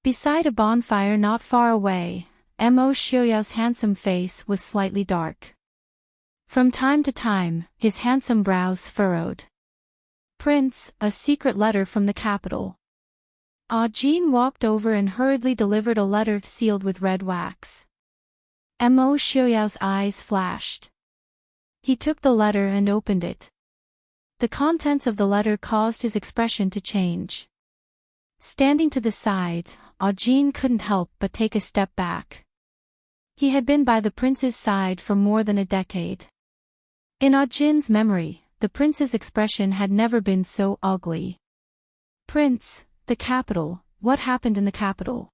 Speaker 1: Beside a bonfire not far away, Mo Xiaoyao's handsome face was slightly dark. From time to time, his handsome brows furrowed. "Prince, a secret letter from the capital." Jin walked over and hurriedly delivered a letter sealed with red wax. Mo Xiaoyao's eyes flashed. He took the letter and opened it. The contents of the letter caused his expression to change. Standing to the side, Jin couldn't help but take a step back. He had been by the prince's side for more than a decade. In Jin's memory, the prince's expression had never been so ugly. "Prince, the capital, what happened in the capital?"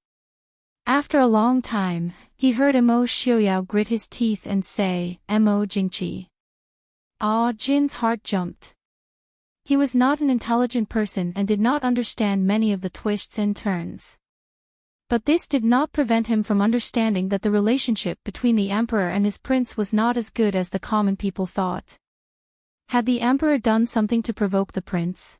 Speaker 1: After a long time, he heard Mo Xiaoyao grit his teeth and say, "Mo Jingqi." Jin's heart jumped. He was not an intelligent person and did not understand many of the twists and turns. But this did not prevent him from understanding that the relationship between the emperor and his prince was not as good as the common people thought. Had the emperor done something to provoke the prince?